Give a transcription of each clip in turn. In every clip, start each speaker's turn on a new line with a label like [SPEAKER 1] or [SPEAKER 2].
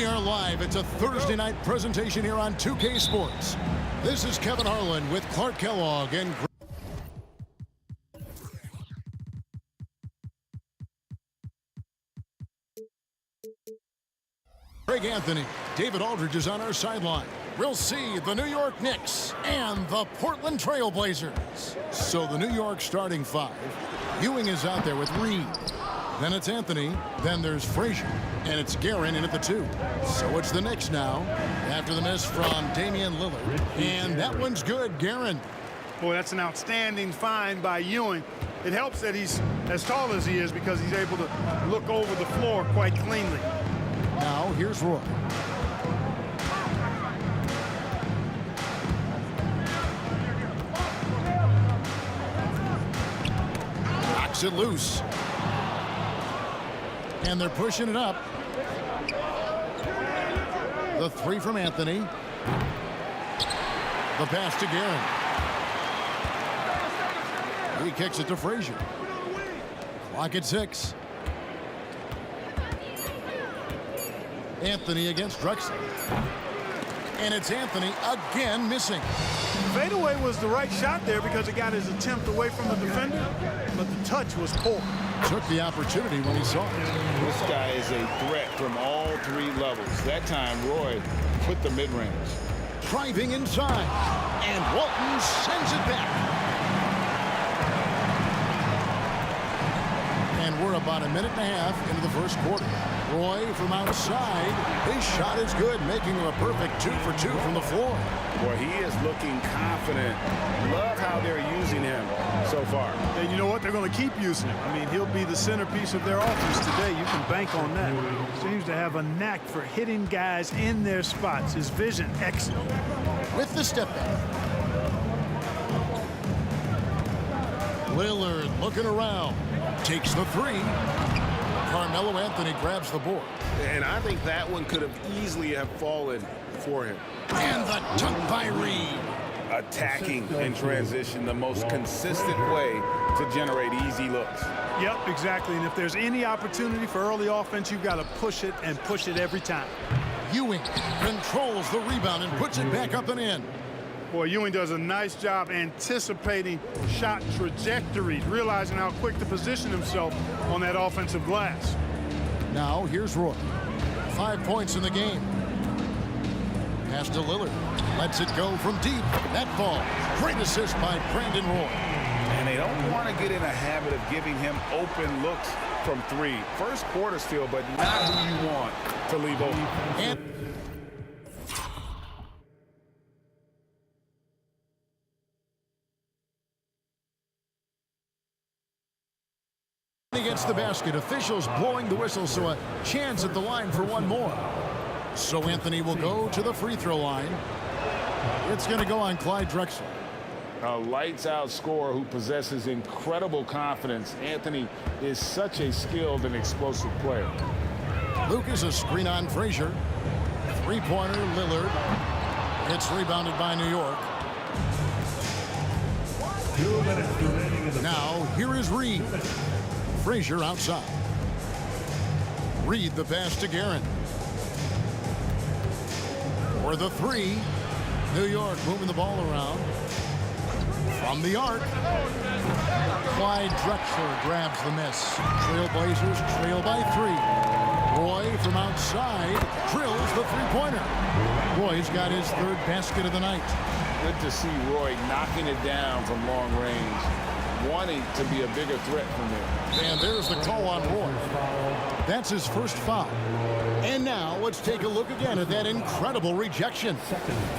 [SPEAKER 1] are live. It's a Thursday night presentation here on 2K Sports. This is Kevin Harlan with Clark Kellogg and Greg Anthony. David Aldridge is on our sideline. We'll see the New York Knicks and the Portland Trail Blazers. So the New York starting five. Ewing is out there with Reed. Then it's Anthony. Then there's Frazier. And it's Guerin in at the 2. So it's the Knicks now after the miss from Damian Lillard. And that one's good, Guerin.
[SPEAKER 2] Boy, that's an outstanding find by Ewing. It helps that he's as tall as he is because he's able to look over the floor quite cleanly.
[SPEAKER 1] Now here's Roy. Knocks it loose. And they're pushing it up. The 3 from Anthony. The pass to Guerin. He kicks it to Frazier. Clock at 6. Anthony against Drexler. And it's Anthony again missing.
[SPEAKER 2] Fadeaway was the right shot there because it got his attempt away from the defender, but the touch was poor.
[SPEAKER 1] Took the opportunity when he saw it.
[SPEAKER 3] This guy is a threat from all 3 levels. That time, Roy put the mid-range.
[SPEAKER 1] Driving inside. And Walton sends it back. And we're about a minute and a half into the first quarter. Roy from outside. His shot is good, making him a perfect 2 for 2 from the floor.
[SPEAKER 3] Boy, he is looking confident. Love how they're using him so far.
[SPEAKER 2] And you know what? They're going to keep using him. I mean, he'll be the centerpiece of their offense today. You can bank on that. Seems to have a knack for hitting guys in their spots. His vision, excellent.
[SPEAKER 1] With the step back. Lillard looking around. Takes the 3. Carmelo Anthony grabs the board.
[SPEAKER 3] And I think that one could have easily have fallen for him.
[SPEAKER 1] And the dunk by Reed.
[SPEAKER 3] Attacking in transition, the most consistent way to generate easy looks.
[SPEAKER 2] Yep, exactly. And if there's any opportunity for early offense, you've got to push it and push it every time.
[SPEAKER 1] Ewing controls the rebound and puts it back up and in.
[SPEAKER 2] Boy, Ewing does a nice job anticipating shot trajectories, realizing how quick to position himself on that offensive glass.
[SPEAKER 1] Now here's Roy. 5 points in the game. Pass to Lillard. Lets it go from deep. That ball. Great assist by Brandon Roy.
[SPEAKER 3] And they don't want to get in a habit of giving him open looks from 3. First quarter still, but not who you want to leave open.
[SPEAKER 1] And against the basket. Officials blowing the whistle, so a chance at the line for one more. So Anthony will go to the free throw line. It's going to go on Clyde Drexler.
[SPEAKER 3] A lights-out scorer who possesses incredible confidence. Anthony is such a skilled and explosive player.
[SPEAKER 1] Lucas, a screen on Frazier. 3-pointer, Lillard. It's rebounded by New York. Now, here is Reed. Frazier outside. Reed the pass to Guerin. For the 3. New York moving the ball around. From the arc. Clyde Drexler grabs the miss. Trailblazers trail by 3. Roy from outside drills the 3-pointer. Roy's got his 3rd basket of the night.
[SPEAKER 3] Good to see Roy knocking it down from long range, wanting to be a bigger threat from there.
[SPEAKER 1] And there's the call on Roy. That's his first foul. And now let's take a look again at that incredible rejection.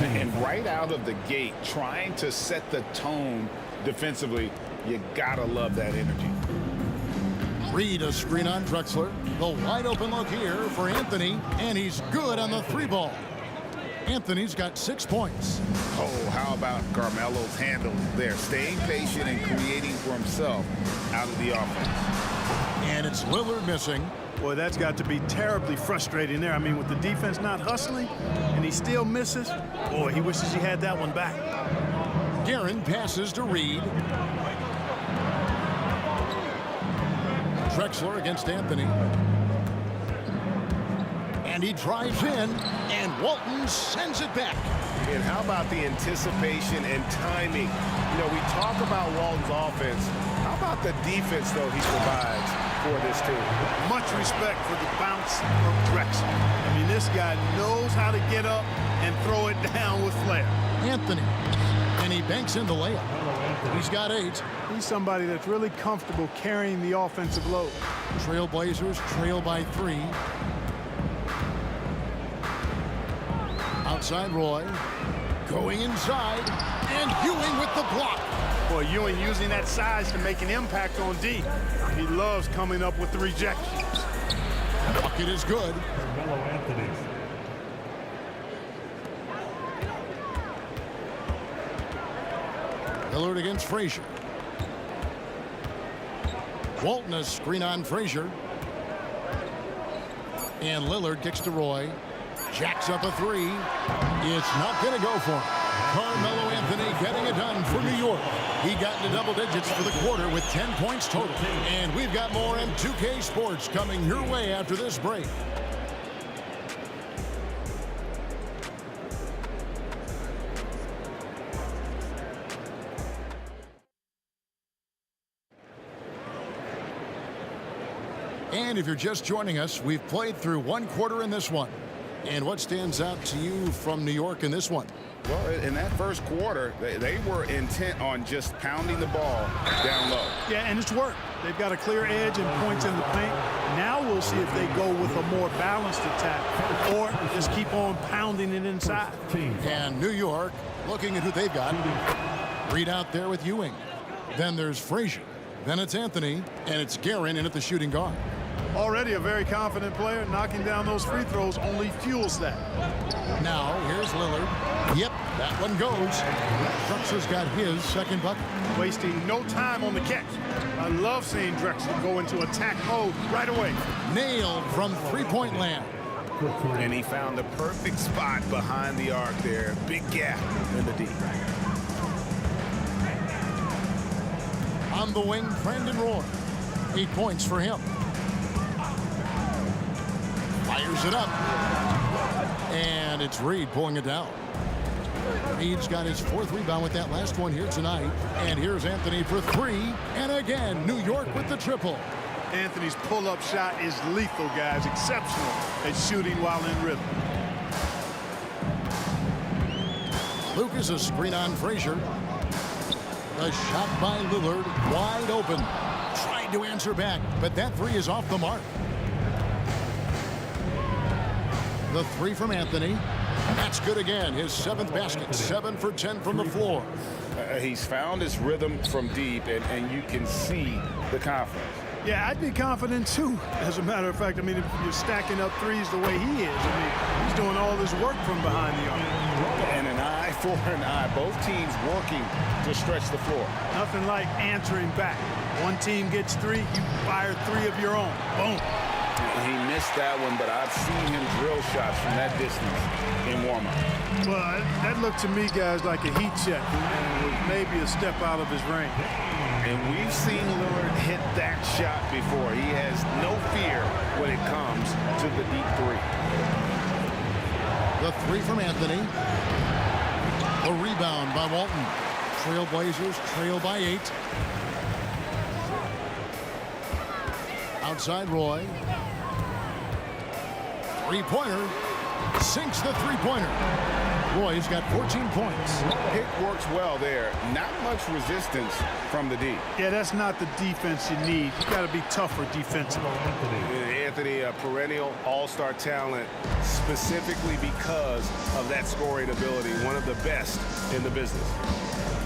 [SPEAKER 3] And right out of the gate, trying to set the tone defensively, you gotta love that energy.
[SPEAKER 1] Reed a screen on Drexler. The wide open look here for Anthony, and he's good on the 3 ball. Anthony's got 6 points.
[SPEAKER 3] Oh, how about Carmelo's handle there, staying patient and creating for himself out of the offense.
[SPEAKER 1] And it's Lillard missing.
[SPEAKER 2] Boy, that's got to be terribly frustrating there. I mean, with the defense not hustling and he still misses, boy, he wishes he had that one back.
[SPEAKER 1] Guerin passes to Reed. Drexler against Anthony. And he drives in, and Walton sends it back.
[SPEAKER 3] And how about the anticipation and timing? You know, we talk about Walton's offense. How about the defense, though, he provides for this team?
[SPEAKER 2] Much respect for the bounce of Drexler. I mean, this guy knows how to get up and throw it down with flair.
[SPEAKER 1] Anthony, and he banks in the layup. He's got 8.
[SPEAKER 2] He's somebody that's really comfortable carrying the offensive load.
[SPEAKER 1] Trailblazers trail by 3. Outside Roy, going inside, and Ewing with the block.
[SPEAKER 2] Boy, Ewing using that size to make an impact on D. He loves coming up with the rejections.
[SPEAKER 1] Bucket is good.
[SPEAKER 4] Carmelo Anthony.
[SPEAKER 1] Lillard against Frazier. Walton a screen on Frazier. And Lillard kicks to Roy. Jacks up a 3. It's not going to go for him. Carmelo Anthony getting it done for New York. He got into double digits for the quarter with 10 points total. And we've got more M2K Sports coming your way after this break. And if you're just joining us, we've played through 1 quarter in this one. And what stands out to you from New York in this one?
[SPEAKER 3] Well, in that first quarter, they were intent on just pounding the ball down low.
[SPEAKER 2] Yeah, and it's worked. They've got a clear edge and points in the paint. Now we'll see if they go with a more balanced attack or just keep on pounding it inside.
[SPEAKER 1] And New York looking at who they've got. Reed out there with Ewing. Then there's Frazier. Then it's Anthony, and it's Guerin in at the shooting guard.
[SPEAKER 2] Already a very confident player. Knocking down those free throws only fuels that.
[SPEAKER 1] Now, here's Lillard. Yep, that one goes. Drexler's got his second bucket.
[SPEAKER 2] Wasting no time on the catch. I love seeing Drexler go into attack mode right away.
[SPEAKER 1] Nailed from three-point land.
[SPEAKER 3] And he found the perfect spot behind the arc there. Big gap in the D.
[SPEAKER 1] On the wing, Brandon Roy. 8 points for him. Fires it up. And it's Reed pulling it down. Reed's got his 4th rebound with that last one here tonight. And here's Anthony for 3. And again, New York with the triple.
[SPEAKER 2] Anthony's pull-up shot is lethal, guys. Exceptional at shooting while in rhythm.
[SPEAKER 1] Lucas a screen on Frazier. A shot by Lillard, wide open. Tried to answer back, but that 3 is off the mark. The 3 from Anthony. That's good again. His 7th basket. 7 for 10 from the floor.
[SPEAKER 3] He's found his rhythm from deep, and you can see the confidence.
[SPEAKER 2] Yeah, I'd be confident too. As a matter of fact, I mean, if you're stacking up threes the way he is, I mean, he's doing all this work from behind the arc.
[SPEAKER 3] And an eye for an eye. Both teams working to stretch the floor.
[SPEAKER 2] Nothing like answering back. One team gets 3, you fire 3 of your own. Boom.
[SPEAKER 3] He missed that one, but I've seen him drill shots from that distance in warm-up.
[SPEAKER 2] Well, that looked to me, guys, like a heat check. And was maybe a step out of his range.
[SPEAKER 3] And we've seen Lillard hit that shot before. He has no fear when it comes to the deep 3.
[SPEAKER 1] The 3 from Anthony. The rebound by Walton. Trailblazers trail by 8. Outside Roy. 3-pointer. Sinks the 3-pointer. Roy's got 14 points.
[SPEAKER 3] Pick works well there. Not much resistance from the D.
[SPEAKER 2] Yeah, that's not the defense you need. You got to be tougher defensively.
[SPEAKER 3] Anthony, a perennial all-star talent, specifically because of that scoring ability. One of the best in the business.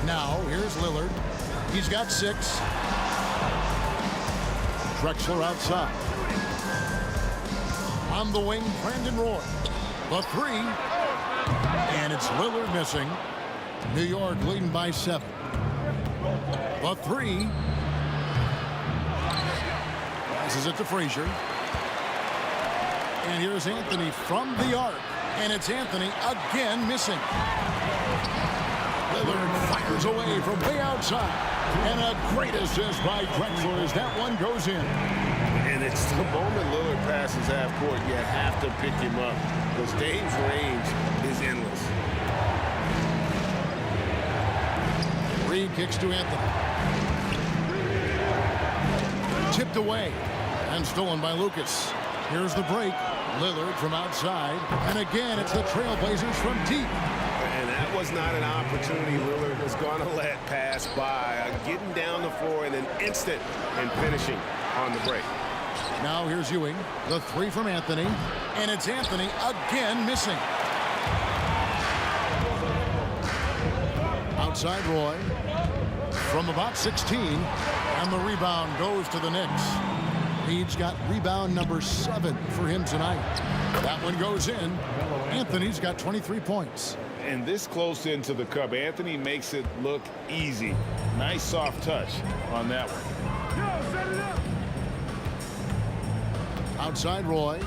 [SPEAKER 1] Now, here's Lillard. He's got 6. Drexler outside. On the wing, Brandon Roy. The 3. And it's Lillard missing. New York leading by 7. The 3. Passes it to Frazier. And here's Anthony from the arc. And it's Anthony again missing. Lillard fires away from way outside. And a great assist by Drexler as that one goes in.
[SPEAKER 4] And it's the moment Lillard passes half court, you have to pick him up because Dame's range is endless.
[SPEAKER 1] Reed kicks to Anthony. Tipped away and stolen by Lucas. Here's the break. Lillard from outside. And again, it's the Trailblazers from deep.
[SPEAKER 4] And that was not an opportunity Lillard was going to let pass by. Getting down the floor in an instant and finishing on the break.
[SPEAKER 1] Now here's Ewing. The three from Anthony. And it's Anthony again missing. Outside Roy. From about 16. And the rebound goes to the Knicks. Reed's got rebound number 7 for him tonight. That one goes in. Anthony's got 23 points.
[SPEAKER 3] And this close into the cup, Anthony makes it look easy. Nice soft touch on that one.
[SPEAKER 1] Outside Roy.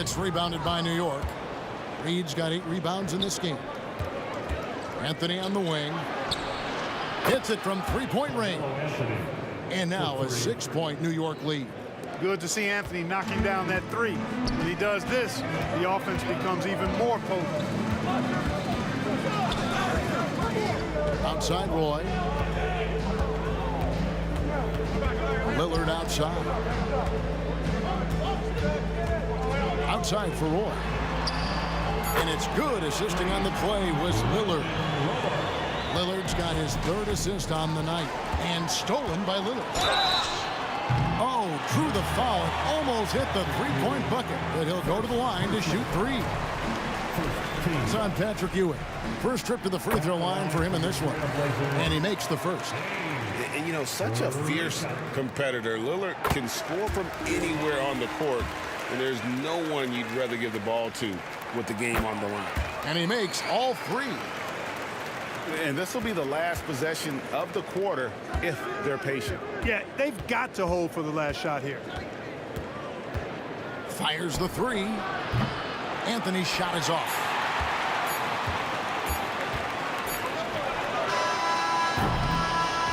[SPEAKER 1] It's rebounded by New York. Reed's got 8 rebounds in this game. Anthony on the wing. Hits it from three-point range. And now a 6-point New York lead.
[SPEAKER 2] Good to see Anthony knocking down that three. When he does this, the offense becomes even more potent.
[SPEAKER 1] Outside Roy. Lillard outside. Outside for Roy. And it's good. Assisting on the play was Lillard. Lillard's got his 3rd assist on the night. And stolen by Lillard. Oh, drew the foul. It almost hit the three-point bucket. But he'll go to the line to shoot 3. It's on Patrick Ewing. First trip to the free throw line for him in this one. And he makes the first.
[SPEAKER 4] And, you know, such a fierce competitor. Lillard can score from anywhere on the court, and there's no one you'd rather give the ball to with the game on the line.
[SPEAKER 1] And he makes all 3.
[SPEAKER 3] And this will be the last possession of the quarter if they're patient.
[SPEAKER 2] Yeah, they've got to hold for the last shot here.
[SPEAKER 1] Fires the 3. Anthony's shot is off.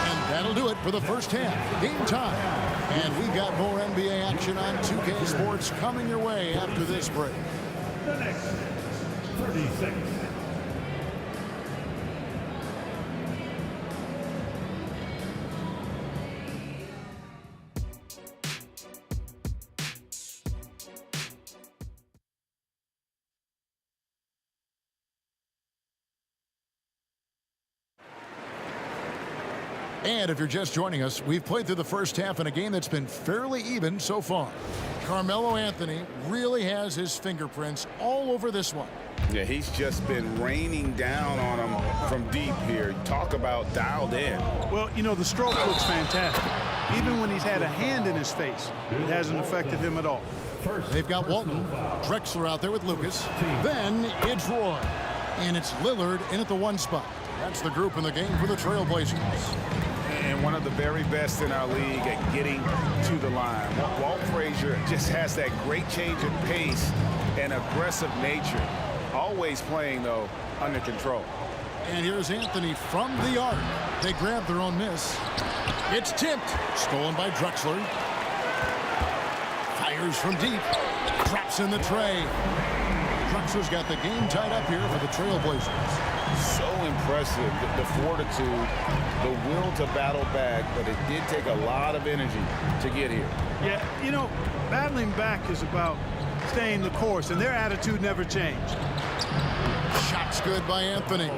[SPEAKER 1] And that'll do it for the first half. Game time. And we've got more NBA action on 2K Sports coming your way after this break.
[SPEAKER 5] The next 36.
[SPEAKER 1] And if you're just joining us, we've played through the first half in a game that's been fairly even so far. Carmelo Anthony really has his fingerprints all over this one.
[SPEAKER 3] Yeah, he's just been raining down on him from deep here. Talk about dialed in.
[SPEAKER 2] Well, you know, the stroke looks fantastic. Even when he's had a hand in his face, it hasn't affected him at all.
[SPEAKER 1] They've got Walton, Drexler out there with Lucas. Then it's Roy. And it's Lillard in at the 1 spot. That's the group in the game for the Trailblazers.
[SPEAKER 3] And one of the very best in our league at getting to the line. Walt Frazier just has that great change of pace and aggressive nature. Always playing, though, under control.
[SPEAKER 1] And here's Anthony from the arc. They grab their own miss. It's tipped. Stolen by Drexler. Fires from deep. Drops in the tray. Drexler's got the game tied up here for the Trailblazers.
[SPEAKER 3] So impressive, the fortitude, the will to battle back, but it did take a lot of energy to get here.
[SPEAKER 2] Yeah, you know, battling back is about staying the course, and their attitude never changed.
[SPEAKER 1] Shot's good by Anthony.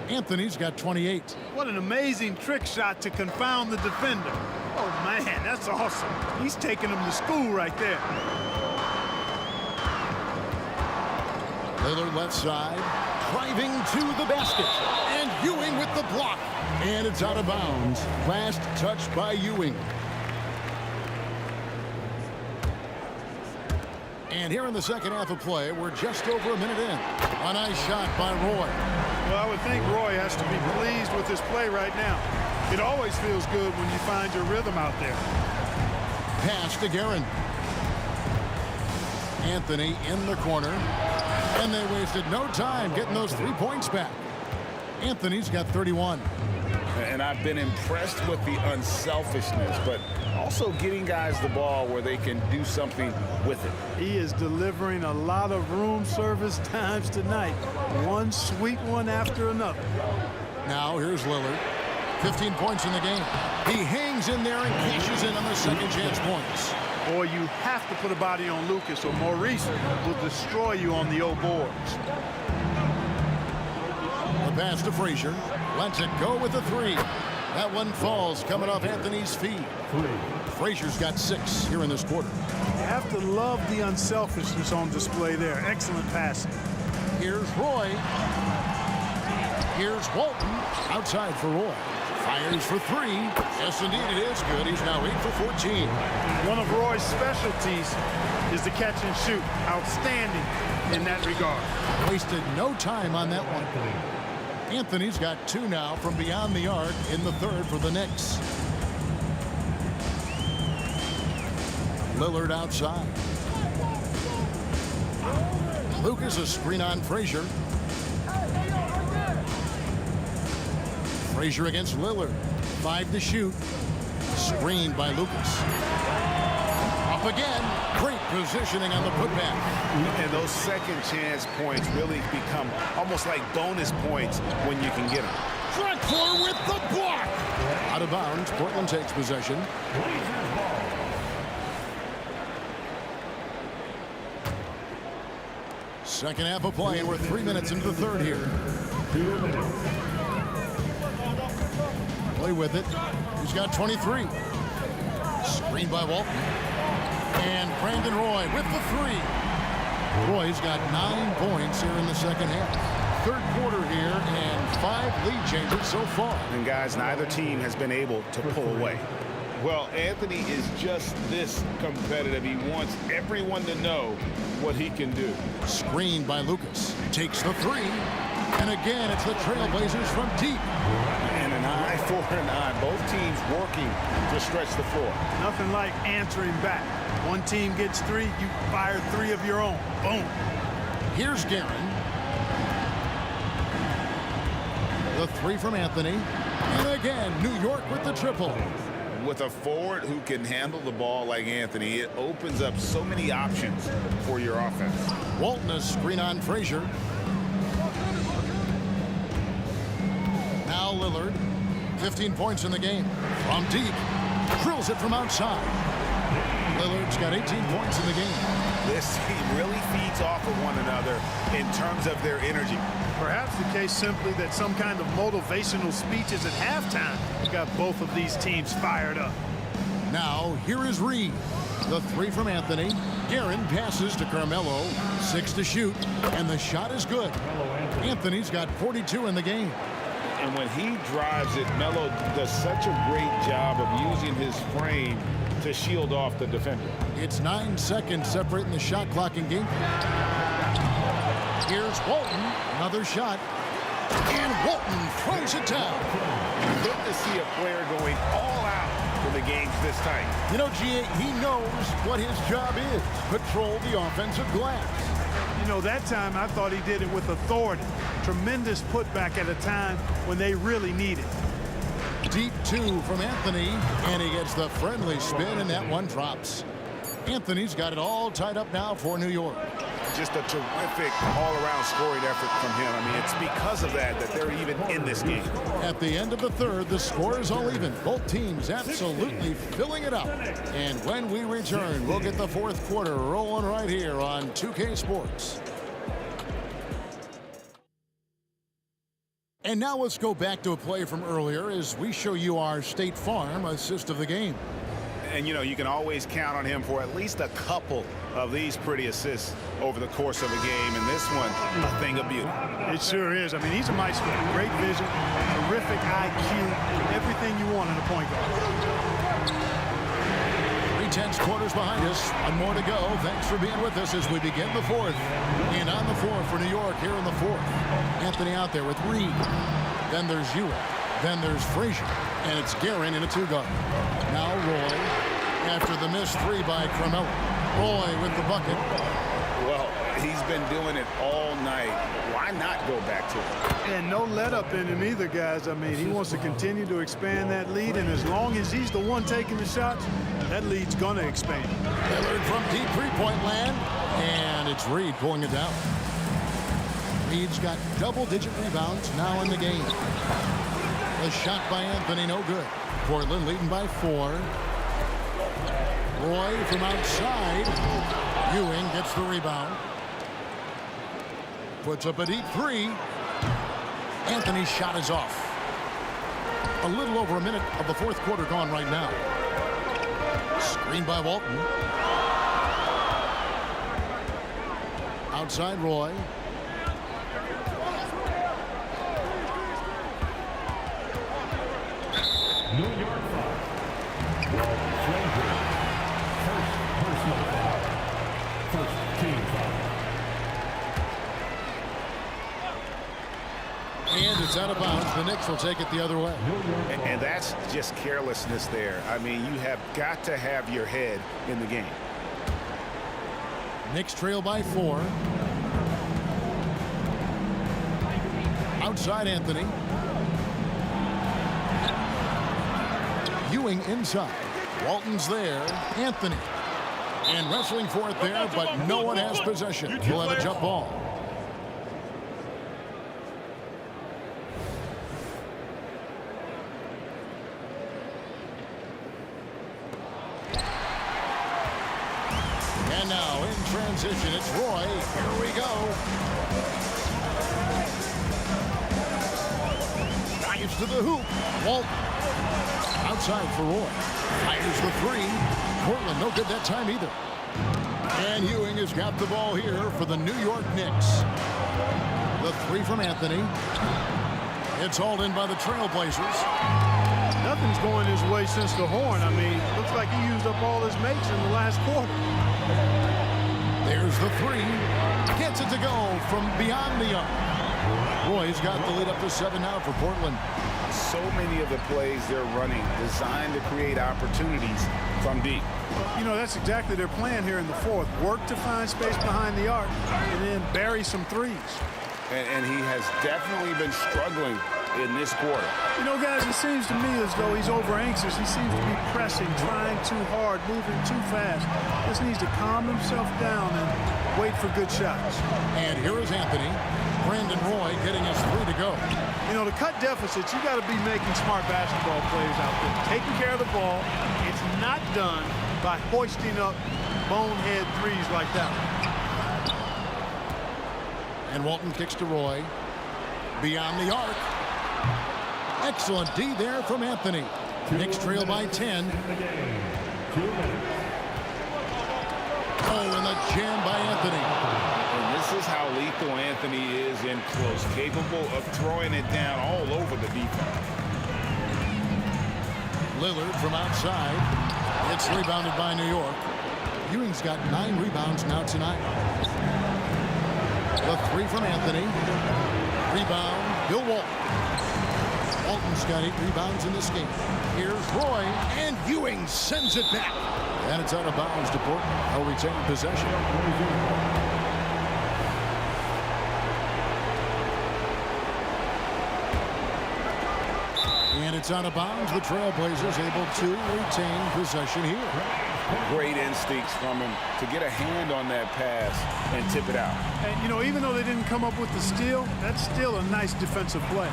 [SPEAKER 1] Anthony's got 28.
[SPEAKER 2] What an amazing trick shot to confound the defender. Oh, man, that's awesome. He's taking him to school right there.
[SPEAKER 1] Lillard left side, driving to the basket. And Ewing with the block. And it's out of bounds. Last touch by Ewing. And here in the second half of play, we're just over a minute in. A nice shot by Roy.
[SPEAKER 2] Well, I would think Roy has to be pleased with his play right now. It always feels good when you find your rhythm out there.
[SPEAKER 1] Pass to Guerin. Anthony in the corner. And they wasted no time getting those 3 points back. Anthony's got 31.
[SPEAKER 3] and I've been impressed with the unselfishness, but also getting guys the ball where they can do something with it.
[SPEAKER 2] He is delivering a lot of room service times tonight. One sweet one after another.
[SPEAKER 1] Now here's Lillard. 15 points in the game. He hangs in there and cashes in on the second chance points.
[SPEAKER 2] Boy, you have to put a body on Lucas or Maurice will destroy you on the old boards.
[SPEAKER 1] The pass to Frazier. Lets it go with the three. That one falls coming off Anthony's feet. Frazier's got 6 here in this quarter.
[SPEAKER 2] You have to love the unselfishness on display there. Excellent passing.
[SPEAKER 1] Here's Roy. Here's Walton. Outside for Roy. Fires for 3. Yes, indeed, it is good. He's now 8 for 14.
[SPEAKER 2] One of Roy's specialties is the catch and shoot. Outstanding in that regard.
[SPEAKER 1] Wasted no time on that one. Anthony's got 2 now from beyond the arc in the third for the Knicks. Lillard outside. Lucas a screen on Frazier. Frazier against Lillard. 5 to shoot. Screened by Lucas. Up again. Great positioning on the putback.
[SPEAKER 3] And those second chance points really become almost like bonus points when you can get them.
[SPEAKER 1] Drexler with the block. Out of bounds. Portland takes possession. Second half of play, and we're 3 minutes into the third here. Play with it. He's got 23. Screened by Walton. And Brandon Roy with the 3. Roy's got 9 points here in the second half. Third quarter here and 5 lead changes so far.
[SPEAKER 3] And guys, neither team has been able to pull away. Well, Anthony is just this competitive. He wants everyone to know what he can do.
[SPEAKER 1] Screened by Lucas. Takes the 3. And again, it's the Trailblazers from deep.
[SPEAKER 3] And an eye for an eye. Both teams working to stretch the floor.
[SPEAKER 2] Nothing like answering back. One team gets 3, you fire 3 of your own. Boom.
[SPEAKER 1] Here's Guerin. The 3 from Anthony. And again, New York with the triple.
[SPEAKER 3] With a forward who can handle the ball like Anthony, it opens up so many options for your offense.
[SPEAKER 1] Walton a screen on Frazier. Now Lillard. 15 points in the game. From deep. Drills it from outside. Lillard's got 18 points in the game.
[SPEAKER 3] This team really feeds off of one another in terms of their energy.
[SPEAKER 2] Perhaps the case simply that some kind of motivational speeches at halftime got both of these teams fired up.
[SPEAKER 1] Now, here is Reed. The 3 from Anthony. Guerin passes to Carmelo. 6 to shoot. And the shot is good. Anthony's got 42 in the game.
[SPEAKER 3] And when he drives it, Melo does such a great job of using his frame to shield off the defender.
[SPEAKER 1] It's 9 seconds separating the shot clock in game. Here's Walton. Another shot. And Walton throws it down.
[SPEAKER 3] Good to see a player going all out for the games this tight.
[SPEAKER 1] You know, G.A., he knows what his job is. Patrol the offensive glass.
[SPEAKER 2] You know, that time I thought he did it with authority. Tremendous putback at a time when they really need it.
[SPEAKER 1] Deep 2 from Anthony, and he gets the friendly spin, and that one drops. Anthony's got it all tied up now for New York.
[SPEAKER 3] Just a terrific all-around scoring effort from him. I mean, it's because of that they're even in this game.
[SPEAKER 1] At the end of the third, the score is all even. Both teams absolutely filling it up. And when we return, we'll get the fourth quarter rolling right here on 2K Sports. And now let's go back to a play from earlier as we show you our State Farm assist of the game.
[SPEAKER 3] And, you know, you can always count on him for at least a couple of these pretty assists over the course of a game. And this one, a thing of beauty.
[SPEAKER 2] It sure is. I mean, he's a maestro. Great vision, terrific IQ, everything you want in a point guard.
[SPEAKER 1] 3/10 quarters behind us. One more to go. Thanks for being with us as we begin the fourth. And on the floor for New York here in the fourth. Anthony out there with Reed. Then there's Ewing. Then there's Frazier. And it's Guerin in a 2-guard. Now Roy after the missed 3 by Carmelo. Roy with the bucket.
[SPEAKER 3] Well, He's been doing it all night. Why not go back to it?
[SPEAKER 2] And no let up in him either, guys. I mean, he wants to continue to expand that lead, and as long as he's the one taking the shots, that lead's going to expand.
[SPEAKER 1] Lillard from deep three-point land, and it's Reed pulling it down. Reed's got double-digit rebounds now in the game. The shot by Anthony, no good. Portland leading by 4. Roy from outside. Ewing gets the rebound. Puts up a deep 3. Anthony's shot is off. A little over a minute of the fourth quarter gone right now. Screen by Walton. Outside Roy.
[SPEAKER 5] New York foul. Walt Frazier. First personal foul. First team foul.
[SPEAKER 1] And it's out of bounds. The Knicks will take it the other way.
[SPEAKER 3] And that's just carelessness there. I mean, you have got to have your head in the game.
[SPEAKER 1] Knicks trail by 4. Outside Anthony. Ewing inside. Walton's there. Anthony. And wrestling for it there, but no one has possession. We'll have a jump ball. And now in transition, it's Roy. Here we go. Dives to the hoop. Walton. Outside for Roy. Fires the 3. Portland no good that time either. And Ewing has got the ball here for the New York Knicks. The 3 from Anthony. It's hauled in by the Trailblazers.
[SPEAKER 2] Nothing's going his way since the horn. I mean, looks like he used up all his mates in the last quarter.
[SPEAKER 1] There's the 3. Gets it to go from beyond the arc. Roy's got the lead up to 7 now for Portland.
[SPEAKER 3] So many of the plays they're running designed to create opportunities from deep.
[SPEAKER 2] You know, that's exactly their plan here in the fourth. Work to find space behind the arc and then bury some threes.
[SPEAKER 3] And he has definitely been struggling in this quarter.
[SPEAKER 2] You know, guys, it seems to me as though he's over anxious. He seems to be pressing, trying too hard, moving too fast. Just needs to calm himself down and wait for good shots.
[SPEAKER 1] And here is Anthony. Brandon Roy getting his 3 to go.
[SPEAKER 2] You know, to cut deficits, you got to be making smart basketball plays out there. Taking care of the ball. It's not done by hoisting up bonehead threes like that.
[SPEAKER 1] And Walton kicks to Roy. Beyond the arc. Excellent D there from Anthony. Knicks trail by 10. Oh, and the jam by Anthony.
[SPEAKER 3] And this is how lethal Anthony is in close, capable of throwing it down all over the defense.
[SPEAKER 1] Lillard from outside. It's rebounded by New York. Ewing's got 9 rebounds now tonight. The 3 from Anthony. Rebound, Bill Walton. Walton's got 8 rebounds in this game. Here's Roy, and Ewing sends it back. And it's out of bounds to Portland. They'll retain possession. And it's out of bounds. The Trailblazers able to retain possession here.
[SPEAKER 3] Great instincts from him to get a hand on that pass and tip it out.
[SPEAKER 2] And, you know, even though they didn't come up with the steal, that's still a nice defensive play.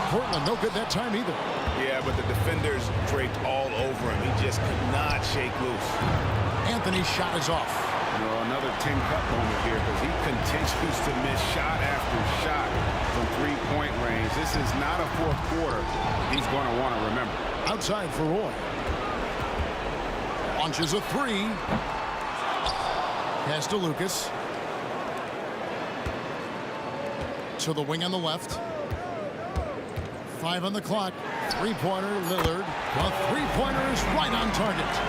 [SPEAKER 1] Portland no good that time either.
[SPEAKER 3] Yeah, but the defenders draped all over him. He just could not shake loose.
[SPEAKER 1] Anthony's shot is off.
[SPEAKER 3] You know, another tin cup moment here because he continues to miss shot after shot from three-point range. This is not a fourth quarter he's going to want to remember.
[SPEAKER 1] Outside for Roy. Launches a 3. Pass to Lucas. To the wing on the left. 5 on the clock. 3-pointer, Lillard. The 3-pointer is right on target.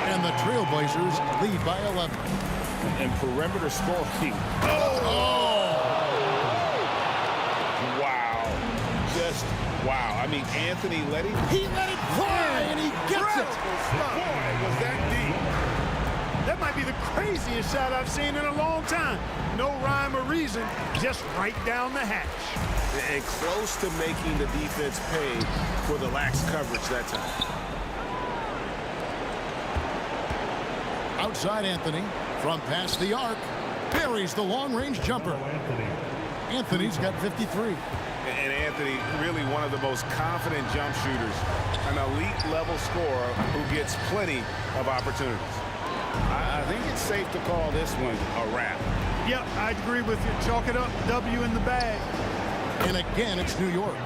[SPEAKER 1] And the Trailblazers lead by 11.
[SPEAKER 3] And perimeter scoring.
[SPEAKER 1] Oh!
[SPEAKER 3] Wow. Just wow. I mean, Anthony
[SPEAKER 1] He let it fly, and he gets it.
[SPEAKER 3] Boy, was that deep.
[SPEAKER 2] That might be the craziest shot I've seen in a long time. No rhyme or reason, just right down the hatch.
[SPEAKER 4] And close to making the defense pay for the lax coverage that time.
[SPEAKER 1] Outside Anthony from past the arc. Buries the long-range jumper. Anthony's got 53.
[SPEAKER 3] And Anthony, really one of the most confident jump shooters, an elite-level scorer who gets plenty of opportunities. I think it's safe to call this one a wrap.
[SPEAKER 2] Yep, I agree with you. Chalk it up, W in the bag.
[SPEAKER 1] And again, it's New York.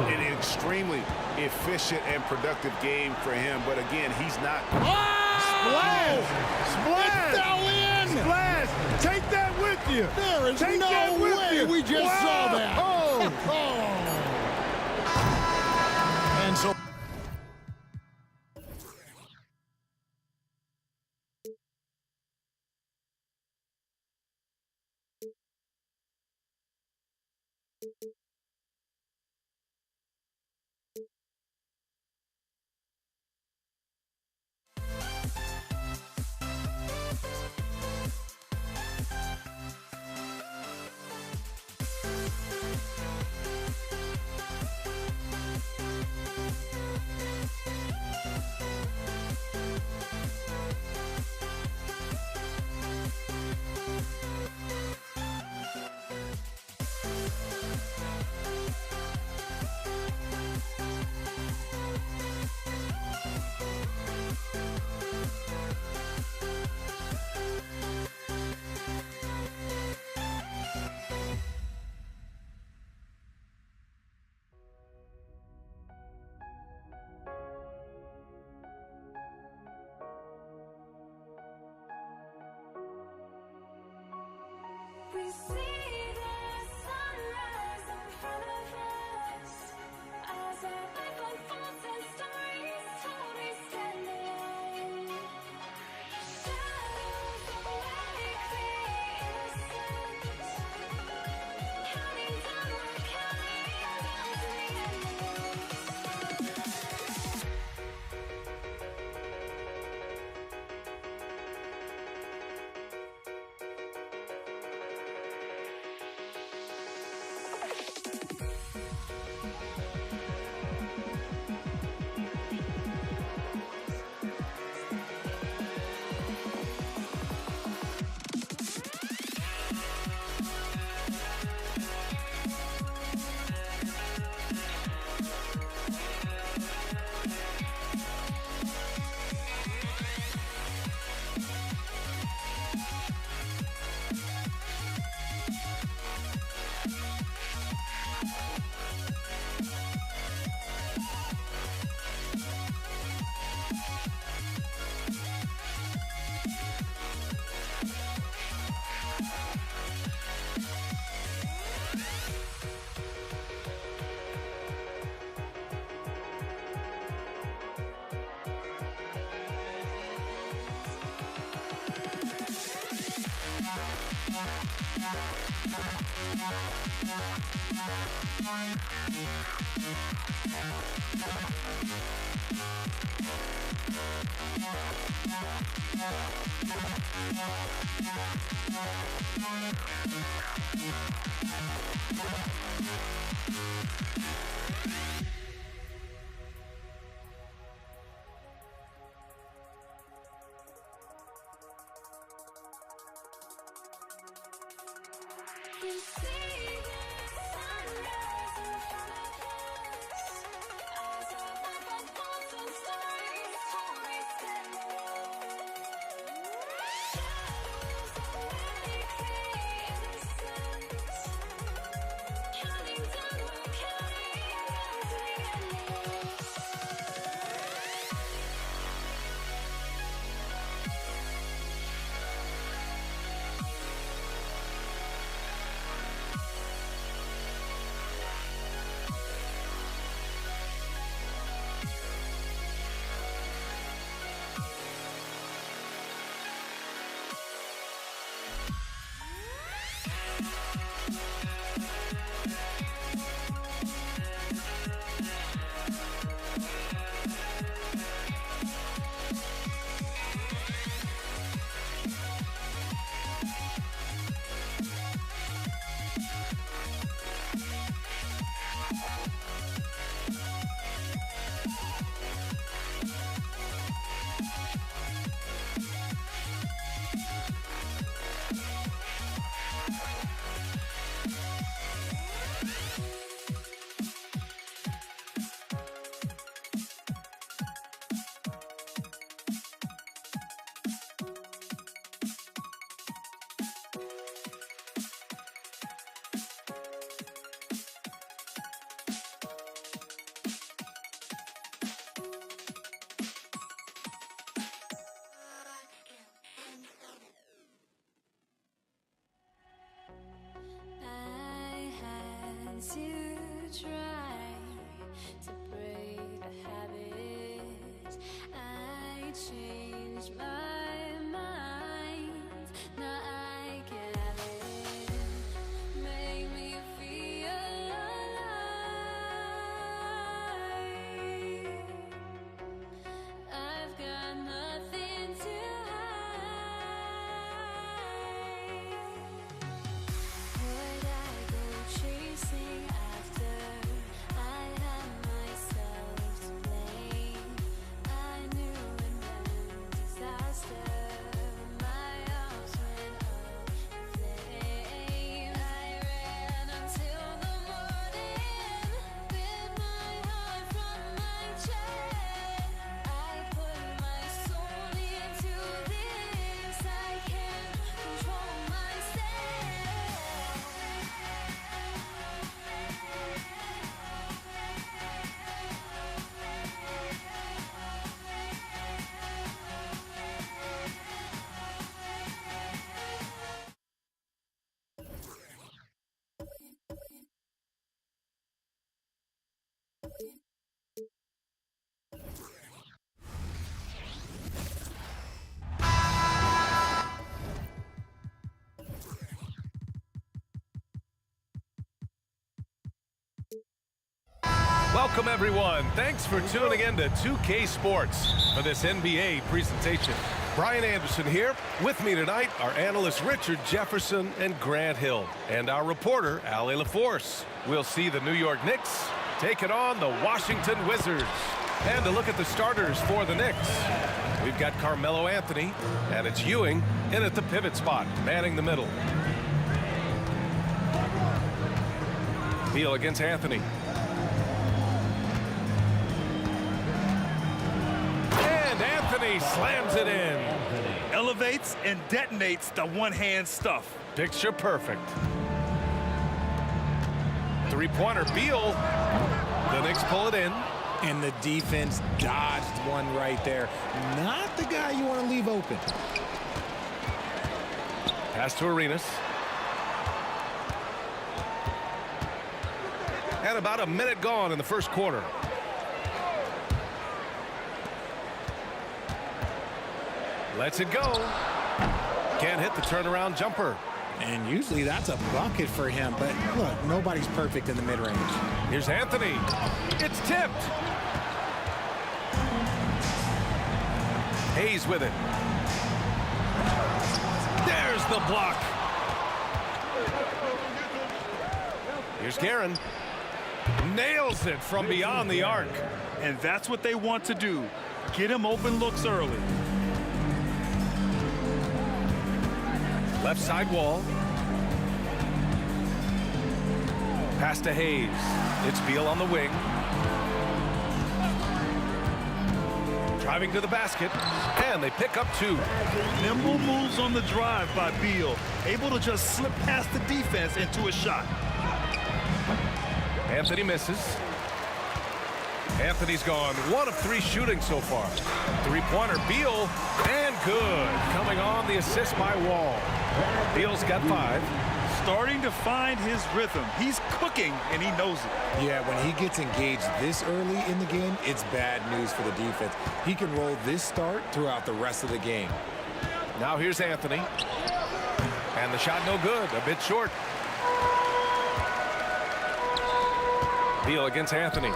[SPEAKER 3] An extremely efficient and productive game for him, but again, he's not.
[SPEAKER 2] Splash! Splash!
[SPEAKER 1] It fell in!
[SPEAKER 2] Splash! Take that with you!
[SPEAKER 1] There is
[SPEAKER 2] Take
[SPEAKER 1] no
[SPEAKER 2] that with
[SPEAKER 1] way
[SPEAKER 2] you.
[SPEAKER 1] we just saw that.
[SPEAKER 2] Oh!
[SPEAKER 1] And so
[SPEAKER 6] We see the sunrise in front of us. As our life unfolds and stories told, we stand alone. Shadows awake the innocence. Counting down, we're counting down to the end of us. We see the sunrise in front of us. As our life unfolds and stories told, we stand alone. Shadows awake the innocence. Counting down, we're counting down to the to try to break a habit. I changed my mind. Now I can have it. Make me feel alive. I've got nothing to hide. Would I go chasing after? I had myself to blame. I knew it meant disaster. My arms went up in flames. I ran until the morning. Bit my heart from my chest. I put my soul into this. I can't control
[SPEAKER 7] Welcome, everyone. Thanks for tuning in to 2K Sports for this NBA presentation. Brian Anderson here. With me tonight are analysts Richard Jefferson and Grant Hill, and our reporter, Ali LaForce. We'll see the New York Knicks taking on the Washington Wizards. And to look at the starters for the Knicks, we've got Carmelo Anthony, and it's Ewing in at the pivot spot, manning the middle. Beal against Anthony. Anthony slams it in.
[SPEAKER 2] Elevates and detonates the one-hand stuff.
[SPEAKER 7] Picture perfect. Three-pointer, Beal. The Knicks pull it in.
[SPEAKER 8] And the defense dodged one right there. Not the guy you want to leave open.
[SPEAKER 7] Pass to Arenas. And about a minute gone in the first quarter. Lets it go. Can't hit the turnaround jumper.
[SPEAKER 8] And usually that's a bucket for him. But look, nobody's perfect in the mid-range.
[SPEAKER 7] Here's Anthony. It's tipped. Hayes with it. There's the block. Here's Guerin. Nails it from beyond the arc.
[SPEAKER 2] And that's what they want to do. Get him open looks early.
[SPEAKER 7] Left side wall. Pass to Hayes. It's Beal on the wing. Driving to the basket, and they pick up two.
[SPEAKER 2] Nimble moves on the drive by Beal. Able to just slip past the defense into a shot.
[SPEAKER 7] Anthony misses. Anthony's gone 1 of 3 shooting so far. Three-pointer, Beal, and good. Coming on the assist by Wall. Beal's got 5.
[SPEAKER 2] Starting to find his rhythm. He's cooking, and he knows it.
[SPEAKER 8] Yeah, when he gets engaged this early in the game, it's bad news for the defense. He can roll this start throughout the rest of the game.
[SPEAKER 7] Now here's Anthony. And the shot no good, a bit short. Beal against Anthony.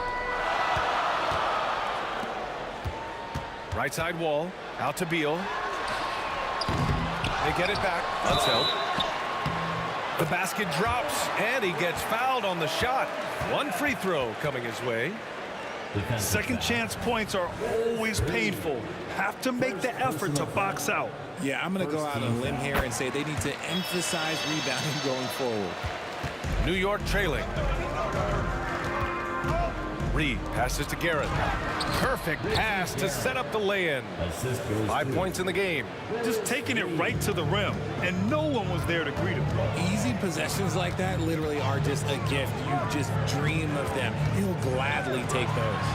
[SPEAKER 7] Right side wall, out to Beal. They get it back. Let's help. The basket drops, and he gets fouled on the shot. 1 free throw coming his way.
[SPEAKER 2] Second chance points are always painful. Have to make the effort to box out.
[SPEAKER 8] Yeah, I'm going to go out on a limb here and say they need to emphasize rebounding going forward.
[SPEAKER 7] New York trailing. Reed passes to Garrett. Perfect pass to set up the lay-in. 5 points in the game.
[SPEAKER 2] Just taking it right to the rim, and no one was there to greet him.
[SPEAKER 8] Easy possessions like that literally are just a gift. You just dream of them. He'll gladly take those.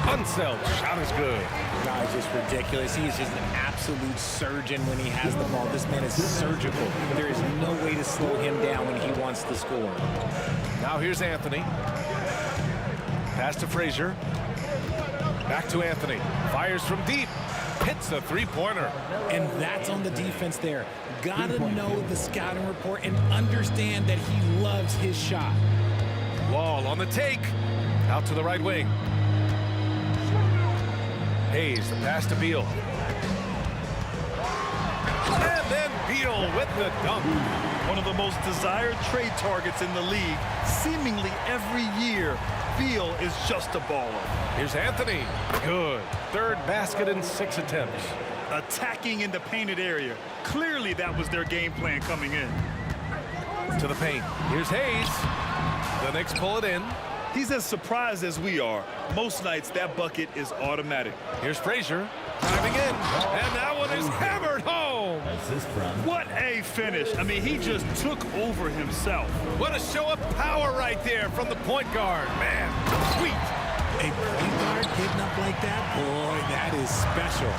[SPEAKER 7] Unseld. Shot is good.
[SPEAKER 8] Guy's just ridiculous. He is just an absolute surgeon when he has the ball. This man is surgical. There is no way to slow him down when he wants to score.
[SPEAKER 7] Now here's Anthony. Pass to Frazier. Back to Anthony. Fires from deep. Hits a three-pointer.
[SPEAKER 8] And that's on the defense there. Gotta know the scouting report and understand that he loves his shot.
[SPEAKER 7] Wall on the take. Out to the right wing. Hayes, the pass to Beal. And then Beal with the dunk.
[SPEAKER 2] One of the most desired trade targets in the league. Seemingly every year, Beal is just a baller.
[SPEAKER 7] Here's Anthony. Good. Third basket in 6 attempts.
[SPEAKER 2] Attacking in the painted area. Clearly that was their game plan coming in.
[SPEAKER 7] To the paint. Here's Hayes. The Knicks pull it in.
[SPEAKER 2] He's as surprised as we are. Most nights that bucket is automatic.
[SPEAKER 7] Here's Frazier. Driving in. And that one is hammered home.
[SPEAKER 2] What a finish. I mean, he just took over himself.
[SPEAKER 7] What a show of power right there from the point guard. Man, sweet.
[SPEAKER 8] A point guard hitting up like that, boy, that is special.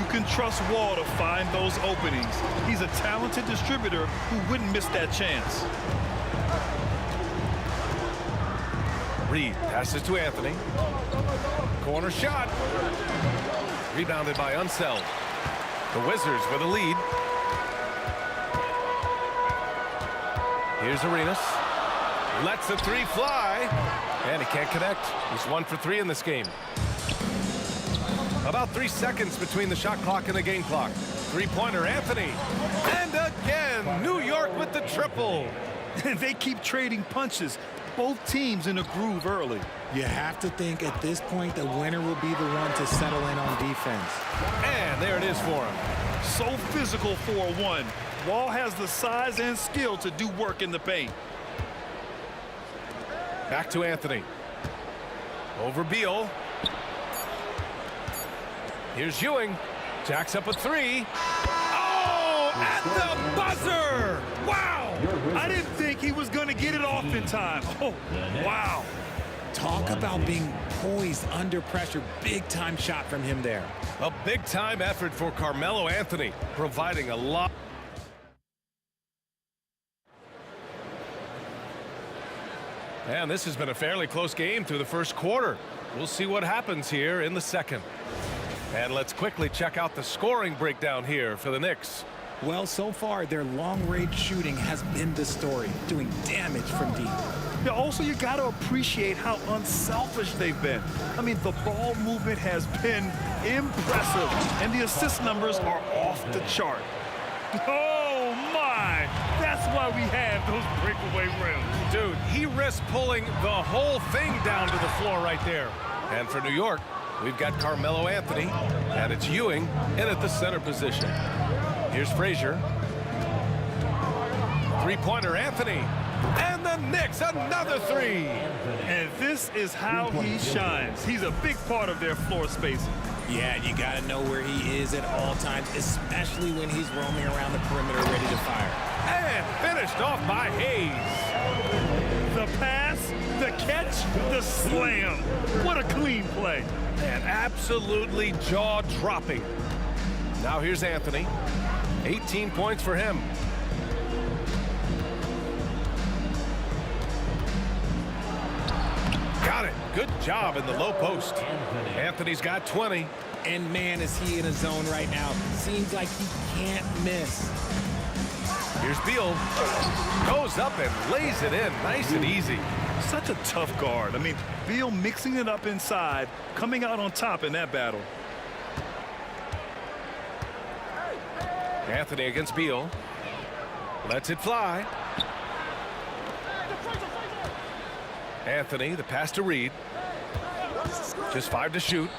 [SPEAKER 2] You can trust Wall to find those openings. He's a talented distributor who wouldn't miss that chance.
[SPEAKER 7] Reed passes to Anthony. Corner shot. Rebounded by Unseld. The Wizards with a lead. Here's Arenas. Lets the three fly. And he can't connect. He's 1 for 3 in this game. About 3 seconds between the shot clock and the game clock. Three-pointer, Anthony. And again, New York with the triple.
[SPEAKER 2] They keep trading punches. Both teams in a groove early.
[SPEAKER 8] You have to think at this point the winner will be the one to settle in on defense.
[SPEAKER 7] And there it is for him.
[SPEAKER 2] So physical for a 1. Wall has the size and skill to do work in the paint.
[SPEAKER 7] Back to Anthony. Over Beal. Here's Ewing. Jacks up a 3. Oh, at the buzzer! Wow!
[SPEAKER 2] I didn't think he was going to get it off in time. Oh, wow.
[SPEAKER 8] Talk about being poised under pressure. Big time shot from him there.
[SPEAKER 7] A big time effort for Carmelo Anthony, providing a lot. And this has been a fairly close game through the first quarter. We'll see what happens here in the second. And let's quickly check out the scoring breakdown here for the Knicks.
[SPEAKER 8] Well, so far, their long-range shooting has been the story, doing damage from deep.
[SPEAKER 2] Yeah, also, you got to appreciate how unselfish they've been. I mean, the ball movement has been impressive, and the assist numbers are off the chart. Oh, my! That's why we have those breakaway rims.
[SPEAKER 7] Dude, he risked pulling the whole thing down to the floor right there. And for New York, we've got Carmelo Anthony, and it's Ewing in at the center position. Here's Frazier. Three-pointer, Anthony. And the Knicks, another 3.
[SPEAKER 2] And this is how he shines. He's a big part of their floor spacing.
[SPEAKER 8] Yeah, you got to know where he is at all times, especially when he's roaming around the perimeter ready to fire.
[SPEAKER 7] And finished off by Hayes.
[SPEAKER 2] The pass, the catch, the slam. What a clean play.
[SPEAKER 7] And absolutely jaw-dropping. Now here's Anthony. 18 points for him. Got it. Good job in the low post. Anthony's got 20.
[SPEAKER 8] And man, is he in a zone right now. Seems like he can't miss.
[SPEAKER 7] Here's Beal. Goes up and lays it in. Nice and easy.
[SPEAKER 2] Such a tough guard. I mean, Beal mixing it up inside, coming out on top in that battle.
[SPEAKER 7] Anthony against Beal. Lets it fly. Anthony, the pass to Reed. Just 5 to shoot.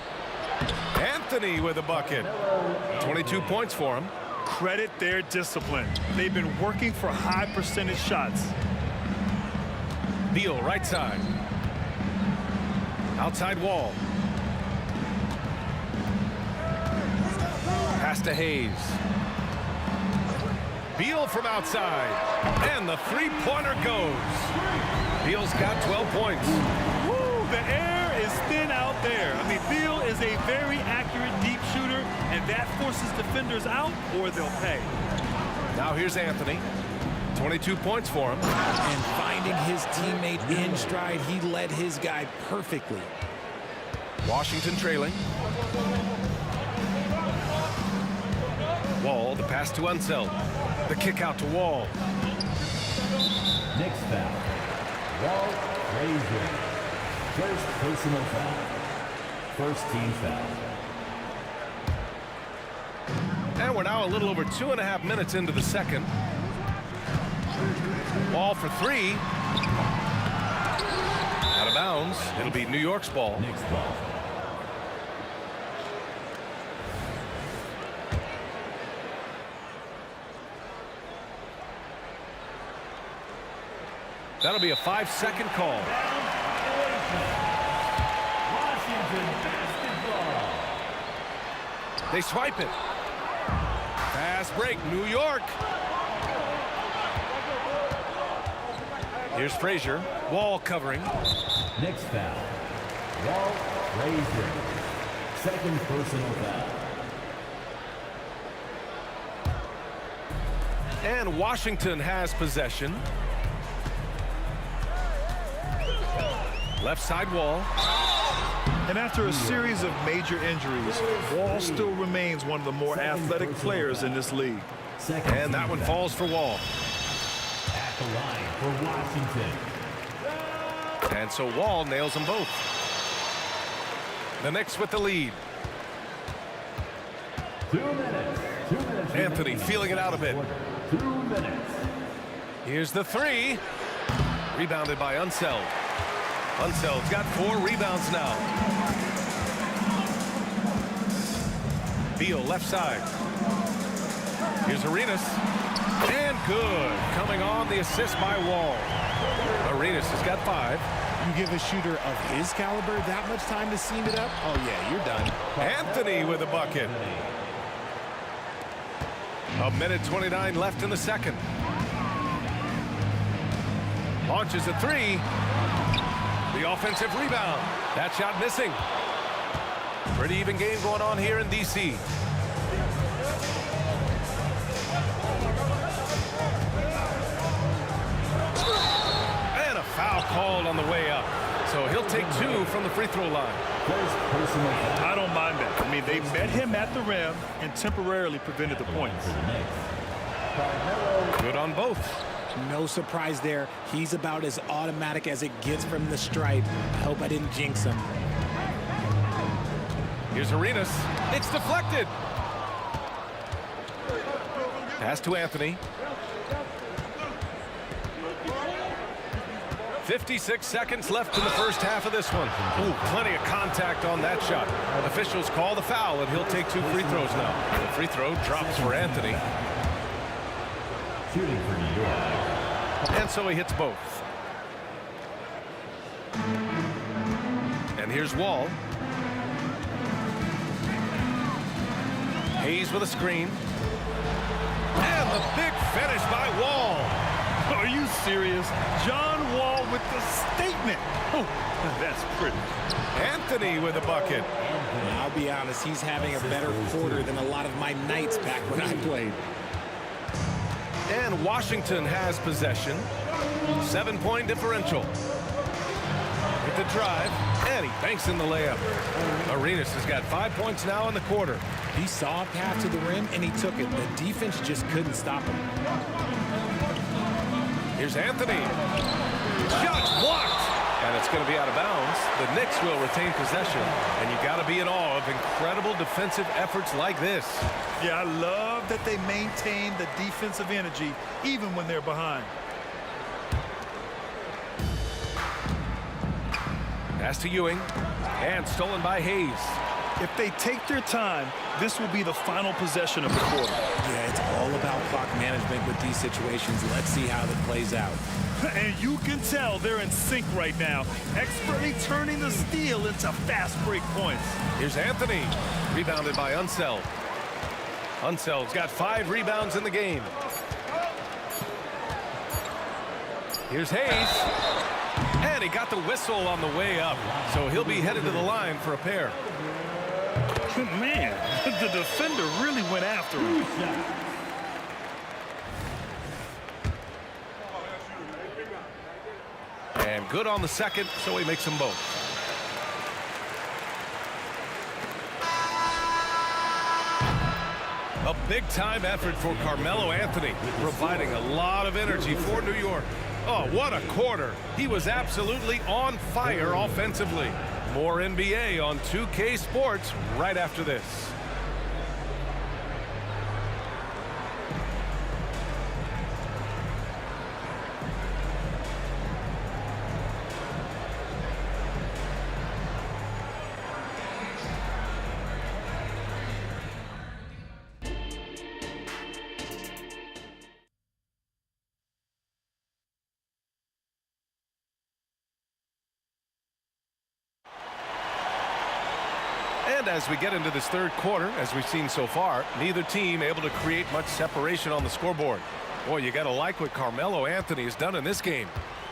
[SPEAKER 7] Anthony with a bucket. 22 points for him.
[SPEAKER 2] Credit their discipline. They've been working for high percentage shots.
[SPEAKER 7] Beal, right side. Outside Wall. Pass to Hayes. Beal from outside. And the three-pointer goes. Beal's got 12 points.
[SPEAKER 2] Woo, The air is thin out there. I mean, Beal is a very accurate deep shooter, and that forces defenders out or they'll pay.
[SPEAKER 7] Now here's Anthony. 22 points for him.
[SPEAKER 8] And finding his teammate in stride, he led his guy perfectly.
[SPEAKER 7] Washington trailing. Wall, the pass to Unseld. The kick out to Wall.
[SPEAKER 5] Next foul. Walt Frazier. First personal foul. First team foul.
[SPEAKER 7] And we're now a little over 2.5 minutes into the second. Wall for three. Out of bounds. It'll be New York's ball.
[SPEAKER 5] Next ball.
[SPEAKER 7] That'll be a 5-second call.
[SPEAKER 5] Washington basketball.
[SPEAKER 7] They swipe it. Fast break, New York. Here's Frazier. Wall covering.
[SPEAKER 5] Next foul. Walt Frazier. Second personal foul.
[SPEAKER 7] And Washington has possession. Left side Wall.
[SPEAKER 2] And after a series of major injuries, Wall still remains one of the more athletic players in this league.
[SPEAKER 5] Second
[SPEAKER 7] And that
[SPEAKER 5] team
[SPEAKER 7] one
[SPEAKER 5] foul.
[SPEAKER 7] falls for Wall.
[SPEAKER 5] At the line for Washington.
[SPEAKER 7] And so Wall nails them both. The Knicks with the lead.
[SPEAKER 5] 2 minutes. 2 minutes.
[SPEAKER 7] Anthony
[SPEAKER 5] remaining.
[SPEAKER 7] feeling it out a bit.
[SPEAKER 5] 2 minutes.
[SPEAKER 7] Here's the three. Rebounded by Unseld. Unseld's got 4 rebounds now. Beal left side. Here's Arenas. And good. Coming on the assist by Wall. Arenas has got 5.
[SPEAKER 8] You give a shooter of his caliber that much time to seam it up? Oh, yeah, you're done.
[SPEAKER 7] Anthony with a bucket. A minute 29 left in the second. Launches a 3. The offensive rebound. That shot missing. Pretty even game going on here in D.C. And a foul called on the way up. So he'll take 2 from the free throw line.
[SPEAKER 5] First personal foul.
[SPEAKER 2] I don't mind that. I mean, they met him at the rim and temporarily prevented the points.
[SPEAKER 5] For the Knicks.
[SPEAKER 7] Good on both.
[SPEAKER 8] No surprise there. He's about as automatic as it gets from the stripe. I hope I didn't jinx him.
[SPEAKER 7] Here's Arenas. It's deflected. Pass to Anthony. 56 seconds left in the first half of this one. Ooh, plenty of contact on that shot. Officials call the foul, and he'll take 2 free throws now. The free throw drops for Anthony.
[SPEAKER 5] Shooting for New York.
[SPEAKER 7] And so he hits both. And here's Wall. Hayes with a screen. And the big finish by Wall.
[SPEAKER 2] Are you serious? John Wall with the statement. Oh, that's pretty.
[SPEAKER 7] Anthony with a bucket.
[SPEAKER 8] I'll be honest, he's having a better quarter than a lot of my nights back when I played.
[SPEAKER 7] And Washington has possession. 7-point differential. With the drive, and he banks in the layup. Arenas has got 5 points now in the quarter.
[SPEAKER 8] He saw a path to the rim, and he took it. The defense just couldn't stop him.
[SPEAKER 7] Here's Anthony. Shot blocked. And it's going to be out of bounds. The Knicks will retain possession. And you got to be in awe of incredible defensive efforts like this.
[SPEAKER 2] Yeah, I love that they maintain the defensive energy even when they're behind.
[SPEAKER 7] Pass to Ewing. And stolen by Hayes.
[SPEAKER 2] If they take their time, this will be the final possession of the quarter.
[SPEAKER 8] Yeah, it's all about clock management with these situations. Let's see how it plays out.
[SPEAKER 2] And you can tell they're in sync right now, expertly turning the steal into fast break points.
[SPEAKER 7] Here's Anthony. Rebounded by Unseld. Unseld's got 5 rebounds in the game. Here's Hayes. And he got the whistle on the way up. So he'll be headed to the line for a pair.
[SPEAKER 2] Man, the defender really went after him.
[SPEAKER 7] And good on the second, so he makes them both. A big-time effort for Carmelo Anthony, providing a lot of energy for New York. Oh, what a quarter. He was absolutely on fire offensively. More NBA on 2K Sports right after this. And as we get into this third quarter, as we've seen so far, neither team able to create much separation on the scoreboard. Boy, you got to like what Carmelo Anthony has done in this game.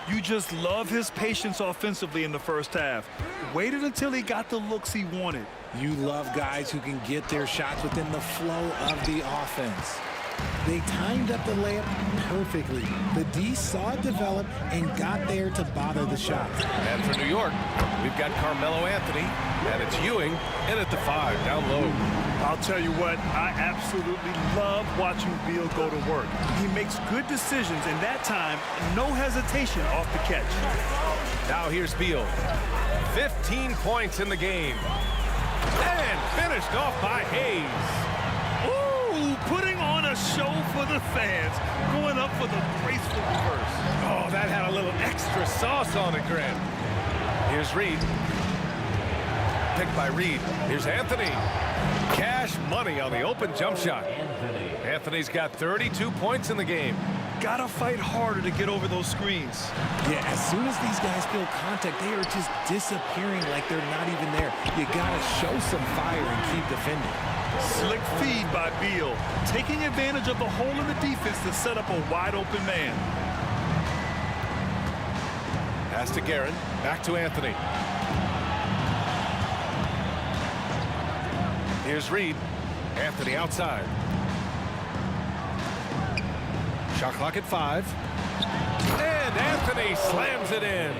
[SPEAKER 2] You just love his patience offensively in the first half. Waited until he got the looks he wanted.
[SPEAKER 8] You love guys who can get their shots within the flow of the offense. They timed up the layup perfectly. The D saw it develop and got there to bother the shot.
[SPEAKER 7] And for New York, we've got Carmelo Anthony, and it's Ewing in at the 5, down low.
[SPEAKER 2] I'll tell you what, I absolutely love watching Beal go to work. He makes good decisions, and that time, no hesitation off the catch.
[SPEAKER 7] Now here's Beal. 15 points in the game. And finished off by Hayes.
[SPEAKER 2] Putting on a show for the fans, going up for the graceful reverse.
[SPEAKER 7] Oh, that had a little extra sauce on it, Grant. Here's Reed. Picked by Reed. Here's Anthony. Cash money on the open jump shot. Anthony's got 32 points in the game.
[SPEAKER 2] Gotta fight harder to get over those screens.
[SPEAKER 8] Yeah, as soon as these guys feel contact, they are just disappearing like they're not even there. You gotta show some fire and keep defending.
[SPEAKER 2] Slick feed by Beal, taking advantage of the hole in the defense to set up a wide-open man.
[SPEAKER 7] Pass to Guerin, back to Anthony. Here's Reed. Anthony outside. Shot clock at 5. And Anthony slams it in.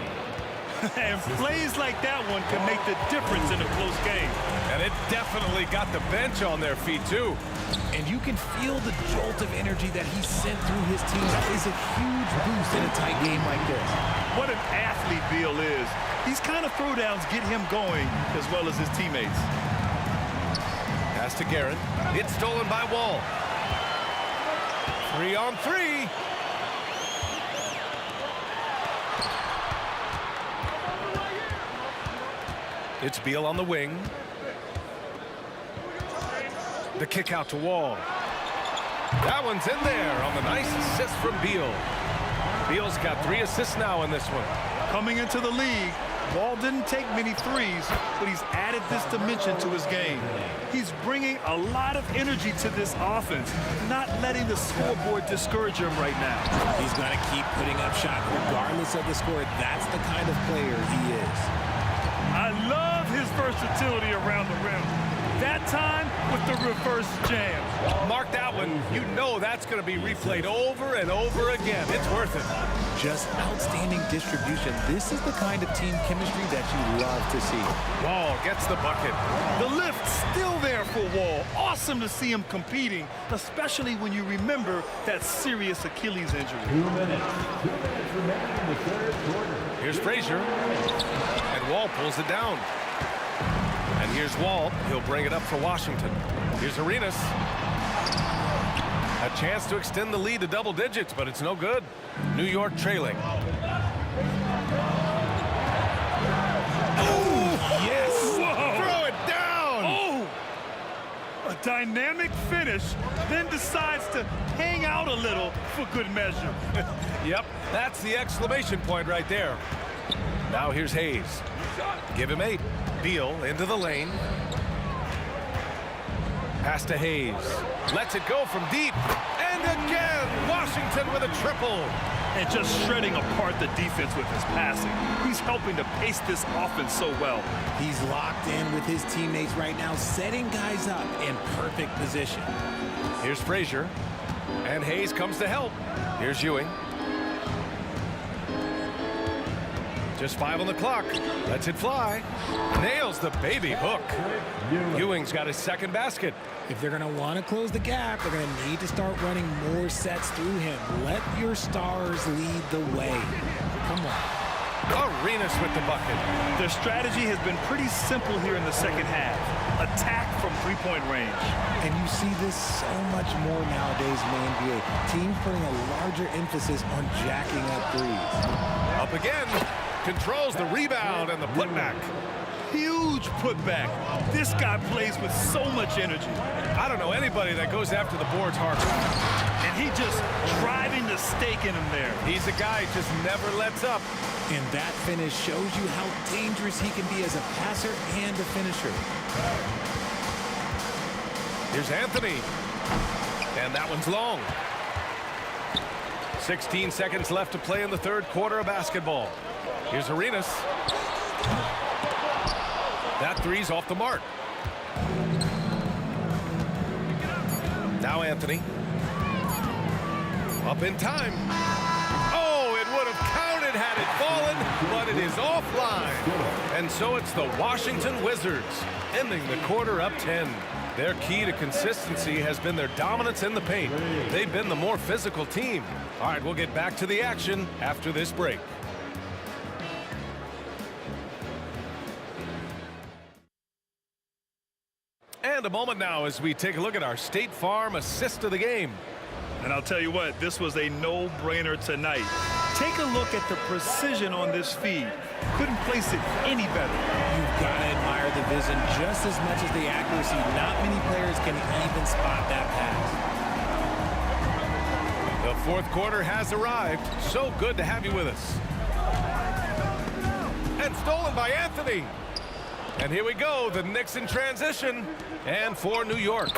[SPEAKER 2] And plays like that one can make the difference in a close game.
[SPEAKER 7] And it definitely got the bench on their feet, too.
[SPEAKER 8] And you can feel the jolt of energy that he sent through his team. That is a huge boost in a tight game like this.
[SPEAKER 2] What an athlete Beal is. These kind of throwdowns get him going as well as his teammates.
[SPEAKER 7] Pass to Guerin. It's stolen by Wall. 3 on 3. It's Beal on the wing. The kick out to Wall. That one's in there on the nice assist from Beal. Beal's got 3 assists now in this one.
[SPEAKER 2] Coming into the league, Wall didn't take many threes, but he's added this dimension to his game. He's bringing a lot of energy to this offense, not letting the scoreboard discourage him right now.
[SPEAKER 8] He's going to keep putting up shots regardless of the score. That's the kind of player he is.
[SPEAKER 2] I love his versatility around the rim. That time with the reverse jam.
[SPEAKER 7] Mark that one. You know that's going to be replayed over and over again. It's worth it.
[SPEAKER 8] Just outstanding distribution. This is the kind of team chemistry that you love to see.
[SPEAKER 7] Wall gets the bucket.
[SPEAKER 2] The lift still there for Wall. Awesome to see him competing, especially when you remember that serious Achilles injury.
[SPEAKER 5] 2 minutes. 2 minutes remaining in the third quarter.
[SPEAKER 7] Here's Frazier. And Wall pulls it down. And here's Wall. He'll bring it up for Washington. Here's Arenas. A chance to extend the lead to double digits, but it's no good. New York trailing.
[SPEAKER 2] Oh,
[SPEAKER 7] Yes!
[SPEAKER 2] whoa.
[SPEAKER 7] Throw it down!
[SPEAKER 2] Oh! A dynamic finish, then decides to hang out a little for good measure.
[SPEAKER 7] Yep, that's the exclamation point right there. Now here's Hayes. Give him 8. Beal into the lane. Pass to Hayes. Lets it go from deep. And again, Washington with a triple.
[SPEAKER 2] and just shredding apart the defense with his passing. He's helping to pace this offense so well.
[SPEAKER 8] He's locked in with his teammates right now, setting guys up in perfect position.
[SPEAKER 7] Here's Frazier. And Hayes comes to help. Here's Ewing. Just 5 on the clock. Lets it fly. Nails the baby hook. Ewing's got his second basket.
[SPEAKER 8] If they're going to want to close the gap, they're going to need to start running more sets through him. Let your stars lead the way. Come on.
[SPEAKER 7] Arenas with the bucket.
[SPEAKER 2] Their strategy has been pretty simple here in the second half. Attack from three-point range.
[SPEAKER 8] And you see this so much more nowadays in the NBA. Teams putting a larger emphasis on jacking up threes.
[SPEAKER 7] Up again. Controls the rebound and the putback.
[SPEAKER 2] Huge putback. This guy plays with so much energy.
[SPEAKER 7] I don't know anybody that goes after the boards harder.
[SPEAKER 2] And he just driving the stake in him there.
[SPEAKER 7] He's a guy who just never lets up.
[SPEAKER 8] And that finish shows you how dangerous he can be as a passer and a finisher.
[SPEAKER 7] Here's Anthony. And that one's long. 16 seconds left to play in the third quarter of basketball. Here's Arenas. That three's off the mark. Now Anthony. Up in time. Oh, it would have counted had it fallen, but it is offline. And so it's the Washington Wizards ending the quarter up 10. Their key to consistency has been their dominance in the paint. They've been the more physical team. All right, we'll get back to the action after this break. And a moment now as we take a look at our State Farm assist of the game.
[SPEAKER 2] And I'll tell you what, this was a no-brainer tonight. Take a look at the precision on this feed. Couldn't place it any better.
[SPEAKER 8] You've got to admire the vision just as much as the accuracy. Not many players can even spot that pass.
[SPEAKER 7] The fourth quarter has arrived. So good to have you with us. And stolen by Anthony. And here we go, the Knicks in transition. And for New York,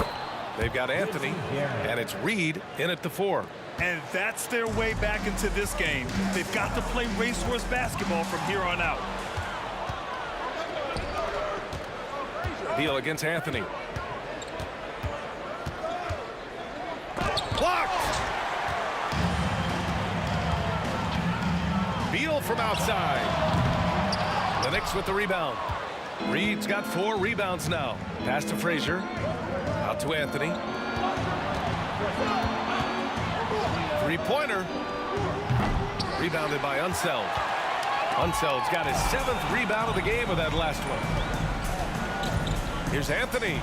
[SPEAKER 7] they've got Anthony, and it's Reed in at the 4.
[SPEAKER 2] And that's their way back into this game. They've got to play racehorse basketball from here on out.
[SPEAKER 7] Beal against Anthony. Blocked! Beal from outside. The Knicks with the rebound. Reed's got 4 rebounds now. Pass to Frazier. Out to Anthony. Three-pointer. Rebounded by Unseld. Unseld's got his 7th rebound of the game with that last one. Here's Anthony.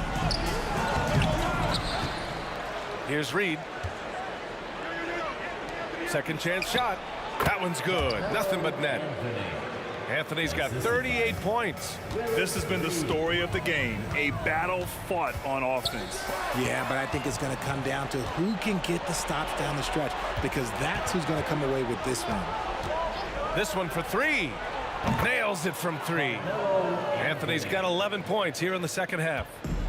[SPEAKER 7] Here's Reed. Second chance shot. That one's good. Nothing but net. Anthony's got 38 points.
[SPEAKER 2] This has been the story of the game, a battle fought on offense.
[SPEAKER 8] Yeah, but I think it's going to come down to who can get the stops down the stretch, because that's who's going to come away with this one.
[SPEAKER 7] This one for 3. Nails it from 3. Anthony's got 11 points here in the second half.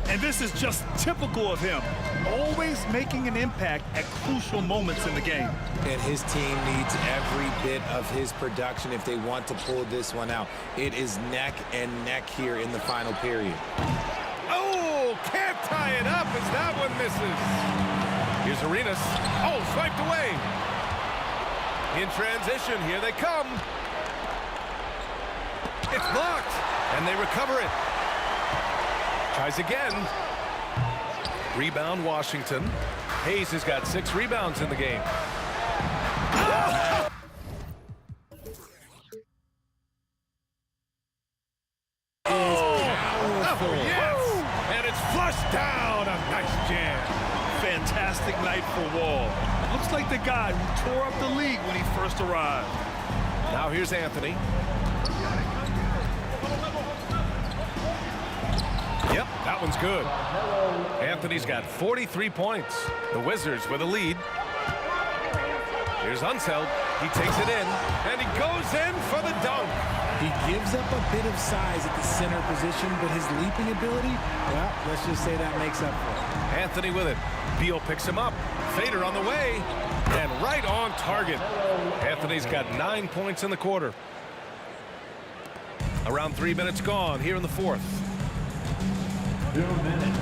[SPEAKER 2] And this is just typical of him, always making an impact at crucial moments in the game.
[SPEAKER 8] And his team needs every bit of his production if they want to pull this one out. It is neck and neck here in the final period.
[SPEAKER 7] Oh, can't tie it up as that one misses. Here's Arenas. Oh, swiped away. In transition, here they come. It's blocked, and they recover it. Tries again. Rebound, Washington. Hayes has got 6 rebounds in the game. Ah! Oh, yes! And it's flushed down. A nice jam.
[SPEAKER 2] Fantastic night for Wall. Looks like the guy who tore up the league when he first arrived.
[SPEAKER 7] Now here's Anthony. Yep, that one's good. Anthony's got 43 points. The Wizards with a lead. Here's Unseld. He takes it in, and he goes in for the dunk.
[SPEAKER 8] He gives up a bit of size at the center position, but his leaping ability, well, let's just say that makes up for it.
[SPEAKER 7] Anthony with it. Beal picks him up. Fader on the way. And right on target. Anthony's got 9 points in the quarter. Around 3 minutes gone here in the fourth.
[SPEAKER 5] 2 minutes.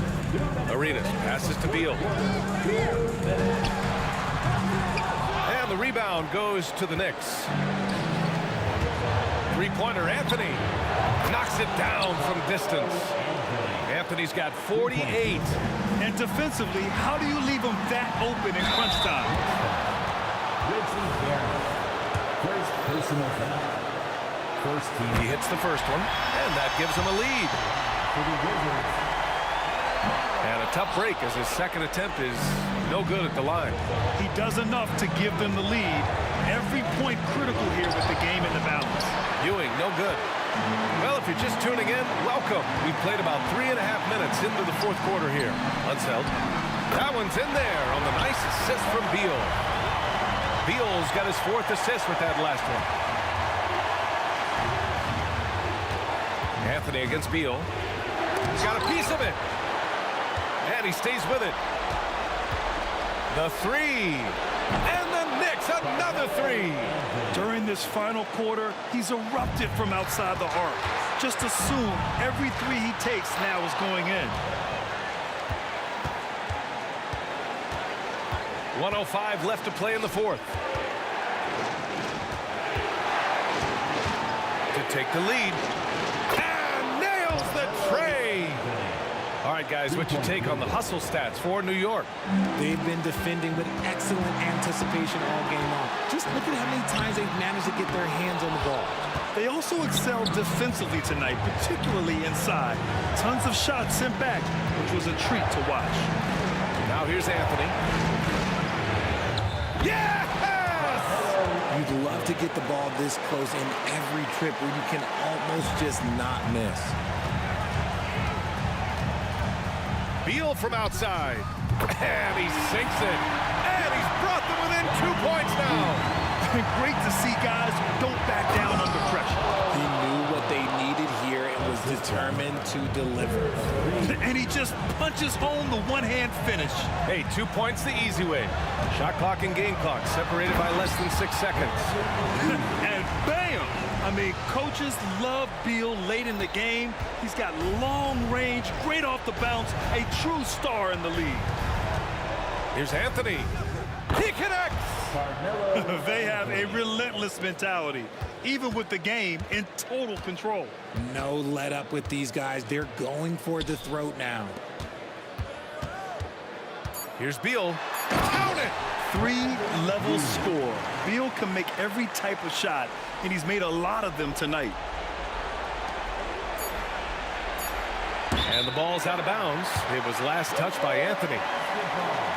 [SPEAKER 7] Arenas passes to Beal. And the rebound goes to the Knicks. Three-pointer, Anthony knocks it down from distance. Anthony's got 48.
[SPEAKER 2] And defensively, how do you leave him that open in crunch time?
[SPEAKER 5] Richie Barrett. First personal foul. First team.
[SPEAKER 7] He hits the first one, and that gives him a lead.
[SPEAKER 5] For the Wizards.
[SPEAKER 7] And a tough break as his second attempt is no good at the line.
[SPEAKER 2] He does enough to give them the lead. Every point critical here with the game in the balance.
[SPEAKER 7] Ewing, no good. Well, if you're just tuning in, welcome. We've played about 3.5 minutes into the fourth quarter here. Unseld. That one's in there on the nice assist from Beal. Beal's got his fourth assist with that last one. Anthony against Beal. He's got a piece of it. And he stays with it. The three. And the Knicks, another three.
[SPEAKER 2] During this final quarter, he's erupted from outside the arc. Just assume every three he takes now is going in.
[SPEAKER 7] 1:05 left to play in the fourth. To take the lead. And nails the tray. All right, guys, what's your take on the hustle stats for New York?
[SPEAKER 8] They've been defending with excellent anticipation all game long. Just look at how many times they've managed to get their hands on the ball.
[SPEAKER 2] They also excelled defensively tonight, particularly inside. Tons of shots sent back, which was a treat to watch.
[SPEAKER 7] Now here's Anthony. Yes!
[SPEAKER 8] You'd love to get the ball this close in every trip where you can almost just not miss.
[SPEAKER 7] Beal from outside. And he sinks it. And he's brought them within 2 points now.
[SPEAKER 2] Great to see guys who don't back down under pressure.
[SPEAKER 8] He knew what they needed here and was determined to deliver.
[SPEAKER 2] And he just punches home the one-hand finish.
[SPEAKER 7] Hey, 2 points the easy way. Shot clock and game clock separated by less than 6 seconds.
[SPEAKER 2] And bam! I mean, coaches love Beal late in the game. He's got long range, great off the bounce, a true star in the league.
[SPEAKER 7] Here's Anthony. He connects.
[SPEAKER 2] They have a relentless mentality, even with the game in total control.
[SPEAKER 8] No let up with these guys. They're going for the throat now.
[SPEAKER 7] Here's Beal. Count it.
[SPEAKER 2] 3-level score. Beal can make every type of shot, and he's made a lot of them tonight.
[SPEAKER 7] And the ball's out of bounds. It was last touched by Anthony.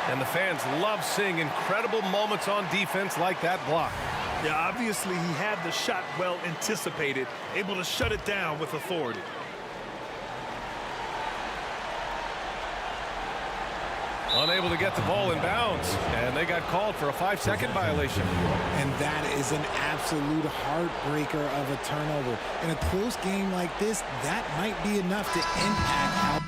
[SPEAKER 7] And the fans love seeing incredible moments on defense like that block.
[SPEAKER 2] Yeah, obviously he had the shot well anticipated, able to shut it down with authority.
[SPEAKER 7] Unable to get the ball in bounds. And they got called for a 5-second violation.
[SPEAKER 8] And that is an absolute heartbreaker of a turnover. In a close game like this, that might be enough to impact how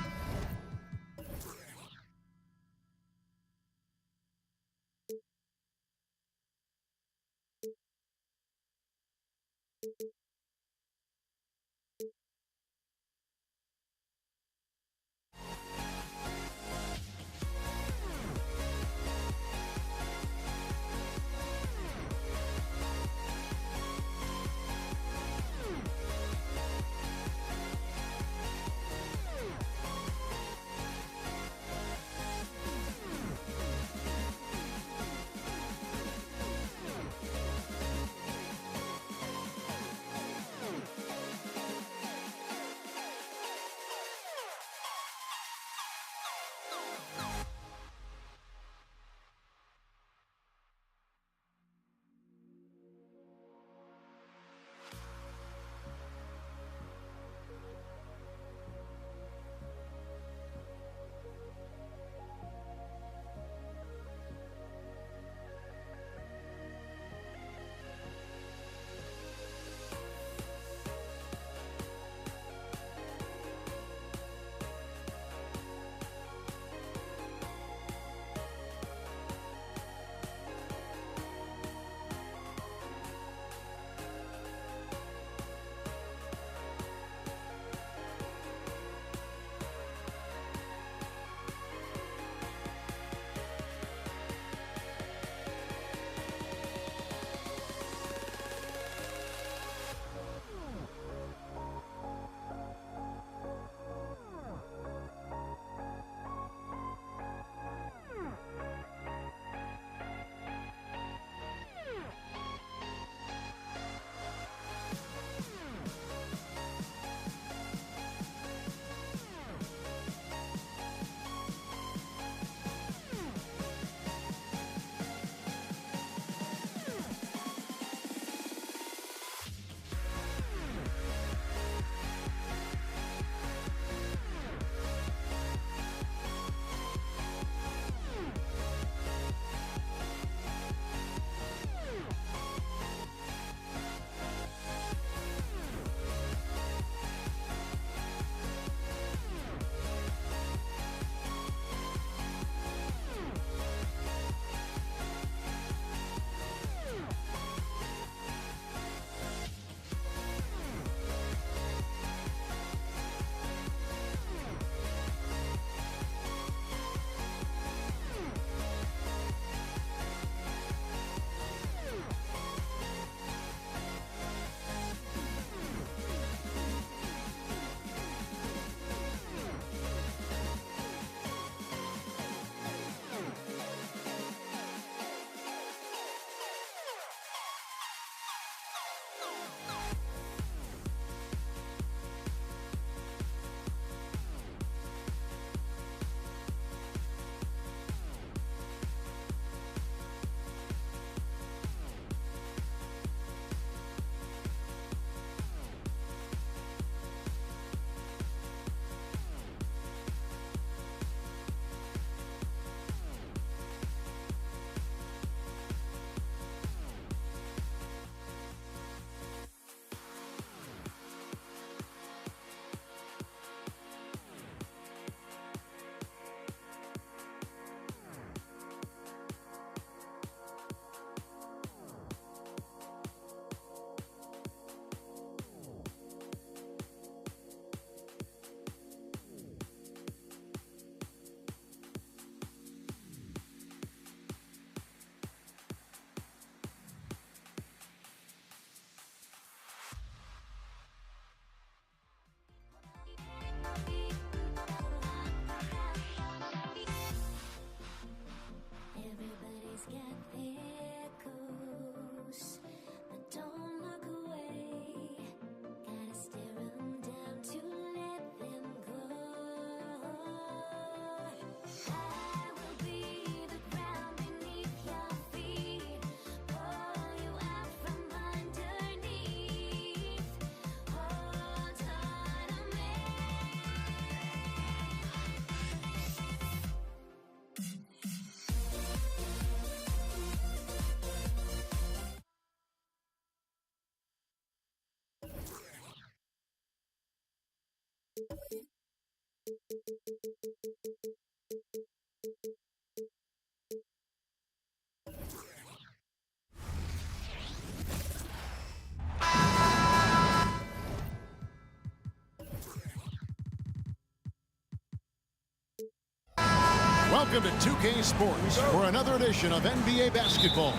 [SPEAKER 1] Welcome to 2K Sports for another edition of NBA basketball.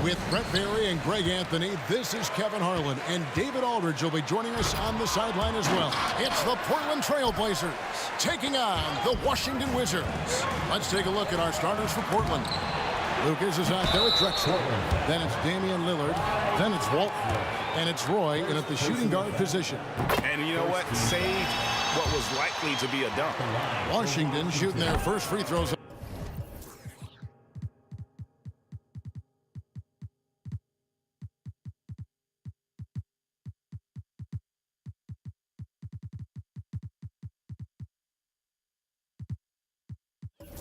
[SPEAKER 1] With Brett Barry and Greg Anthony, this is Kevin Harlan, and David Aldridge will be joining us on the sideline as well. It's the Portland Trail Blazers taking on the Washington Wizards. Let's take a look at our starters for Portland. Lucas is out there with Drexler. Then it's Damian Lillard. Then it's Walton. And it's Roy in at the shooting guard position.
[SPEAKER 3] And you know what? Saved what was likely to be a dunk.
[SPEAKER 1] Washington shooting their first free throws.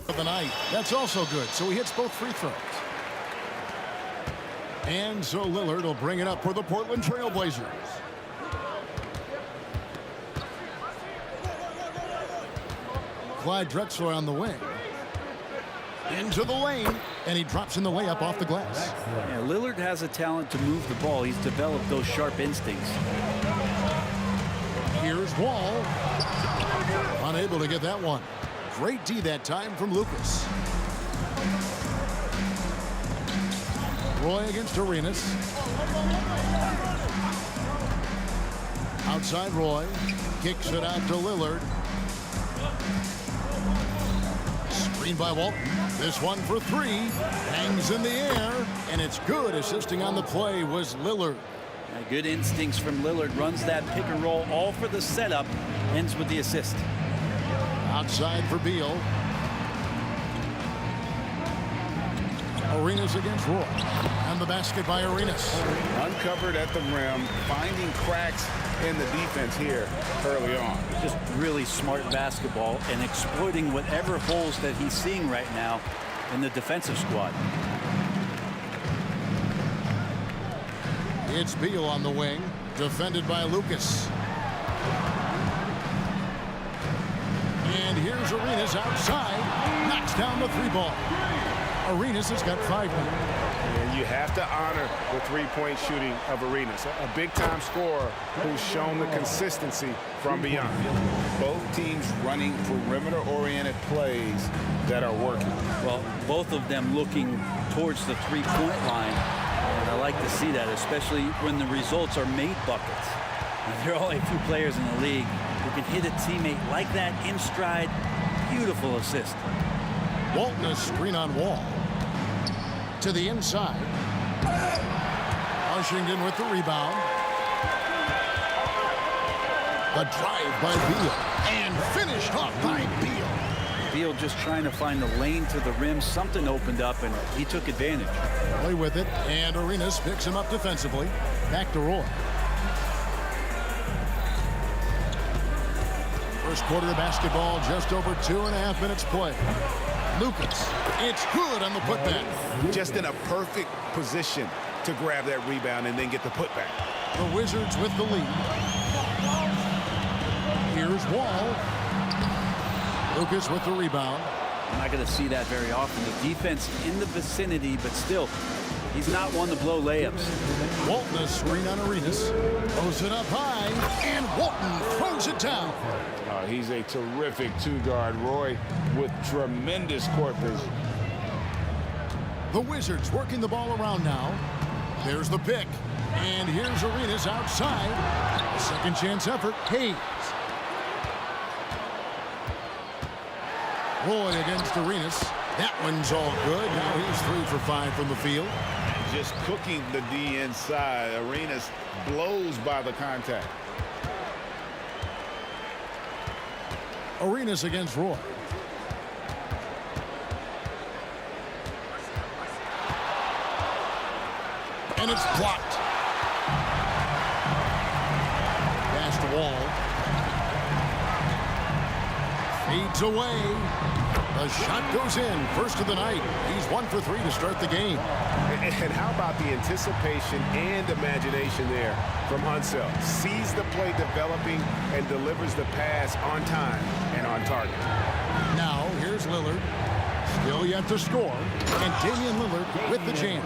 [SPEAKER 1] Of the night. That's also good. So he hits both free throws. And so Lillard will bring it up for the Portland Trail Blazers. Clyde Drexler on the wing. Into the lane, and he drops in the layup off the glass.
[SPEAKER 9] Yeah, Lillard has a talent to move the ball. He's developed those sharp instincts.
[SPEAKER 1] Here's Wall. Unable to get that one. Great D that time from Lucas. Roy against Arenas. Outside Roy. Kicks it out to Lillard. Screen by Walton. This one for three. Hangs in the air. And it's good. Assisting on the play was Lillard.
[SPEAKER 9] Yeah, good instincts from Lillard. Runs that pick and roll all for the setup. Ends with the assist.
[SPEAKER 1] Outside for Beal. Arenas against Roy. And the basket by Arenas.
[SPEAKER 3] Uncovered at the rim, finding cracks in the defense here early on.
[SPEAKER 9] Just really smart basketball and exploiting whatever holes that he's seeing right now in the defensive squad.
[SPEAKER 1] It's Beal on the wing. Defended by Lucas. And here's Arenas outside. Knocks down the three ball. Arenas has got 5 now.
[SPEAKER 3] And you have to honor the three-point shooting of Arenas. A big-time scorer who's shown the consistency from beyond. Both teams running perimeter-oriented plays that are working.
[SPEAKER 9] Well, both of them looking towards the three-point line. And I like to see that, especially when the results are made buckets. Now, there are only a few players in the league who can hit a teammate like that in stride. Beautiful assist.
[SPEAKER 1] Walton a screen on Wall. To the inside. Washington with the rebound. The drive by Beal. And finished off by Beal.
[SPEAKER 9] Beal just trying to find the lane to the rim. Something opened up, and he took advantage.
[SPEAKER 1] Play with it. And Arenas picks him up defensively. Back to Roy. First quarter of basketball, just over 2.5 minutes play. Lucas, it's good on the putback.
[SPEAKER 3] Just in a perfect position to grab that rebound and then get the putback.
[SPEAKER 1] The Wizards with the lead. Here's Wall. Lucas with the rebound.
[SPEAKER 9] I'm not going to see that very often. The defense in the vicinity, but still, he's not one to blow layups.
[SPEAKER 1] Walton a screen on Arenas. Throws it up high, and Walton throws it down.
[SPEAKER 3] He's a terrific two-guard. Roy with tremendous court vision.
[SPEAKER 1] The Wizards working the ball around now. There's the pick. And here's Arenas outside. A second chance effort. Hayes. Roy against Arenas. That one's all good. Now he's 3 for 5 from the field.
[SPEAKER 3] Just cooking the D inside. Arenas blows by the contact.
[SPEAKER 1] Arenas against Roy. And it's blocked. Pass to Wall. Feeds away. The shot goes in. First of the night. He's 1 for 3 to start the game.
[SPEAKER 3] And how about the anticipation and imagination there from Unseld? Sees the play developing and delivers the pass on time and on target.
[SPEAKER 1] Now, here's Lillard. Still yet to score. And Damian Lillard with the jam.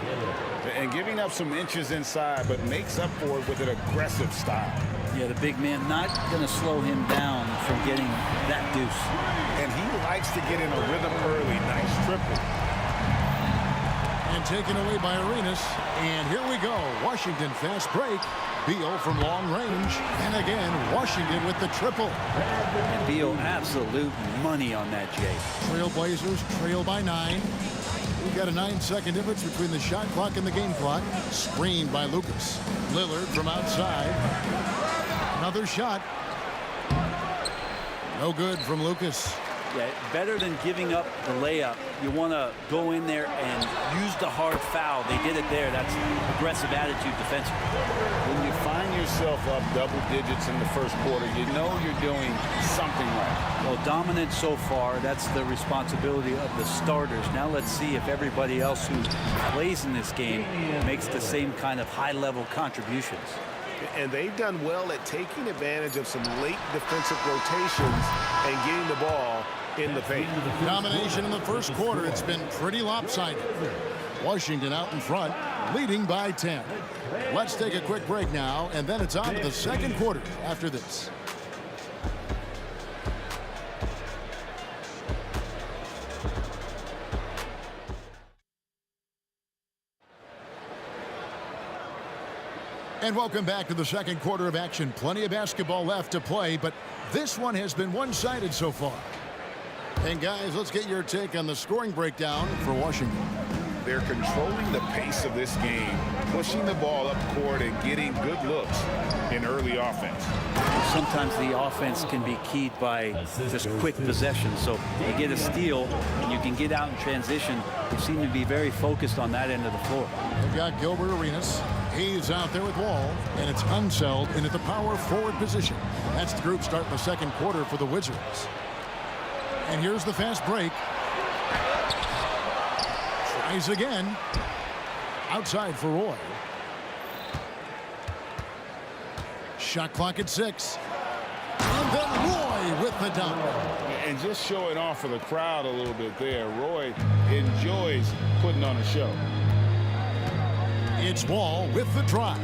[SPEAKER 3] And giving up some inches inside, but makes up for it with an aggressive style.
[SPEAKER 9] Yeah, the big man not going to slow him down from getting that deuce.
[SPEAKER 3] And he likes to get in a rhythm early. Nice triple.
[SPEAKER 1] And taken away by Arenas. And here we go. Washington fast break. Beal from long range. And again, Washington with the triple.
[SPEAKER 9] And Beal, absolute money on that, Jay.
[SPEAKER 1] Trailblazers trail by 9. We've got a 9-second difference between the shot clock and the game clock. Screened by Lucas. Lillard from outside. Another shot. No good from Lucas.
[SPEAKER 9] Yeah, better than giving up the layup. You want to go in there and use the hard foul. They did it there. That's aggressive attitude defensively.
[SPEAKER 3] When you find yourself up double digits in the first quarter, you know you're doing something right.
[SPEAKER 9] Well, dominant so far. That's the responsibility of the starters. Now let's see if everybody else who plays in this game makes the same kind of high-level contributions.
[SPEAKER 3] And they've done well at taking advantage of some late defensive rotations and getting the ball in the paint.
[SPEAKER 1] Domination in the first quarter. It's been pretty lopsided. Washington out in front, leading by 10. Let's take a quick break now, and then it's on to the second quarter after this. And welcome back to the second quarter of action. Plenty of basketball left to play, but this one has been one-sided so far. And guys, let's get your take on the scoring breakdown for Washington.
[SPEAKER 3] They're controlling the pace of this game, pushing the ball up court and getting good looks in early offense.
[SPEAKER 9] Sometimes the offense can be keyed by just quick possession. So you get a steal and you can get out in transition. They seem to be very focused on that end of the floor.
[SPEAKER 1] They've got Gilbert Arenas. He's out there with Wall, and it's Unseld into the power forward position. That's the group starting the second quarter for the Wizards. And here's the fast break. Tries again. Outside for Roy. Shot clock at 6. And then Roy with the dunk.
[SPEAKER 3] And just showing off for the crowd a little bit there. Roy enjoys putting on a show.
[SPEAKER 1] It's Wall with the drive.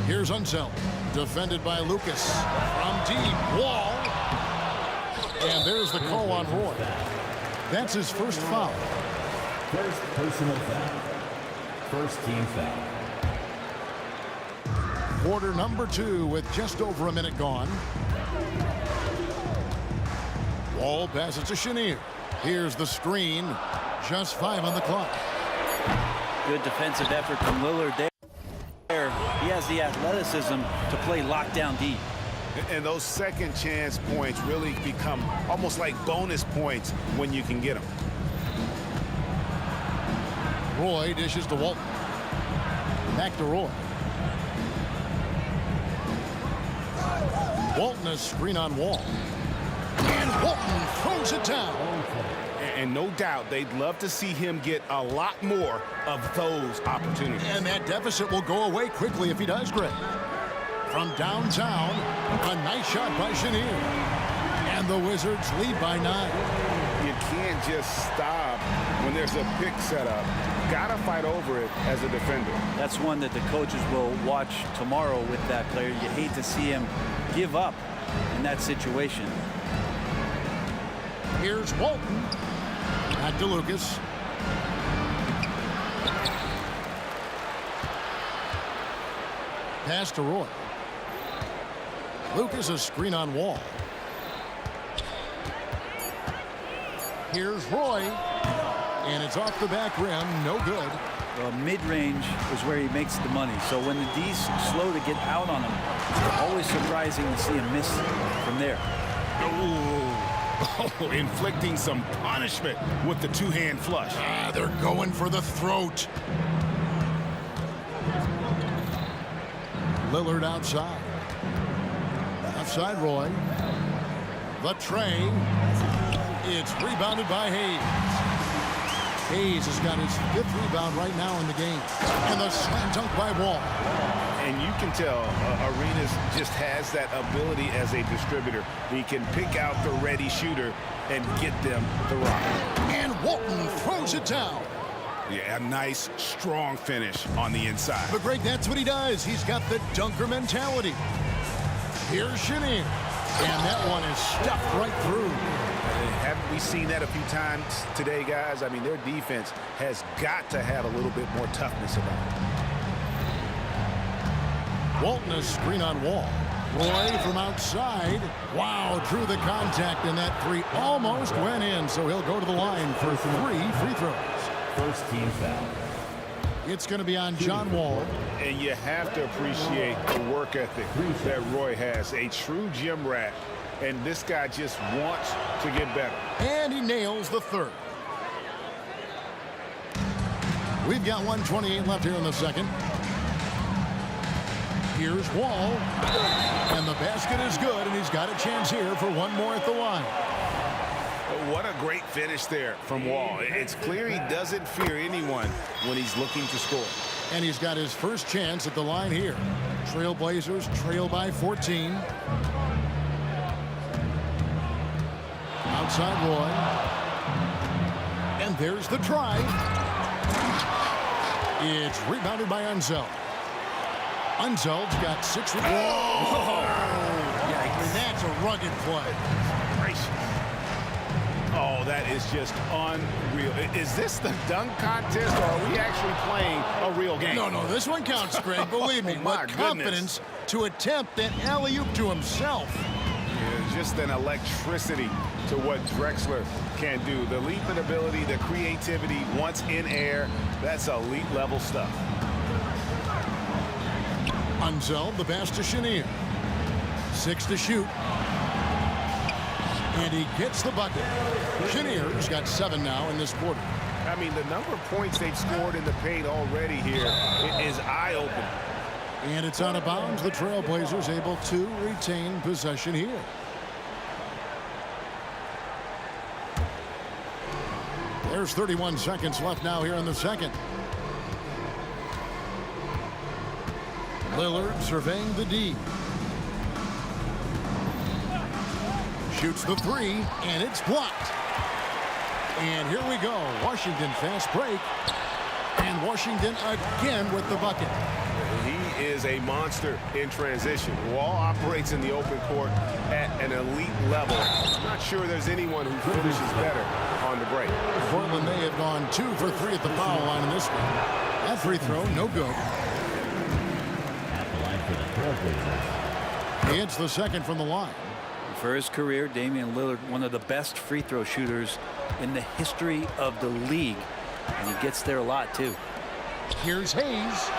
[SPEAKER 1] Here's Unseld. Defended by Lucas. From deep. Wall. And there's the call on Roy. That's his first foul.
[SPEAKER 5] First personal foul. First team foul.
[SPEAKER 1] Quarter number 2 with just over a minute gone. Wall passes to Chenier. Here's the screen. Just 5 on the clock.
[SPEAKER 9] Good defensive effort from Lillard there. He has the athleticism to play lockdown deep.
[SPEAKER 3] And those second chance points really become almost like bonus points when you can get them.
[SPEAKER 1] Roy dishes to Walton. Back to Roy. Walton a screen on Wall. And Walton throws it down.
[SPEAKER 3] And no doubt they'd love to see him get a lot more of those opportunities.
[SPEAKER 1] And that deficit will go away quickly if he does, Greg. From downtown, a nice shot by Chenier. And the Wizards lead by 9.
[SPEAKER 3] You can't just stop when there's a pick set up. Gotta fight over it as a defender.
[SPEAKER 9] That's one that the coaches will watch tomorrow with that player. You hate to see him give up in that situation.
[SPEAKER 1] Here's Walton. Back to Lucas. Pass to Roy. Lucas a screen on Wall. Here's Roy. And it's off the back rim. No good.
[SPEAKER 9] Well, mid-range is where he makes the money. So when the D's slow to get out on him, it's always surprising to see him miss from there.
[SPEAKER 3] Oh, inflicting some punishment with the two-hand flush.
[SPEAKER 1] They're going for the throat. Lillard outside. Outside Roy. The tray. It's rebounded by Hayes. Hayes has got his 5th rebound right now in the game. And the slam dunk by Wall.
[SPEAKER 3] And you can tell Arenas just has that ability as a distributor. He can pick out the ready shooter and get them the rock.
[SPEAKER 1] And Walton throws it down.
[SPEAKER 3] Yeah, a nice, strong finish on the inside.
[SPEAKER 1] But Greg, that's what he does. He's got the dunker mentality. Here's Chenier. And that one is stuffed right through.
[SPEAKER 3] Haven't we seen that a few times today, guys? I mean, their defense has got to have a little bit more toughness about it.
[SPEAKER 1] Walton a screen on Wall. Roy from outside. Wow, drew the contact, and that 3 almost went in, so he'll go to the line for 3 free throws.
[SPEAKER 5] First team foul.
[SPEAKER 1] It's going to be on John Wall.
[SPEAKER 3] And you have to appreciate the work ethic that Roy has. A true gym rat. And this guy just wants to get better.
[SPEAKER 1] And he nails the 3rd. We've got 1:28 left here in the second. Here's Wall. And the basket is good, and he's got a chance here for one more at the line.
[SPEAKER 3] What a great finish there from Wall. It's clear he doesn't fear anyone when he's looking to score.
[SPEAKER 1] And he's got his first chance at the line here. Trailblazers trail by 14. Outside Roy. And there's the try. It's rebounded by Unseld. Unseld's got 6. Whoa! Yikes. That's a rugged play.
[SPEAKER 3] Gracious. Oh, that is just unreal. Is this the dunk contest, or are we actually playing a real game?
[SPEAKER 1] No, this one counts, Greg. Believe me.
[SPEAKER 3] My
[SPEAKER 1] With confidence to attempt that alley-oop to himself.
[SPEAKER 3] Yeah, just an electricity to what Drexler can do. The leaping ability, the creativity, once in air, that's elite level stuff.
[SPEAKER 1] Unseld, the pass to Chenier. 6 to shoot. And he gets the bucket. Chenier's got 7 now in this quarter.
[SPEAKER 3] I mean, the number of points they've scored in the paint already here is eye-opening.
[SPEAKER 1] And it's out of bounds. The Trailblazers able to retain possession here. There's 31 seconds left now here in the second. Lillard surveying the D. Shoots the 3, and it's blocked. And here we go. Washington fast break. And Washington again with the bucket.
[SPEAKER 3] He is a monster in transition. Wall operates in the open court at an elite level. I'm not sure there's anyone who finishes better on the break.
[SPEAKER 1] Portland may have gone 2 for 3 at the foul line in this one. That free throw, no good. He hits the second from the line.
[SPEAKER 9] For his career, Damian Lillard, one of the best free throw shooters in the history of the league. And he gets there a lot, too.
[SPEAKER 1] Here's Hayes.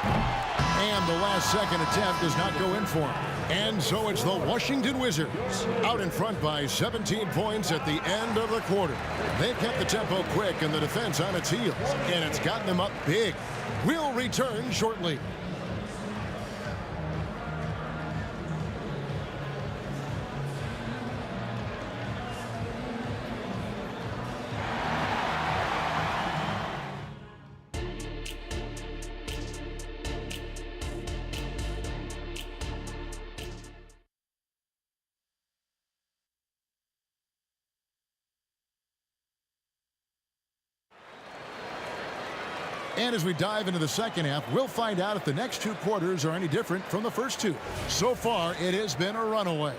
[SPEAKER 1] And the last second attempt does not go in for him. And so it's the Washington Wizards out in front by 17 points at the end of the quarter. They've kept the tempo quick and the defense on its heels. And it's gotten them up big. We'll return shortly. And as we dive into the second half, we'll find out if the next 2 quarters are any different from the first 2. So far, it has been a runaway.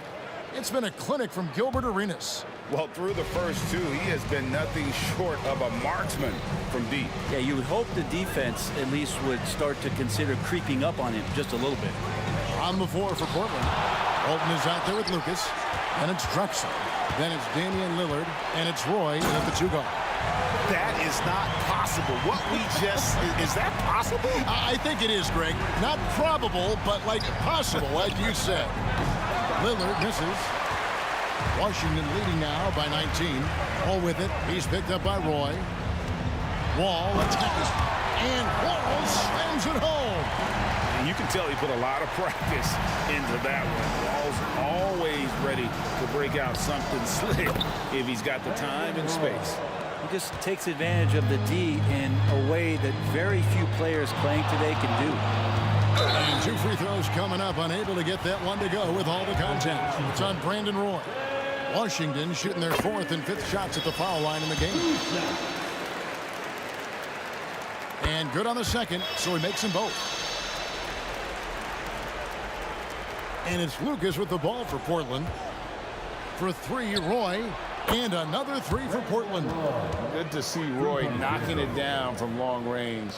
[SPEAKER 1] It's been a clinic from Gilbert Arenas.
[SPEAKER 3] Well, through the first 2, he has been nothing short of a marksman from deep.
[SPEAKER 9] Yeah, you would hope the defense at least would start to consider creeping up on him just a little bit.
[SPEAKER 1] On the floor for Portland. Walton is out there with Lucas. Then it's Drexler. Then it's Damian Lillard. And it's Roy at the 2 guard.
[SPEAKER 3] That is not possible. What we just, is that possible?
[SPEAKER 1] I think it is, Greg. Not probable, but like possible, like you said. Lillard misses. Washington leading now by 19. All with it. He's picked up by Roy. Wall attacks. And Wall slams it home.
[SPEAKER 3] And you can tell he put a lot of practice into that one. Wall's always ready to break out something slick if he's got the time and space.
[SPEAKER 9] He just takes advantage of the D in a way that very few players playing today can do.
[SPEAKER 1] And 2 free throws coming up, unable to get that one to go with all the contact. It's on Brandon Roy. Washington shooting their 4th and 5th shots at the foul line in the game. And good on the second, so he makes them both. And it's Lucas with the ball for Portland. For 3, Roy. And another 3 for Portland.
[SPEAKER 3] Good to see Roy knocking it down from long range,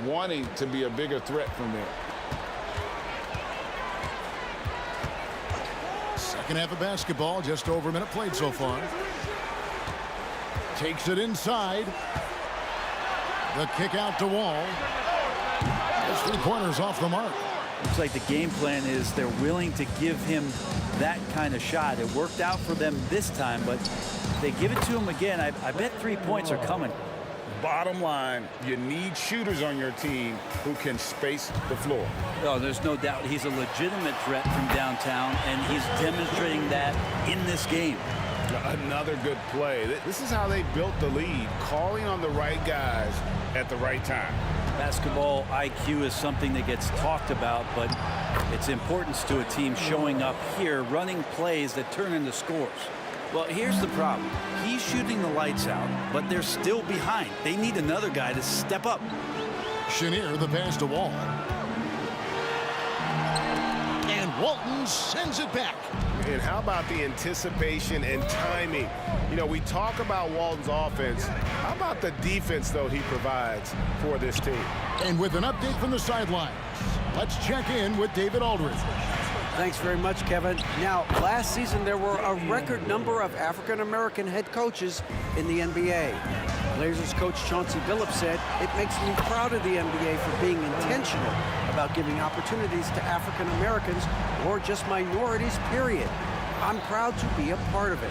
[SPEAKER 3] wanting to be a bigger threat from there.
[SPEAKER 1] Second half of basketball, just over a minute played so far. Takes it inside. The kick out to Wall. His 3-pointers off the mark.
[SPEAKER 9] Looks like the game plan is they're willing to give him that kind of shot. It worked out for them this time, but if they give it to him again, I bet 3 points are coming.
[SPEAKER 3] Bottom line, you need shooters on your team who can space the floor.
[SPEAKER 9] Oh, there's no doubt he's a legitimate threat from downtown, and he's demonstrating that in this game.
[SPEAKER 3] Another good play. This is how they built the lead, calling on the right guys at the right time.
[SPEAKER 9] Basketball IQ is something that gets talked about, but its importance to a team showing up here, running plays that turn into scores. Well, here's the problem. He's shooting the lights out, but they're still behind. They need another guy to step up.
[SPEAKER 1] Chenier, the pass to Wall. And Walton sends it back.
[SPEAKER 4] And how about the anticipation and timing? You know, we talk about Walton's offense. How about the defense, though, he provides for this team?
[SPEAKER 1] And with an update from the sidelines, let's check in with David Aldridge.
[SPEAKER 10] Thanks very much, Kevin. Now, last season there were a record number of African-American head coaches in the NBA. Blazers coach Chauncey Billups said, "It makes me proud of the NBA for being intentional about giving opportunities to African-Americans or just minorities, period. I'm proud to be a part of it."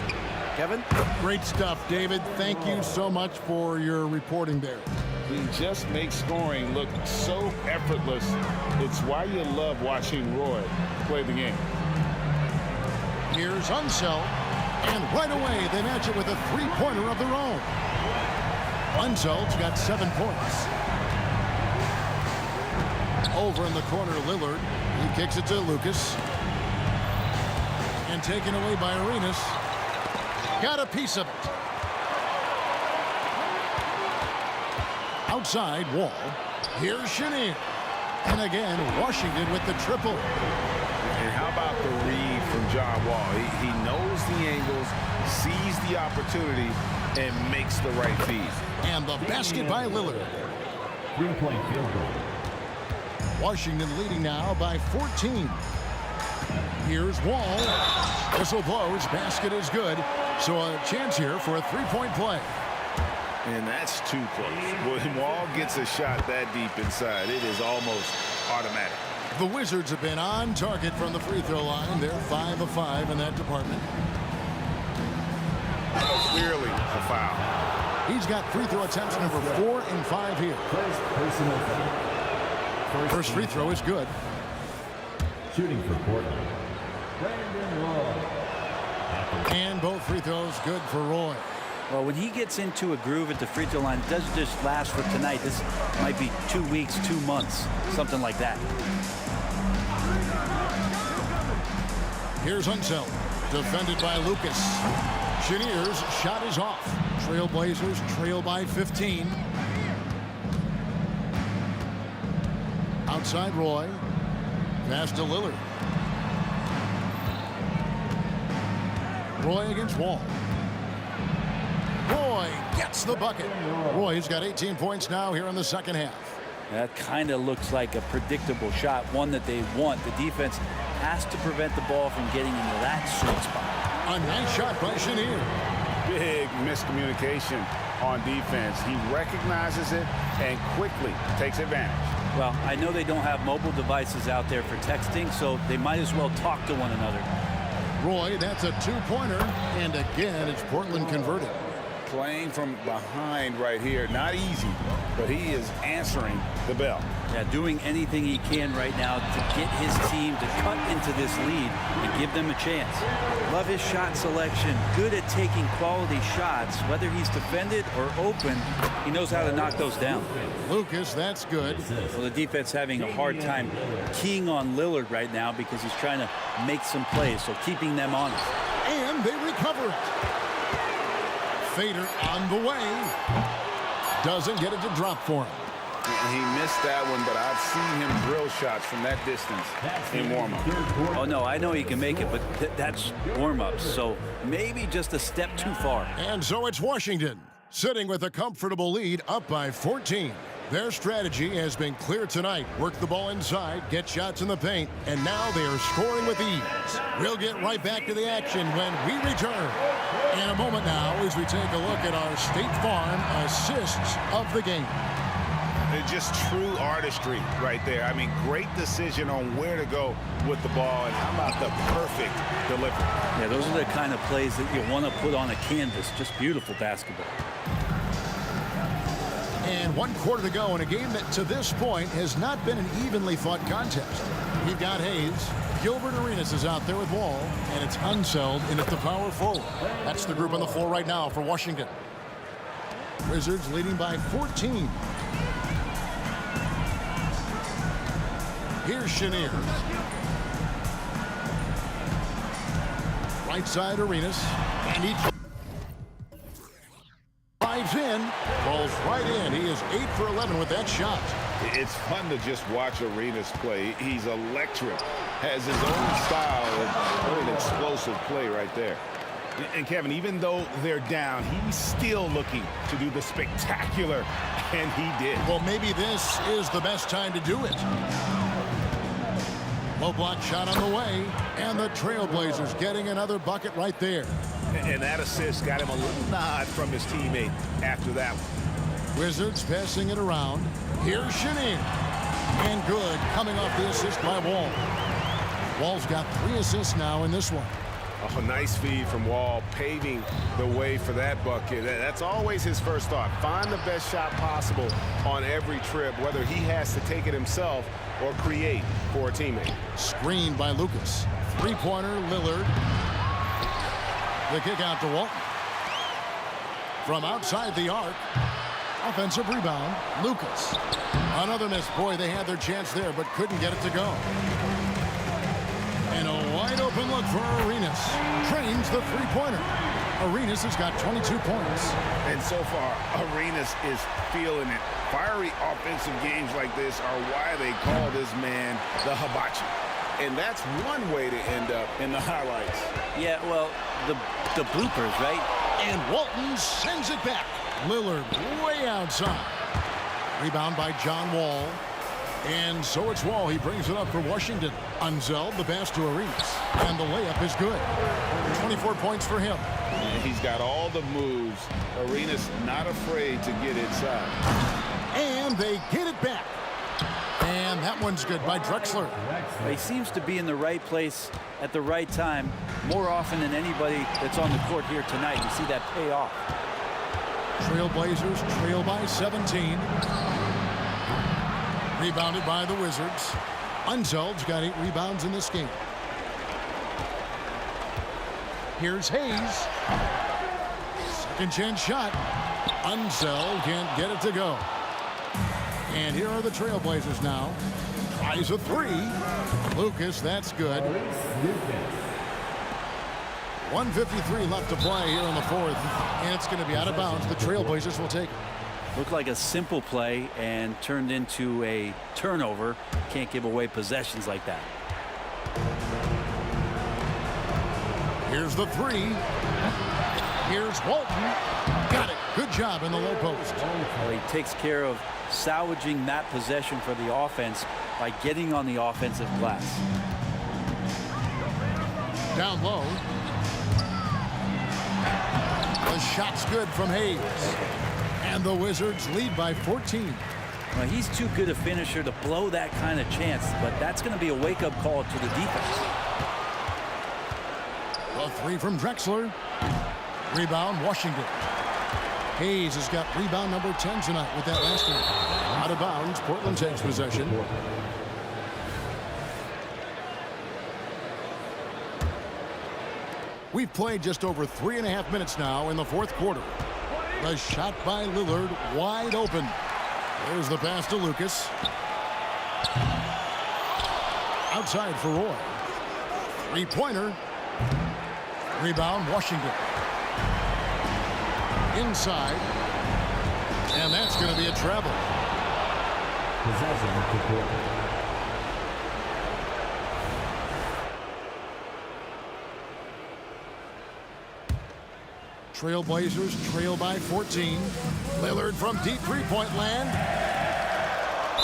[SPEAKER 10] Kevin?
[SPEAKER 1] Great stuff, David. Thank you so much for your reporting there.
[SPEAKER 3] He just makes scoring look so effortless. It's why you love watching Roy play the game.
[SPEAKER 1] Here's Unseld, and right away they match it with a 3-pointer of their own. Unseld's got 7 points. Over in the corner, Lillard. He kicks it to Lucas. And taken away by Arenas. Got a piece of it. Outside, Wall. Here's Chenier. And again, Washington with the triple.
[SPEAKER 3] And how about the read from John Wall? He knows the angles, sees the opportunity, and makes the right feed.
[SPEAKER 1] And the basket by Lillard.
[SPEAKER 5] 3-point field goal.
[SPEAKER 1] Washington leading now by 14. Here's Wall. Whistle blows. Basket is good. So a chance here for a 3-point play.
[SPEAKER 3] And that's too close. When Wall gets a shot that deep inside, it is almost automatic.
[SPEAKER 1] The Wizards have been on target from the free throw line. They're 5 of 5 in that department.
[SPEAKER 3] Clearly a foul.
[SPEAKER 1] He's got free throw attempts number 4 and 5 here.
[SPEAKER 5] First personal foul.
[SPEAKER 1] First free throw is good.
[SPEAKER 5] Shooting for Portland, Brandon Roy.
[SPEAKER 1] And both free throws good for Roy.
[SPEAKER 9] Well, when he gets into a groove at the free throw line, it doesn't just last for tonight. This might be 2 weeks, 2 months, something like that.
[SPEAKER 1] Here's Unseld, defended by Lucas. Chenier's shot is off. Trailblazers trail by 15. Outside Roy. Pass to Lillard. Roy against Wall. Roy gets the bucket. Roy's got 18 points now here in the second half.
[SPEAKER 9] That kind of looks like a predictable shot, one that they want. The defense has to prevent the ball from getting into that sweet spot.
[SPEAKER 1] A nice shot by Chenier.
[SPEAKER 3] Big miscommunication on defense. He recognizes it and quickly takes advantage.
[SPEAKER 9] Well, I know they don't have mobile devices out there for texting, so they might as well talk to one another.
[SPEAKER 1] Roy, that's a 2-pointer. And again, it's Portland converted.
[SPEAKER 3] playing from behind right here. Not easy, but he is answering the bell.
[SPEAKER 9] Yeah, doing anything he can right now to get his team to cut into this lead and give them a chance.
[SPEAKER 10] Love his shot selection. Good at taking quality shots.
[SPEAKER 9] Whether he's defended or open, he knows how to knock those down.
[SPEAKER 1] Lucas, that's good.
[SPEAKER 9] Well, the defense having a hard time keying on Lillard right now because he's trying to make some plays, so keeping them honest.
[SPEAKER 1] And they recover it. Fader on the way. Doesn't get it to drop for him.
[SPEAKER 3] He missed that one, but I've seen him drill shots from that distance in warm-up.
[SPEAKER 9] Oh, no, I know he can make it, but that's warm-ups, so maybe just a step too far.
[SPEAKER 1] And so it's Washington, sitting with a comfortable lead up by 14. Their strategy has been clear tonight. Work the ball inside, get shots in the paint, and now they are scoring with ease. We'll get right back to the action when we return. In a moment now as we take a look at our State Farm assists of the game.
[SPEAKER 3] It's just true artistry right there. I mean, great decision on where to go with the ball, and how about the perfect delivery?
[SPEAKER 9] Yeah, those are the kind of plays that you want to put on a canvas. Just beautiful basketball.
[SPEAKER 1] And 1 quarter to go in a game that to this point has not been an evenly fought contest. We've got Hayes. Gilbert Arenas is out there with Wall, and it's Unseld in at the power forward. That's the group on the floor right now for Washington. Wizards leading by 14. Here's Chenier. Right side Arenas. And he drives in. Falls right in. He is 8 for 11 with that shot.
[SPEAKER 3] It's fun to just watch Arenas play. He's electric. Has his own style of really an explosive play right there. And Kevin, even though they're down, he's still looking to do the spectacular, and he did.
[SPEAKER 1] Well, maybe this is the best time to do it. Low block shot on the way, and the Trailblazers getting another bucket right there.
[SPEAKER 3] And that assist got him a little nod from his teammate after that one.
[SPEAKER 1] Wizards passing it around. Here's Chenier. And good, coming off the assist by Wall. Wall's got 3 assists now in this one.
[SPEAKER 3] Oh, nice feed from Wall, paving the way for that bucket. That's always his first thought. Find the best shot possible on every trip, whether he has to take it himself or create for a teammate.
[SPEAKER 1] Screened by Lucas. 3-pointer, Lillard. The kick out to Walton. From outside the arc. Offensive rebound, Lucas. Another miss. Boy, they had their chance there, but couldn't get it to go. And a wide open look for Arenas. Trains the 3-pointer. Arenas has got 22 points.
[SPEAKER 3] And so far, Arenas is feeling it. Fiery offensive games like this are why they call this man the hibachi. And that's one way to end up in the highlights.
[SPEAKER 9] Yeah, well, the bloopers, right?
[SPEAKER 1] And Walton sends it back. Lillard way outside. Rebound by John Wall. And so it's Wall. He brings it up for Washington. Unseld, the pass to Arenas. And the layup is good. 24 points for him.
[SPEAKER 3] And he's got all the moves. Arenas not afraid to get inside.
[SPEAKER 1] And they get it back. And that one's good by Drexler.
[SPEAKER 9] He seems to be in the right place at the right time more often than anybody that's on the court here tonight. You see that pay off.
[SPEAKER 1] Trailblazers trail by 17. Rebounded by the Wizards. Unseld's got 8 rebounds in this game. Here's Hayes. Second chance shot. Unseld can't get it to go. And here are the Trailblazers now. Tries a 3. Lucas, that's good. 1:53 left to play here in the 4th. And it's going to be out of bounds. The Trailblazers will take it.
[SPEAKER 9] Looked like a simple play and turned into a turnover. Can't give away possessions like that.
[SPEAKER 1] Here's the 3. Here's Walton. Got it. Good job in the low post.
[SPEAKER 9] Well, he takes care of salvaging that possession for the offense by getting on the offensive glass.
[SPEAKER 1] Down low. The shot's good from Hayes. And the Wizards lead by 14.
[SPEAKER 9] Well, he's too good a finisher to blow that kind of chance, but that's going to be a wake-up call to the defense.
[SPEAKER 1] A 3 from Drexler. Rebound, Washington. Hayes has got rebound number 10 tonight with that last one. Out of bounds, Portland takes possession. We've played just over 3.5 minutes now in the fourth quarter. The shot by Lillard, wide open. There's the pass to Lucas. Outside for Roy. Three-pointer. Rebound, Washington. Inside. And that's going to be a travel.
[SPEAKER 5] Possession to Portland.
[SPEAKER 1] Trailblazers trail by 14. Lillard from deep three-point land.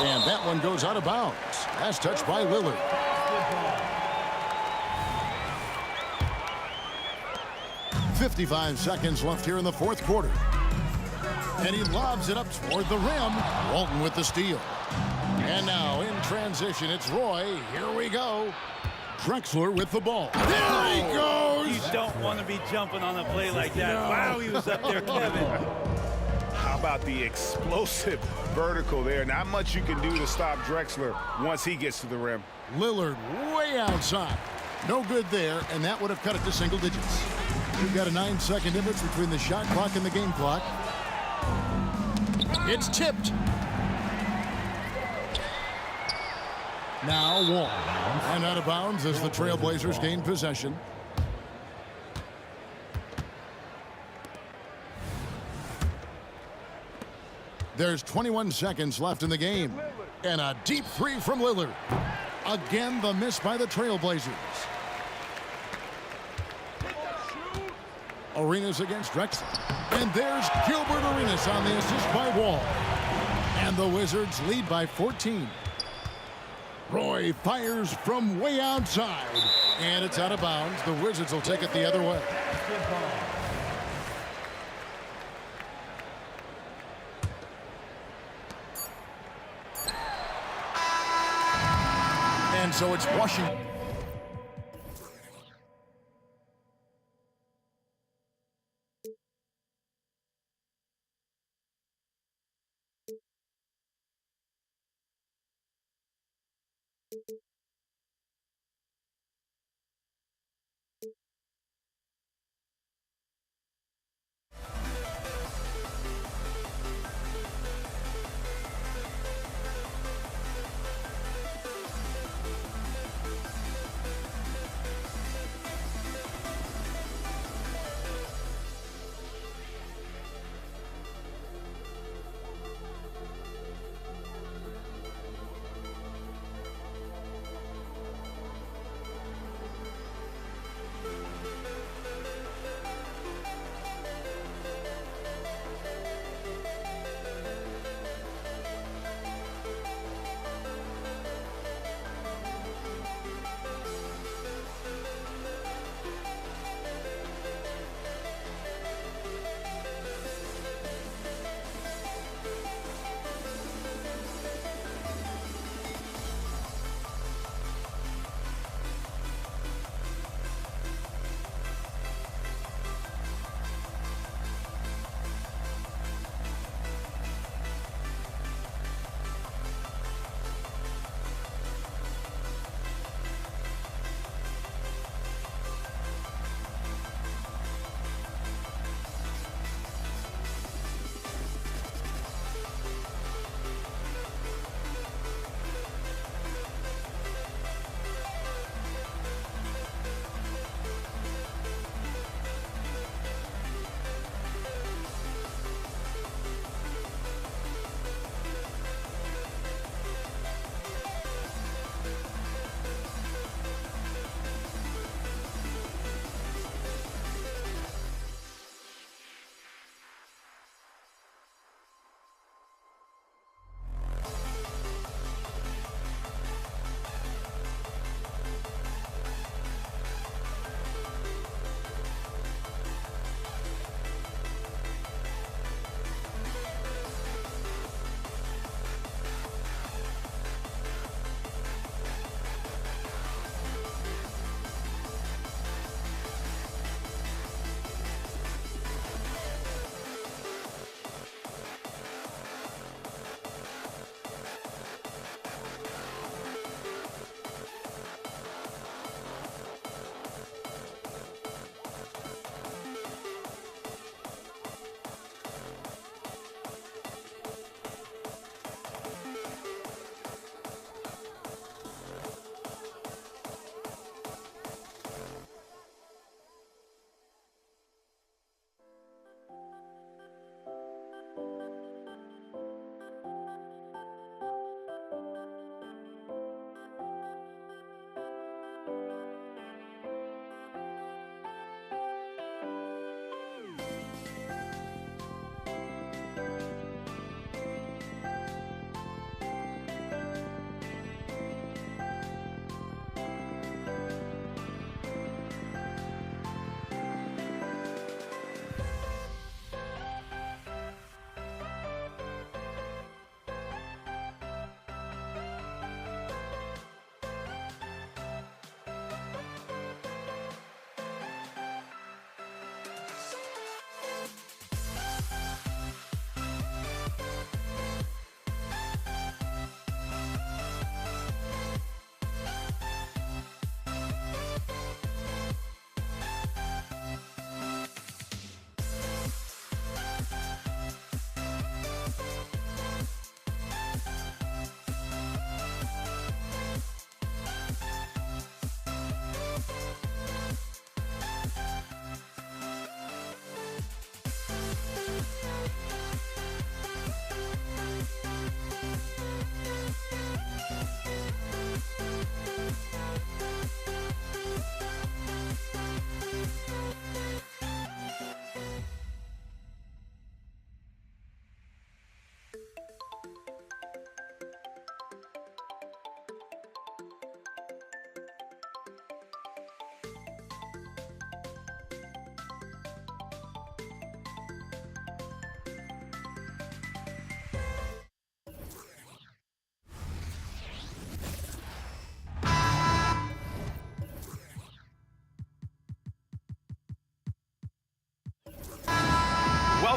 [SPEAKER 1] And that one goes out of bounds. Last touch by Lillard. "55 seconds left here in the fourth quarter. And he lobs it up toward the rim. Walton with the steal. And now in transition, it's Roy. Here we go. Drexler with the ball. There he goes!
[SPEAKER 9] You don't want to be jumping on a play like that. Wow, he was up there, Kevin.
[SPEAKER 3] How about the explosive vertical there? Not much you can do to stop Drexler once he gets to the rim.
[SPEAKER 1] Lillard way outside. No good there, and that would have cut it to single digits. We've got a 9-second difference between the shot clock and the game clock. It's tipped. Now Wall. And out of bounds as the Trailblazers gain possession. There's 21 seconds left in the game. And a deep three from Lillard. Again, the miss by the Trailblazers. Arenas against Drexler. And there's Gilbert Arenas on the assist by Wall. And the Wizards lead by 14. Roy fires from way outside. And it's out of bounds. The Wizards will take it the other way. And so it's Washington.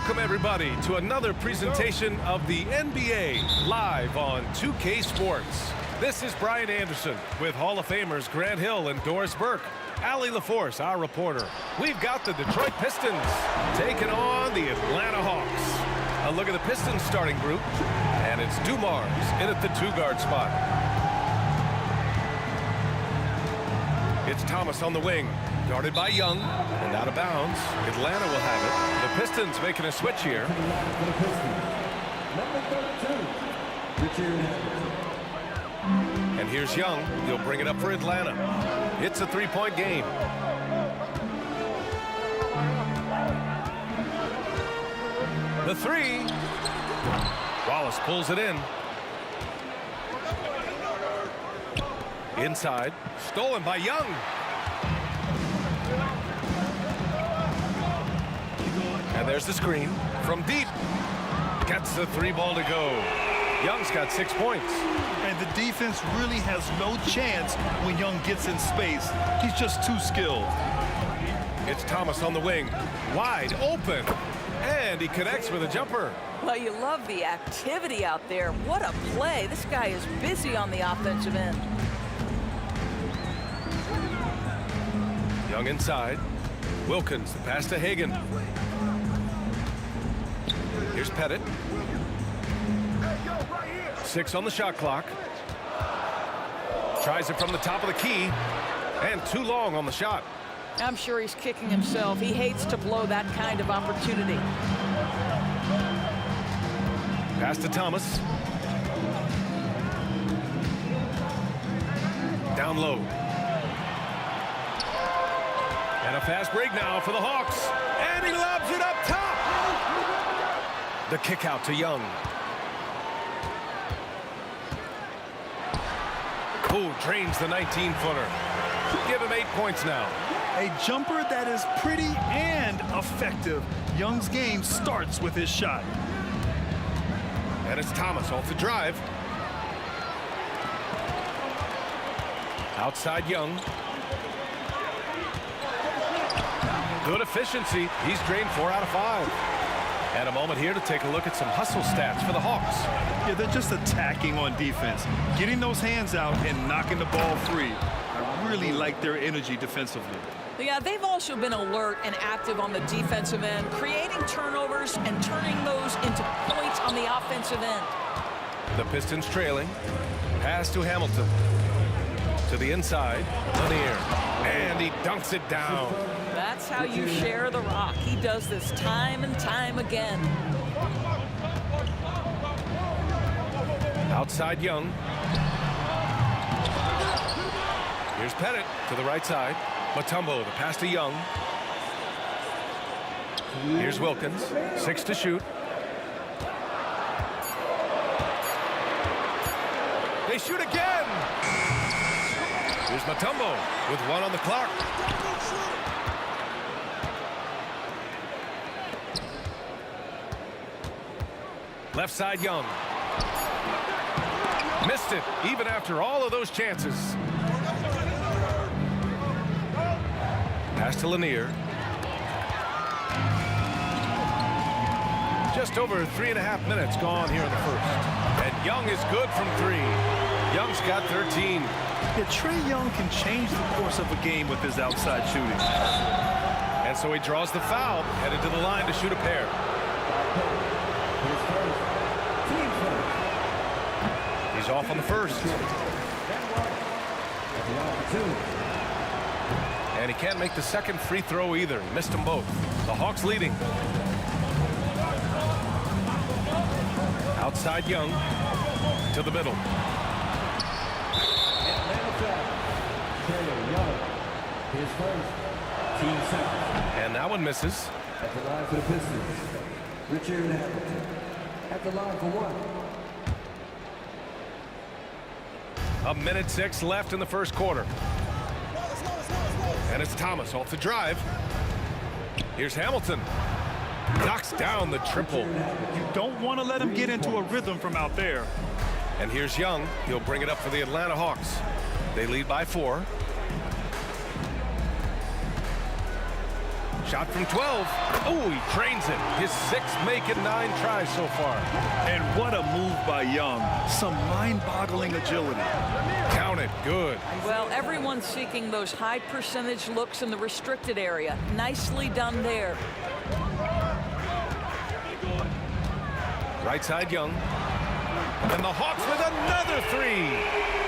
[SPEAKER 7] Welcome, everybody, to another presentation of the NBA live on 2K Sports. This is Brian Anderson with Hall of Famers Grant Hill and Doris Burke. Allie LaForce, our reporter. We've got the Detroit Pistons taking on the Atlanta Hawks. A look at the Pistons starting group, and it's Dumars in at the 2-guard spot. It's Thomas on the wing, guarded by Young, and out of bounds. Atlanta will have it. The Pistons making a switch here.
[SPEAKER 5] Number 32, Richard Hamilton.
[SPEAKER 7] And here's Young. He'll bring it up for Atlanta. It's a 3-point game. The 3. Wallace pulls it in. Inside. Stolen by Young. And there's the screen from deep. Gets the 3 ball to go. Young's got 6 points.
[SPEAKER 2] And the defense really has no chance when Young gets in space. He's just too skilled.
[SPEAKER 7] It's Thomas on the wing. Wide open. And he connects with a jumper.
[SPEAKER 11] Well, you love the activity out there. What a play. This guy is busy on the offensive end.
[SPEAKER 7] Young inside. Wilkins, the pass to Hagan. Here's Pettit. 6 on the shot clock. Tries it from the top of the key. And too long on the shot.
[SPEAKER 11] I'm sure he's kicking himself. He hates to blow that kind of opportunity.
[SPEAKER 7] Pass to Thomas. Down low. And a fast break now for the Hawks. And he lobs it up top. The kick out to Young. Who drains the 19-footer. Give him 8 points now.
[SPEAKER 2] A jumper that is pretty and effective. Young's game starts with his shot.
[SPEAKER 7] And it's Thomas off the drive. Outside Young. Good efficiency. He's drained 4 out of 5. And a moment here to take a look at some hustle stats for the Hawks.
[SPEAKER 2] Yeah, they're just attacking on defense, getting those hands out and knocking the ball free. I really like their energy defensively.
[SPEAKER 11] Yeah, they've also been alert and active on the defensive end, creating turnovers and turning those into points on the offensive end.
[SPEAKER 7] The Pistons trailing. Pass to Hamilton. To the inside. Lanier. And he dunks it down.
[SPEAKER 11] That's how you share the rock. He does this time and time again.
[SPEAKER 7] Outside Young. Here's Pettit to the right side. Mutombo, the pass to Young. Here's Wilkins. 6 to shoot. They shoot again. Here's Mutombo with 1 on the clock. Left side Young. Missed it even after all of those chances. Pass to Lanier. Just over 3.5 minutes gone here in the first. And Young is good from 3. Young's got 13.
[SPEAKER 2] Yeah, Trae Young can change the course of a game with his outside shooting.
[SPEAKER 7] And so he draws the foul, headed to the line to shoot a pair. He's off on the first. And he can't make the second free throw either. He missed them both. The Hawks leading. Outside Young to the middle.
[SPEAKER 5] His first, team second.
[SPEAKER 7] And that one misses.
[SPEAKER 5] At the line for the Pistons, Richard Hamilton. At the line for 1.
[SPEAKER 7] 1:06 left in the first quarter. And it's Thomas off the drive. Here's Hamilton. Knocks down the triple.
[SPEAKER 2] You don't want to let him get into a rhythm from out there.
[SPEAKER 7] And here's Young. He'll bring it up for the Atlanta Hawks. They lead by 4. Shot from 12. Oh, he drains it. His 6th make in 9 tries so far.
[SPEAKER 2] And what a move by Young. Some mind-boggling agility.
[SPEAKER 7] Count it. Good.
[SPEAKER 11] Well, everyone's seeking those high percentage looks in the restricted area. Nicely done there.
[SPEAKER 7] Right side, Young. And the Hawks with another 3.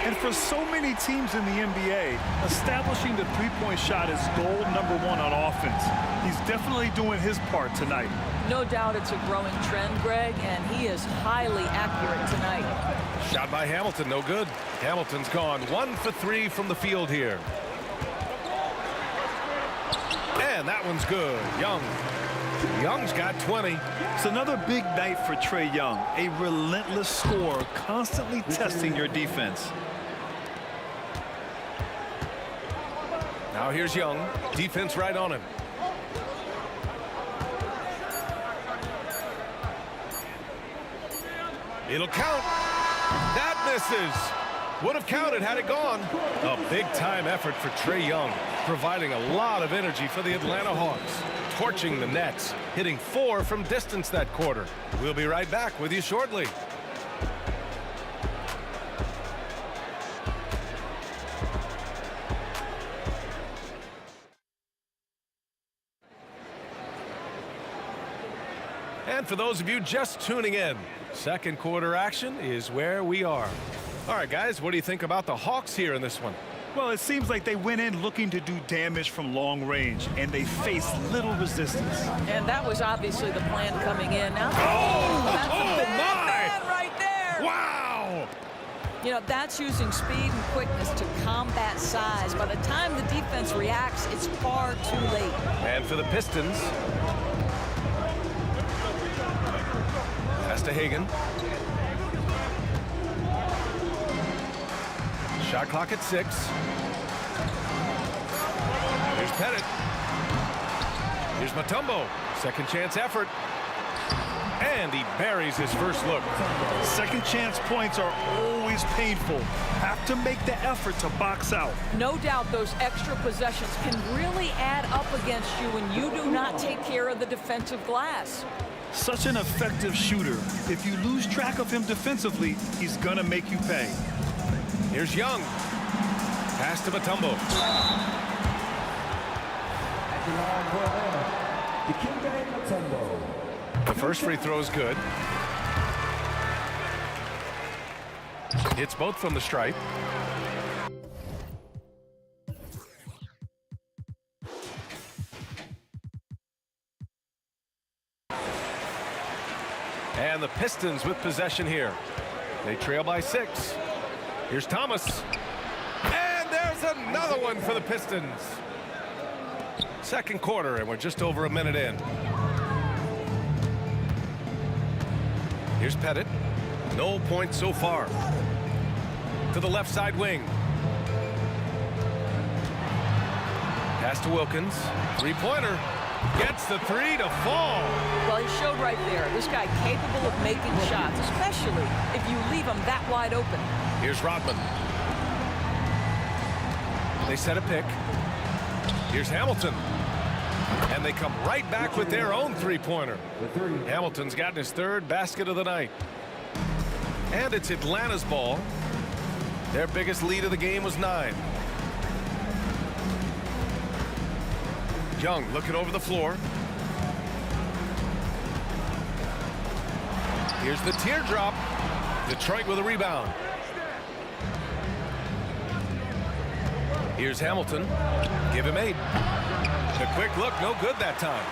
[SPEAKER 2] And for so many teams in the NBA, establishing the three-point shot is goal number 1 on offense. He's definitely doing his part tonight.
[SPEAKER 11] No doubt it's a growing trend, Greg, and he is highly accurate tonight.
[SPEAKER 7] Shot by Hamilton, no good. Hamilton's gone 1 for 3 from the field here. And that one's good. Young's got 20.
[SPEAKER 2] It's another big night for Trae Young, a relentless scorer, constantly testing your defense.
[SPEAKER 7] Now here's Young. Defense right on him. It'll count. That misses. Would have counted had it gone. A big-time effort for Trae Young, providing a lot of energy for the Atlanta Hawks. Torching the Nets, hitting 4 from distance that quarter. We'll be right back with you shortly. And for those of you just tuning in, second quarter action is where we are. All right, guys, what do you think about the Hawks here in this one?
[SPEAKER 2] Well, it seems like they went in looking to do damage from long range, and they faced little resistance.
[SPEAKER 11] And that was obviously the plan coming in. Now, that's
[SPEAKER 7] oh
[SPEAKER 11] a bad
[SPEAKER 7] my!
[SPEAKER 11] right there.
[SPEAKER 7] Wow!
[SPEAKER 11] You know, that's using speed and quickness to combat size. By the time the defense reacts, it's far too late.
[SPEAKER 7] And for the Pistons, pass to Hagan. Shot clock at 6. Here's Pettit. Here's Mutombo. Second chance effort. And he buries his first look.
[SPEAKER 2] Second chance points are always painful. Have to make the effort to box out.
[SPEAKER 11] No doubt those extra possessions can really add up against you when you do not take care of the defensive glass.
[SPEAKER 2] Such an effective shooter. If you lose track of him defensively, he's gonna make you pay.
[SPEAKER 7] Here's Young. Pass to Mutombo. The first free throw is good. Hits both from the stripe. And the Pistons with possession here. They trail by 6. Here's Thomas. And there's another one for the Pistons. Second quarter, and we're just over a minute in. Here's Pettit. No points so far. To the left side wing. Pass to Wilkins. Three-pointer. Gets the 3 to fall.
[SPEAKER 11] Well, he showed right there. This guy capable of making shots, especially if you leave him that wide open.
[SPEAKER 7] Here's Rodman. They set a pick. Here's Hamilton. And they come right back with their own three-pointer. Hamilton's gotten his 3rd basket of the night. And it's Atlanta's ball. Their biggest lead of the game was 9. Young looking over the floor. Here's the teardrop. Detroit with a rebound. Here's Hamilton. Give him 8. The quick look, no good that time.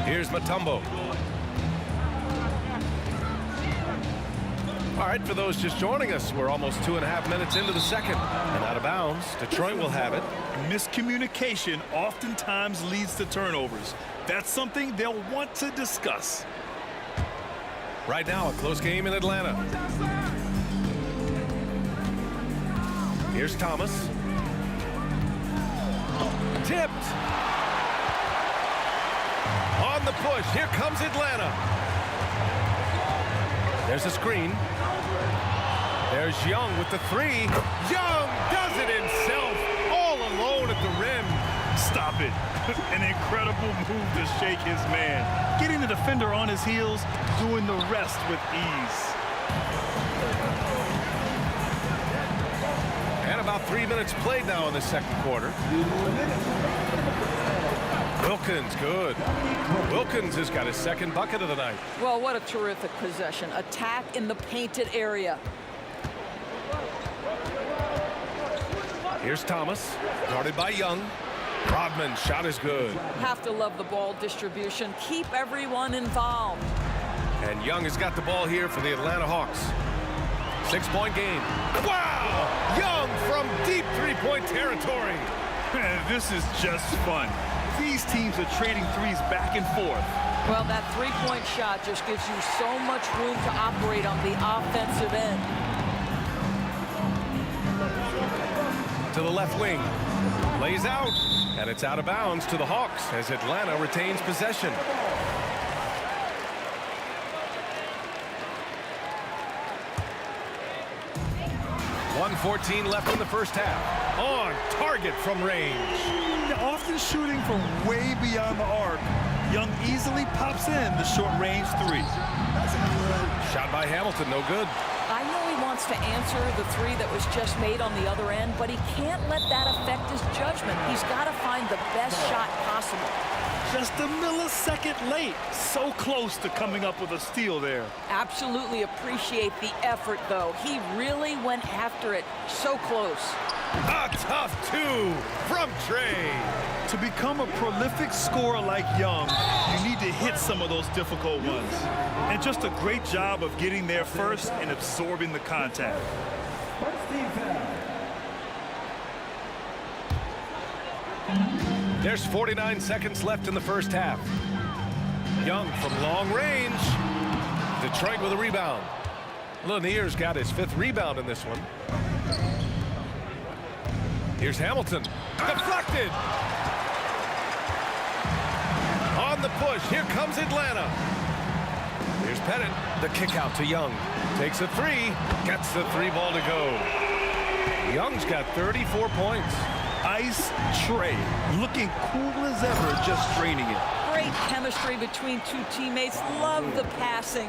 [SPEAKER 7] Here's Mutombo. All right, for those just joining us, we're almost 2.5 minutes into the second. And out of bounds, Detroit will have it.
[SPEAKER 2] Miscommunication oftentimes leads to turnovers. That's something they'll want to discuss.
[SPEAKER 7] Right now, a close game in Atlanta. Here's Thomas. Tipped. On the push. Here comes Atlanta. There's a screen. There's Young with the 3. Young does it himself. All alone at the rim.
[SPEAKER 2] Stop it. An incredible move to shake his man. Getting the defender on his heels, doing the rest with ease.
[SPEAKER 7] And about 3 minutes played now in the second quarter. Wilkins, good. Wilkins has got his second bucket of the night.
[SPEAKER 11] Well, what a terrific possession. Attack in the painted area.
[SPEAKER 7] Here's Thomas, guarded by Young. Rodman's shot is good.
[SPEAKER 11] Have to love the ball distribution. Keep everyone involved.
[SPEAKER 7] And Young has got the ball here for the Atlanta Hawks. 6-point game. Wow! Young from deep three-point territory.
[SPEAKER 2] This is just fun. These teams are trading threes back and forth.
[SPEAKER 11] Well, that three-point shot just gives you so much room to operate on the offensive end.
[SPEAKER 7] To the left wing. Lays out. And it's out of bounds to the Hawks as Atlanta retains possession. .114 left in the first half. On target from range.
[SPEAKER 2] Often shooting from way beyond the arc, Young easily pops in the short-range three.
[SPEAKER 7] Shot by Hamilton, no good.
[SPEAKER 11] I know he wants to answer the three that was just made on the other end, but he can't let that affect his judgment. He's got to find the best shot possible.
[SPEAKER 2] Just a millisecond late. So close to coming up with a steal there.
[SPEAKER 11] Absolutely appreciate the effort, though. He really went after it. So close.
[SPEAKER 7] A tough two from Trey.
[SPEAKER 2] To become a prolific scorer like Young, you need to hit some of those difficult ones. And just a great job of getting there first and absorbing the contact.
[SPEAKER 7] There's 49 seconds left in the first half. Young from long range. Detroit with a rebound. Lanier's got his 5th rebound in this one. Here's Hamilton. Deflected. On the push. Here comes Atlanta. Here's Pettit. The kick out to Young. Takes a three. Gets the 3-ball to go. Young's got 34 points.
[SPEAKER 2] Ice Trey, looking cool as ever, just draining it.
[SPEAKER 11] Great chemistry between two teammates. Love the passing.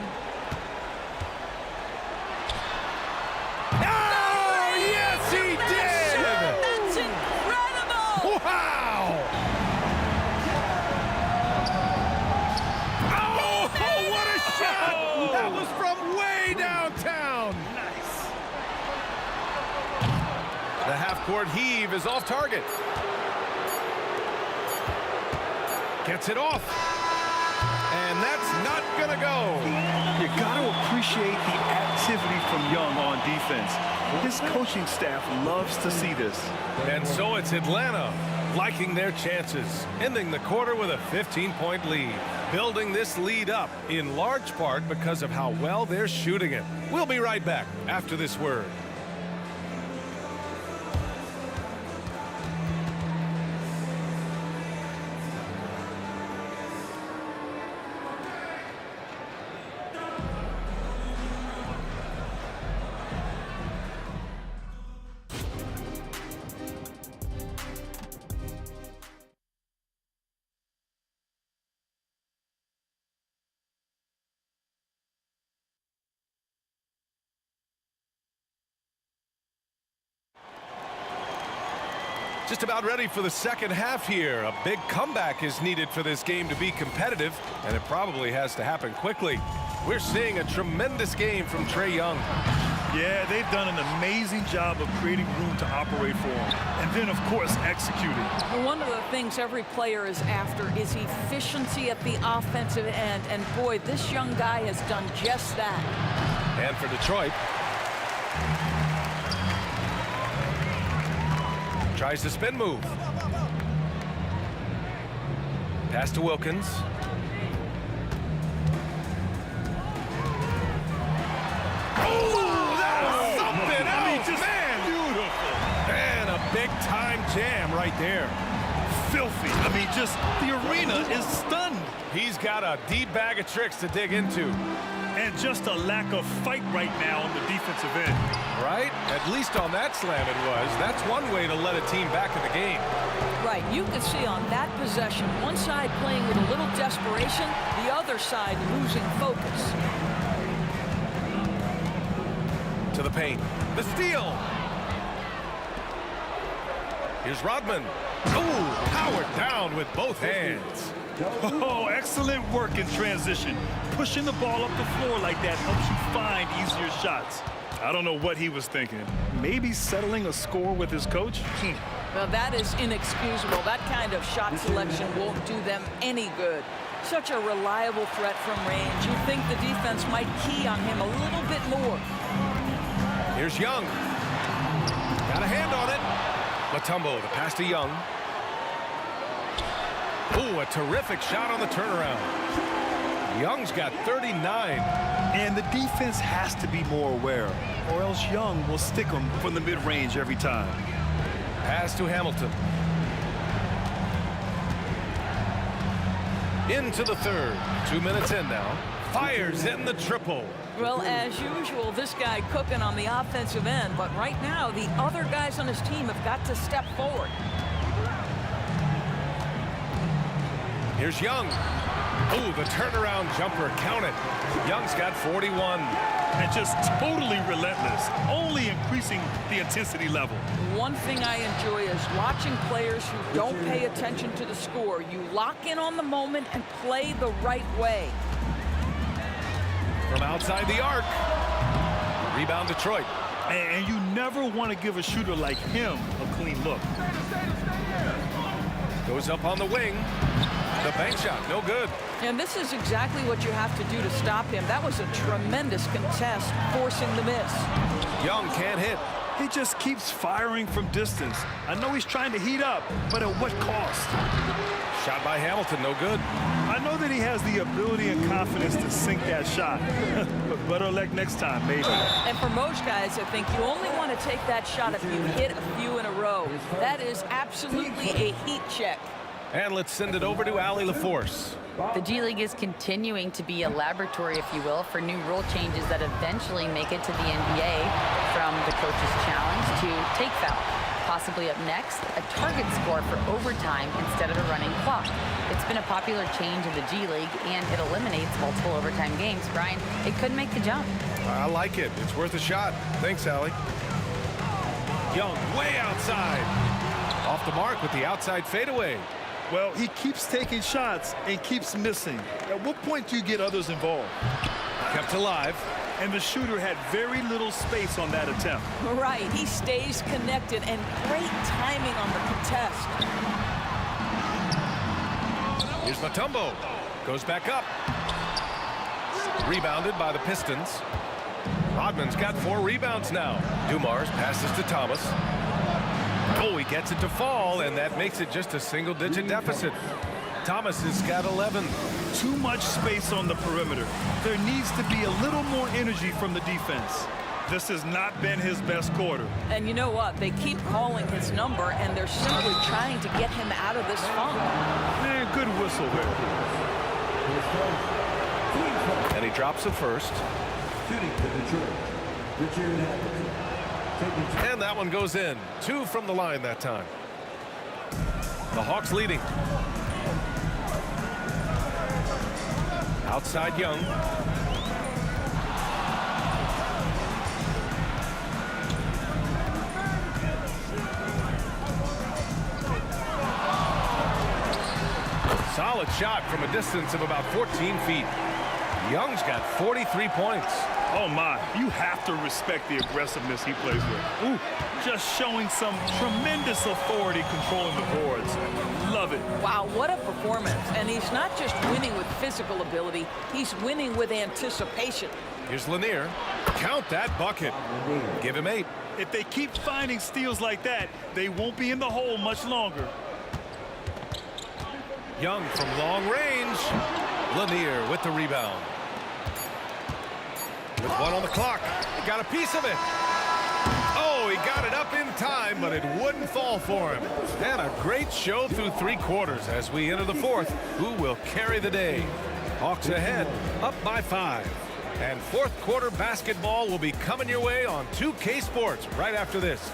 [SPEAKER 7] Oh, yes, he did!
[SPEAKER 11] That's incredible!
[SPEAKER 7] Wow! Oh, what a shot! That was from way downtown.
[SPEAKER 2] Nice.
[SPEAKER 7] The half-court heave is off target. Gets it off. And that's not going to go.
[SPEAKER 2] You got to appreciate the activity from Young on defense. His coaching staff loves to see this.
[SPEAKER 7] And so it's Atlanta liking their chances, ending the quarter with a 15-point lead. Building this lead up in large part because of how well they're shooting it. We'll be right back after this word. Just about ready for the second half here. A big comeback is needed for this game to be competitive, and it probably has to happen quickly. We're seeing a tremendous game from Trey Young.
[SPEAKER 2] Yeah, they've done an amazing job of creating room to operate for him. And then, of course, executing.
[SPEAKER 11] One of the things every player is after is efficiency at the offensive end. And boy, this young guy has done just that.
[SPEAKER 7] And for Detroit. Tries the spin move. Pass to Wilkins. Oh, that was something else,
[SPEAKER 2] just
[SPEAKER 7] man!
[SPEAKER 2] Beautiful.
[SPEAKER 7] And a big-time jam right there.
[SPEAKER 2] Filthy. I mean, just the arena is stunned.
[SPEAKER 7] He's got a deep bag of tricks to dig into.
[SPEAKER 2] And just a lack of fight right now on the defensive end.
[SPEAKER 7] Right? At least on that slam it was. That's one way to let a team back in the game.
[SPEAKER 11] Right, you can see on that possession, one side playing with a little desperation, the other side losing focus.
[SPEAKER 7] To the paint. The steal. Here's Rodman. Ooh, powered down with both hands.
[SPEAKER 2] Oh, excellent work in transition. Pushing the ball up the floor like that helps you find easier shots. I don't know what he was thinking. Maybe settling a score with his coach?
[SPEAKER 11] Well, that is inexcusable. That kind of shot selection won't do them any good. Such a reliable threat from range. You'd think the defense might key on him a little bit more.
[SPEAKER 7] Here's Young. Got a hand on it. Mutombo, the pass to Young. Ooh, a terrific shot on the turnaround. Young's got 39.
[SPEAKER 2] And the defense has to be more aware, or else Young will stick them from the mid-range every time.
[SPEAKER 7] Pass to Hamilton. Into the third. 2 minutes in now. Fires in the triple.
[SPEAKER 11] Well, as usual, this guy cooking on the offensive end, but right now the other guys on his team have got to step forward.
[SPEAKER 7] Here's Young. Ooh, the turnaround jumper. Count it. Young's got 41.
[SPEAKER 2] And just totally relentless, only increasing the intensity level.
[SPEAKER 11] One thing I enjoy is watching players who don't pay attention to the score. You lock in on the moment and play the right way.
[SPEAKER 7] From outside the arc. Rebound Detroit.
[SPEAKER 2] And you never want to give a shooter like him a clean look.
[SPEAKER 7] Goes up on the wing. The bank shot, no good.
[SPEAKER 11] And this is exactly what you have to do to stop him. That was a tremendous contest, forcing the miss.
[SPEAKER 7] Young can't hit.
[SPEAKER 2] He just keeps firing from distance. I know he's trying to heat up, but at what cost?
[SPEAKER 7] Shot by Hamilton, no good.
[SPEAKER 2] I know that he has the ability and confidence to sink that shot, but better luck next time, maybe.
[SPEAKER 11] And for most guys, I think you only want to take that shot if you hit a few in a row. That is absolutely a heat check.
[SPEAKER 7] And let's send it over to Allie LaForce.
[SPEAKER 12] The G League is continuing to be a laboratory, if you will, for new rule changes that eventually make it to the NBA, from the coach's challenge to take foul. Possibly up next, a target score for overtime instead of a running clock. It's been a popular change in the G League, and it eliminates multiple overtime games. Brian, it could make the jump.
[SPEAKER 7] I like it. It's worth a shot. Thanks, Allie. Young way outside. Off the mark with the outside fadeaway.
[SPEAKER 2] Well, he keeps taking shots and keeps missing. At what point do you get others involved?
[SPEAKER 7] Kept alive.
[SPEAKER 2] And the shooter had very little space on that attempt.
[SPEAKER 11] Right, he stays connected, and great timing on the contest.
[SPEAKER 7] Here's Mutombo. Goes back up. Rebounded by the Pistons. Rodman's got 4 rebounds now. Dumars passes to Thomas. Oh, he gets it to fall, and that makes it just a single-digit deficit. Thomas has got 11.
[SPEAKER 2] Too much space on the perimeter. There needs to be a little more energy from the defense. This has not been his best quarter.
[SPEAKER 11] And you know what? They keep calling his number, and they're simply trying to get him out of this funk.
[SPEAKER 2] Man, good whistle there.
[SPEAKER 7] And he drops the first.
[SPEAKER 5] Shooting for Detroit, Richard Hamilton.
[SPEAKER 7] And that one goes in. 2 from the line that time. The Hawks leading. Outside Young. Solid shot from a distance of about 14 feet. Young's got 43 points.
[SPEAKER 2] Oh, my. You have to respect the aggressiveness he plays with. Ooh, just showing some tremendous authority controlling the boards. Love it.
[SPEAKER 11] Wow, what a performance. And he's not just winning with physical ability, he's winning with anticipation.
[SPEAKER 7] Here's Lanier. Count that bucket. Give him 8.
[SPEAKER 2] If they keep finding steals like that, they won't be in the hole much longer.
[SPEAKER 7] Young from long range. Lanier with the rebound. With 1 on the clock. He got a piece of it. Oh, he got it up in time, but it wouldn't fall for him. And a great show through 3 quarters as we enter the 4th. Who will carry the day? Hawks ahead, up by 5. And fourth quarter basketball will be coming your way on 2K Sports right after this.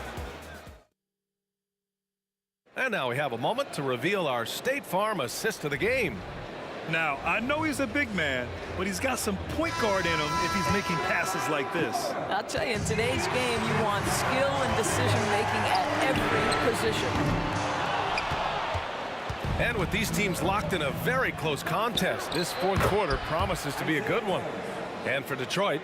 [SPEAKER 7] And now we have a moment to reveal our State Farm assist of the game.
[SPEAKER 2] Now, I know he's a big man, but he's got some point guard in him if he's making passes like this.
[SPEAKER 11] I'll tell you, in today's game, you want skill and decision-making at every position.
[SPEAKER 7] And with these teams locked in a very close contest, this fourth quarter promises to be a good one. And for Detroit.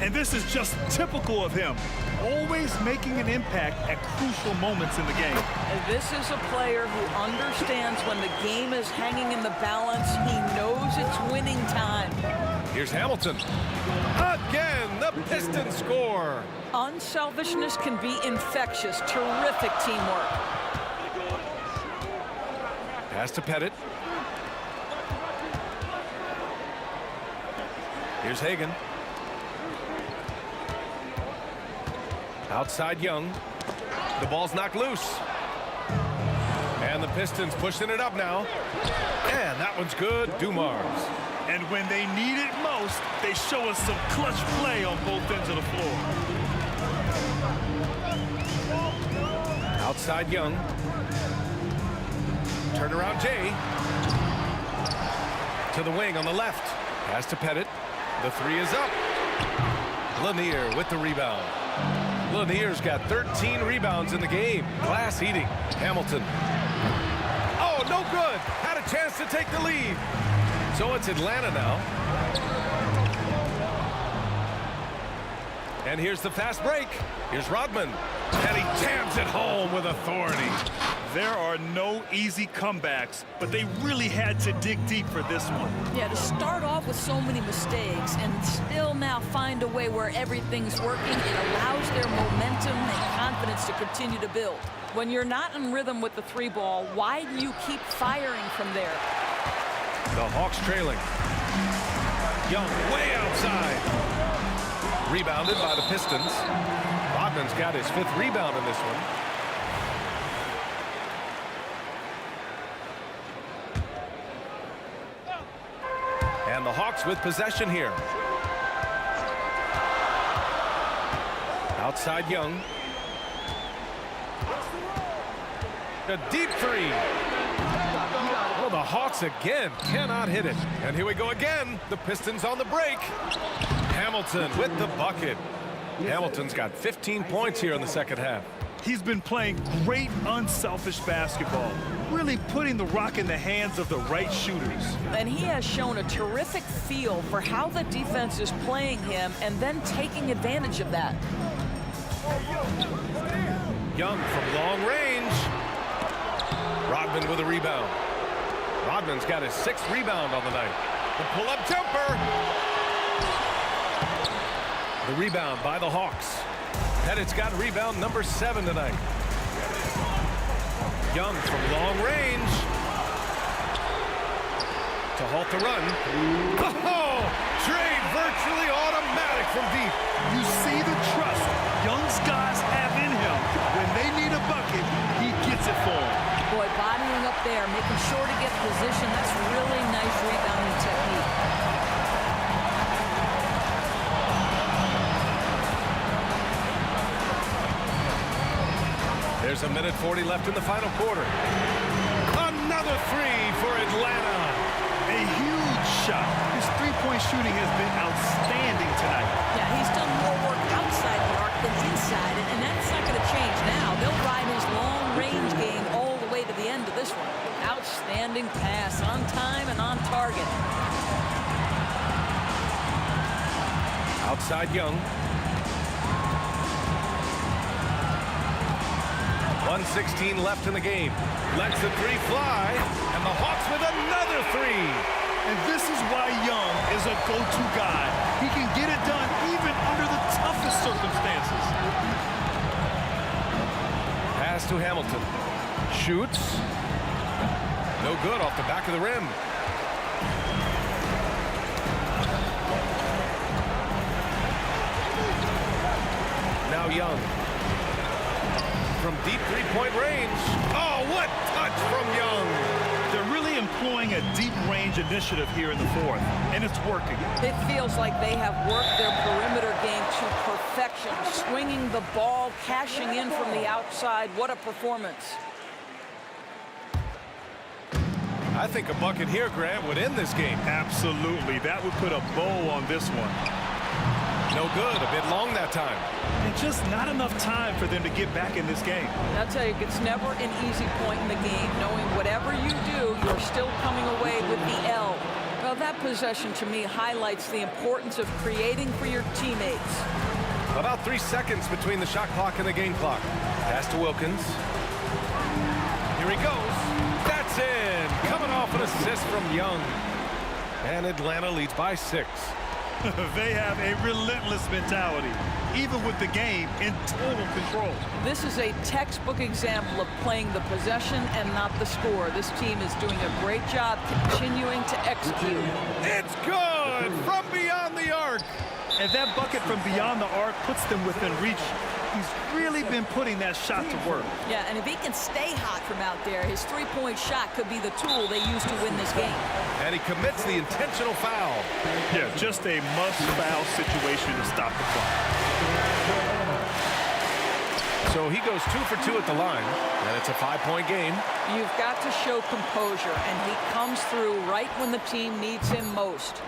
[SPEAKER 2] And this is just typical of him, always making an impact at crucial moments in the game.
[SPEAKER 11] And this is a player who understands when the game is hanging in the balance. He knows it's winning time.
[SPEAKER 7] Here's Hamilton. Again, the Pistons score.
[SPEAKER 11] Unselfishness can be infectious. Terrific teamwork.
[SPEAKER 7] Pass to Pettit. Here's Hagan. Outside Young. The ball's knocked loose. And the Pistons pushing it up now. And that one's good. Dumars.
[SPEAKER 2] And when they need it most, they show us some clutch play on both ends of the floor.
[SPEAKER 7] Outside Young. Turnaround Jay. To the wing on the left. Pass to Pettit. The three is up. Lanier with the rebound. Lanier's got 13 rebounds in the game. Glass eating. Hamilton. Oh, no good. Had a chance to take the lead. So it's Atlanta now. And here's the fast break. Here's Rodman. And he jams it home with authority.
[SPEAKER 2] There are no easy comebacks, but they really had to dig deep for this one.
[SPEAKER 11] Yeah, to start off with so many mistakes and still now find a way where everything's working, it allows their momentum and confidence to continue to build. When you're not in rhythm with the three ball, why do you keep firing from there?
[SPEAKER 7] The Hawks trailing. Young way outside. Rebounded by the Pistons. Rodman's got his 5th rebound in this one. And the Hawks with possession here. Outside Young. A deep three. Well, the Hawks again cannot hit it. And here we go again. The Pistons on the break. Hamilton with the bucket. Hamilton's got 15 points here in the second half.
[SPEAKER 2] He's been playing great unselfish basketball, really putting the rock in the hands of the right shooters.
[SPEAKER 11] And he has shown a terrific feel for how the defense is playing him and then taking advantage of that.
[SPEAKER 7] Young from long range. Rodman with a rebound. Rodman's got his 6th rebound on the night. The pull-up jumper. The rebound by the Hawks. Pettit's got rebound number 7 tonight. Young from long range. To halt the run. Oh! Trade virtually automatic from deep.
[SPEAKER 2] You see the trust Young's guys have in him. When they need a bucket, he gets it for them.
[SPEAKER 11] Boy, bodying up there, making sure to get position. That's really nice rebounding technique.
[SPEAKER 7] There's a minute 40 left in the final quarter. Another three for Atlanta.
[SPEAKER 2] A huge shot. His three-point shooting has been outstanding tonight.
[SPEAKER 11] Yeah, he's done more work outside the arc than inside it, and that's not going to change now. They'll ride his long-range game all the way to the end of this one. Outstanding pass, on time and on target.
[SPEAKER 7] Outside Young. 1:16 left in the game. Lets the three fly, and the Hawks with another three.
[SPEAKER 2] And this is why Young is a go-to guy. He can get it done even under the toughest circumstances.
[SPEAKER 7] Pass to Hamilton. Shoots. No good off the back of the rim. Now Young. From deep three-point range. Oh, what touch from Young.
[SPEAKER 2] They're really employing a deep range initiative here in the fourth, and it's working.
[SPEAKER 11] It feels like they have worked their perimeter game to perfection, swinging the ball, cashing in from the outside. What a performance.
[SPEAKER 7] I think a bucket here, Grant, would end this game.
[SPEAKER 2] Absolutely. That would put a bow on this one.
[SPEAKER 7] No good. A bit long that time.
[SPEAKER 2] And just not enough time for them to get back in this game.
[SPEAKER 11] I'll tell you, it's never an easy point in the game, knowing whatever you do, you're still coming away with the L. Well, that possession to me highlights the importance of creating for your teammates.
[SPEAKER 7] About 3 seconds between the shot clock and the game clock. Pass to Wilkins. Here he goes. That's in. Coming off an assist from Young. And Atlanta leads by 6.
[SPEAKER 2] They have a relentless mentality, even with the game in total control.
[SPEAKER 11] This is a textbook example of playing the possession and not the score. This team is doing a great job continuing to execute.
[SPEAKER 7] It's good from beyond the arc.
[SPEAKER 2] And that bucket from beyond the arc puts them within reach. He's really been putting that shot to work.
[SPEAKER 11] Yeah, and if he can stay hot from out there, his three-point shot could be the tool they use to win this game.
[SPEAKER 7] And he commits the intentional foul.
[SPEAKER 2] Yeah, just a must-foul situation to stop the clock.
[SPEAKER 7] So he goes 2 for 2 at the line, and it's a 5-point game.
[SPEAKER 11] You've got to show composure, and he comes through right when the team needs him most.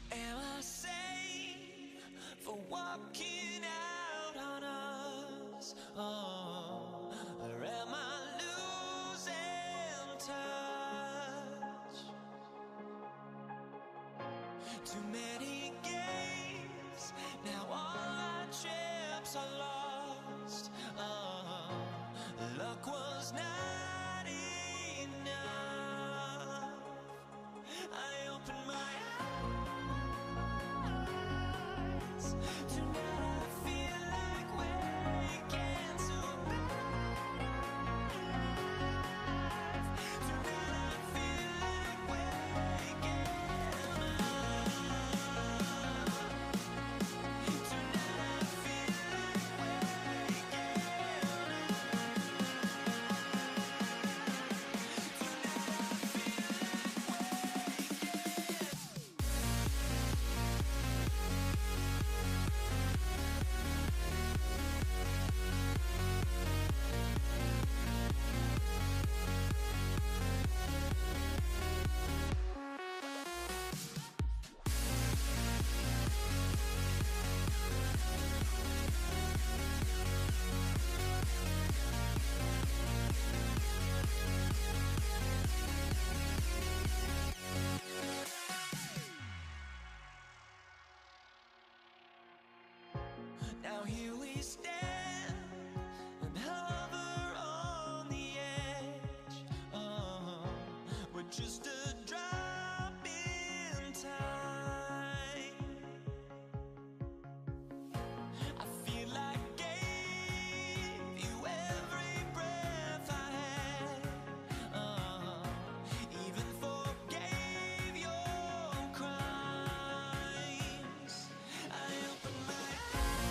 [SPEAKER 6] Am I safe for walking out on us? Oh, or am I losing touch? Too many games, now all our chips are lost. Oh, luck was not enough. I opened my eyes. Just a drop in time. I feel like I gave you every breath I had. Even forgave your crimes. I opened my eyes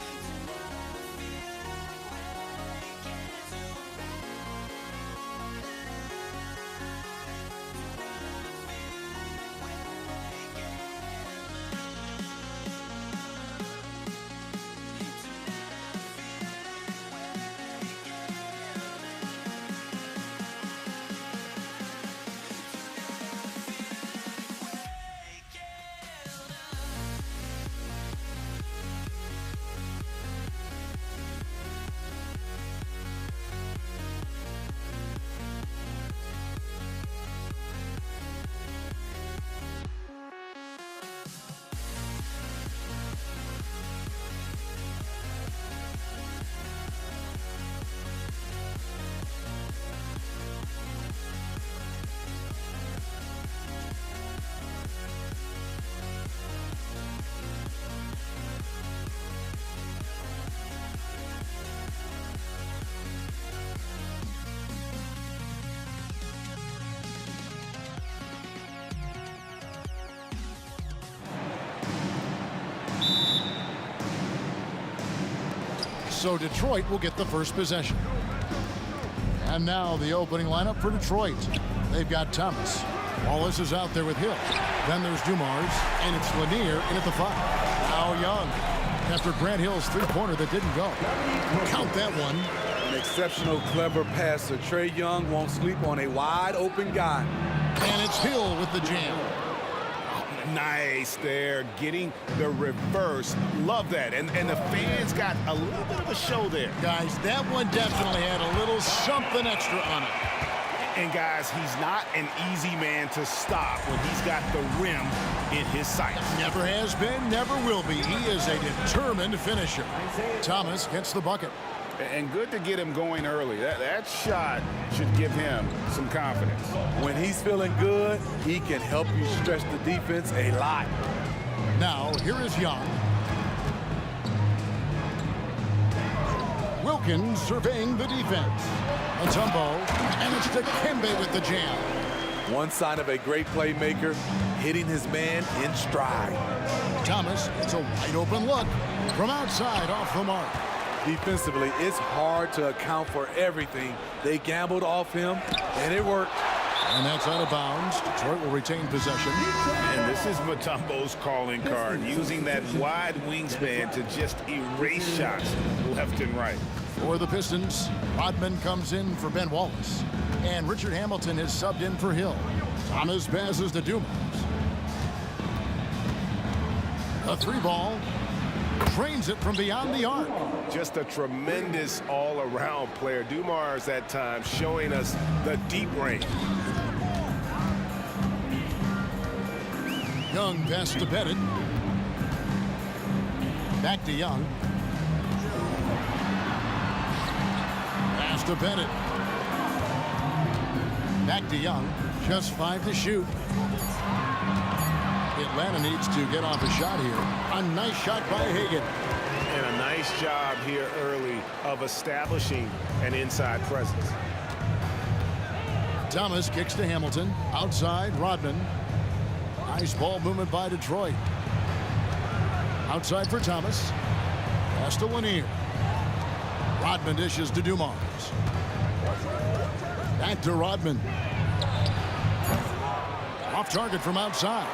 [SPEAKER 6] to never feel awake as you.
[SPEAKER 1] So Detroit will get the first possession. And now the opening lineup for Detroit. They've got Thomas. Wallace is out there with Hill. Then there's Dumars, and it's Lanier in at the 5. Now Young. After Grant Hill's three-pointer that didn't go. Count that one.
[SPEAKER 13] An exceptional, clever passer. Trae Young won't sleep on a wide-open guy.
[SPEAKER 1] And it's Hill with the jam.
[SPEAKER 3] Nice there, getting the reverse. Love that. And the fans got a little bit of a show there.
[SPEAKER 1] Guys, that one definitely had a little something extra on it.
[SPEAKER 3] And guys, he's not an easy man to stop when he's got the rim in his sights.
[SPEAKER 1] Never has been, never will be. He is a determined finisher. Thomas gets the bucket.
[SPEAKER 3] And good to get him going early. That shot should give him some confidence.
[SPEAKER 13] When he's feeling good, he can help you stretch the defense a lot.
[SPEAKER 1] Now, here is Young. Wilkins surveying the defense. Mutombo, and it's Dikembe with the jam.
[SPEAKER 13] One sign of a great playmaker, hitting his man in stride.
[SPEAKER 1] Thomas, it's a wide open look from outside off the mark.
[SPEAKER 13] Defensively, it's hard to account for everything. They gambled off him, and it worked.
[SPEAKER 1] And that's out of bounds. Detroit will retain possession.
[SPEAKER 3] And this is Mutombo's calling card, using that wide wingspan to just erase shots left and right.
[SPEAKER 1] For the Pistons, Rodman comes in for Ben Wallace. And Richard Hamilton is subbed in for Hill. Thomas passes to Dumars. A 3-ball. Trains it from beyond the arc.
[SPEAKER 3] Just a tremendous all-around player. Dumars at times showing us the deep range.
[SPEAKER 1] Young pass to Bennett. Back to Young. Pass to Bennett. Back to Young. Just 5 to shoot. Atlanta needs to get off a shot here. A nice shot by Hagan.
[SPEAKER 3] And a nice job here early of establishing an inside presence.
[SPEAKER 1] Thomas kicks to Hamilton. Outside, Rodman. Nice ball movement by Detroit. Outside for Thomas. Pass to Lanier. Rodman dishes to Dumars. Back to Rodman. Off target from outside.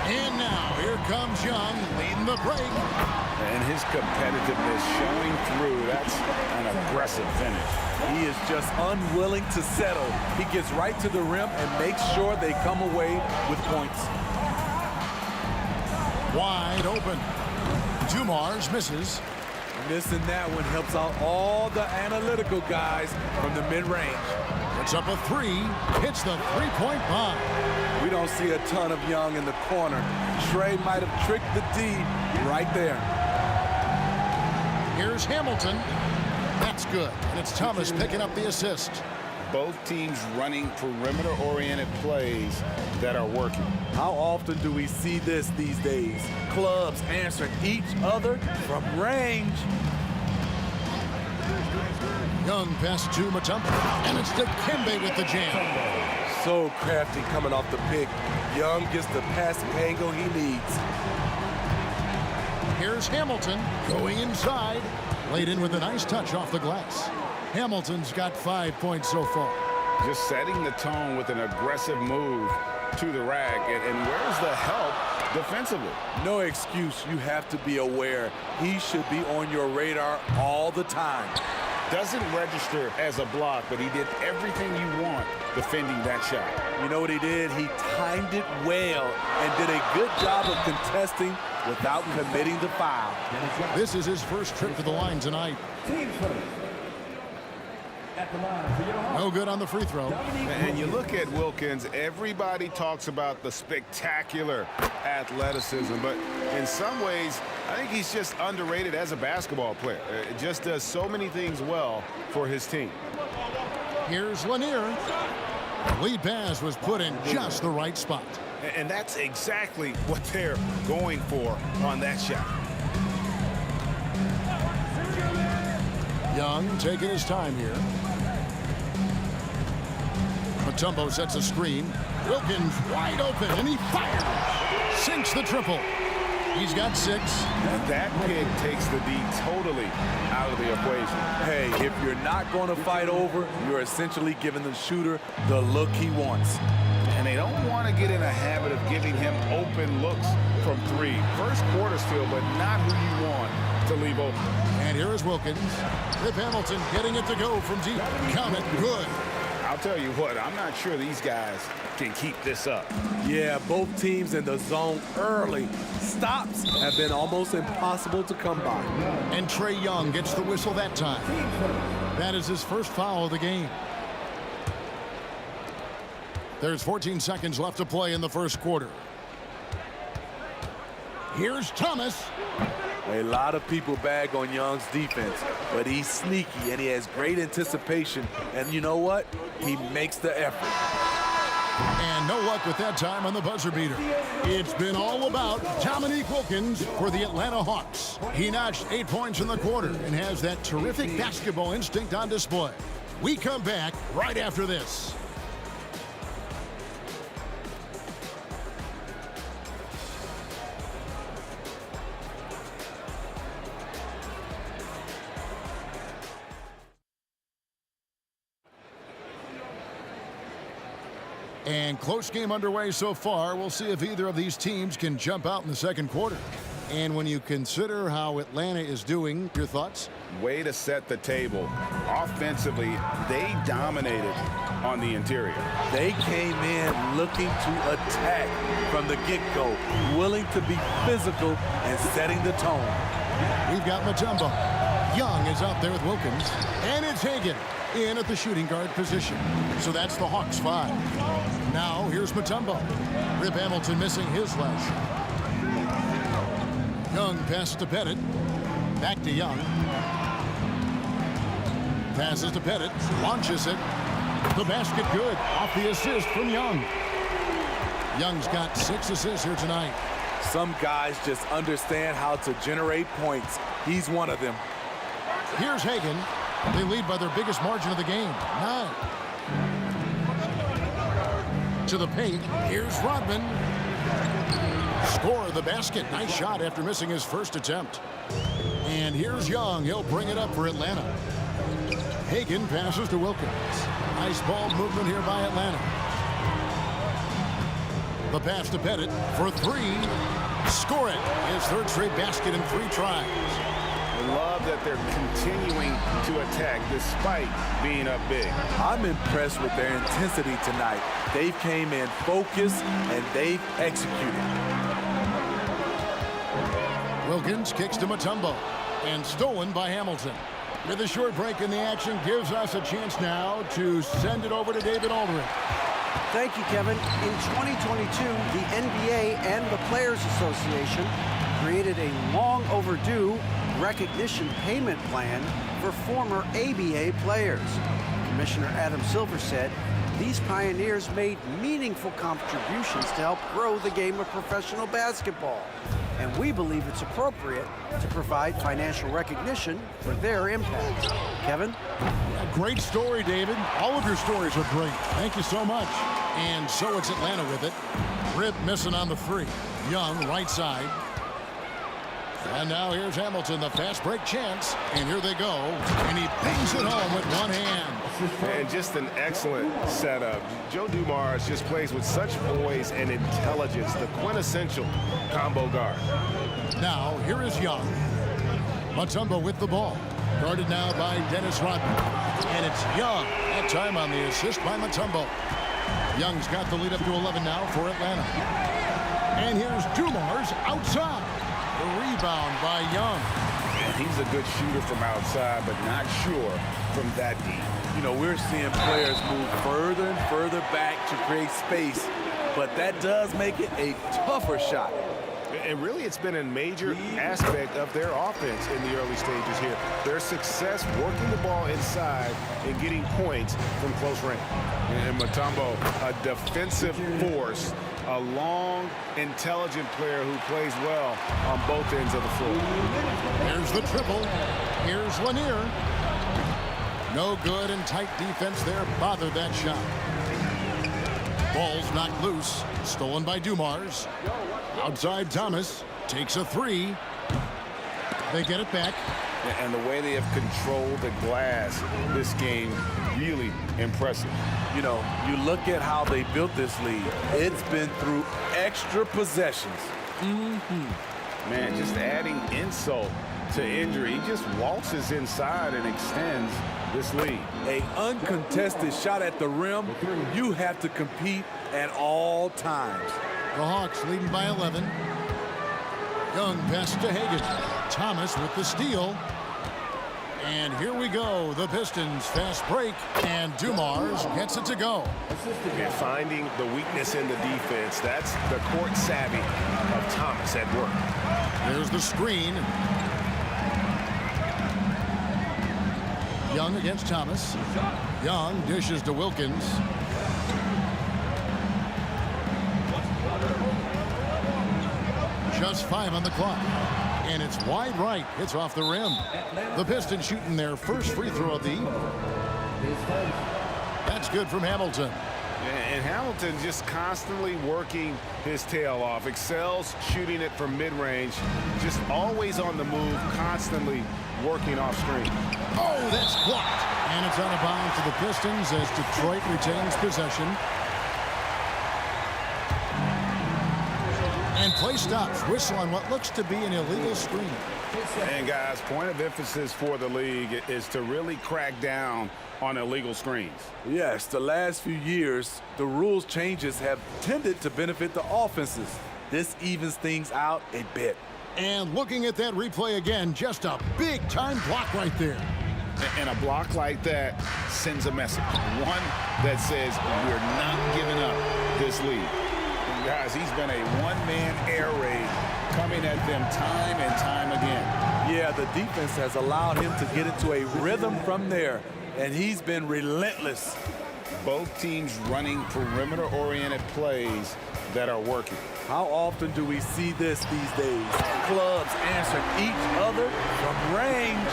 [SPEAKER 1] And now here comes Young leading the break.
[SPEAKER 3] And his competitiveness showing through. That's an aggressive finish.
[SPEAKER 13] He is just unwilling to settle. He gets right to the rim and makes sure they come away with points.
[SPEAKER 1] Wide open. Dumars misses.
[SPEAKER 13] Missing that one helps out all the analytical guys from the mid-range.
[SPEAKER 1] Puts up a 3. Hits the three-point bomb.
[SPEAKER 3] We
[SPEAKER 13] we don't see a ton of Young in the corner. Trey might have tricked the D right there.
[SPEAKER 1] Here's Hamilton. That's good. And it's Thomas picking up the assist.
[SPEAKER 3] Both teams running perimeter-oriented plays that are working.
[SPEAKER 13] How often do we see this these days? Clubs answering each other from range.
[SPEAKER 1] Young pass to Mutombo, and it's Dikembe with the jam.
[SPEAKER 13] So crafty coming off the pick. Young gets the passing angle he needs.
[SPEAKER 1] Here's Hamilton going inside. Laid in with a nice touch off the glass. Hamilton's got 5 points so far.
[SPEAKER 3] Just setting the tone with an aggressive move to the rack. And where's the help defensively?
[SPEAKER 13] No excuse. You have to be aware. He should be on your radar all the time.
[SPEAKER 3] Doesn't register as a block, but he did everything you want defending that shot.
[SPEAKER 13] You know what he did? He timed it well and did a good job of contesting without committing the foul.
[SPEAKER 1] This is his first trip to the line tonight. No good on the free throw.
[SPEAKER 3] And you look at Wilkins, everybody talks about the spectacular athleticism, but in some ways, I think he's just underrated as a basketball player. It just does so many things well for his team.
[SPEAKER 1] Here's Lanier. The lead pass was put in just the right spot.
[SPEAKER 3] And that's exactly what they're going for on that shot.
[SPEAKER 1] Young taking his time here. Mutombo sets a screen. Wilkins wide open, and he fires. Sinks the triple. He's got 6.
[SPEAKER 3] That pick takes the D totally out of the equation.
[SPEAKER 13] Hey, if you're not going to fight over, you're essentially giving the shooter the look he wants.
[SPEAKER 3] And they don't want to get in a habit of giving him open looks from 3. First quarter still, but not who you want to leave open.
[SPEAKER 1] And here is Wilkins. Rip Hamilton getting it to go from deep. Count it, good.
[SPEAKER 3] I'll tell you what, I'm not sure these guys can keep this up.
[SPEAKER 13] Yeah, both teams in the zone early. Stops have been almost impossible to come by.
[SPEAKER 1] And Trey Young gets the whistle that time. That is his first foul of the game. There's 14 seconds left to play in the first quarter. Here's Thomas.
[SPEAKER 13] A lot of people bag on Young's defense, but he's sneaky and he has great anticipation. And you know what? He makes the effort.
[SPEAKER 1] And no luck with that time on the buzzer beater. It's been all about Dominique Wilkins for the Atlanta Hawks. He notched 8 points in the quarter and has that terrific basketball instinct on display. We come back right after this. And close game underway so far. We'll see if either of these teams can jump out in the second quarter. And when you consider how Atlanta is doing, your thoughts?
[SPEAKER 3] Way to set the table. Offensively, they dominated on the interior.
[SPEAKER 13] They came in looking to attack from the get-go, willing to be physical and setting the tone.
[SPEAKER 1] We've got Mutombo. Young is out there with Wilkins. And it's Hagan in at the shooting guard position. So that's the Hawks 5. Now here's Mutombo. Rip Hamilton missing his last shot. Young passes to Pettit. Back to Young. Passes to Pettit. Launches it. The basket good. Off the assist from Young. Young's got 6 assists here tonight.
[SPEAKER 13] Some guys just understand how to generate points. He's one of them.
[SPEAKER 1] Here's Hagan. They lead by their biggest margin of the game, 9. To the paint. Here's Rodman. Score the basket. Nice shot after missing his first attempt. And here's Young. He'll bring it up for Atlanta. Hagan passes to Wilkins. Nice ball movement here by Atlanta. The pass to Pettit for 3. Score it. His third straight basket in 3 tries.
[SPEAKER 3] I love that they're continuing to attack despite being up big.
[SPEAKER 13] I'm impressed with their intensity tonight. They came in focused and they've executed.
[SPEAKER 1] Wilkins kicks to Mutombo and stolen by Hamilton. With a short break in the action gives us a chance now to send it over to David Aldridge.
[SPEAKER 10] Thank you, Kevin. In 2022, the NBA and the Players Association created a long overdue recognition payment plan for former ABA players. Commissioner Adam Silver said these pioneers made meaningful contributions to help grow the game of professional basketball. And we believe it's appropriate to provide financial recognition for their impact. Kevin?
[SPEAKER 1] A great story, David. All of your stories are great. Thank you so much. And so it's Atlanta with it. Rip missing on the free. Young, right side. And now here's Hamilton, the fast break chance. And here they go. And he bangs it home with one hand.
[SPEAKER 4] And just an excellent setup. Joe Dumars just plays with such poise and intelligence, the quintessential combo guard.
[SPEAKER 1] Now, here is Young. Mutombo with the ball. Guarded now by Dennis Rodman. And it's Young. That time on the assist by Mutombo. Young's got the lead up to 11 now for Atlanta. And here's Dumars outside. The rebound by Young.
[SPEAKER 4] And he's a good shooter from outside, but not sure from that deep.
[SPEAKER 13] You know, we're seeing players move further and further back to create space, but that does make it a tougher shot.
[SPEAKER 4] And really, it's been a major aspect of their offense in the early stages here. Their success working the ball inside and getting points from close range. And Mutombo, a defensive force, a long, intelligent player who plays well on both ends of the floor.
[SPEAKER 1] Here's the triple. Here's Lanier. No good, and tight defense there bothered that shot. Ball's knocked loose. Stolen by Dumars. Outside Thomas. Takes a three. They get it back.
[SPEAKER 4] And the way they have controlled the glass this game, really impressive.
[SPEAKER 13] You know, you look at how they built this lead. It's been through extra possessions.
[SPEAKER 4] Man, just adding insult to injury. He just waltzes inside and extends this lead.
[SPEAKER 13] A uncontested shot at the rim, you have to compete at all times.
[SPEAKER 1] The Hawks leading by 11. Young pass to Hagan. Thomas with the steal. And here we go. The Pistons fast break. And Dumars gets it to go.
[SPEAKER 4] And finding the weakness in the defense. That's the court savvy of Thomas at work.
[SPEAKER 1] There's the screen. Young against Thomas. Young dishes to Wilkins. Just 5 on the clock. And it's wide right. It's off the rim. The Pistons shooting their first free throw of the evening. That's good from Hamilton.
[SPEAKER 4] And Hamilton just constantly working his tail off. Excels shooting it from mid-range. Just always on the move, constantly working off screen.
[SPEAKER 1] Oh, that's blocked. And it's out of bounds to the Pistons as Detroit retains possession. And play stops. Whistle on what looks to be an illegal screen.
[SPEAKER 4] And guys, point of emphasis for the league is to really crack down on illegal screens.
[SPEAKER 13] Yes, the last few years, the rules changes have tended to benefit the offenses. This evens things out a bit.
[SPEAKER 1] And looking at that replay again, just a big-time block right there.
[SPEAKER 3] And a block like that sends a message. One that says we're not giving up this lead. And guys, he's been a one-man air raid coming at them time and time again.
[SPEAKER 13] Yeah, the defense has allowed him to get into a rhythm from there, and he's been relentless.
[SPEAKER 3] Both teams running perimeter-oriented plays that are working.
[SPEAKER 13] How often do we see this these days? Clubs answer each other from range.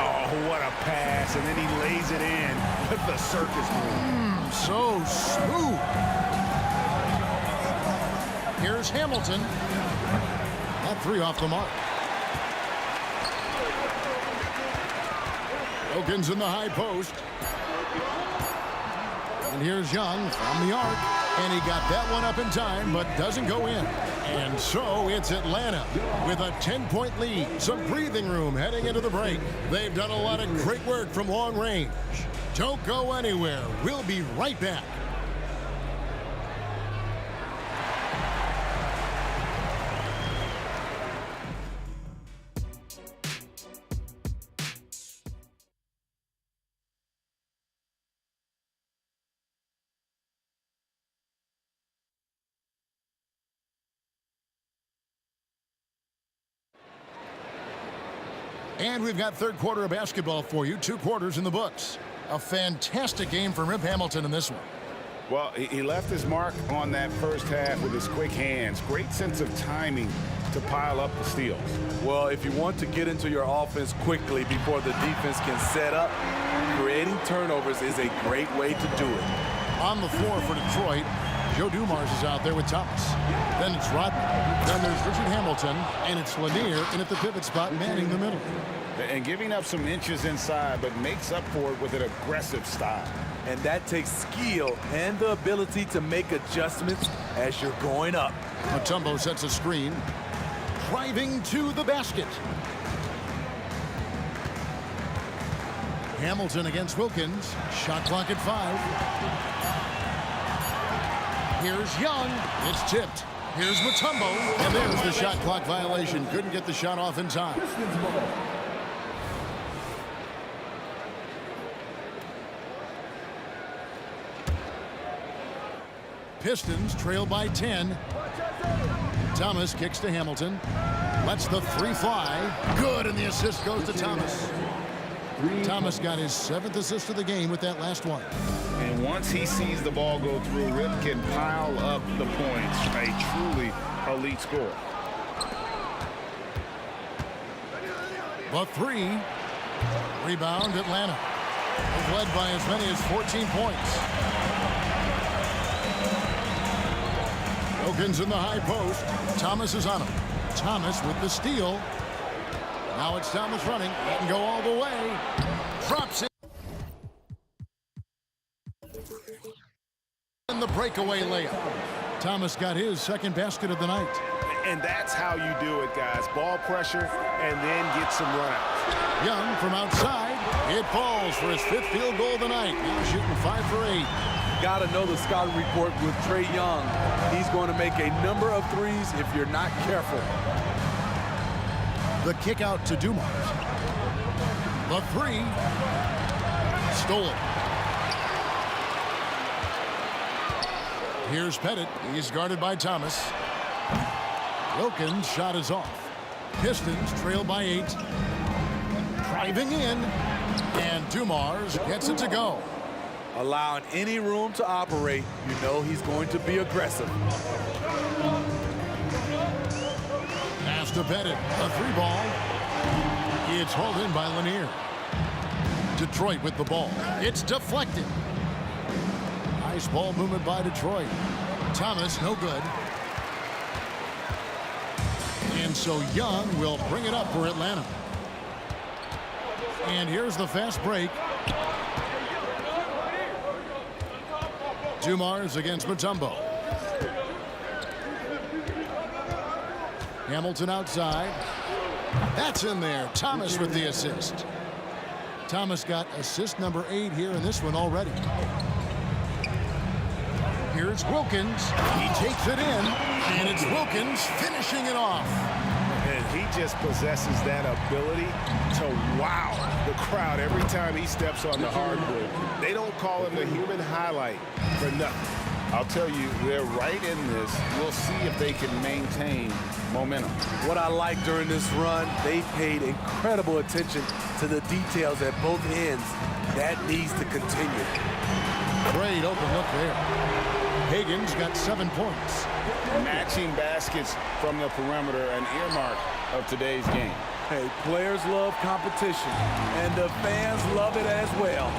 [SPEAKER 3] Oh, what a pass, and then he lays it in with the circus move.
[SPEAKER 1] So smooth. Here's Hamilton. That three off the mark. Wilkins in the high post. And here's Young from the arc. And he got that one up in time, but doesn't go in. And so it's Atlanta with a 10-point lead. Some breathing room heading into the break. They've done a lot of great work from long range. Don't go anywhere. We'll be right back. And we've got third quarter of basketball for you. 2 quarters in the books. A fantastic game from Rip Hamilton in this one.
[SPEAKER 3] Well, he left his mark on that first half with his quick hands. Great sense of timing to pile up the steals.
[SPEAKER 13] Well, if you want to get into your offense quickly before the defense can set up, creating turnovers is a great way to do it.
[SPEAKER 1] On the floor for Detroit, Joe Dumars is out there with Thomas. Then it's Rodman. Then there's Richard Hamilton, and it's Lanier in at the pivot spot, manning the middle.
[SPEAKER 3] And giving up some inches inside, but makes up for it with an aggressive style.
[SPEAKER 13] And that takes skill and the ability to make adjustments as you're going up.
[SPEAKER 1] Mutombo sets a screen. Driving to the basket. Hamilton against Wilkins. Shot clock at 5. Here's Young. It's tipped. Here's Mutombo. And there's the shot clock violation. Couldn't get the shot off in time. Pistons trail by 10. Thomas kicks to Hamilton. Lets the 3 fly. Good, and the assist goes to Thomas. Thomas got his 7th assist of the game with that last one.
[SPEAKER 3] And once he sees the ball go through, Rip can pile up the points. A truly elite scorer.
[SPEAKER 1] The 3. Rebound Atlanta. They've led by as many as 14 points. Wilkins in the high post. Thomas is on him. Thomas with the steal. Now it's Thomas running. He can go all the way. Drops it. And the breakaway layup. Thomas got his 2nd basket of the night.
[SPEAKER 4] And that's how you do it, guys. Ball pressure and then get some runouts.
[SPEAKER 1] Young from outside. It falls for his 5th field goal of the night. He's shooting 5 for 8.
[SPEAKER 13] Got to know the scouting report with Trae Young. He's going to make a number of threes if you're not careful.
[SPEAKER 1] The kick out to Dumars. The 3. Stolen. Here's Pettit. He's guarded by Thomas. Wilkins' shot is off. Pistons trail by 8. Driving in. And Dumars gets it to go.
[SPEAKER 13] Allowing any room to operate, you know he's going to be aggressive.
[SPEAKER 1] Pass to Pettit. A 3 ball. It's hauled in by Lanier. Detroit with the ball. It's deflected. Nice ball movement by Detroit. Thomas, no good. And so Young will bring it up for Atlanta. And here's the fast break. Dumars against Mutombo. Hamilton outside. That's in there. Thomas with the assist. Thomas got assist number 8 here in this one already. Here's Wilkins. He takes it in, and it's Wilkins finishing it off.
[SPEAKER 4] And he just possesses that ability to wow the crowd every time he steps on the hardwood. They don't call him the human highlight for nothing.
[SPEAKER 3] I'll tell you, they're right in this. We'll see if they can maintain momentum.
[SPEAKER 13] What I like during this run, they paid incredible attention to the details at both ends. That needs to continue.
[SPEAKER 1] Great open look there. Higgins got 7 points.
[SPEAKER 3] Matching baskets from the perimeter, an earmark of today's game.
[SPEAKER 13] Hey, players love competition, and the fans love it as well.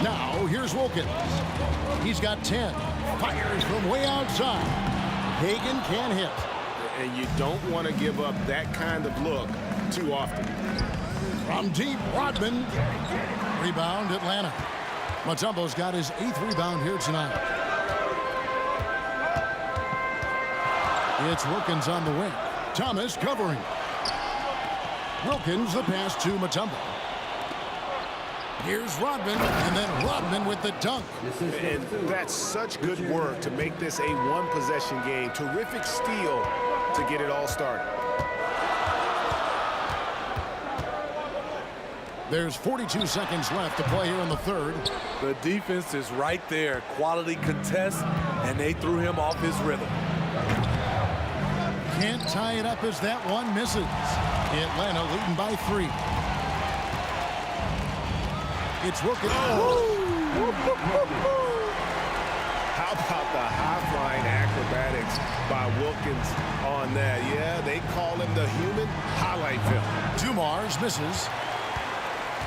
[SPEAKER 1] Now, here's Wilkins. He's got 10. Fires from way outside. Hagan can't hit.
[SPEAKER 4] And you don't want to give up that kind of look too often.
[SPEAKER 1] From deep, Rodman. Rebound, Atlanta. Mutombo's got his 8th rebound here tonight. It's Wilkins on the wing. Thomas covering. Wilkins the pass to Mutombo. Here's Rodman, and then Rodman with the dunk.
[SPEAKER 4] And that's such good work to make this a one-possession game. Terrific steal to get it all started.
[SPEAKER 1] There's 42 seconds left to play here in the 3rd.
[SPEAKER 13] The defense is right there. Quality contest, and they threw him off his rhythm.
[SPEAKER 1] Can't tie it up as that one misses. Atlanta leading by 3. It's Wilkins.
[SPEAKER 4] How about the high-flying acrobatics by Wilkins on that? Yeah, they call him the human highlight film.
[SPEAKER 1] Dumars misses.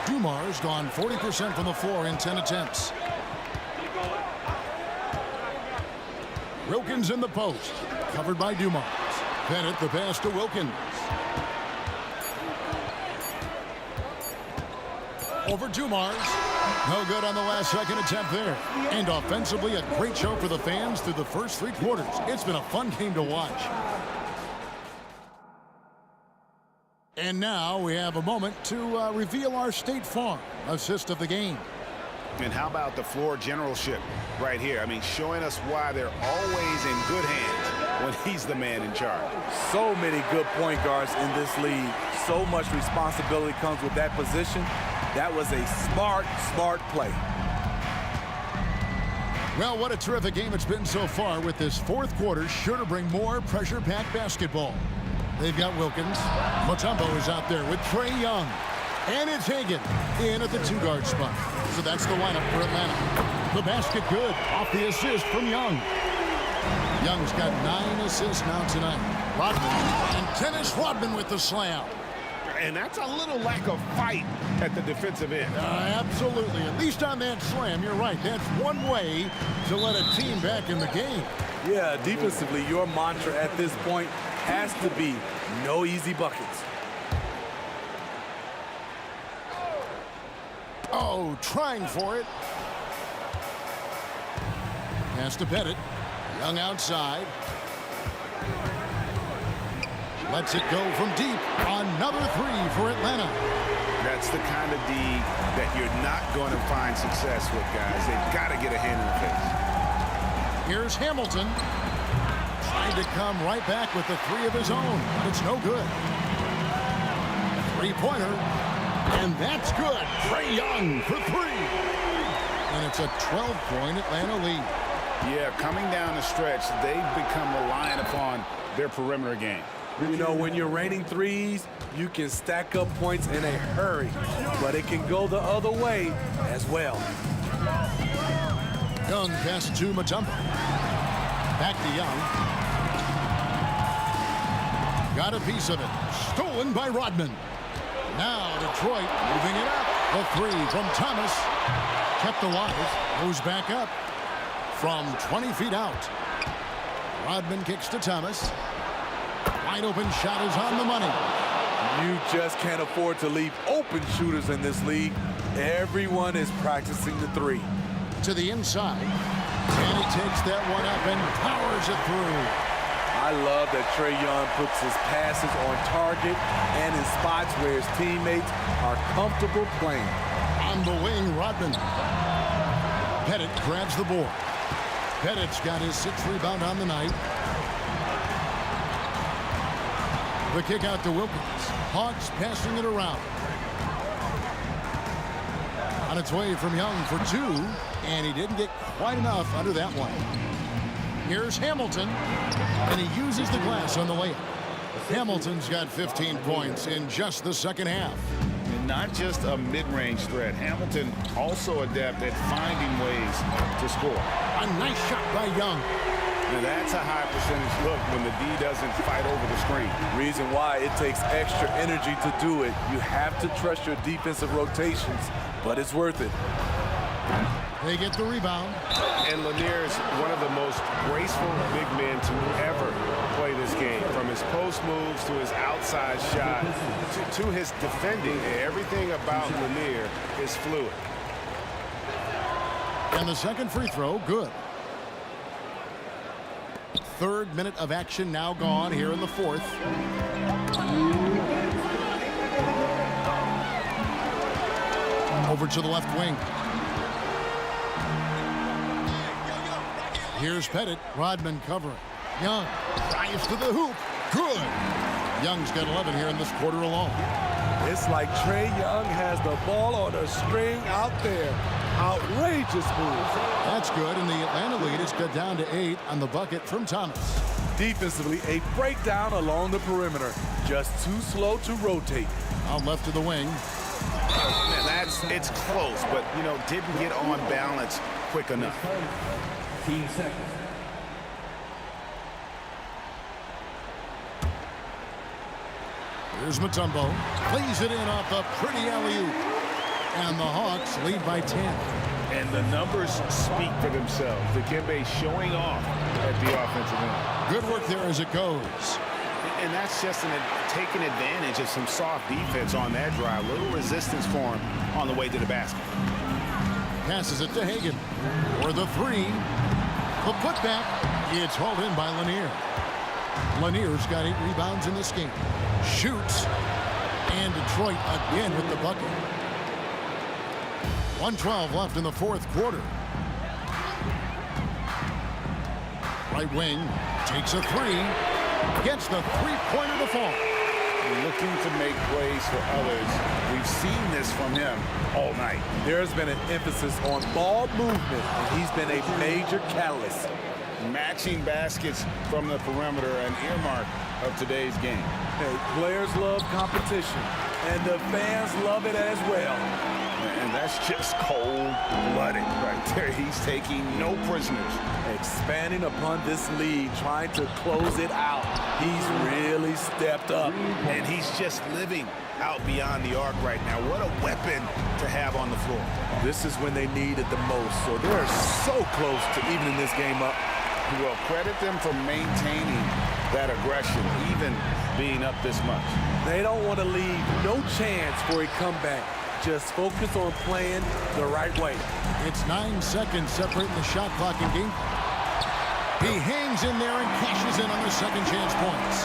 [SPEAKER 1] Dumars gone 40% from the floor in 10 attempts. Wilkins in the post. Covered by Dumars. Bennett the pass to Wilkins. Over Dumars. No good on the last second attempt there. And offensively, a great show for the fans through the first 3 quarters. It's been a fun game to watch. And now we have a moment to reveal our State Farm assist of the game.
[SPEAKER 3] And how about the floor generalship right here? I mean, showing us why they're always in good hands when he's the man in charge.
[SPEAKER 13] So many good point guards in this league. So much responsibility comes with that position. That was a smart play.
[SPEAKER 1] Well, what a terrific game it's been so far, with this 4th quarter sure to bring more pressure-packed basketball. They've got Wilkins. Mutombo is out there with Trae Young. And it's Hagan in at the 2-guard spot. So that's the lineup for Atlanta. The basket good off the assist from Young. Young's got 9 assists now tonight. Rodman, and Dennis Rodman with the slam.
[SPEAKER 4] And that's a little lack of fight at the defensive end.
[SPEAKER 1] Absolutely. At least on that slam, you're right. That's one way to let a team back in the game.
[SPEAKER 13] Yeah, defensively, your mantra at this point has to be no easy buckets.
[SPEAKER 1] Oh, trying for it. Pass to Bennett. Young outside. Lets it go from deep. Another 3 for Atlanta.
[SPEAKER 3] That's the kind of D that you're not going to find success with, guys. They've got to get a hand in the face.
[SPEAKER 1] Here's Hamilton. Trying to come right back with the 3 of his own, but it's no good. 3-pointer. And that's good. Trae Young for 3. And it's a 12-point Atlanta lead.
[SPEAKER 3] Yeah, coming down the stretch, they've become reliant upon their perimeter game.
[SPEAKER 13] You know, when you're raining threes, you can stack up points in a hurry, but it can go the other way as well.
[SPEAKER 1] Young pass to Mutombo. Back to Young. Got a piece of it. Stolen by Rodman. Now Detroit moving it up. The 3 from Thomas. Kept alive. Goes back up from 20 feet out. Rodman kicks to Thomas. Wide open shot is on the money.
[SPEAKER 13] You just can't afford to leave open shooters in this league. Everyone is practicing the 3.
[SPEAKER 1] To the inside. And he takes that one up and powers it through.
[SPEAKER 13] I love that Trae Young puts his passes on target and in spots where his teammates are comfortable playing.
[SPEAKER 1] On the wing, Rodman. Pettit grabs the board. Pettit's got his 6th rebound on the night. The kick out to Wilkins. Hawks passing it around. On its way from Young for 2, and he didn't get quite enough under that one. Here's Hamilton, and he uses the glass on the layup. Hamilton's got 15 points in just the second half.
[SPEAKER 3] And not just a mid-range threat. Hamilton also adept at finding ways to score.
[SPEAKER 1] A nice shot by Young.
[SPEAKER 3] Now that's a high percentage look when the D doesn't fight over the screen.
[SPEAKER 13] Reason why it takes extra energy to do it. You have to trust your defensive rotations, but it's worth it.
[SPEAKER 1] They get the rebound.
[SPEAKER 4] And Lanier is one of the most graceful big men to ever play this game. From his post moves to his outside shot to his defending. Everything about Lanier is fluid.
[SPEAKER 1] And the second free throw, good. 3rd minute of action now gone here in the 4th. Over to the left wing. Here's Pettit. Rodman covering. Young drives to the hoop. Good. Young's got 11 here in this quarter alone.
[SPEAKER 13] It's like Trae Young has the ball on a string out there. Outrageous move.
[SPEAKER 1] That's good, and the Atlanta lead is cut down to 8 on the bucket from Thomas.
[SPEAKER 13] Defensively, a breakdown along the perimeter. Just too slow to rotate.
[SPEAKER 1] Out left to the wing.
[SPEAKER 3] Man, it's close, but, you know, didn't get on balance quick enough.
[SPEAKER 5] 15 seconds.
[SPEAKER 1] Here's Mutombo. Plays it in off the pretty alley-oop. And the Hawks lead by 10.
[SPEAKER 3] And the numbers speak for themselves. Dikembe showing off at the offensive end.
[SPEAKER 1] Good work there as it goes.
[SPEAKER 3] And that's just taking advantage of some soft defense on that drive. Little resistance for him on the way to the basket.
[SPEAKER 1] Passes it to Hagan. For the 3. The putback. It's hauled in by Lanier. Lanier's got 8 rebounds in this game. Shoots. And Detroit again with the bucket. 1:12 left in the fourth quarter. Right wing. Takes a 3. Gets the three-pointer to fall.
[SPEAKER 3] Looking to make plays for others. We've seen this from him all night.
[SPEAKER 13] There's been an emphasis on ball movement, and he's been a major catalyst.
[SPEAKER 3] Matching baskets from the perimeter, an earmark of today's game.
[SPEAKER 13] Hey, players love competition, and the fans love it as well.
[SPEAKER 3] And that's just cold-blooded right there. He's taking no prisoners.
[SPEAKER 13] Expanding upon this lead, trying to close it out. He's really stepped up.
[SPEAKER 3] And he's just living out beyond the arc right now. What a weapon to have on the floor.
[SPEAKER 13] This is when they need it the most, so they're so close to evening this game up.
[SPEAKER 3] Well, credit them for maintaining that aggression, even being up this much.
[SPEAKER 13] They don't want to leave no chance for a comeback. Just focus on playing the right way.
[SPEAKER 1] It's 9 seconds separating the shot clock and game. He hangs in there and cashes in on the second chance points.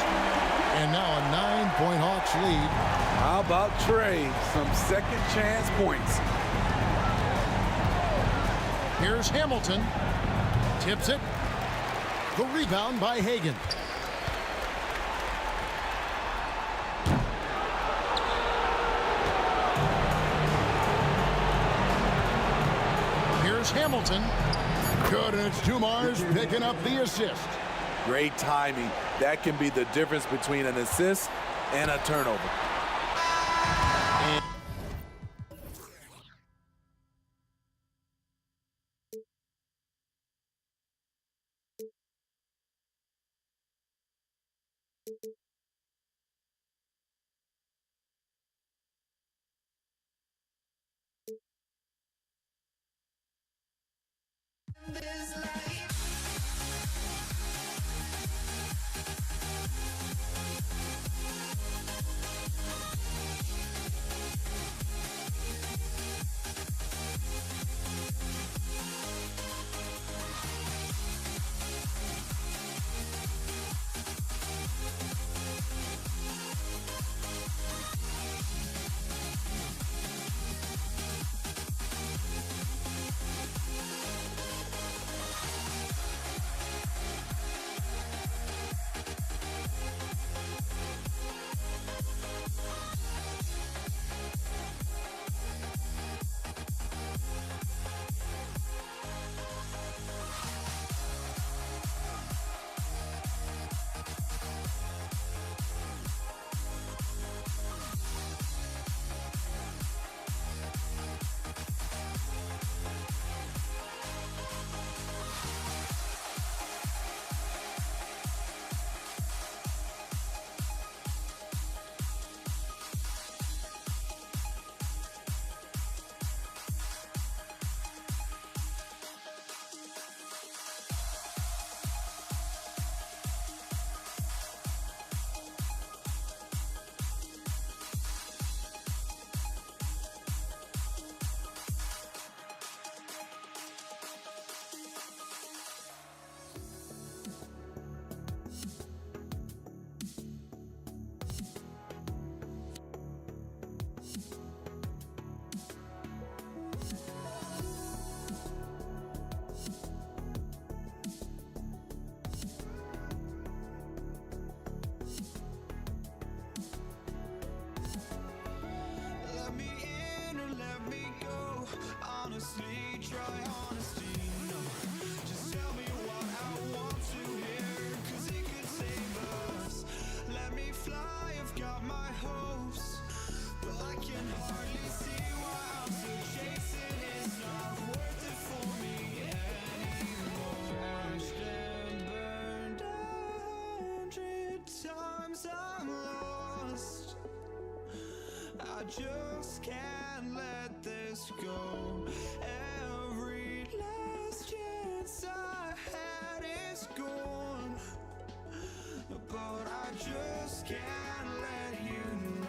[SPEAKER 1] And now a 9-point Hawks lead.
[SPEAKER 13] How about Trey? Some second chance points.
[SPEAKER 1] Here's Hamilton. Tips it. The rebound by Hagan. Here's Hamilton. Good, and it's Dumars picking up the assist.
[SPEAKER 13] Great timing. That can be the difference between an assist and a turnover.
[SPEAKER 14] I've got my hopes, but I can hardly see why I'm still chasing. It's not worth it for me anymore. Crashed and burned 100 times, I'm lost. I just can't let this go. Every last chance I had is gone, but I just can't let you know.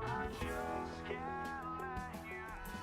[SPEAKER 14] I just can't let you know.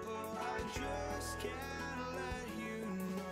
[SPEAKER 14] But I just can't let you know.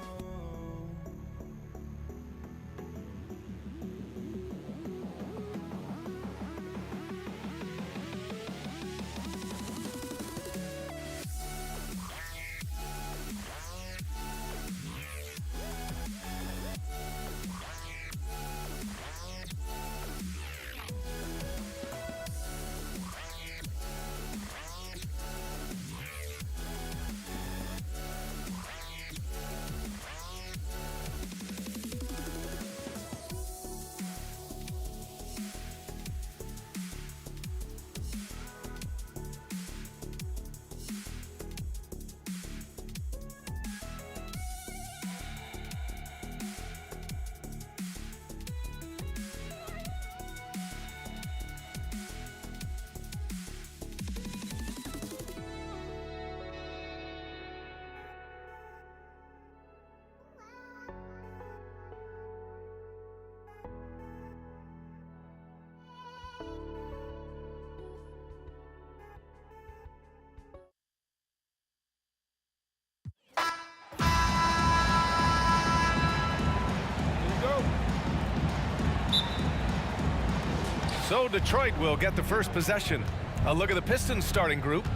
[SPEAKER 7] So Detroit will get the first possession. A look at the Pistons starting group,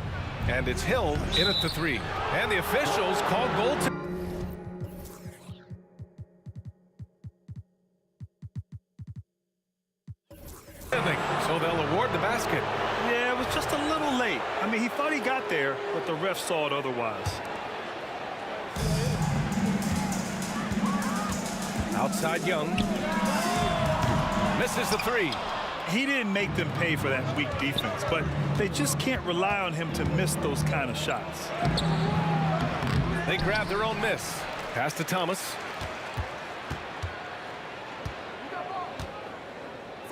[SPEAKER 7] and it's Hill in at the 3. And the officials call goal to... So they'll award the basket.
[SPEAKER 2] Yeah, it was just a little late. I mean, he thought he got there, but the ref saw it otherwise.
[SPEAKER 7] Outside Young. Misses the 3.
[SPEAKER 2] He didn't make them pay for that weak defense, but they just can't rely on him to miss those kind of shots.
[SPEAKER 7] They grab their own miss. Pass to Thomas.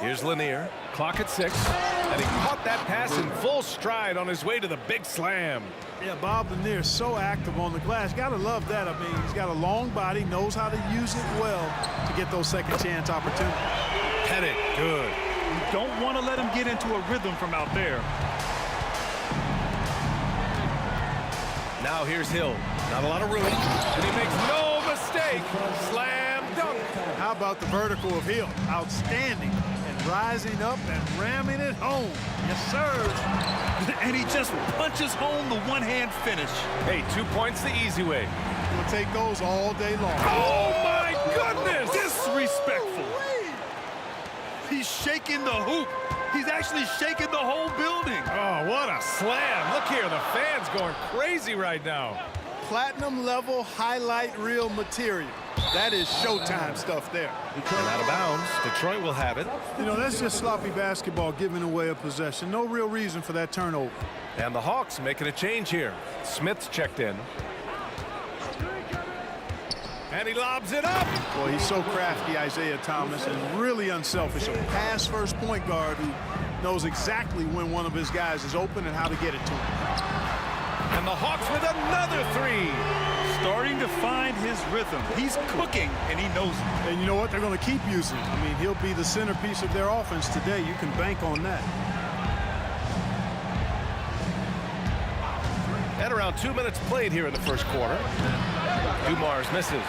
[SPEAKER 7] Here's Lanier. Clock at 6. And he caught that pass in full stride on his way to the big slam.
[SPEAKER 15] Yeah, Bob Lanier is so active on the glass. Got to love that. I mean, he's got a long body, knows how to use it well to get those second chance opportunities.
[SPEAKER 7] Pettit, good.
[SPEAKER 2] You don't want to let him get into a rhythm from out there.
[SPEAKER 7] Now here's Hill. Not a lot of room. And he makes no mistake. Slam dunk.
[SPEAKER 15] How about the vertical of Hill? Outstanding. And rising up and ramming it home. Yes, sir.
[SPEAKER 2] And he just punches home the one-hand finish.
[SPEAKER 7] Hey, 2 points the easy way.
[SPEAKER 15] We'll take those all day long.
[SPEAKER 7] Oh, my goodness!
[SPEAKER 2] Disrespectful. He's shaking the hoop. He's actually shaking the whole building.
[SPEAKER 7] Oh, what a slam. Look here, the fans going crazy right now.
[SPEAKER 15] Platinum level highlight reel material. That is Showtime stuff there.
[SPEAKER 7] And out of bounds. Detroit will have it.
[SPEAKER 15] You know, that's just sloppy basketball giving away a possession. No real reason for that turnover.
[SPEAKER 7] And the Hawks making a change here. Smith's checked in. And he lobs it up.
[SPEAKER 15] Boy, he's so crafty, Isaiah Thomas, and really unselfish. A pass-first point guard who knows exactly when one of his guys is open and how to get it to him.
[SPEAKER 7] And the Hawks with another three.
[SPEAKER 2] Starting to find his rhythm. He's cooking, and he knows it.
[SPEAKER 15] And you know what? They're going to keep using him. I mean, he'll be the centerpiece of their offense today. You can bank on that.
[SPEAKER 7] At around 2 minutes played here in the first quarter. Dumars misses.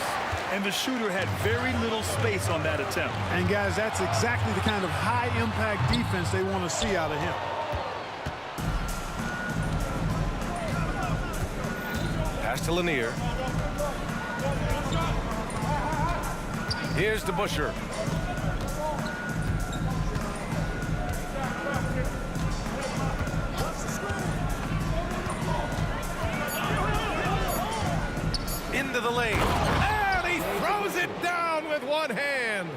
[SPEAKER 2] And the shooter had very little space on that attempt.
[SPEAKER 15] And, guys, that's exactly the kind of high-impact defense they want to see out of him.
[SPEAKER 7] Pass to Lanier. Here's DeBusschere. Into the lane. And he throws it down with one hand.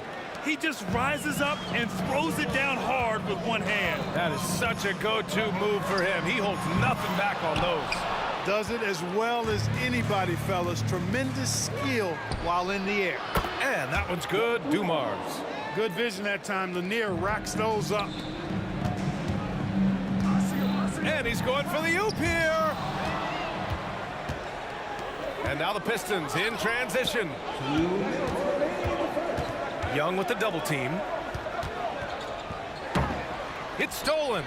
[SPEAKER 2] He just rises up and throws it down hard with one hand.
[SPEAKER 7] That is such a go-to move for him. He holds nothing back on those.
[SPEAKER 15] Does it as well as anybody, fellas. Tremendous skill while in the air.
[SPEAKER 7] And that one's good. Dumars.
[SPEAKER 15] Good vision that time. Lanier racks those up.
[SPEAKER 7] And he's going for the oop here. And now the Pistons in transition. Young with the double team. It's stolen.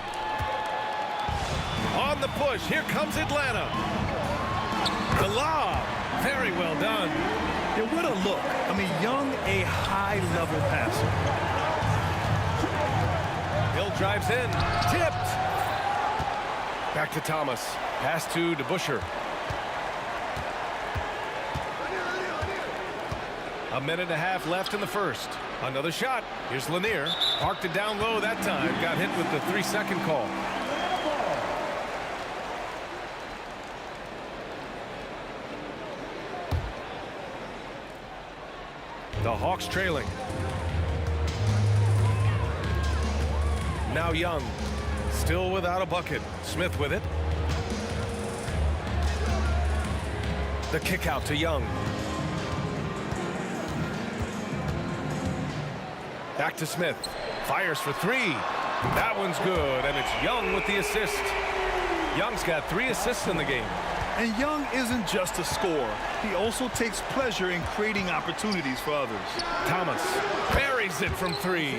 [SPEAKER 7] On the push, here comes Atlanta. The lob, very well done.
[SPEAKER 2] Yeah, what a look. I mean, Young, a high-level passer.
[SPEAKER 7] Hill drives in, tipped. Back to Thomas, pass to DeBusschere. A minute and a half left in the first. Another shot, here's Lanier. Parked it down low that time, got hit with the 3-second call. The Hawks trailing. Now Young, still without a bucket. Smith with it. The kick out to Young. Back to Smith. Fires for three. That one's good, and it's Young with the assist. Young's got 3 assists in the game.
[SPEAKER 2] And Young isn't just a scorer. He also takes pleasure in creating opportunities for others.
[SPEAKER 7] Thomas buries it from 3.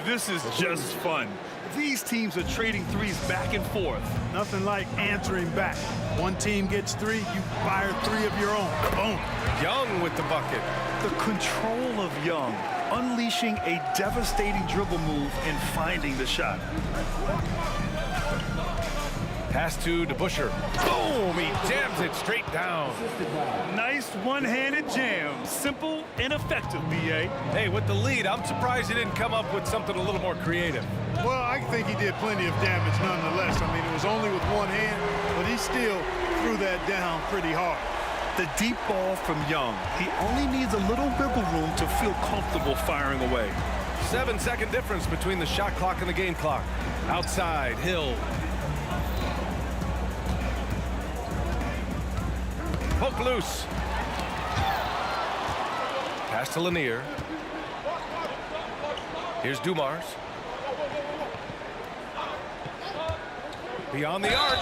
[SPEAKER 2] This is just fun. These teams are trading threes back and forth.
[SPEAKER 15] Nothing like answering back. One team gets 3, you fire 3 of your own. Boom.
[SPEAKER 7] Young with the bucket.
[SPEAKER 2] The control of Young, unleashing a devastating dribble move and finding the shot.
[SPEAKER 7] Pass to DeBusschere. Boom! He jams it straight down.
[SPEAKER 2] Nice one-handed jam. Simple and effective, B.A.
[SPEAKER 7] Hey, with the lead, I'm surprised he didn't come up with something a little more creative.
[SPEAKER 15] Well, I think he did plenty of damage nonetheless. I mean, it was only with one hand, but he still threw that down pretty hard.
[SPEAKER 2] The deep ball from Young. He only needs a little wiggle room to feel comfortable firing away.
[SPEAKER 7] 7-second difference between the shot clock and the game clock. Outside, Hill. Poke loose. Pass to Lanier. Here's Dumars. Beyond the arc.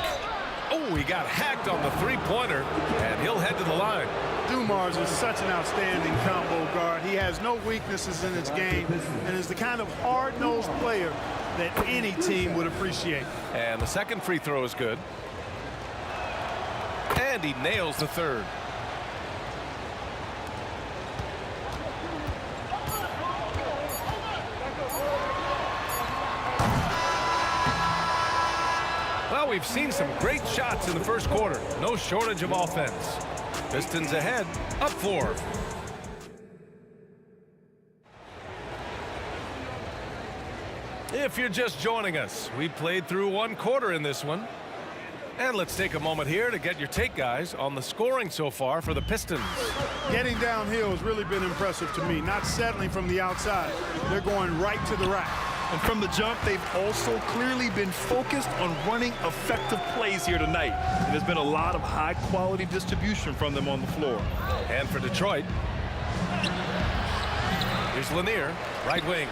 [SPEAKER 7] Oh, he got hacked on the three-pointer, and he'll head to the line.
[SPEAKER 15] Dumars is such an outstanding combo guard. He has no weaknesses in his game and is the kind of hard-nosed player that any team would appreciate.
[SPEAKER 7] And the second free throw is good. And he nails the third. Well, we've seen some great shots in the first quarter. No shortage of offense. Pistons ahead, up 4. If you're just joining us, we played through 1 quarter in this one. And let's take a moment here to get your take, guys, on the scoring so far for the Pistons.
[SPEAKER 15] Getting downhill has really been impressive to me, not settling from the outside. They're going right to the rack.
[SPEAKER 2] And from the jump, they've also clearly been focused on running effective plays here tonight. And there's been a lot of high-quality distribution from them on the floor.
[SPEAKER 7] And for Detroit, here's Lanier, right wing.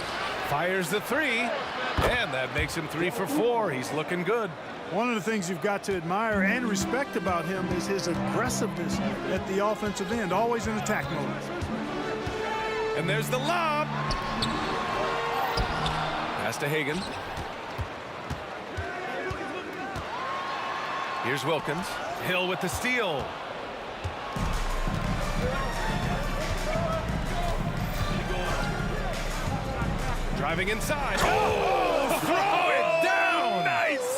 [SPEAKER 7] Fires the 3, and that makes him 3 for 4. He's looking good.
[SPEAKER 15] One of the things you've got to admire and respect about him is his aggressiveness at the offensive end, always in attack mode.
[SPEAKER 7] And there's the lob. Pass to Hagan. Here's Wilkins. Hill with the steal. Driving inside. Oh, throw it down.
[SPEAKER 2] Nice.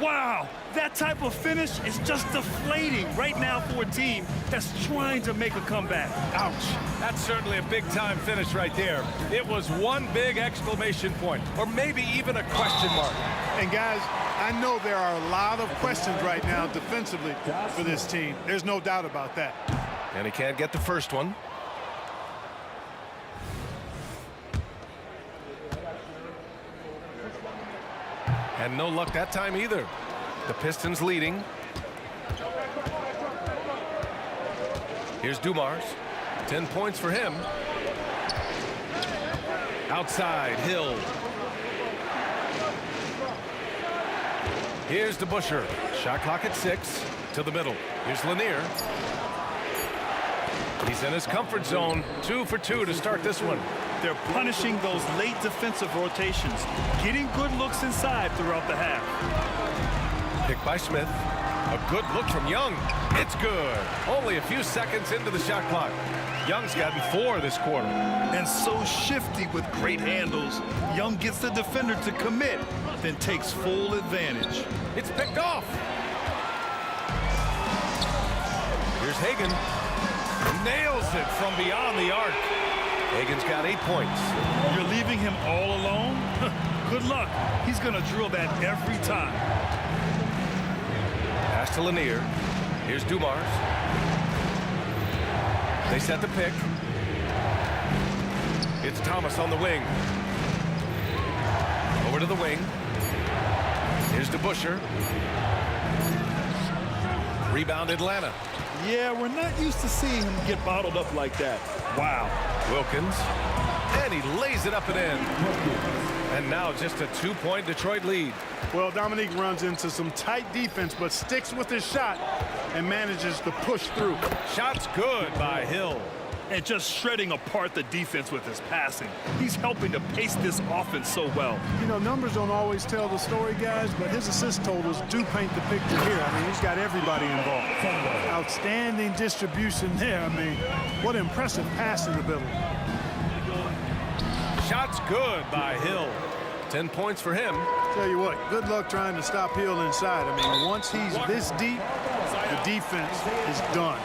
[SPEAKER 2] Wow, that type of finish is just deflating right now for a team that's trying to make a comeback.
[SPEAKER 7] Ouch. That's certainly a big-time finish right there. It was one big exclamation point, or maybe even a question mark.
[SPEAKER 15] And guys, I know there are a lot of questions right now defensively for this team. There's no doubt about that.
[SPEAKER 7] And he can't get the first one. And no luck that time either. The Pistons leading. Here's Dumars. 10 points for him. Outside, Hill. Here's DeBusschere. Shot clock at 6. To the middle. Here's Lanier. He's in his comfort zone. 2 for 2 to start this one.
[SPEAKER 2] They're punishing those late defensive rotations, getting good looks inside throughout the half.
[SPEAKER 7] Picked by Smith. A good look from Young. It's good. Only a few seconds into the shot clock. Young's gotten 4 this quarter.
[SPEAKER 2] And so shifty with great handles. Young gets the defender to commit, then takes full advantage.
[SPEAKER 7] It's picked off. Here's Hagan. Nails it from beyond the arc. Hagan's got 8 points.
[SPEAKER 2] You're leaving him all alone? Good luck. He's going to drill that every time.
[SPEAKER 7] Pass to Lanier. Here's Dumars. They set the pick. It's Thomas on the wing. Over to the wing. Here's DeBusschere. Rebound Atlanta.
[SPEAKER 2] Yeah, we're not used to seeing him get bottled up like that. Wow.
[SPEAKER 7] Wilkins. And he lays it up and in. And now just a 2-point Detroit lead.
[SPEAKER 15] Well, Dominique runs into some tight defense, but sticks with his shot and manages to push through.
[SPEAKER 7] Shot's good by Hill.
[SPEAKER 2] And just shredding apart the defense with his passing. He's helping to pace this offense so well.
[SPEAKER 15] You know, numbers don't always tell the story, guys, but his assist totals do paint the picture here. I mean, he's got everybody involved. Outstanding distribution there. I mean, what impressive passing ability.
[SPEAKER 7] Shot's good by Hill. 10 points for him.
[SPEAKER 15] Tell you what, good luck trying to stop Hill inside. I mean, once he's this deep, the defense is done.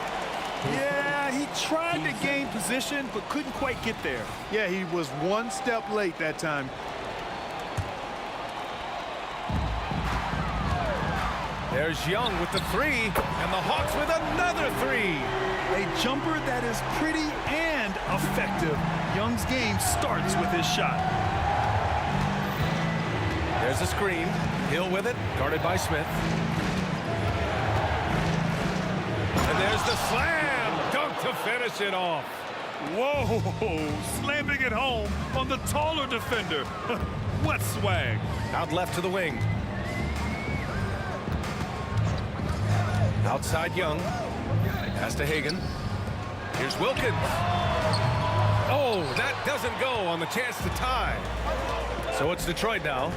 [SPEAKER 2] Yeah, he tried to gain position, but couldn't quite get there.
[SPEAKER 15] Yeah, he was one step late that time.
[SPEAKER 7] There's Young with the 3, and the Hawks with another 3.
[SPEAKER 2] A jumper that is pretty and effective. Young's game starts with his shot.
[SPEAKER 7] There's a screen. Hill with it, guarded by Smith. And there's the slam. Dunk to finish it off.
[SPEAKER 2] Whoa, slamming it home on the taller defender. What swag.
[SPEAKER 7] Out left to the wing. Outside Young. Pass to Hagan. Here's Wilkins. Oh, that doesn't go on the chance to tie. So it's Detroit now.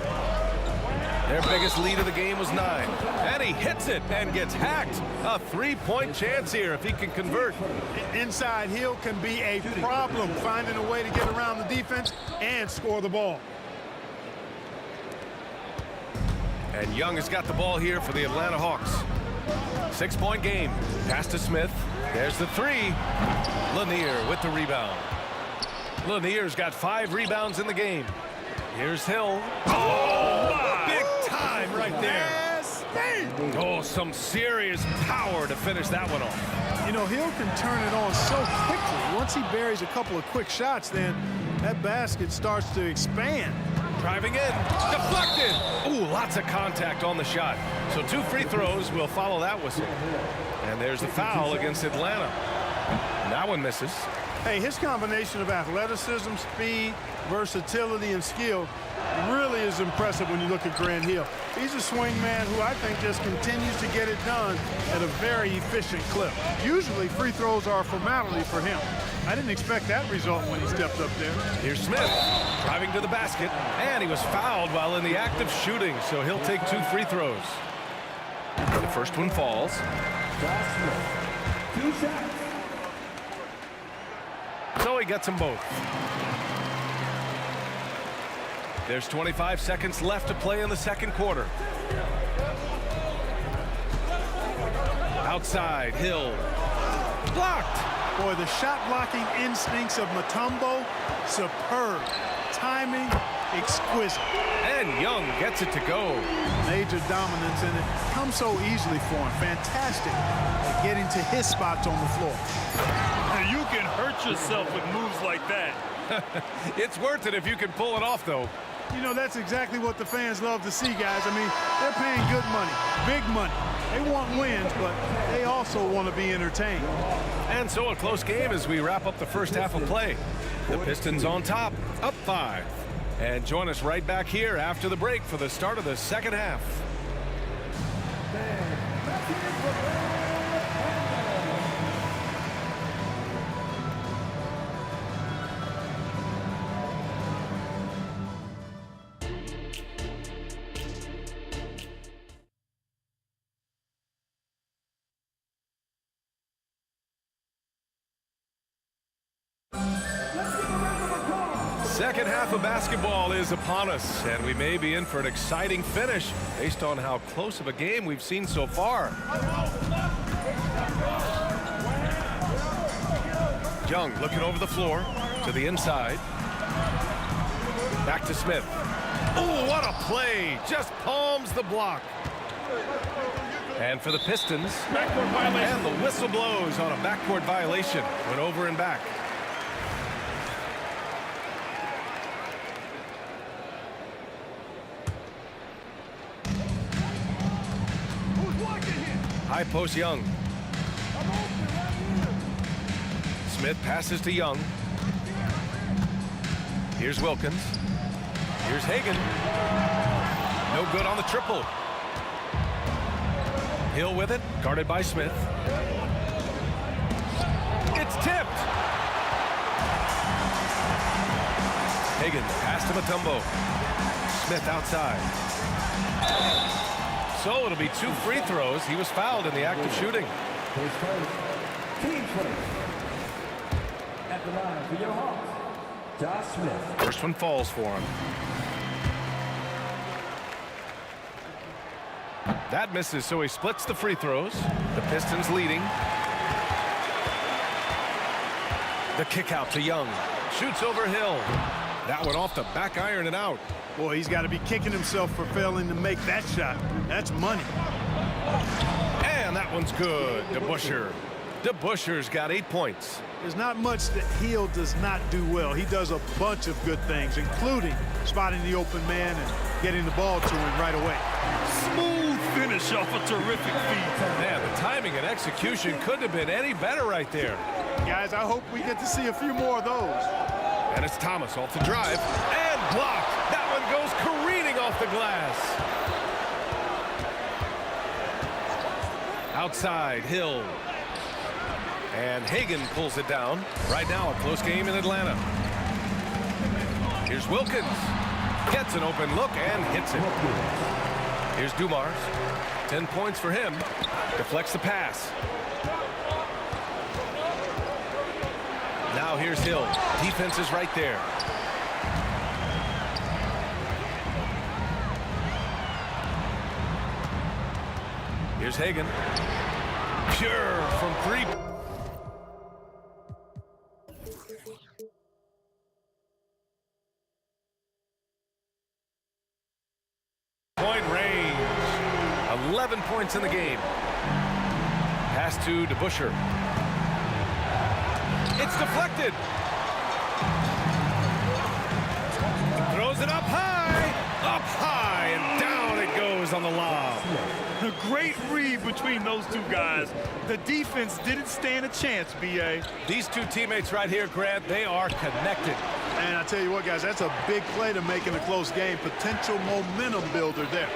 [SPEAKER 7] Their biggest lead of the game was 9. And he hits it and gets hacked. A 3-point chance here if he can convert.
[SPEAKER 15] Inside, Hill can be a problem finding a way to get around the defense and score the ball.
[SPEAKER 7] And Young has got the ball here for the Atlanta Hawks. 6-point game. Pass to Smith. There's the 3. Lanier with the rebound. Lanier's got 5 rebounds in the game. Here's Hill. Oh, big time right there. Oh, some serious power to finish that one off.
[SPEAKER 15] You know, Hill can turn it on so quickly. Once he buries a couple of quick shots, then that basket starts to expand.
[SPEAKER 7] Driving in, deflected. Ooh, lots of contact on the shot. So 2 free throws will follow that whistle. And there's the foul against Atlanta. That one misses.
[SPEAKER 15] Hey, his combination of athleticism, speed, versatility, and skill really is impressive when you look at Grant Hill. He's a swing man who I think just continues to get it done at a very efficient clip. Usually free throws are a formality for him. I didn't expect that result when he stepped up there.
[SPEAKER 7] Here's Smith driving to the basket, and he was fouled while in the act of shooting, so he'll take 2 free throws. The first one falls.
[SPEAKER 5] Josh Smith, 2 shots.
[SPEAKER 7] So he gets them both. There's 25 seconds left to play in the second quarter. Outside, Hill. Blocked.
[SPEAKER 15] Boy, the shot blocking instincts of Mutombo, superb. Timing, exquisite.
[SPEAKER 7] And Young gets it to go.
[SPEAKER 15] Major dominance, and it comes so easily for him. Fantastic at getting to his spots on the floor.
[SPEAKER 2] And you can hurt yourself with moves like that.
[SPEAKER 7] It's worth it if you can pull it off, though.
[SPEAKER 15] You know, that's exactly what the fans love to see, guys. I mean, they're paying good money, big money. They want wins, but they also want to be entertained.
[SPEAKER 7] And so a close game as we wrap up the first half of play. The Pistons on top, up 5. And join us right back here after the break for the start of the second half. Second half of basketball is upon us, and we may be in for an exciting finish based on how close of a game we've seen so far. Young looking over the floor to the inside. Back to Smith. Oh, what a play! Just palms the block. And for the Pistons, and the whistle blows on a backcourt violation. Went over and back. High post Young. Smith passes to Young. Here's Wilkins. Here's Hagan. No good on the triple. Hill with it, guarded by Smith. It's tipped. Hagan pass to Mutombo. Smith outside. So it'll be 2 free throws. He was fouled in the act of shooting.
[SPEAKER 5] Team play. At the line for your Hawks, Josh Smith.
[SPEAKER 7] First one falls for him. That misses, so he splits the free throws. The Pistons leading. The kick out to Young. Shoots over Hill. That one off the back iron and out.
[SPEAKER 15] Boy, he's got to be kicking himself for failing to make that shot. That's money.
[SPEAKER 7] And that one's good. DeBusschere. DeBusschere's got 8 points.
[SPEAKER 15] There's not much that Hill does not do well. He does a bunch of good things, including spotting the open man and getting the ball to him right away.
[SPEAKER 2] Smooth finish off a terrific feed.
[SPEAKER 7] Man, the timing and execution couldn't have been any better right there.
[SPEAKER 15] Guys, I hope we get to see a few more of those.
[SPEAKER 7] And it's Thomas off the drive and blocked. That one goes careening off the glass. Outside, Hill. And Hagan pulls it down. Right now, a close game in Atlanta. Here's Wilkins. Gets an open look and hits it. Here's Dumars. 10 points for him. Deflects the pass. Now here's Hill. Defense is right there. Here's Hagan. Pure from 3. Point range. 11 points in the game. Pass to DeBusschere. It's deflected. Throws it up high, and down it goes on the lob.
[SPEAKER 2] A great read between those two guys. The defense didn't stand a chance, B.A.
[SPEAKER 7] These two teammates right here, Grant, they are connected.
[SPEAKER 15] And I tell you what, guys, that's a big play to make in a close game. Potential momentum builder there.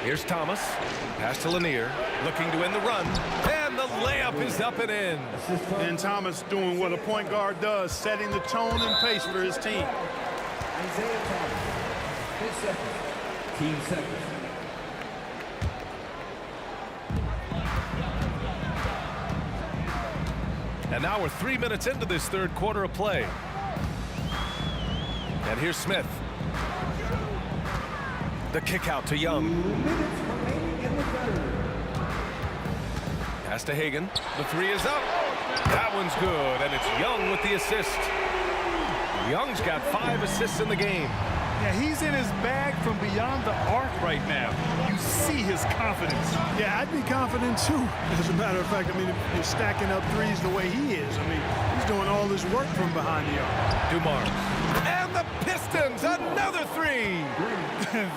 [SPEAKER 7] Here's Thomas. Pass to Lanier. Looking to end the run. And the layup is up and in.
[SPEAKER 15] And Thomas doing what a point guard does, setting the tone and pace for his team.
[SPEAKER 5] Isaiah Thomas. 10 seconds. Team seconds.
[SPEAKER 7] And now we're 3 minutes into this third quarter of play. And here's Smith. The kick out to Young. Pass to Hagan. The 3 is up. That one's good, and it's Young with the assist. Young's got 5 assists in the game.
[SPEAKER 2] Yeah, he's in his bag from beyond the arc right now. You see his confidence.
[SPEAKER 15] Yeah, I'd be confident too. As a matter of fact, I mean, if you're stacking up threes the way he is, I mean, he's doing all his work from behind the arc.
[SPEAKER 7] Dumars. And the Pistons, another 3.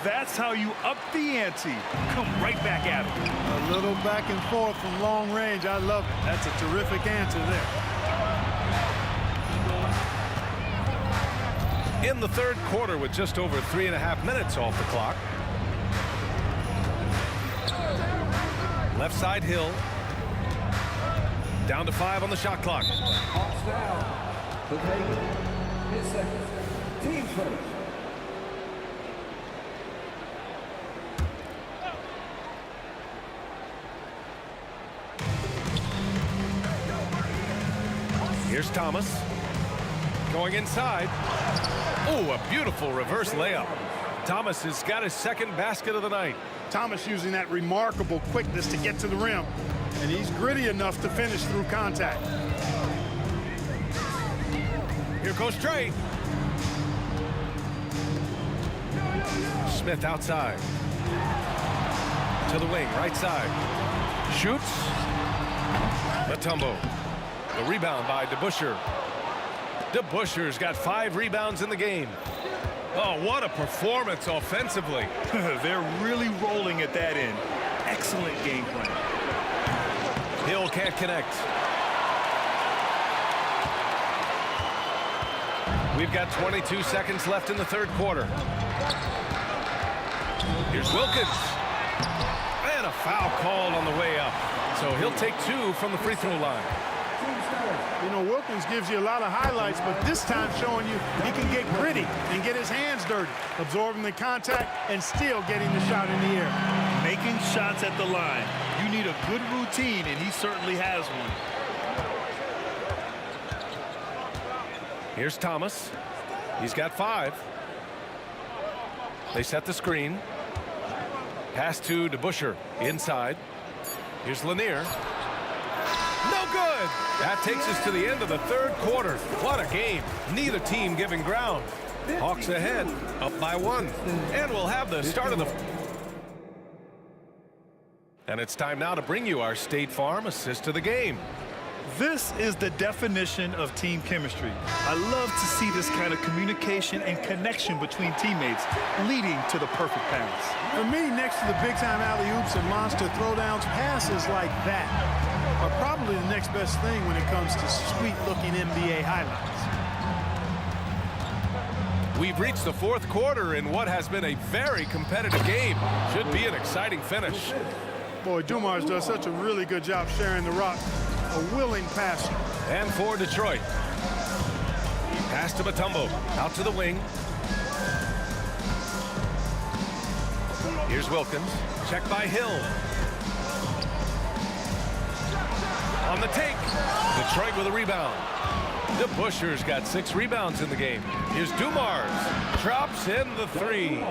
[SPEAKER 2] That's how you up the ante. Come right back at him.
[SPEAKER 15] A little back and forth from long range. I love it. That's a terrific answer there.
[SPEAKER 7] In the third quarter with just over 3.5 minutes off the clock. Left side Hill. Down to 5 on the shot clock.
[SPEAKER 5] Hawks down. The Hagan. 10 seconds. Team finish.
[SPEAKER 7] Here's Thomas. Going inside. Oh, a beautiful reverse layup. Thomas has got his second basket of the night.
[SPEAKER 15] Thomas using that remarkable quickness to get to the rim. And he's gritty enough to finish through contact.
[SPEAKER 7] Here goes Trey. Smith outside. To the wing, right side. Shoots. Mutombo. The rebound by DeBusschere. DeBusschere's got 5 rebounds in the game. Oh, what a performance offensively.
[SPEAKER 2] They're really rolling at that end. Excellent game plan.
[SPEAKER 7] Hill can't connect. We've got 22 seconds left in the third quarter. Here's Wilkins. And a foul called on the way up. So he'll take 2 from the free throw line.
[SPEAKER 15] You know, Wilkins gives you a lot of highlights, but this time showing you he can get gritty and get his hands dirty, absorbing the contact and still getting the shot in the air.
[SPEAKER 2] Making shots at the line. You need a good routine, and he certainly has one.
[SPEAKER 7] Here's Thomas. He's got 5. They set the screen. Pass to DeBusschere. Inside. Here's Lanier. No good. That takes us to the end of the third quarter. What a game. Neither team giving ground. Hawks ahead, up by 1. And we'll have the start of the... And it's time now to bring you our State Farm assist of the game.
[SPEAKER 2] This is the definition of team chemistry. I love to see this kind of communication and connection between teammates leading to the perfect pass.
[SPEAKER 15] For me, next to the big-time alley-oops and monster throwdowns, passes like that are probably the next best thing when it comes to sweet-looking NBA highlights.
[SPEAKER 7] We've reached the fourth quarter in what has been a very competitive game. Should be an exciting finish.
[SPEAKER 15] Boy, Dumars does such a really good job sharing the rock. A willing passer.
[SPEAKER 7] And for Detroit. Pass to Mutombo. Out to the wing. Here's Wilkins. Check by Hill. On the take. Detroit with a rebound. DeBuscher's got 6 rebounds in the game. Here's Dumars. Drops in the 3.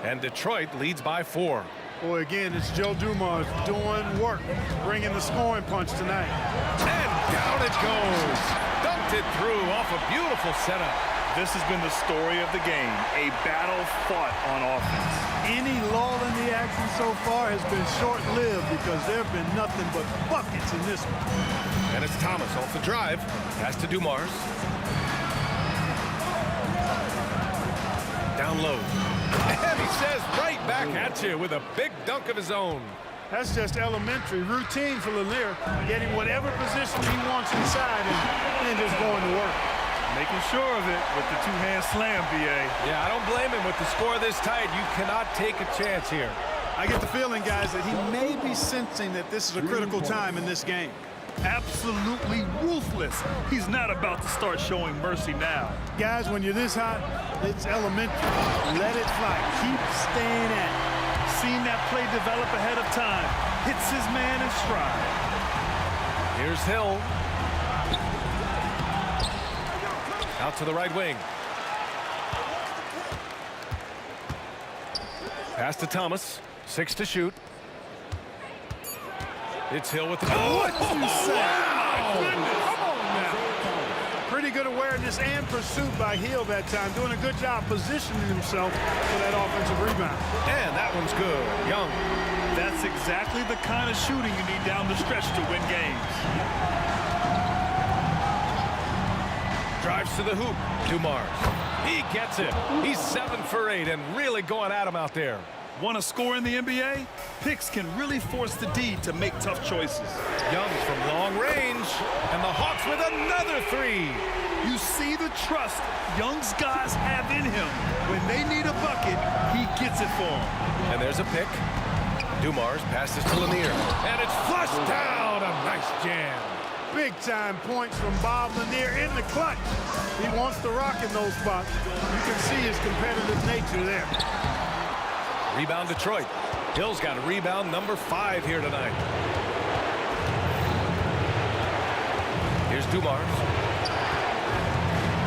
[SPEAKER 7] And Detroit leads by 4.
[SPEAKER 15] Boy, again, it's Joe Dumars doing work, bringing the scoring punch tonight.
[SPEAKER 7] And down it goes. Dunked it through off a beautiful setup.
[SPEAKER 2] This has been the story of the game, a battle fought on offense.
[SPEAKER 15] Any lull in the action so far has been short-lived because there have been nothing but buckets in this one.
[SPEAKER 7] And it's Thomas off the drive. Pass to Dumars. Down low. And he says right back at you with a big dunk of his own.
[SPEAKER 15] That's just elementary routine for Lanier, getting whatever position he wants inside and then just going to work.
[SPEAKER 2] Making sure of it with the two-hand slam, B.A.
[SPEAKER 7] Yeah, I don't blame him. With the score this tight, you cannot take a chance here.
[SPEAKER 15] I get the feeling, guys, that he may be sensing that this is a critical time in this game.
[SPEAKER 2] Absolutely ruthless. He's not about to start showing mercy now.
[SPEAKER 15] Guys, when you're this hot, it's elementary. Let it fly. Keep staying at it.
[SPEAKER 2] Seen that play develop ahead of time. Hits his man in stride.
[SPEAKER 7] Here's Hill. Out to the right wing. Pass to Thomas. 6 to shoot. It's Hill with the...
[SPEAKER 15] What you say?
[SPEAKER 7] Wow!
[SPEAKER 15] Come on now. Pretty good awareness and pursuit by Hill that time. Doing a good job positioning himself for that offensive rebound.
[SPEAKER 7] And that one's good. Young.
[SPEAKER 2] That's exactly the kind of shooting you need down the stretch to win games.
[SPEAKER 7] Drives to the hoop. Dumars. He gets it. He's 7 for 8 and really going at him out there.
[SPEAKER 2] Want to score in the NBA? Picks can really force the D to make tough choices.
[SPEAKER 7] Young from long range. And the Hawks with another 3.
[SPEAKER 2] You see the trust Young's guys have in him. When they need a bucket, he gets it for them.
[SPEAKER 7] And there's a pick. Dumars passes to Lanier. And it's flushed down. A nice jam.
[SPEAKER 15] Big-time points from Bob Lanier in the clutch. He wants to rock in those spots. You can see his competitive nature there.
[SPEAKER 7] Rebound Detroit. Hill's got a rebound number 5 here tonight. Here's Dumars.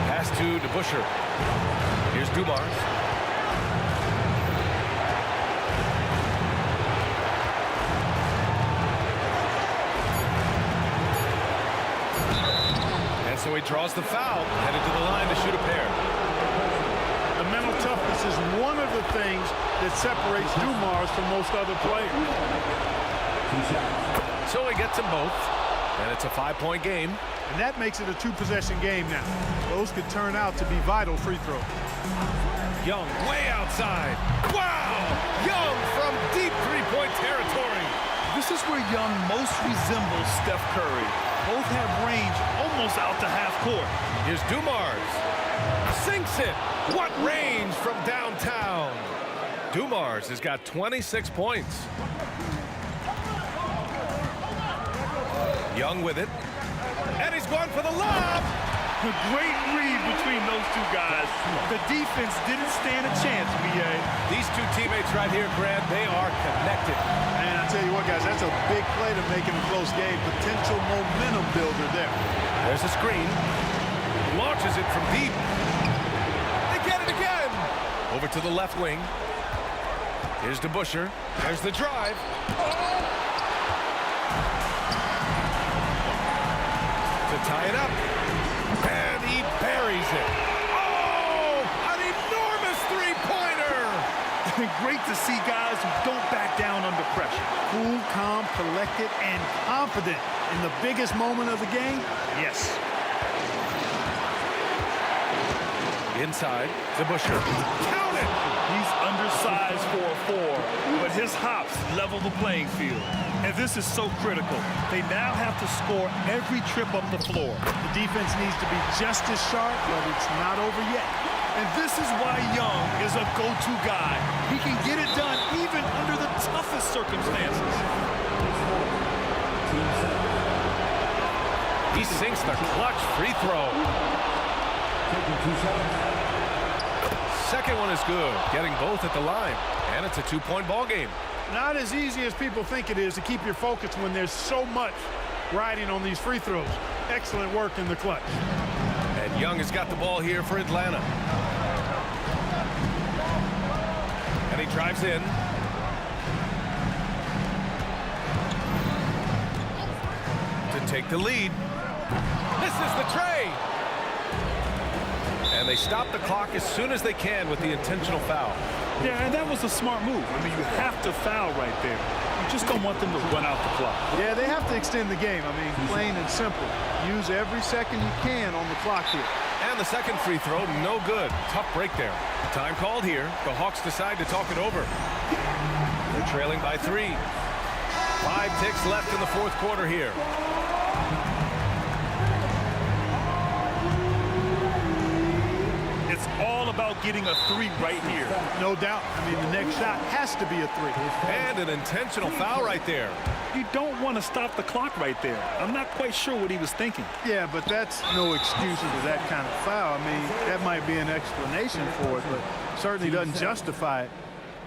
[SPEAKER 7] Pass to DeBuscher. Here's Dumars. And so he draws the foul, headed to the line to shoot a pair.
[SPEAKER 15] The mental toughness is one of the things that separates Dumars from most other players.
[SPEAKER 7] So he gets them both, and it's a 5-point game.
[SPEAKER 15] And that makes it a 2-possession game now. Those could turn out to be vital free throws.
[SPEAKER 7] Young way outside. Wow! Young from deep 3-point territory.
[SPEAKER 2] This is where Young most resembles Steph Curry. Both have range almost out to half court.
[SPEAKER 7] Here's Dumars. Sinks it. What range from downtown. Dumars has got 26 points. Young with it. And he's going for the lob.
[SPEAKER 2] A great read between those two guys. The defense didn't stand a chance, B.A.
[SPEAKER 7] These two teammates right here, Grant, they are connected.
[SPEAKER 15] And I tell you what, guys, that's a big play to make it a close game. Potential momentum builder there.
[SPEAKER 7] There's a screen. Launches it from deep. They get it again. Over to the left wing. Here's DeBuscher. There's the drive. To tie it up. And he buries it. Oh! An enormous three-pointer!
[SPEAKER 2] Great to see guys who don't back down under pressure.
[SPEAKER 15] Cool, calm, collected, and confident in the biggest moment of the game. Yes.
[SPEAKER 7] Inside, DeBuscher. Count it!
[SPEAKER 2] He's undersized for a 4, but his hops level the playing field. And this is so critical. They now have to score every trip up the floor.
[SPEAKER 15] The defense needs to be just as sharp, but it's not over yet.
[SPEAKER 2] And this is why Young is a go-to guy. He can get it done even under the toughest circumstances.
[SPEAKER 7] He sinks the clutch free throw. second one is good, getting both at the line. And it's a 2-point ball game.
[SPEAKER 15] Not as easy as people think it is to keep your focus when there's so much riding on these free throws. Excellent work in the clutch.
[SPEAKER 7] And Young has got the ball here for Atlanta. And he drives in. To take the lead. Misses the tray. And they stop the clock as soon as they can with the intentional foul.
[SPEAKER 2] Yeah, and that was a smart move. I mean, you have to foul right there. You just don't want them to run out the clock.
[SPEAKER 15] Yeah, they have to extend the game. I mean, plain and simple. Use every second you can on the clock here.
[SPEAKER 7] And the second free throw, no good. Tough break there. Time called here. The Hawks decide to talk it over. They're trailing by 3. 5 ticks left in the fourth quarter here.
[SPEAKER 2] It's all about getting a 3 right here.
[SPEAKER 15] No doubt. I mean, the next shot has to be a 3.
[SPEAKER 7] And an intentional foul right there.
[SPEAKER 2] You don't want to stop the clock right there. I'm not quite sure what he was thinking.
[SPEAKER 15] Yeah, but that's no excuse for that kind of foul. I mean, that might be an explanation for it, but certainly doesn't justify it.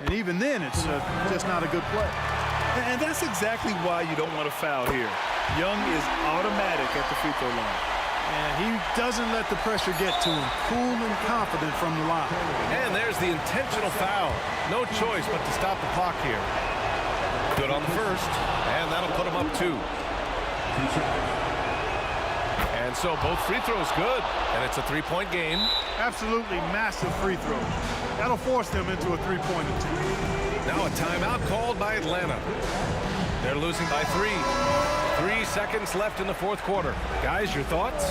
[SPEAKER 15] And even then, it's just not a good play.
[SPEAKER 2] And that's exactly why you don't want to foul here. Young is automatic at the free throw line.
[SPEAKER 15] And he doesn't let the pressure get to him. Cool and confident from the line.
[SPEAKER 7] And there's the intentional foul. No choice but to stop the clock here. Good on the first, and that'll put him up 2. And so both free throws good, and it's a 3-point game.
[SPEAKER 15] Absolutely massive free throws. That'll force them into a 3-point attempt.
[SPEAKER 7] Now a timeout called by Atlanta. They're losing by 3. 3 seconds left in the fourth quarter. Guys, your thoughts?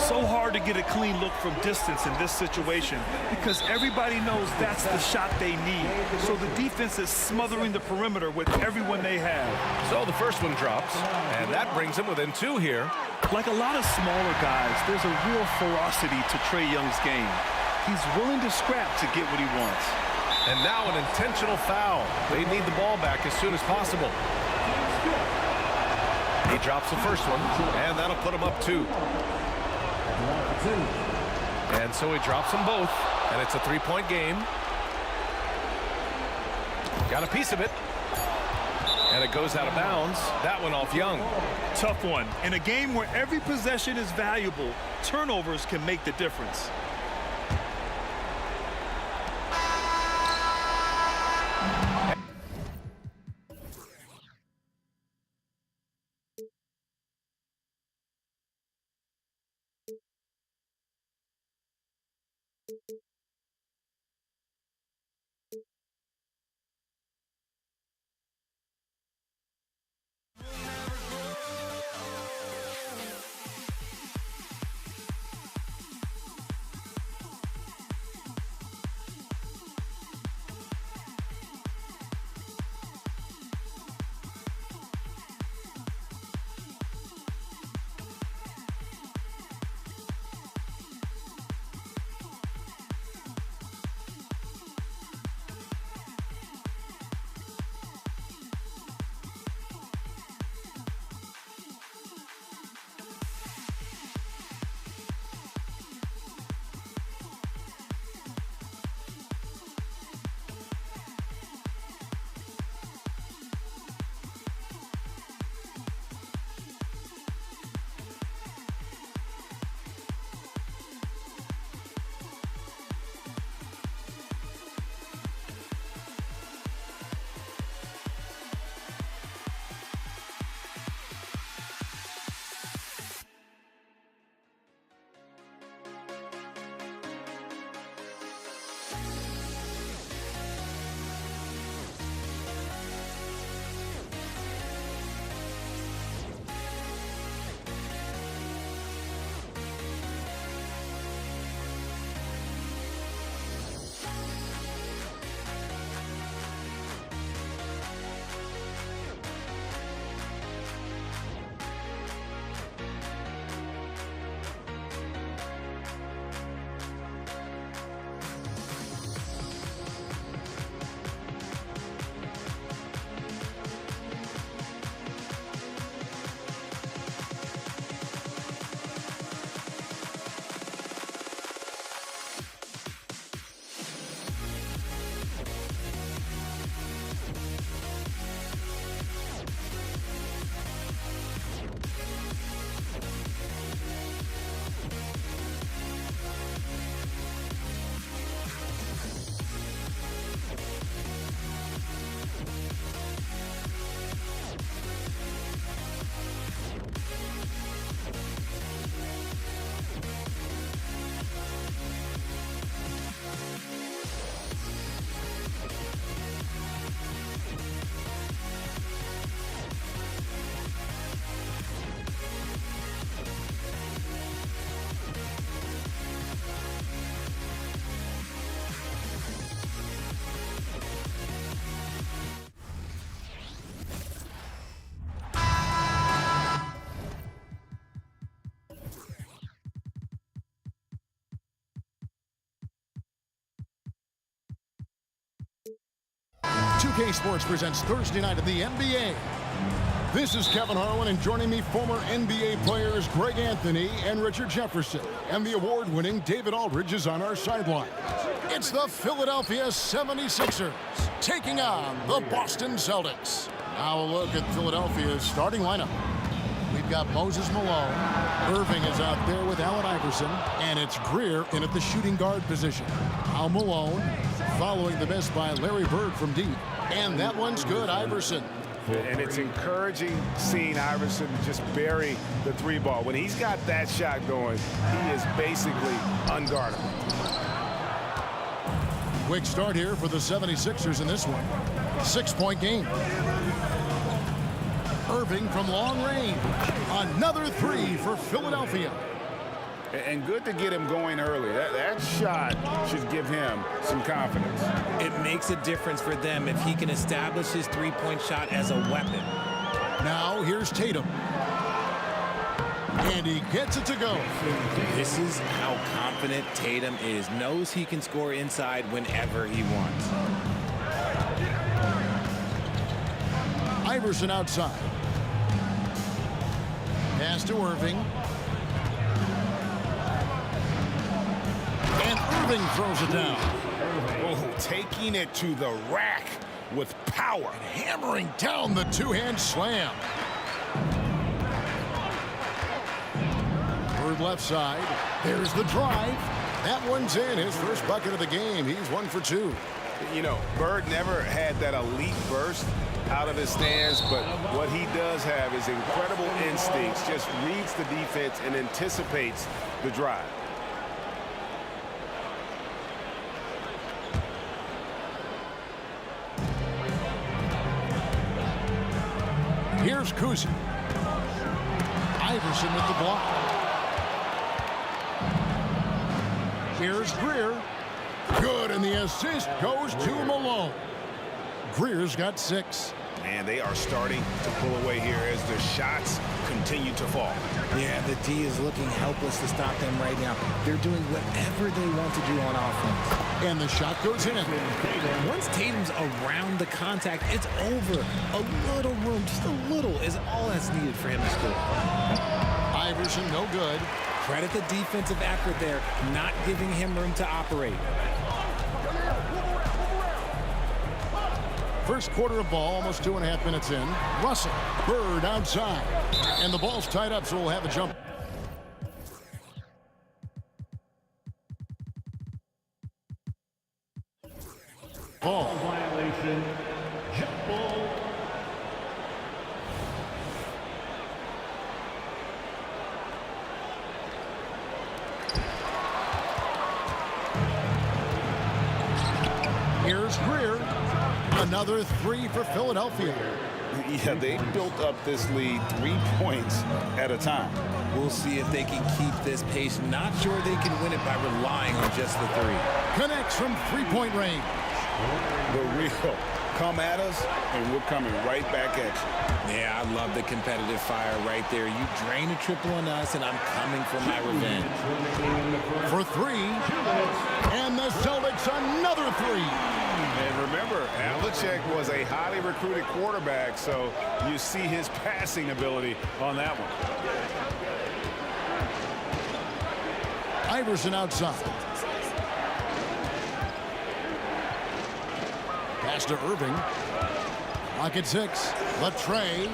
[SPEAKER 2] So hard to get a clean look from distance in this situation because everybody knows that's the shot they need. So the defense is smothering the perimeter with everyone they have.
[SPEAKER 7] So the first one drops, and that brings them within 2 here.
[SPEAKER 2] Like a lot of smaller guys, there's a real ferocity to Trae Young's game. He's willing to scrap to get what he wants.
[SPEAKER 7] And now an intentional foul. They need the ball back as soon as possible. He drops the first one, and that'll put him up 2. And so he drops them both, and it's a 3-point game. Got a piece of it. And it goes out of bounds. That one off Young.
[SPEAKER 2] Tough one. In a game where every possession is valuable, turnovers can make the difference.
[SPEAKER 1] 2K Sports presents Thursday Night of the NBA. This is Kevin Harlan, and joining me, former NBA players Greg Anthony and Richard Jefferson. And the award-winning David Aldridge is on our sideline. It's the Philadelphia 76ers taking on the Boston Celtics. Now a look at Philadelphia's starting lineup. We've got Moses Malone. Irving is out there with Allen Iverson. And it's Greer in at the shooting guard position. Al Malone following the miss by Larry Bird from deep. And that one's good, Iverson.
[SPEAKER 3] And it's encouraging seeing Iverson just bury the three ball. When he's got that shot going, he is basically unguardable.
[SPEAKER 1] Quick start here for the 76ers in this one. 6-point game. Irving from long range. Another three for Philadelphia.
[SPEAKER 3] And good to get him going early. That shot should give him some confidence.
[SPEAKER 8] It makes a difference for them if he can establish his three-point shot as a weapon.
[SPEAKER 1] Now here's Tatum. And he gets it to go.
[SPEAKER 8] This is how confident Tatum is. Knows he can score inside whenever he wants.
[SPEAKER 1] Iverson outside. Pass to Irving. And Irving throws it down.
[SPEAKER 3] Oh, taking it to the rack with power.
[SPEAKER 1] Hammering down the two-hand slam. Bird left side. There's the drive. That one's in. His first bucket of the game. He's 1 for 2.
[SPEAKER 3] You know, Bird never had that elite burst out of his stance, but what he does have is incredible instincts, just reads the defense and anticipates the drive.
[SPEAKER 1] Here's Kuzi. Iverson with the block. Here's Greer. Good, and the assist goes to Malone. Greer's got 6.
[SPEAKER 3] And they are starting to pull away here as their shots continue to fall.
[SPEAKER 8] Yeah, the D is looking helpless to stop them right now. They're doing whatever they want to do on offense.
[SPEAKER 1] And the shot goes in.
[SPEAKER 8] Once Tatum's around the contact, it's over. A little room, just a little, is all that's needed for him to score.
[SPEAKER 1] Iverson, no good.
[SPEAKER 8] Credit the defensive effort there, not giving him room to operate.
[SPEAKER 1] First quarter of ball, almost 2.5 minutes in. Russell, Bird outside. And the ball's tied up, so we'll have a jump. Ball.
[SPEAKER 5] Violation. Jump ball.
[SPEAKER 1] Here's Greer. Another 3 for Philadelphia.
[SPEAKER 3] Yeah, they built up this lead 3 points at a time.
[SPEAKER 8] We'll see if they can keep this pace. Not sure they can win it by relying on just the 3.
[SPEAKER 1] Connects from 3-point range.
[SPEAKER 3] The real come at us, and we're coming right back at you.
[SPEAKER 8] Yeah, I love the competitive fire right there. You drain a triple on us, and I'm coming for my revenge.
[SPEAKER 1] For 3. And the Celtics another 3.
[SPEAKER 3] And remember, Havlicek was a highly recruited quarterback, so you see his passing ability on that one.
[SPEAKER 1] Iverson outside. Pass to Irving. Clock at 6. Latrey.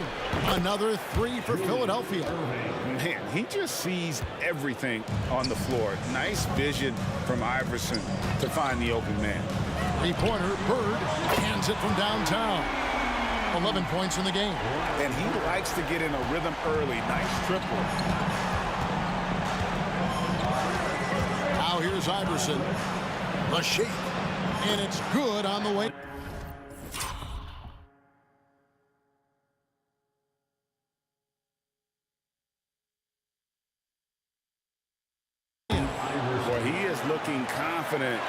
[SPEAKER 1] Another 3 for Philadelphia.
[SPEAKER 3] Man, he just sees everything on the floor. Nice vision from Iverson to find the open man.
[SPEAKER 1] 3-pointer. Bird hands it from downtown. 11 points in the game.
[SPEAKER 3] And he likes to get in a rhythm early. Nice triple.
[SPEAKER 1] Now here's Iverson. The shake. And it's good on the way.
[SPEAKER 3] Well, he is looking confident.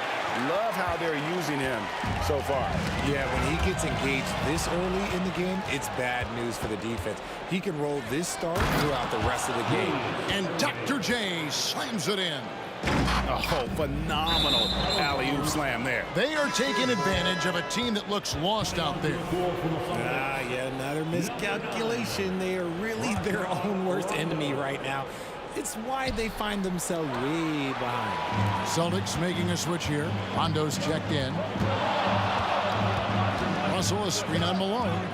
[SPEAKER 3] Love how they're using him so far.
[SPEAKER 8] Yeah, when he gets engaged this early in the game, it's bad news for the defense. He can roll this start throughout the rest of the game.
[SPEAKER 1] And Dr. J slams it in.
[SPEAKER 3] Oh, phenomenal alley-oop slam there.
[SPEAKER 1] They are taking advantage of a team that looks lost out there.
[SPEAKER 8] Yeah, another miscalculation. They are really their own worst enemy right now. It's why they find themselves way behind.
[SPEAKER 1] Celtics making a switch here. Rondo's checked in. Russell, a screen on Malone.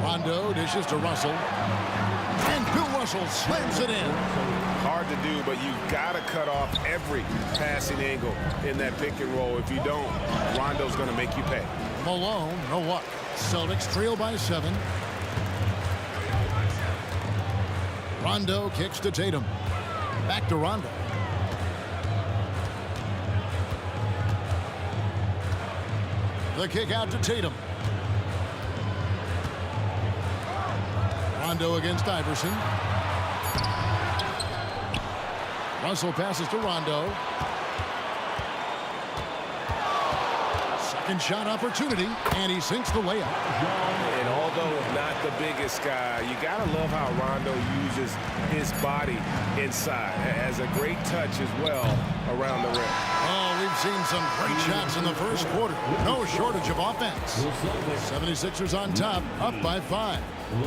[SPEAKER 1] Rondo dishes to Russell. And Bill Russell slams it in.
[SPEAKER 3] Hard to do, but you've got to cut off every passing angle in that pick and roll. If you don't, Rondo's going to make you pay.
[SPEAKER 1] Malone, no what? Celtics trail by 7. Rondo kicks to Tatum. Back to Rondo. The kick out to Tatum. Rondo against Iverson. Russell passes to Rondo. Second shot opportunity, and he sinks the layup.
[SPEAKER 3] And although not the biggest guy, you got to love how Rondo uses his body inside. Has a great touch as well around the rim.
[SPEAKER 1] Oh, we've seen some great shots in the first quarter. No shortage of offense. 76ers on top, up by 5.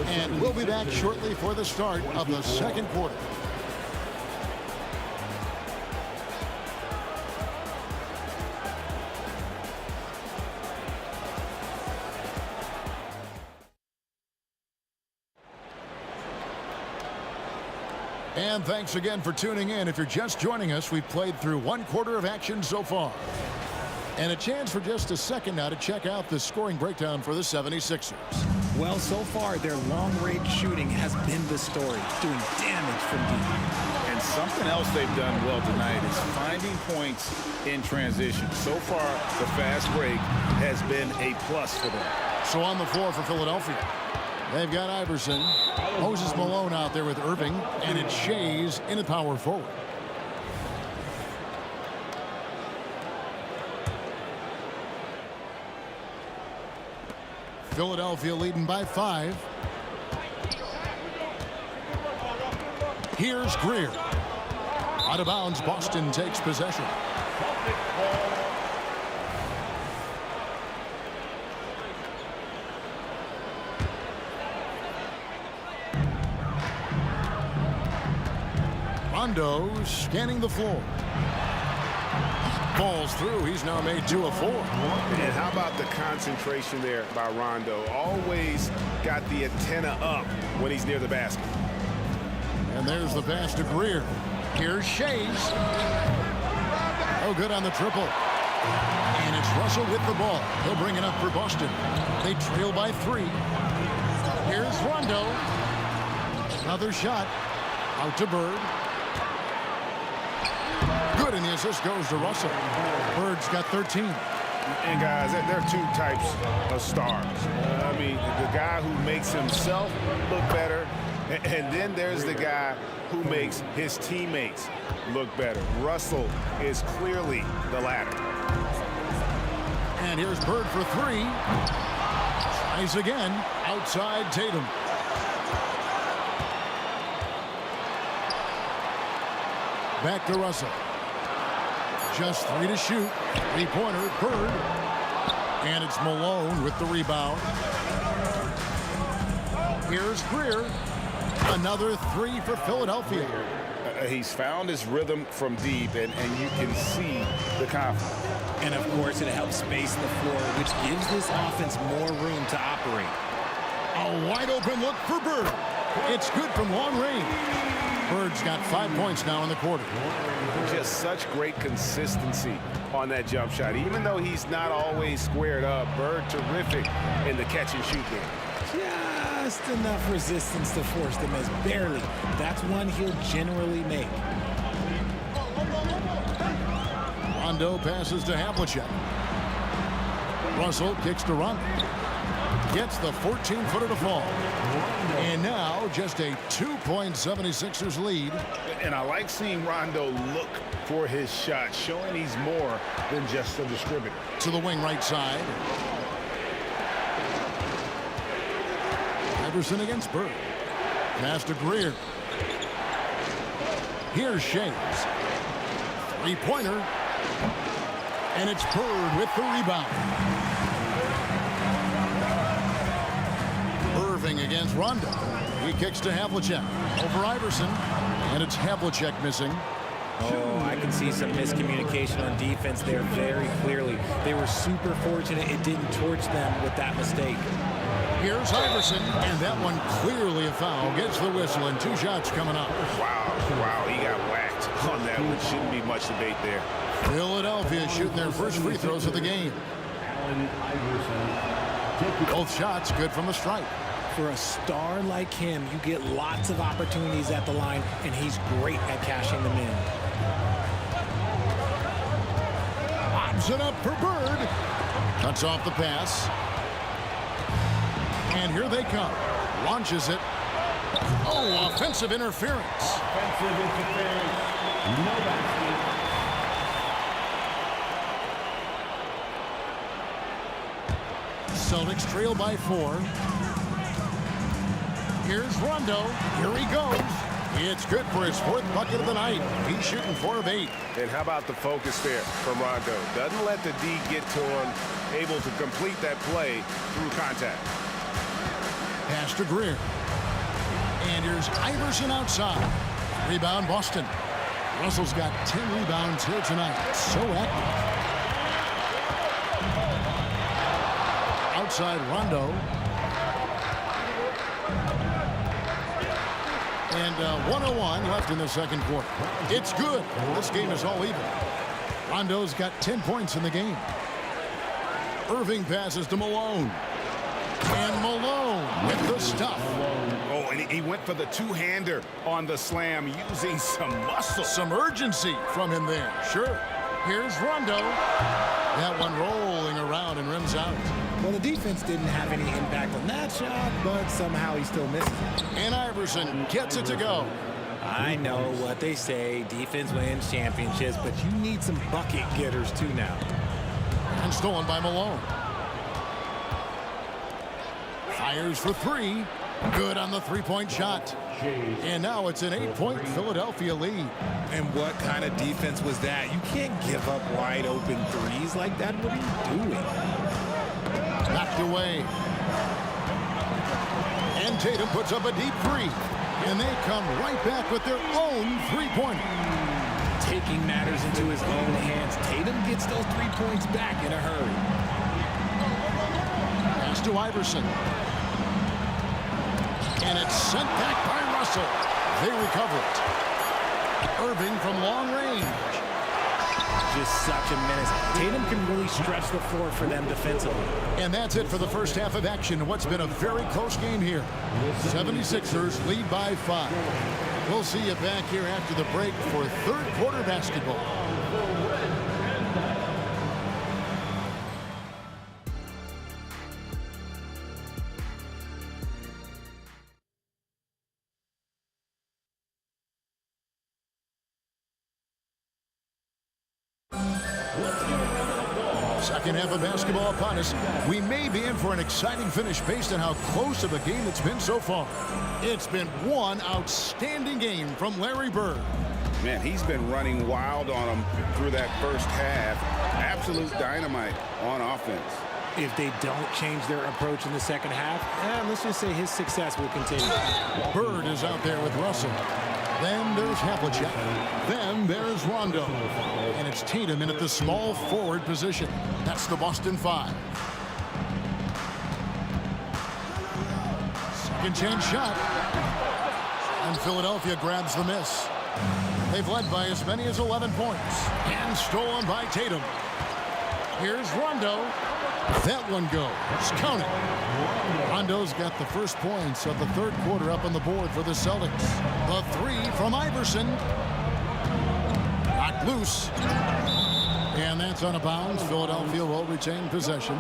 [SPEAKER 1] And we'll be back shortly for the start of the second quarter. And thanks again for tuning in. If you're just joining us, we've played through one quarter of action so far. And a chance for just a second now to check out the scoring breakdown for the 76ers.
[SPEAKER 8] Well, so far, their long-range shooting has been the story, doing damage from deep.
[SPEAKER 3] And something else they've done well tonight is finding points in transition. So far, the fast break has been a plus for them.
[SPEAKER 1] So on the floor for Philadelphia, they've got Iverson, Moses Malone out there with Irving, and it's Shays in the power forward. Philadelphia leading by 5. Here's Greer. Out of bounds, Boston takes possession. Rondo scanning the floor. Falls through. He's now made 2 of 4.
[SPEAKER 3] And how about the concentration there by Rondo? Always got the antenna up when he's near the basket.
[SPEAKER 1] And there's the pass to Greer. Here's Shays. Oh, good on the triple. And it's Russell with the ball. He'll bring it up for Boston. They trail by 3. Here's Rondo. Another shot. Out to Bird. Good, and the assist goes to Russell. Bird's got 13.
[SPEAKER 3] And guys, there are 2 types of stars. I mean, the guy who makes himself look better, and then there's the guy who makes his teammates look better. Russell is clearly the latter.
[SPEAKER 1] And here's Bird for 3. Tries again. Outside Tatum. Back to Russell. Just 3 to shoot. 3-pointer, Bird. And it's Malone with the rebound. Here's Greer. Another 3 for Philadelphia.
[SPEAKER 3] He's found his rhythm from deep, and you can see the confidence.
[SPEAKER 8] And, of course, it helps space the floor, which gives this offense more room to operate.
[SPEAKER 1] A wide-open look for Bird. It's good from long range. Bird's got 5 points now in the quarter.
[SPEAKER 3] Just such great consistency on that jump shot. Even though he's not always squared up, Bird terrific in the catch-and-shoot game.
[SPEAKER 8] Just enough resistance to force the miss. Barely. That's one he'll generally make.
[SPEAKER 1] Rondo passes to Havlicek. Russell kicks to Rondo. Gets the 14-footer to fall. And now just a 2-point 76ers lead.
[SPEAKER 3] And I like seeing Rondo look for his shot, showing he's more than just a distributor.
[SPEAKER 1] To the wing right side. Iverson against Bird. Pass to Greer. Here's Shays. Three-pointer. And it's Bird with the rebound. Irving against Rondo. He kicks to Havlicek. Over Iverson. And it's Havlicek missing.
[SPEAKER 8] Oh, I can see some miscommunication on defense there very clearly. They were super fortunate it didn't torch them with that mistake.
[SPEAKER 1] Here's Iverson, and that one clearly a foul. Gets the whistle, and 2 shots coming up.
[SPEAKER 4] Wow, he got whacked on that one. Shouldn't be much debate there.
[SPEAKER 1] Philadelphia shooting their first free throws of the game. Both shots good from the stripe.
[SPEAKER 8] For a star like him, you get lots of opportunities at the line, and he's great at cashing them in.
[SPEAKER 1] Lobs it up for Bird. Cuts off the pass. And here they come. Launches it. Oh, offensive interference.
[SPEAKER 5] Offensive interference. No basket.
[SPEAKER 1] Celtics trail by 4. Here's Rondo. Here he goes. It's good for his 4th bucket of the night. He's shooting 4 of 8.
[SPEAKER 4] And how about the focus there from Rondo? Doesn't let the D get to him, able to complete that play through contact.
[SPEAKER 1] Pass to Greer. And here's Iverson outside. Rebound Boston. Russell's got 10 rebounds here tonight. So active. Outside Rondo. And 1:01 left in the second quarter. It's good. This game is all even. Rondo's got 10 points in the game. Irving passes to Malone. And Malone with the stuff.
[SPEAKER 3] Oh, and he went for the two-hander on the slam, using some muscle.
[SPEAKER 1] Some urgency from him there. Sure. Here's Rondo. That one rolling around and rims out.
[SPEAKER 8] Well, the defense didn't have any impact on that shot, but somehow he still misses it.
[SPEAKER 1] And Iverson gets it to go.
[SPEAKER 8] I know what they say, defense wins championships, but you need some bucket getters too now.
[SPEAKER 1] And stolen by Malone. Fires for 3. Good on the 3-point shot. And now it's an 8-point Philadelphia lead.
[SPEAKER 8] And what kind of defense was that? You can't give up wide open threes like that. What are you doing?
[SPEAKER 1] Knocked away. And Tatum puts up a deep 3. And they come right back with their own 3-pointer.
[SPEAKER 8] Taking matters into his own hands. Tatum gets those 3 points back in a hurry.
[SPEAKER 1] Pass to Iverson. And it's sent back by Russell. They recover it. Irving from long range.
[SPEAKER 8] Just such a menace. Tatum can really stretch the floor for them defensively.
[SPEAKER 1] And that's it for the first half of action in what's been a very close game here. 76ers lead by 5. We'll see you back here after the break for third quarter basketball. Second half of basketball upon us. We may be in for an exciting finish based on how close of a game it's been so far. It's been one outstanding game from Larry Bird.
[SPEAKER 3] Man, he's been running wild on them through that first half. Absolute dynamite on offense.
[SPEAKER 8] If they don't change their approach in the second half, let's just say his success will continue.
[SPEAKER 1] Bird is out there with Russell. Then there's Havlicek. Then there's Rondo. And it's Tatum in at the small forward position. That's the Boston 5. Second chance shot. And Philadelphia grabs the miss. They've led by as many as 11 points. And stolen by Tatum. Here's Rondo. That one goes. Count it. Rondo's got the first points of the third quarter up on the board for the Celtics. The 3 from Iverson. Knocked loose. And that's out of bounds. Philadelphia will retain possession.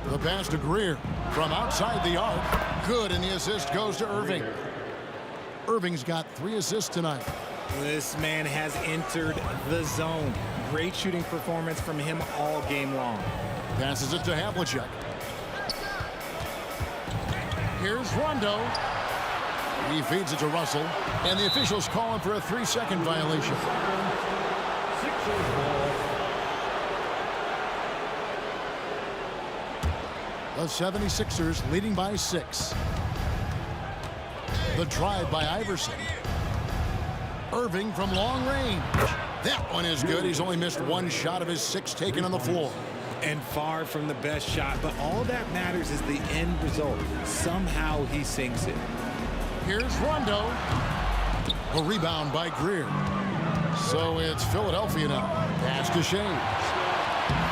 [SPEAKER 1] The pass to Greer from outside the arc. Good, and the assist goes to Irving. Irving's got 3 assists tonight.
[SPEAKER 8] This man has entered the zone. Great shooting performance from him all game long.
[SPEAKER 1] Passes it to Havlicek. Here's Rondo. He feeds it to Russell. And the officials call him for a 3-second violation. The 76ers leading by 6. The drive by Iverson. Irving from long range. That one is good. He's only missed one shot of his 6 taken on the floor.
[SPEAKER 8] And far from the best shot, but all that matters is the end result. Somehow he sinks it.
[SPEAKER 1] Here's Rondo. A rebound by Greer. So it's Philadelphia now. Pass to Shays.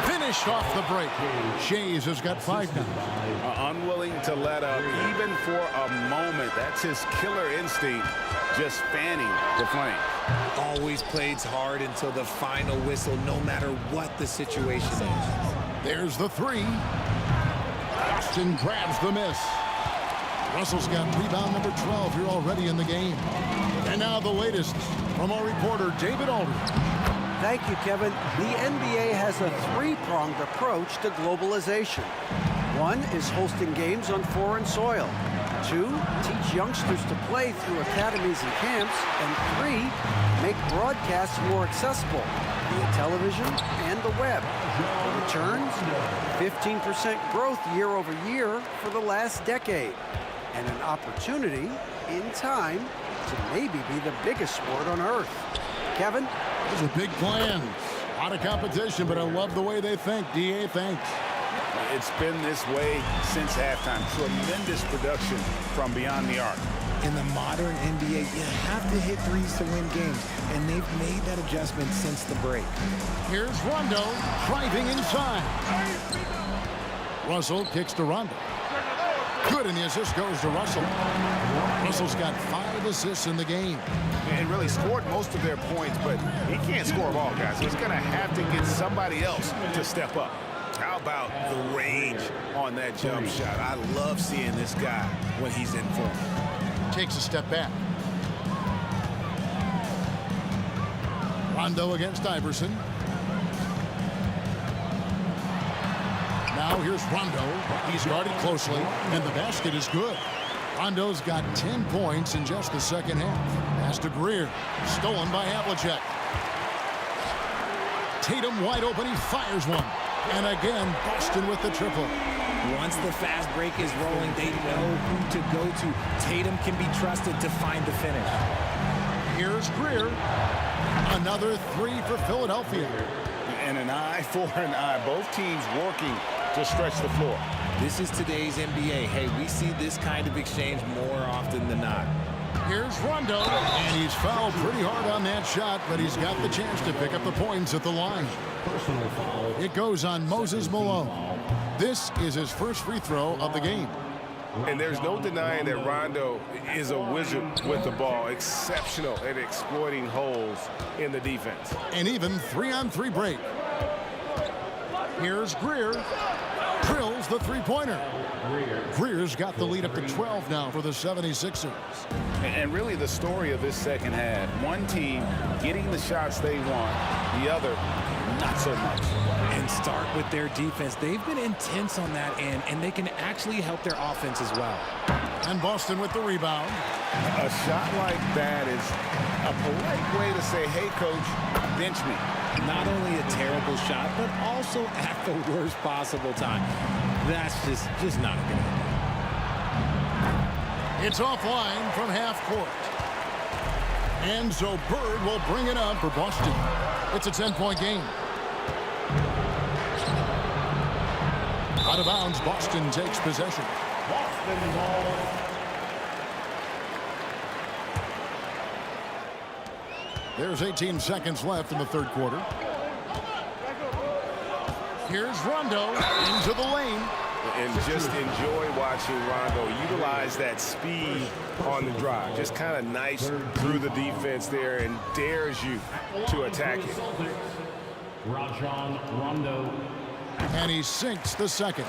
[SPEAKER 1] Finished off the break. Shays has got 5 now.
[SPEAKER 3] Unwilling to let up even for a moment. That's his killer instinct, just fanning the flame.
[SPEAKER 8] Always plays hard until the final whistle, no matter what the situation is.
[SPEAKER 1] There's the 3. Boston grabs the miss. Russell's got rebound number 12 here already in the game. And now the latest from our reporter, David Aldridge.
[SPEAKER 10] Thank you, Kevin. The NBA has a 3-pronged approach to globalization. 1 is hosting games on foreign soil. 2, teach youngsters to play through academies and camps. And 3, make broadcasts more accessible via television and the web. The returns, 15% growth year over year for the last decade. And an opportunity, in time, to maybe be the biggest sport on earth. Kevin?
[SPEAKER 1] Those are big plans. A lot of competition, but I love the way they think. DA, thanks.
[SPEAKER 3] It's been this way since halftime. Tremendous production from beyond the arc.
[SPEAKER 8] In the modern NBA, you have to hit threes to win games, and they've made that adjustment since the break.
[SPEAKER 1] Here's Rondo driving inside. Russell kicks to Rondo. Good, and the assist goes to Russell. Russell's got 5 assists in the game.
[SPEAKER 3] And really scored most of their points, but he can't score them all, guys. He's going to have to get somebody else to step up. How about the range on that jump shot? I love seeing this guy when he's in form.
[SPEAKER 1] Takes a step back. Rondo against Iverson. Now here's Rondo. He's guarded closely, and the basket is good. Rondo's got 10 points in just the second half. Pass to Greer. Stolen by Havlicek. Tatum wide open. He fires one. And again, Boston with the triple.
[SPEAKER 8] Once the fast break is rolling, they know who to go to. Tatum can be trusted to find the finish.
[SPEAKER 1] Here's Greer. Another 3 for Philadelphia.
[SPEAKER 3] And an eye for an eye. Both teams working to stretch the floor.
[SPEAKER 8] This is today's NBA. Hey, we see this kind of exchange more often than not.
[SPEAKER 1] Here's Rondo, and he's fouled pretty hard on that shot, but he's got the chance to pick up the points at the line. It goes on Moses Malone. This is his first free throw of the game.
[SPEAKER 4] And there's no denying that Rondo is a wizard with the ball, exceptional at exploiting holes in the defense.
[SPEAKER 1] And even 3-on-3 break. Here's Greer. Drills the three-pointer. Greer's got the lead up to 12 now for the 76ers.
[SPEAKER 3] And really the story of this second half, one team getting the shots they want, the other not so much.
[SPEAKER 8] And start with their defense. They've been intense on that end, and they can actually help their offense as well.
[SPEAKER 1] And Boston with the rebound.
[SPEAKER 3] A shot like that is a polite way to say, hey, coach, bench me.
[SPEAKER 8] Not only a terrible shot, but also at the worst possible time. That's just not a good idea.
[SPEAKER 1] It's offline from half court. And so Bird will bring it up for Boston. It's a 10-point game. Out of bounds, Boston takes possession.
[SPEAKER 5] Boston ball.
[SPEAKER 1] There's 18 seconds left in the third quarter. Here's Rondo into the lane.
[SPEAKER 4] And just enjoy watching Rondo utilize that speed on the drive. Just kind of nice through the defense there and dares you to attack it.
[SPEAKER 5] Rajon Rondo.
[SPEAKER 1] And he sinks the second.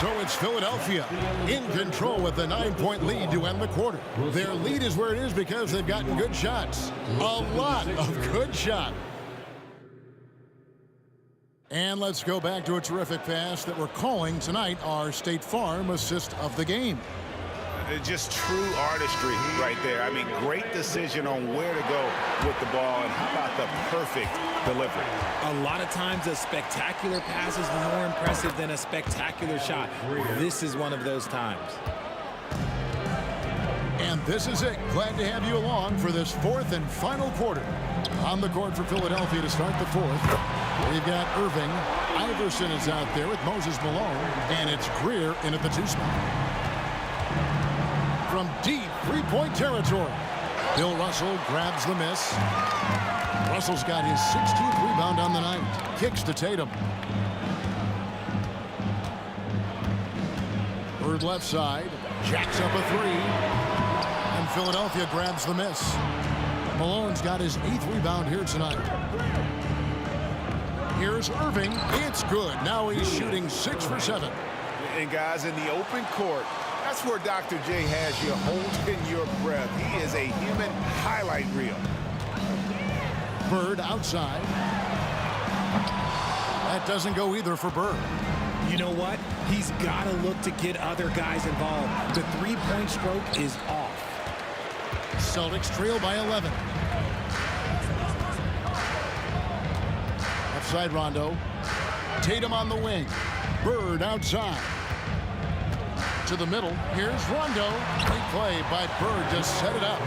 [SPEAKER 1] So it's Philadelphia in control with a 9-point lead to end the quarter. Their lead is where it is because they've gotten good shots. A lot of good shots. And let's go back to a terrific pass that we're calling tonight our State Farm assist of the game.
[SPEAKER 3] Just true artistry right there. I mean, great decision on where to go with the ball, and how about the perfect delivery?
[SPEAKER 8] A lot of times a spectacular pass is more impressive than a spectacular shot. This is one of those times.
[SPEAKER 1] And this is it. Glad to have you along for this fourth and final quarter. On the court for Philadelphia to start the fourth. We've got Irving. Iverson is out there with Moses Malone. And it's Greer in at the 2 spot. From deep three-point territory, Bill Russell grabs the miss. Russell's got his 16th rebound on the night. Kicks to Tatum. Bird left side. Jacks up a 3. And Philadelphia grabs the miss. Malone's got his 8th rebound here tonight. Here's Irving. It's good. Now he's shooting 6 for 7.
[SPEAKER 3] And guys, in the open court, that's where Dr. J has you holding your breath. He is a human highlight reel.
[SPEAKER 1] Bird outside. That doesn't go either for Bird.
[SPEAKER 8] You know what? He's got to look to get other guys involved. The three-point stroke is off.
[SPEAKER 1] Celtics trail by 11. Outside Rondo. Tatum on the wing. Bird outside. To the middle. Here's Rondo. Great play by Bird to set it up.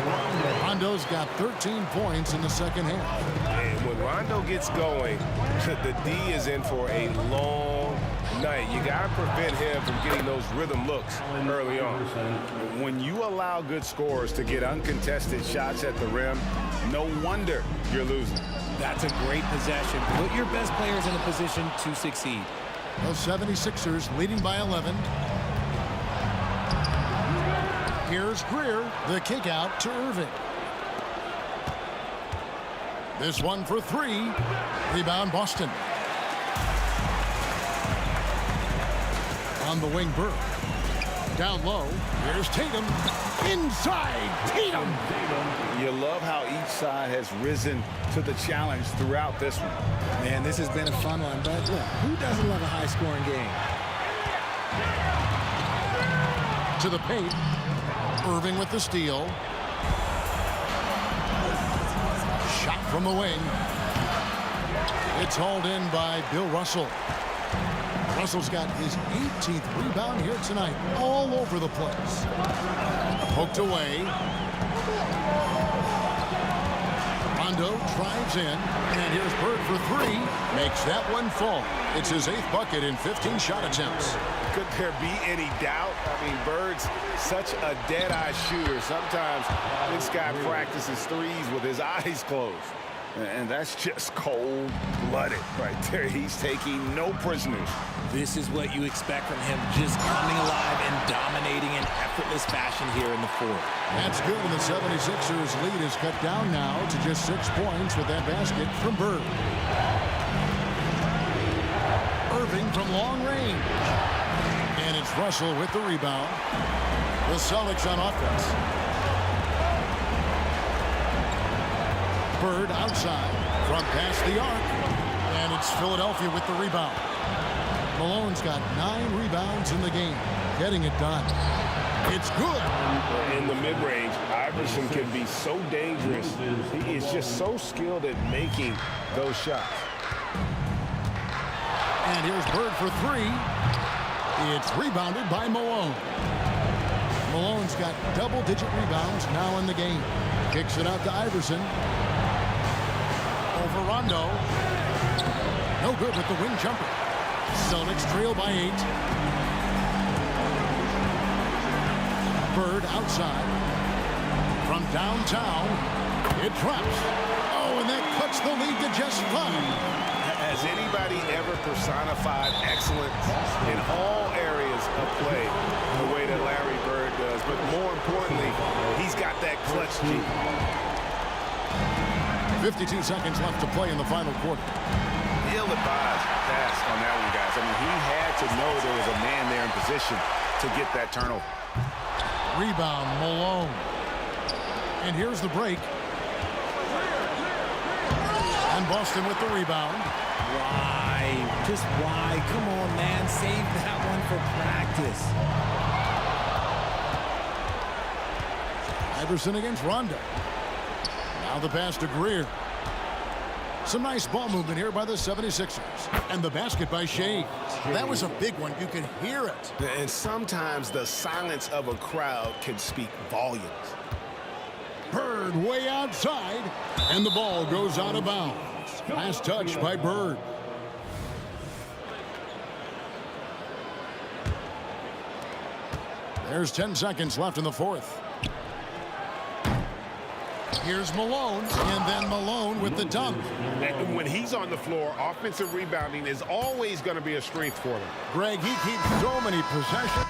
[SPEAKER 1] Rondo's got 13 points in the second half.
[SPEAKER 4] And when Rondo gets going, the D is in for a long night. You got to prevent him from getting those rhythm looks early on. When you allow good scorers to get uncontested shots at the rim, no wonder you're losing.
[SPEAKER 8] That's a great possession. Put your best players in a position to succeed.
[SPEAKER 1] The 76ers leading by 11. Here's Greer, the kick out to Irving. This one for 3. Rebound Boston. On the wing, Bird. Down low, here's Tatum. Inside, Tatum.
[SPEAKER 3] You love how each side has risen to the challenge throughout this one.
[SPEAKER 8] Man, this has been a fun one, but look, who doesn't love a high-scoring game?
[SPEAKER 1] To the paint. Irving with the steal. Shot from the wing. It's hauled in by Bill Russell. Russell's got his 18th rebound here tonight. All over the place. Poked away. Rondo drives in. And here's Bird for 3. Makes that one fall. It's his 8th bucket in 15 shot attempts.
[SPEAKER 3] Could there be any doubt? I mean, Bird's such a dead-eye shooter. Sometimes this guy practices threes with his eyes closed. And that's just cold-blooded right there. He's taking no prisoners.
[SPEAKER 8] This is what you expect from him, just coming alive and dominating in effortless fashion here in the fourth.
[SPEAKER 1] That's good, and the 76ers lead is cut down now to just 6 points with that basket from Bird. Irving from long range. And it's Russell with the rebound. The Celtics on offense. Bird outside from past the arc. And it's Philadelphia with the rebound. Malone's got 9 rebounds in the game. Getting it done. It's good.
[SPEAKER 4] In the mid-range, Iverson can be so dangerous. He is just so skilled at making those shots.
[SPEAKER 1] And here's Bird for 3. It's rebounded by Malone. Malone's got double-digit rebounds now in the game. Kicks it out to Iverson. Over Rondo. No good with the wing jumper. Celtics trail by 8. Bird outside. From downtown. It drops. Oh, and that cuts the lead to just 5.
[SPEAKER 3] Has anybody ever personified excellence in all areas of play the way that Larry Bird does? But more importantly, he's got that clutch gene.
[SPEAKER 1] 52 seconds left to play in the final quarter.
[SPEAKER 4] ill-advised pass on that one, guys. I mean, he had to know there was a man there in position to get that turnover.
[SPEAKER 1] Rebound, Malone. And here's the break. And Boston with the rebound.
[SPEAKER 8] Why? Just why? Come on, man. Save that one for practice.
[SPEAKER 1] Iverson against Rondo. Now the pass to Greer. Some nice ball movement here by the 76ers. And the basket by Shea. That was a big one. You could hear it.
[SPEAKER 4] And sometimes the silence of a crowd can speak volumes.
[SPEAKER 1] Bird way outside. And the ball goes out of bounds. Last touch by Bird. There's 10 seconds left in the fourth. Here's Malone, and then Malone with the dunk.
[SPEAKER 4] And when he's on the floor, offensive rebounding is always going to be a strength for them.
[SPEAKER 1] Greg, he keeps so many possessions.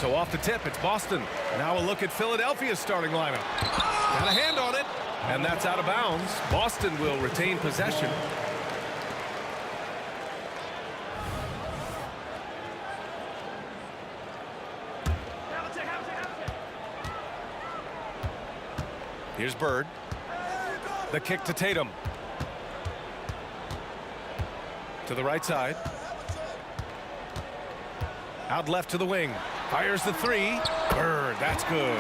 [SPEAKER 7] So off the tip, it's Boston. Now a look at Philadelphia's starting lineup. Got a hand on it, and that's out of bounds. Boston will retain possession. Here's Bird. The kick to Tatum. To the right side. Out left to the wing. Fires the three. Bird, that's good.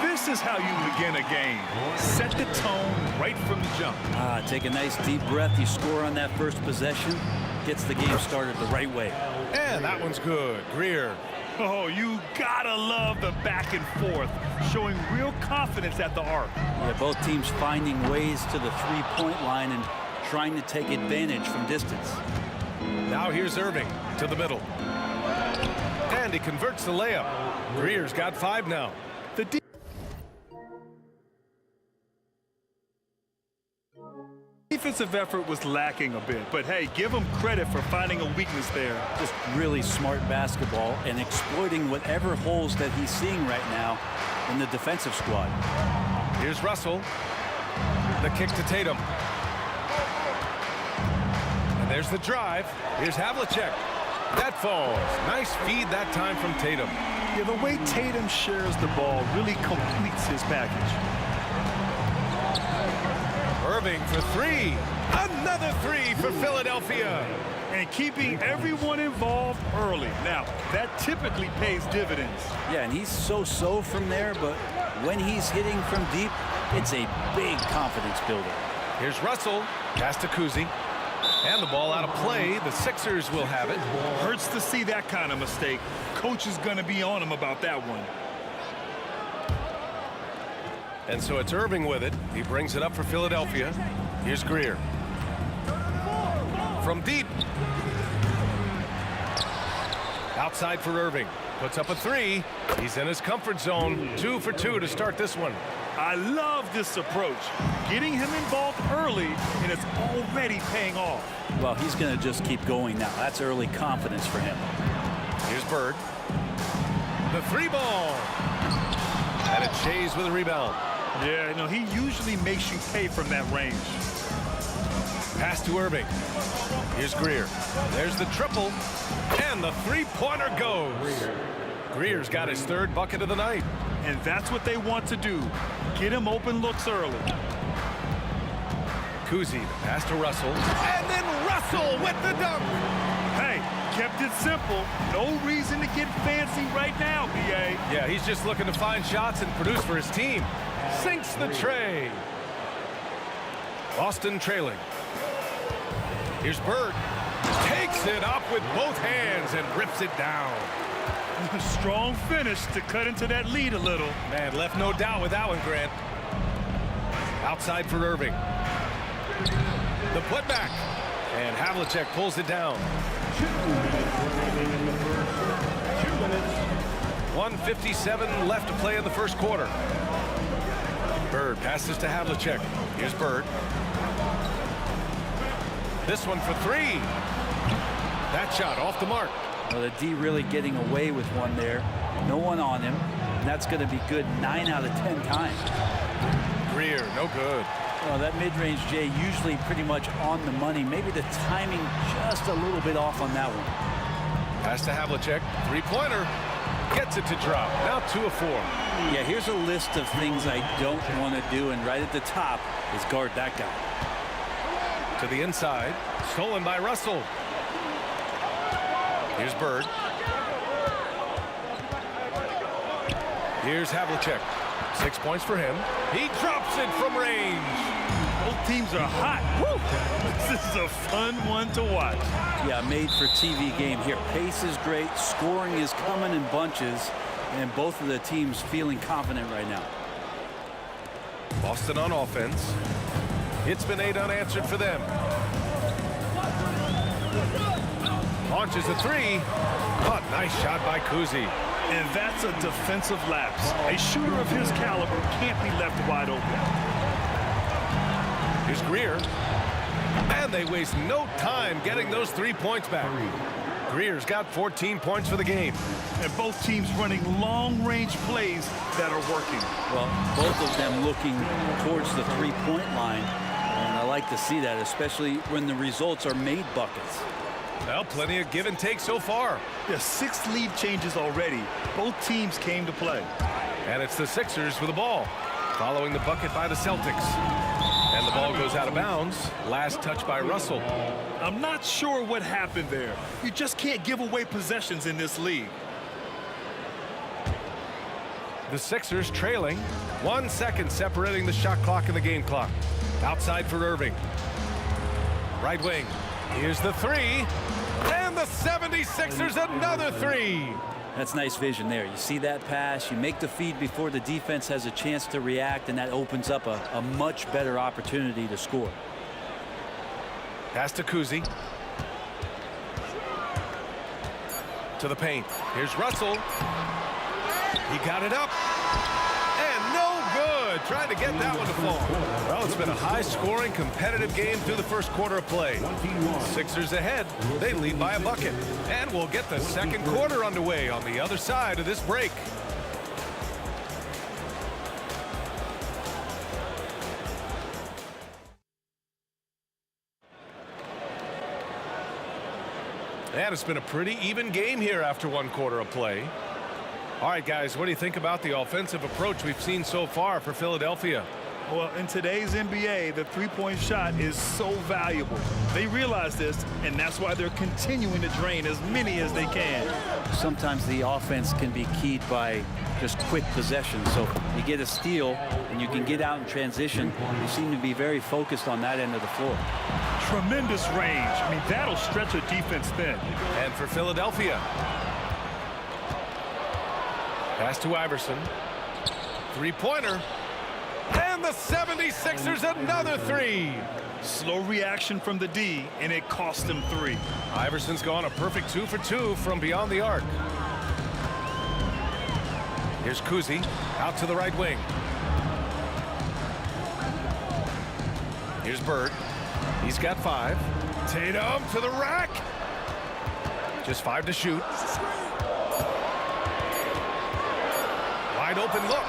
[SPEAKER 2] This is how you begin a game. Set the tone right from the jump.
[SPEAKER 9] Take a nice deep breath. You score on that first possession. Gets the game started the right way.
[SPEAKER 7] And that one's good. Greer.
[SPEAKER 2] Oh, you gotta love the back and forth, showing real confidence at the arc.
[SPEAKER 9] Yeah, both teams finding ways to the three-point line and trying to take advantage from distance.
[SPEAKER 7] Now here's Irving to the middle. And he converts the layup. Greer's got 5 now.
[SPEAKER 2] The defensive effort was lacking a bit, but hey, give him credit for finding a weakness there.
[SPEAKER 9] Just really smart basketball and exploiting whatever holes that he's seeing right now in the defensive squad.
[SPEAKER 7] Here's Russell. The kick to Tatum. And there's the drive. Here's Havlicek. That falls. Nice feed that time from Tatum.
[SPEAKER 2] Yeah, the way Tatum shares the ball really completes his package.
[SPEAKER 7] Irving for 3. Another 3 for Philadelphia.
[SPEAKER 2] And keeping everyone involved early. Now, that typically pays dividends.
[SPEAKER 9] Yeah, and he's so-so from there, but when he's hitting from deep, it's a big confidence builder.
[SPEAKER 7] Here's Russell. Pass to Kuzi. And the ball out of play. The Sixers will have it.
[SPEAKER 2] Hurts to see that kind of mistake. Coach is going to be on him about that one.
[SPEAKER 7] And so it's Irving with it. He brings it up for Philadelphia. Here's Greer. From deep. Outside for Irving. Puts up a 3. He's in his comfort zone. 2 for 2 to start this one.
[SPEAKER 2] I love this approach. Getting him involved early, and it's already paying off.
[SPEAKER 9] Well, he's going to just keep going now. That's early confidence for him.
[SPEAKER 7] Here's Bird. The 3 ball. And it's Shays with a rebound.
[SPEAKER 2] Yeah, no, he usually makes you pay from that range.
[SPEAKER 7] Pass to Irving. Here's Greer. There's the triple. And the 3-pointer goes. Greer's got his 3rd bucket of the night.
[SPEAKER 2] And that's what they want to do. Get him open looks early.
[SPEAKER 7] Kuzi, the pass to Russell. And then Russell with the dunk.
[SPEAKER 2] Hey, kept it simple. No reason to get fancy right now, B.A.
[SPEAKER 7] Yeah, he's just looking to find shots and produce for his team. Sinks the tray. Boston trailing. Here's Bird. Takes it up with both hands and rips it down.
[SPEAKER 2] Strong finish to cut into that lead a little.
[SPEAKER 7] Man, left no doubt with that one, Grant. Outside for Irving. The putback. And Havlicek pulls it down. 1:57 left to play in the first quarter. Bird passes to Havlicek. Here's Bird. This one for 3. That shot off the mark.
[SPEAKER 9] Well, the D really getting away with one there. No one on him. And that's going to be good 9 out of 10 times.
[SPEAKER 7] Greer, no good.
[SPEAKER 9] Well, that mid-range, Jay, usually pretty much on the money. Maybe the timing just a little bit off on that one.
[SPEAKER 7] Pass to Havlicek. 3-pointer. Gets it to drop. Now 2 of 4.
[SPEAKER 9] Yeah, here's a list of things I don't want to do, and right at the top is guard that guy.
[SPEAKER 7] To the inside. Stolen by Russell. Here's Bird. Here's Havlicek. 6 points for him. He drops it from range.
[SPEAKER 2] Both teams are hot. Woo! This is a fun one to watch.
[SPEAKER 9] Yeah, made for TV game here. Pace is great. Scoring is coming in bunches. And both of the teams feeling confident right now.
[SPEAKER 7] Boston on offense. It's been 8 unanswered for them. Launches a 3. Oh, nice shot by Kuzi.
[SPEAKER 2] And that's a defensive lapse. A shooter of his caliber can't be left wide open.
[SPEAKER 7] Here's Greer. And they waste no time getting those 3 points back. Greer's got 14 points for the game.
[SPEAKER 2] And both teams running long-range plays that are working.
[SPEAKER 9] Well, both of them looking towards the three-point line. And I like to see that, especially when the results are made buckets.
[SPEAKER 7] Well, plenty of give and take so far.
[SPEAKER 2] Yeah, 6 lead changes already. Both teams came to play.
[SPEAKER 7] And it's the Sixers with the ball, following the bucket by the Celtics. And the ball goes out of bounds. Last touch by Russell.
[SPEAKER 2] I'm not sure what happened there. You just can't give away possessions in this league.
[SPEAKER 7] The Sixers trailing. 1 second separating the shot clock and the game clock. Outside for Irving. Right wing. Here's the three. And the 76ers another three.
[SPEAKER 9] That's nice vision there. You see that pass, you make the feed before the defense has a chance to react, and that opens up a much better opportunity to score.
[SPEAKER 7] Pass to Kuzi. To the paint. Here's Russell. He got it up. And no good. Trying to get that one to fall. Well, it's been a high-scoring, competitive game through the first quarter of play. Sixers ahead. They lead by a bucket. And we'll get the second quarter underway on the other side of this break. And it's been a pretty even game here after 1 quarter of play. All right, guys, what do you think about the offensive approach we've seen so far for Philadelphia?
[SPEAKER 2] Well, in today's NBA, the three-point shot is so valuable. They realize this, and that's why they're continuing to drain as many as they can.
[SPEAKER 9] Sometimes the offense can be keyed by just quick possession. So you get a steal, and you can get out in transition. You seem to be very focused on that end of the floor.
[SPEAKER 2] Tremendous range. I mean, that'll stretch a defense thin.
[SPEAKER 7] And for Philadelphia. Pass to Iverson. Three-pointer. And the 76ers another three.
[SPEAKER 2] Slow reaction from the D, and it cost them 3.
[SPEAKER 7] Iverson's gone a perfect 2 for 2 from beyond the arc. Here's Kuzi out to the right wing. Here's Bird. He's got 5. Tatum to the rack. Just 5 to shoot. Wide open look.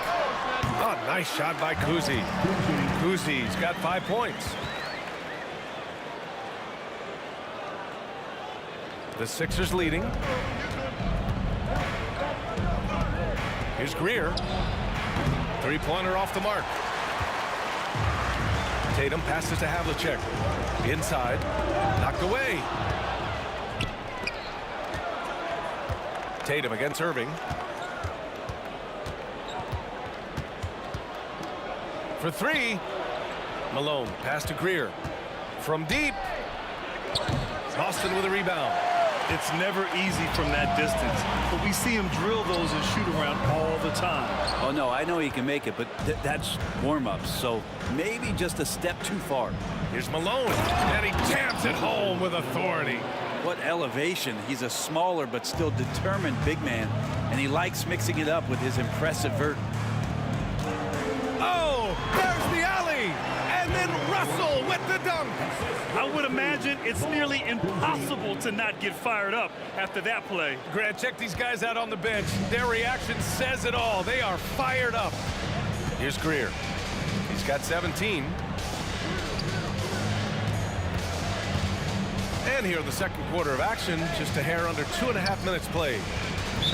[SPEAKER 7] Oh, nice shot by Kuzi. Kuzi's got 5 points. The Sixers leading. Here's Greer. Three-pointer off the mark. Tatum passes to Havlicek. Inside. Knocked away. Tatum against Irving. For 3. Malone. Pass to Greer. From deep. Boston with a rebound.
[SPEAKER 2] It's never easy from that distance, but we see him drill those and shoot around all the time.
[SPEAKER 9] Oh, no, I know he can make it, but that's warm-ups, so maybe just a step too far.
[SPEAKER 7] Here's Malone, and he jams it home with authority.
[SPEAKER 9] What elevation. He's a smaller but still determined big man, and he likes mixing it up with his impressive vert.
[SPEAKER 7] Oh, there's the alley, and then Russell with the dunk.
[SPEAKER 2] I would imagine it's nearly impossible to not get fired up after that play.
[SPEAKER 7] Grant, check these guys out on the bench. Their reaction says it all. They are fired up. Here's Greer. He's got 17. And here in the second quarter of action, just a hair under 2.5 minutes played.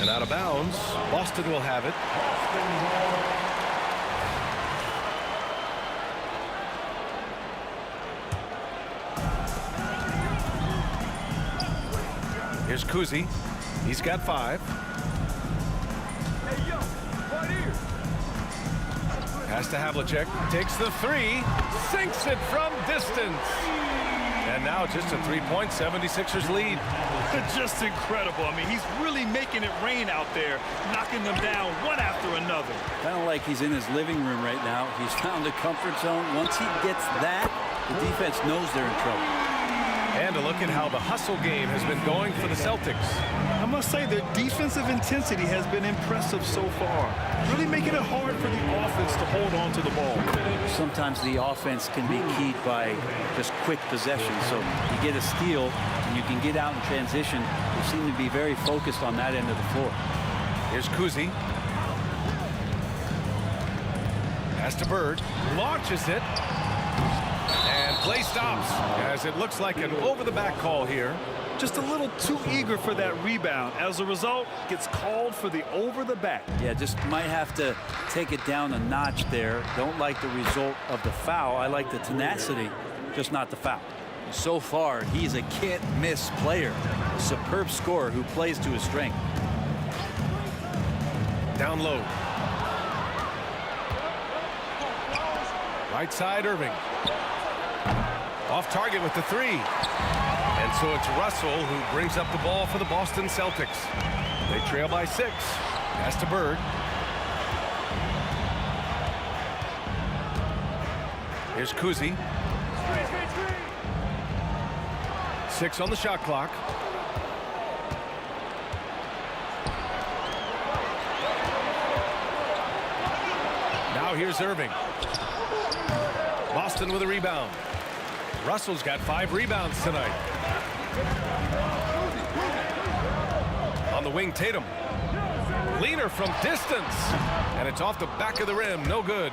[SPEAKER 7] And out of bounds, Boston will have it. Here's Kuzi. He's got 5.
[SPEAKER 14] Hey, yo, right here.
[SPEAKER 7] Pass to Havlicek. Takes the 3. Sinks it from distance. And now just a 3-point 76ers lead.
[SPEAKER 2] Just incredible. I mean, he's really making it rain out there, knocking them down one after another.
[SPEAKER 9] Kind of like he's in his living room right now. He's found a comfort zone. Once he gets that, the defense knows they're in trouble.
[SPEAKER 7] And a look at how the hustle game has been going for the Celtics.
[SPEAKER 2] I must say their defensive intensity has been impressive so far, really making it hard for the offense to hold on to the ball.
[SPEAKER 9] Sometimes the offense can be keyed by just quick possession. So you get a steal and you can get out in transition. They seem to be very focused on that end of the floor.
[SPEAKER 7] Here's Kuzi. Pass to Bird. Launches it. And play stops as it looks like an over-the-back call here.
[SPEAKER 2] Just a little too eager for that rebound. As a result, gets called for the over-the-back.
[SPEAKER 9] Yeah, just might have to take it down a notch there. Don't like the result of the foul. I like the tenacity, just not the foul. So far, he's a can't-miss player. A superb scorer who plays to his strength.
[SPEAKER 7] Down low. Right side, Irving. Off target with the three. And so it's Russell who brings up the ball for the Boston Celtics. They trail by 6. Pass to Bird. Here's Kuzi. 6 on the shot clock. Now here's Irving. Boston with a rebound. Russell's got 5 rebounds tonight. On the wing, Tatum. Leaner from distance. And it's off the back of the rim. No good.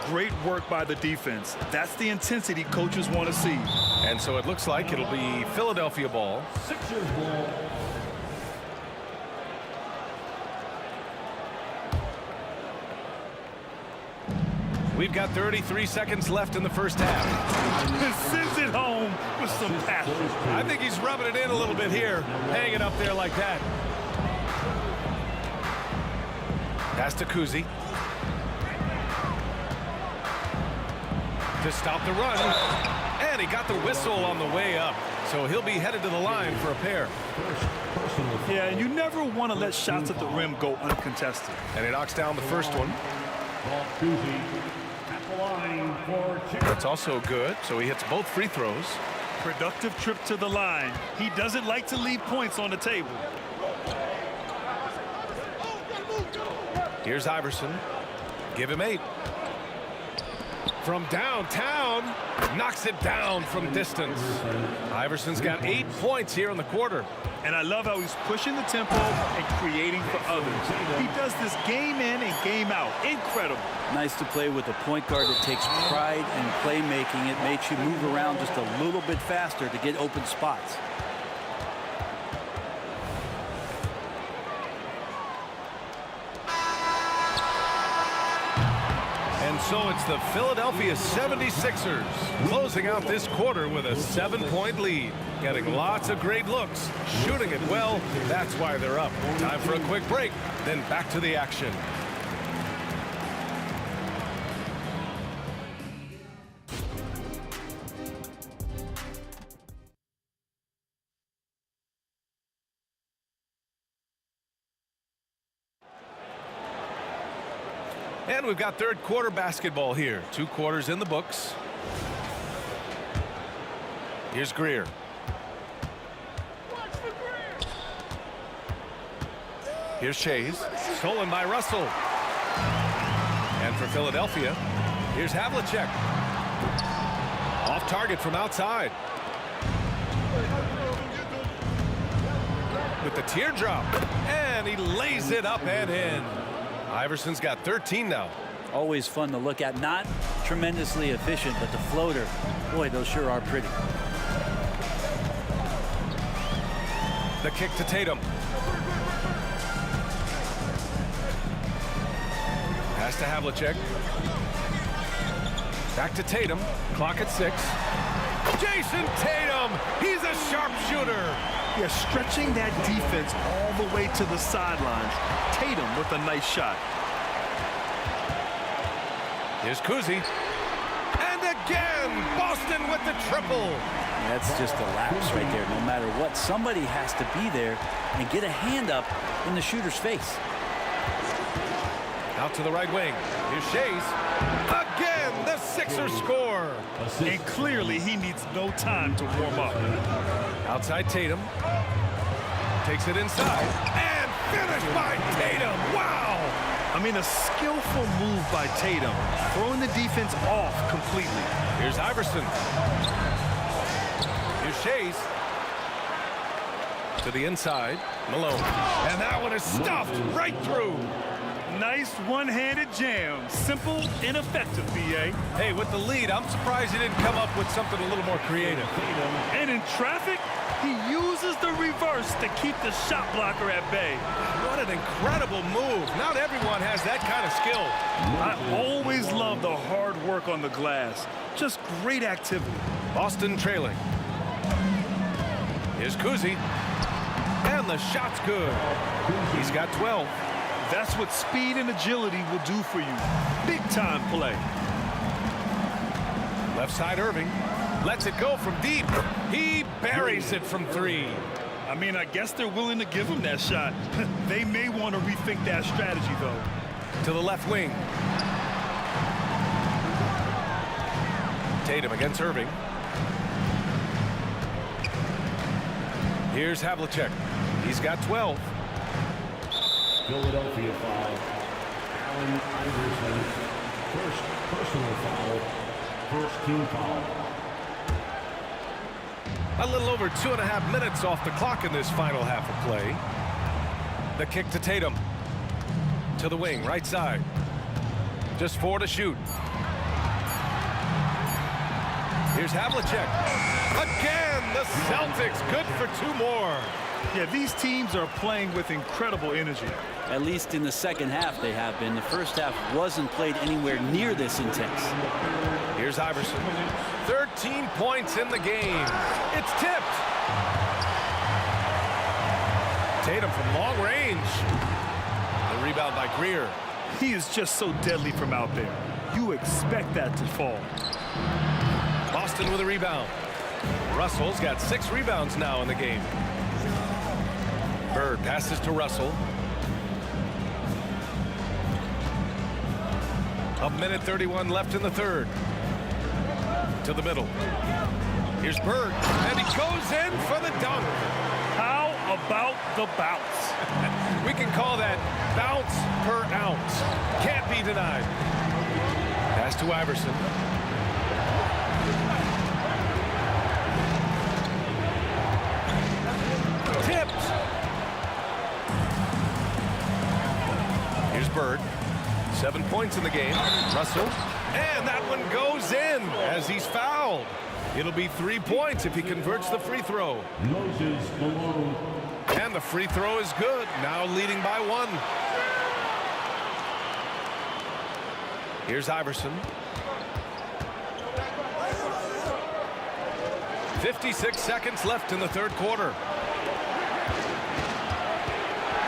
[SPEAKER 2] Great work by the defense. That's the intensity coaches want to see.
[SPEAKER 7] And so it looks like it'll be Philadelphia ball.
[SPEAKER 5] Sixers ball.
[SPEAKER 7] We've got 33 seconds left in the first half.
[SPEAKER 2] Sends it home with some passion.
[SPEAKER 7] I think he's rubbing it in a little bit here. Hang it up there like that. Pass to Kuzi. To stop the run. And he got the whistle on the way up. So he'll be headed to the line for a pair.
[SPEAKER 2] Yeah, and you never want to let shots at the rim go uncontested.
[SPEAKER 7] And he knocks down the first one. That's also good, so he hits both free throws.
[SPEAKER 2] Productive trip to the line. He doesn't like to leave points on the table.
[SPEAKER 7] Here's Iverson. Give him 8. From downtown, knocks it down from distance. Iverson's got 8 points here in the quarter.
[SPEAKER 2] And I love how he's pushing the tempo and creating for others. He does this game in and game out. Incredible.
[SPEAKER 9] Nice to play with a point guard that takes pride in playmaking. It makes you move around just a little bit faster to get open spots.
[SPEAKER 7] And so it's the Philadelphia 76ers closing out this quarter with a 7-point lead. Getting lots of great looks, shooting it well. That's why they're up. Time for a quick break, then back to the action. And we've got third quarter basketball here. 2 quarters in the books. Here's Greer. Here's Shays. Stolen by Russell. And for Philadelphia, here's Havlicek. Off target from outside. With the teardrop. And he lays it up and in. Iverson's got 13 now.
[SPEAKER 9] Always fun to look at. Not tremendously efficient, but the floater, boy, those sure are pretty.
[SPEAKER 7] The kick to Tatum. Pass to Havlicek. Back to Tatum. Clock at 6. Jason Tatum! He's a sharpshooter!
[SPEAKER 2] Yeah, stretching that defense all the way to the sidelines. Tatum with a nice shot.
[SPEAKER 7] Here's Kuzi. And again, Boston with the triple.
[SPEAKER 9] That's just a lapse right there. No matter what, somebody has to be there and get a hand up in the shooter's face.
[SPEAKER 7] Out to the right wing. Here's Shays. Again, the Sixers score.
[SPEAKER 2] And clearly he needs no time to warm up.
[SPEAKER 7] Outside Tatum. Takes it inside. And finished by Tatum. Wow!
[SPEAKER 2] I mean, a skillful move by Tatum, throwing the defense off completely.
[SPEAKER 7] Here's Iverson. Here's Shays. To the inside. Malone. And that one is stuffed right through.
[SPEAKER 2] Nice one-handed jam. Simple and effective, B.A.
[SPEAKER 7] Hey, with the lead, I'm surprised he didn't come up with something a little more creative.
[SPEAKER 2] And in traffic, he uses the reverse to keep the shot blocker at bay.
[SPEAKER 7] What an incredible move. Not everyone has that kind of skill.
[SPEAKER 2] I always love the hard work on the glass. Just great activity.
[SPEAKER 7] Boston trailing. Here's Kuzi. And the shot's good. He's got 12.
[SPEAKER 2] That's what speed and agility will do for you. Big time play.
[SPEAKER 7] Left side Irving. Lets it go from deep. He buries it from 3.
[SPEAKER 2] I mean, I guess they're willing to give him that shot. They may want to rethink that strategy, though.
[SPEAKER 7] To the left wing. Tatum against Irving. Here's Havlicek. He's got 12.
[SPEAKER 5] Philadelphia foul. Allen Iverson. First personal foul. First team foul.
[SPEAKER 7] A little over 2.5 minutes off the clock in this final half of play. The kick to Tatum. To the wing, right side. Just 4 to shoot. Here's Havlicek. Again, the Celtics good for 2 more.
[SPEAKER 2] Yeah, these teams are playing with incredible energy.
[SPEAKER 9] At least in the second half they have been. The first half wasn't played anywhere near this intense.
[SPEAKER 7] Here's Iverson. 13 points in the game. It's tipped. Tatum from long range. The rebound by Greer.
[SPEAKER 2] He is just so deadly from out there. You expect that to fall.
[SPEAKER 7] Boston with a rebound. Russell's got 6 rebounds now in the game. Bird passes to Russell. A minute 31 left in the third. To the middle. Here's Bird, and he goes in for the dunk.
[SPEAKER 2] How about the bounce?
[SPEAKER 7] We can call that bounce per ounce. Can't be denied. Pass to Iverson. Tipped. Here's Bird. 7 points in the game. Russell. And that one goes in as he's fouled. It'll be 3 points if he converts the free throw.
[SPEAKER 5] Moses Malone.
[SPEAKER 7] And the free throw is good. Now leading by 1. Here's Iverson. 56 seconds left in the third quarter.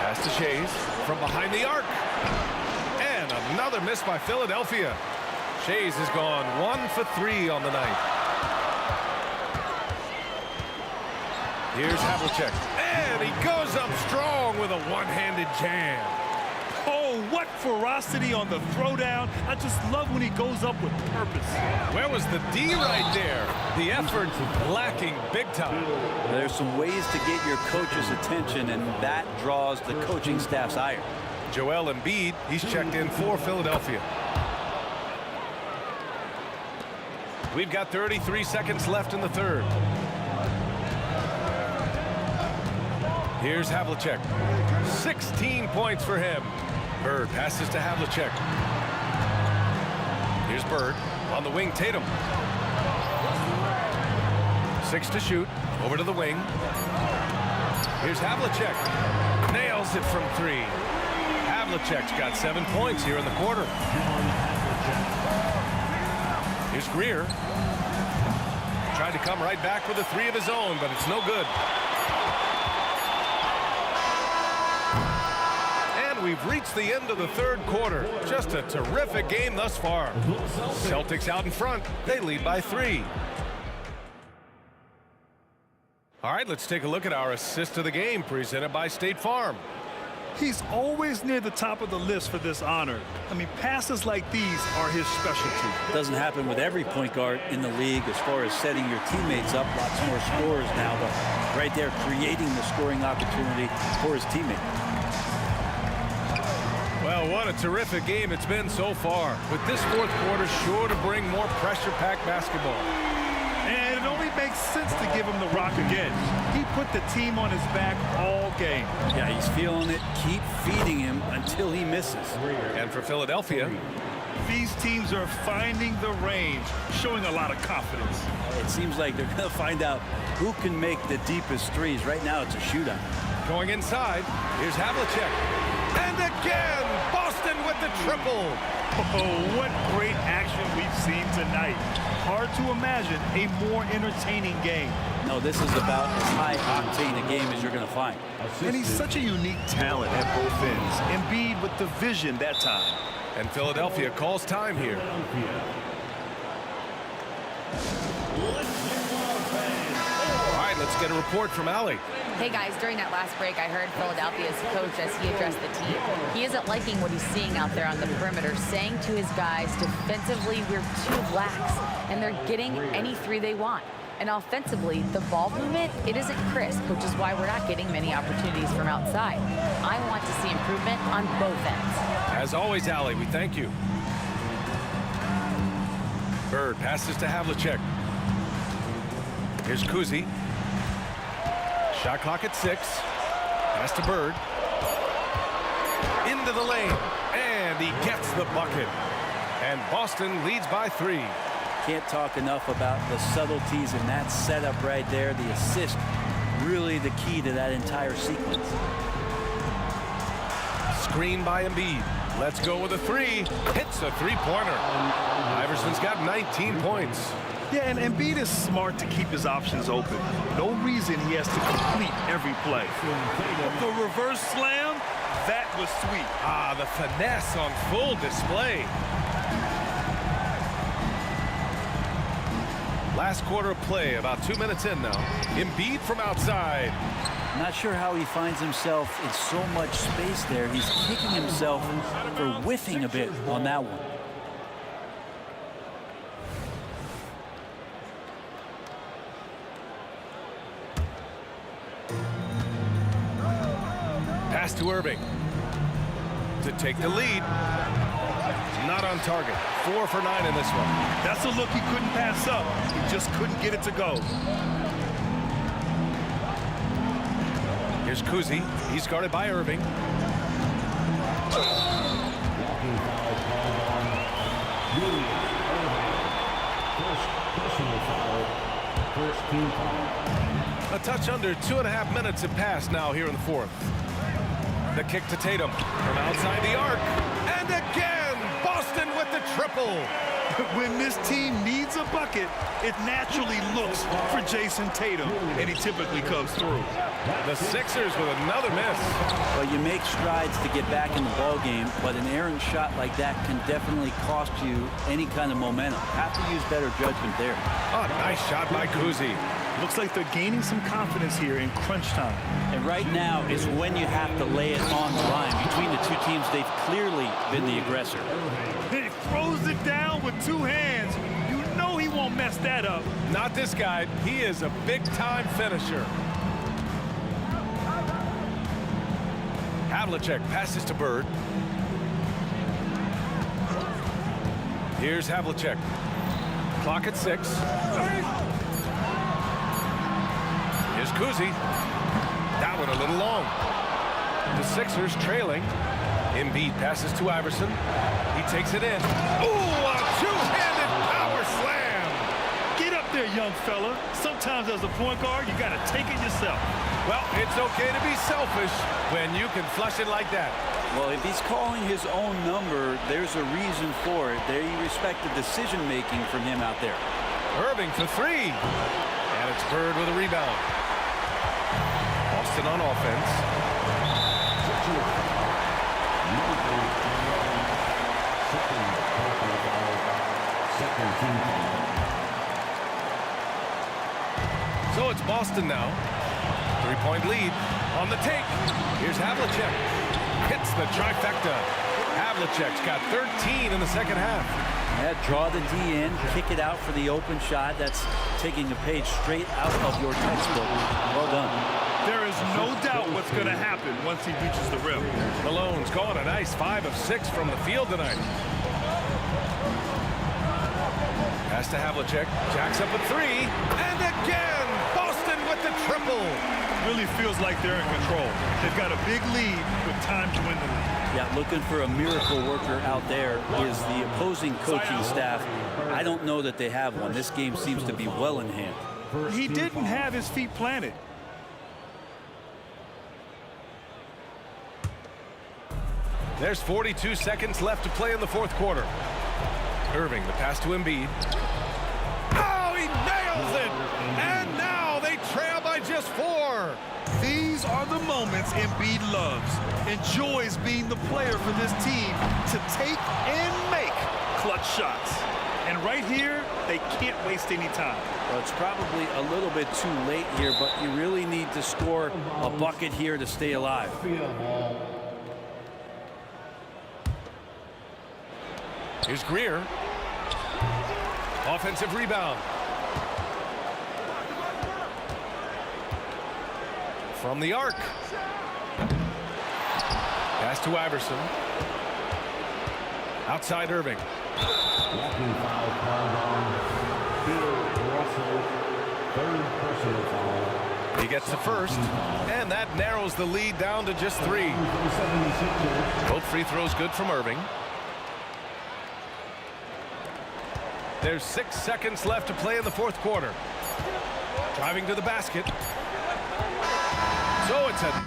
[SPEAKER 7] Pass to Shays from behind the arc. And another miss by Philadelphia. Shays has gone 1 for 3 on the night. Here's Havlicek. And he goes up strong with a one-handed jam.
[SPEAKER 2] Oh, what ferocity on the throwdown. I just love when he goes up with purpose.
[SPEAKER 7] Where was the D right there? The effort lacking big time.
[SPEAKER 9] There's some ways to get your coach's attention, and that draws the coaching staff's ire.
[SPEAKER 7] Joel Embiid, he's checked in for Philadelphia. We've got 33 seconds left in the third. Here's Havlicek. 16 points for him. Bird passes to Havlicek. Here's Bird on the wing. Tatum. 6 to shoot. Over to the wing. Here's Havlicek. Nails it from 3. Havlicek's got 7 points here in the quarter. Here's Greer. Tried to come right back with a 3 of his own, but it's no good. We've reached the end of the third quarter. Just a terrific game thus far. Celtics out in front. They lead by 3. All right, let's take a look at our assist of the game presented by State Farm.
[SPEAKER 2] He's always near the top of the list for this honor. I mean, passes like these are his specialty.
[SPEAKER 9] Doesn't happen with every point guard in the league as far as setting your teammates up. Lots more scorers now, but right there creating the scoring opportunity for his teammate.
[SPEAKER 7] Well, what a terrific game it's been so far. With this fourth quarter sure to bring more pressure-packed basketball.
[SPEAKER 2] And it only makes sense to give him the rock again. He put the team on his back all game.
[SPEAKER 9] Yeah, he's feeling it. Keep feeding him until he misses.
[SPEAKER 7] And for Philadelphia,
[SPEAKER 2] these teams are finding the range, showing a lot of confidence.
[SPEAKER 9] It seems like they're going to find out who can make the deepest threes. Right now, it's a shootout.
[SPEAKER 7] going inside. Here's Havlicek. And again, Boston with the triple.
[SPEAKER 2] Oh, what great action we've seen tonight. Hard to imagine a more entertaining game.
[SPEAKER 9] No, this is about as high-octane a game as you're going to find.
[SPEAKER 2] And he's such a unique talent at both ends. Embiid with the vision that time.
[SPEAKER 7] And Philadelphia calls time here. All right, let's get a report from Allie.
[SPEAKER 12] Hey guys, during that last break, I heard Philadelphia's coach as he addressed the team. He isn't liking what he's seeing out there on the perimeter, saying to his guys, defensively, we're too lax, and they're getting any three they want. And offensively, the ball movement, it isn't crisp, which is why we're not getting many opportunities from outside. I want to see improvement on both ends.
[SPEAKER 7] As always, Allie, we thank you. Bird passes to Havlicek. Here's Kuzi. Shot clock at 6. Pass to Bird. Into the lane. And he gets the bucket. And Boston leads by 3.
[SPEAKER 9] Can't talk enough about the subtleties in that setup right there. The assist, really the key to that entire sequence.
[SPEAKER 7] Screen by Embiid. Let's go with a 3. Hits a three-pointer. Iverson's got 19 points.
[SPEAKER 2] Yeah, and Embiid is smart to keep his options open. No reason he has to complete every play. The reverse slam, that was sweet.
[SPEAKER 7] Ah, the finesse on full display. Last quarter of play, about 2 minutes in now. Embiid from outside.
[SPEAKER 9] Not sure how he finds himself in so much space there. He's kicking himself for whiffing a bit on that one.
[SPEAKER 7] Pass to Irving to take the lead. Not on target. 4 for 9 in this one.
[SPEAKER 2] That's a look he couldn't pass up. He just couldn't get it to go.
[SPEAKER 7] Here's Kuzi. He's guarded by Irving. A touch under 2.5 minutes have passed now here in the fourth. The kick to Tatum from outside the arc. And again, Boston with the triple.
[SPEAKER 2] When this team needs a bucket, it naturally looks for Jason Tatum, and he typically comes through.
[SPEAKER 7] The Sixers with another miss.
[SPEAKER 9] Well, you make strides to get back in the ball game, but an errant shot like that can definitely cost you any kind of momentum. Have to use better judgment there.
[SPEAKER 7] Oh, nice shot by Kuzi.
[SPEAKER 2] Looks like they're gaining some confidence here in crunch time.
[SPEAKER 9] And right now is when you have to lay it on the line. Between the two teams, they've clearly been the aggressor.
[SPEAKER 2] He throws it down with 2 hands. You know he won't mess that up.
[SPEAKER 7] Not this guy. He is a big-time finisher. Havlicek passes to Bird. Here's Havlicek. Clock at 6. Here's Kuzi. That one a little long. The Sixers trailing. Embiid passes to Iverson. He takes it in. Ooh, a two-handed power slam.
[SPEAKER 2] Get up there, young fella. Sometimes as a point guard, you got to take it yourself.
[SPEAKER 7] Well, it's okay to be selfish when you can flush it like that.
[SPEAKER 9] Well, if he's calling his own number, there's a reason for it. They respect the decision-making from him out there.
[SPEAKER 7] Irving for 3. And it's Bird with a rebound. Boston on offense. So it's Boston now. 3-point lead on the take. Here's Havlicek. hits the trifecta. Havlicek's got 13 in the second half.
[SPEAKER 9] Yeah, draw the D in, kick it out for the open shot. That's taking a page straight out of your textbook. Well done.
[SPEAKER 2] There is no doubt what's going to happen once he reaches the rim.
[SPEAKER 7] Malone's gone a nice 5 of 6 from the field tonight. Pass to Havlicek. Jacks up a 3. And again, Boston with the triple.
[SPEAKER 2] Really feels like they're in control. They've got a big lead with time to win the league.
[SPEAKER 9] Yeah, looking for a miracle worker out there is the opposing coaching staff. I don't know that they have one. This game seems to be well in hand.
[SPEAKER 2] He didn't have his feet planted.
[SPEAKER 7] There's 42 seconds left to play in the fourth quarter. Irving, the pass to Embiid. Oh, he nails it! And now they trail by just 4.
[SPEAKER 2] These are the moments Embiid loves. Enjoys being the player for this team to take and make clutch shots. And right here, they can't waste any time.
[SPEAKER 9] Well, it's probably a little bit too late here, but you really need to score a bucket here to stay alive.
[SPEAKER 7] Here's Greer. Offensive rebound. From the arc. Pass to Iverson. Outside Irving.
[SPEAKER 5] Walking foul called on Bill Russell. Third personal foul.
[SPEAKER 7] He gets the first, and that narrows the lead down to just 3. Both free throws good from Irving. There's 6 seconds left to play in the fourth quarter. Driving to the basket. So it's a...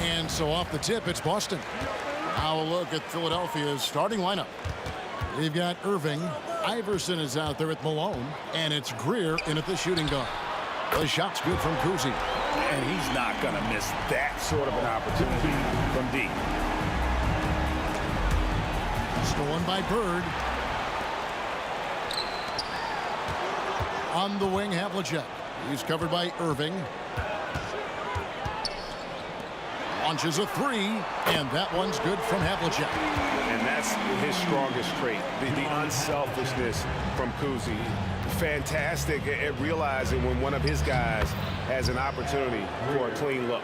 [SPEAKER 1] And so off the tip, it's Boston. Now a look at Philadelphia's starting lineup. We've got Irving. Iverson is out there with Malone. And it's Greer in at the shooting guard. The shot's good from Cousy.
[SPEAKER 3] And he's not going to miss that sort of an opportunity from deep.
[SPEAKER 1] Stolen by Bird. On the wing, Havlicek. He's covered by Irving. Launches a three, and that one's good from Havlicek.
[SPEAKER 4] And that's his strongest trait, the unselfishness from Cousy. Fantastic at realizing when one of his guys has an opportunity for a clean look.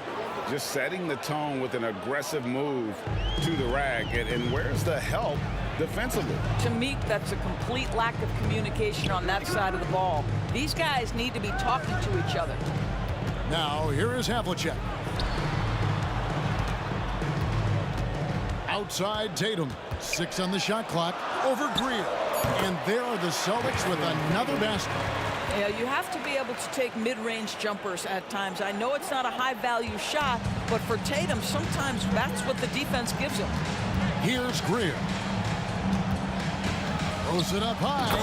[SPEAKER 4] Just setting the tone with an aggressive move to the rack. And where's the help defensively?
[SPEAKER 11] To me, that's a complete lack of communication on that side of the ball. These guys need to be talking to each other.
[SPEAKER 1] Now, here is Havlicek. Outside Tatum. 6 on the shot clock. Over Greer. And there are the Celtics with another basket.
[SPEAKER 11] Yeah, you have to be able to take mid-range jumpers at times. I know it's not a high-value shot, but for Tatum, sometimes that's what the defense gives him.
[SPEAKER 1] Here's Greer. Throws it up high.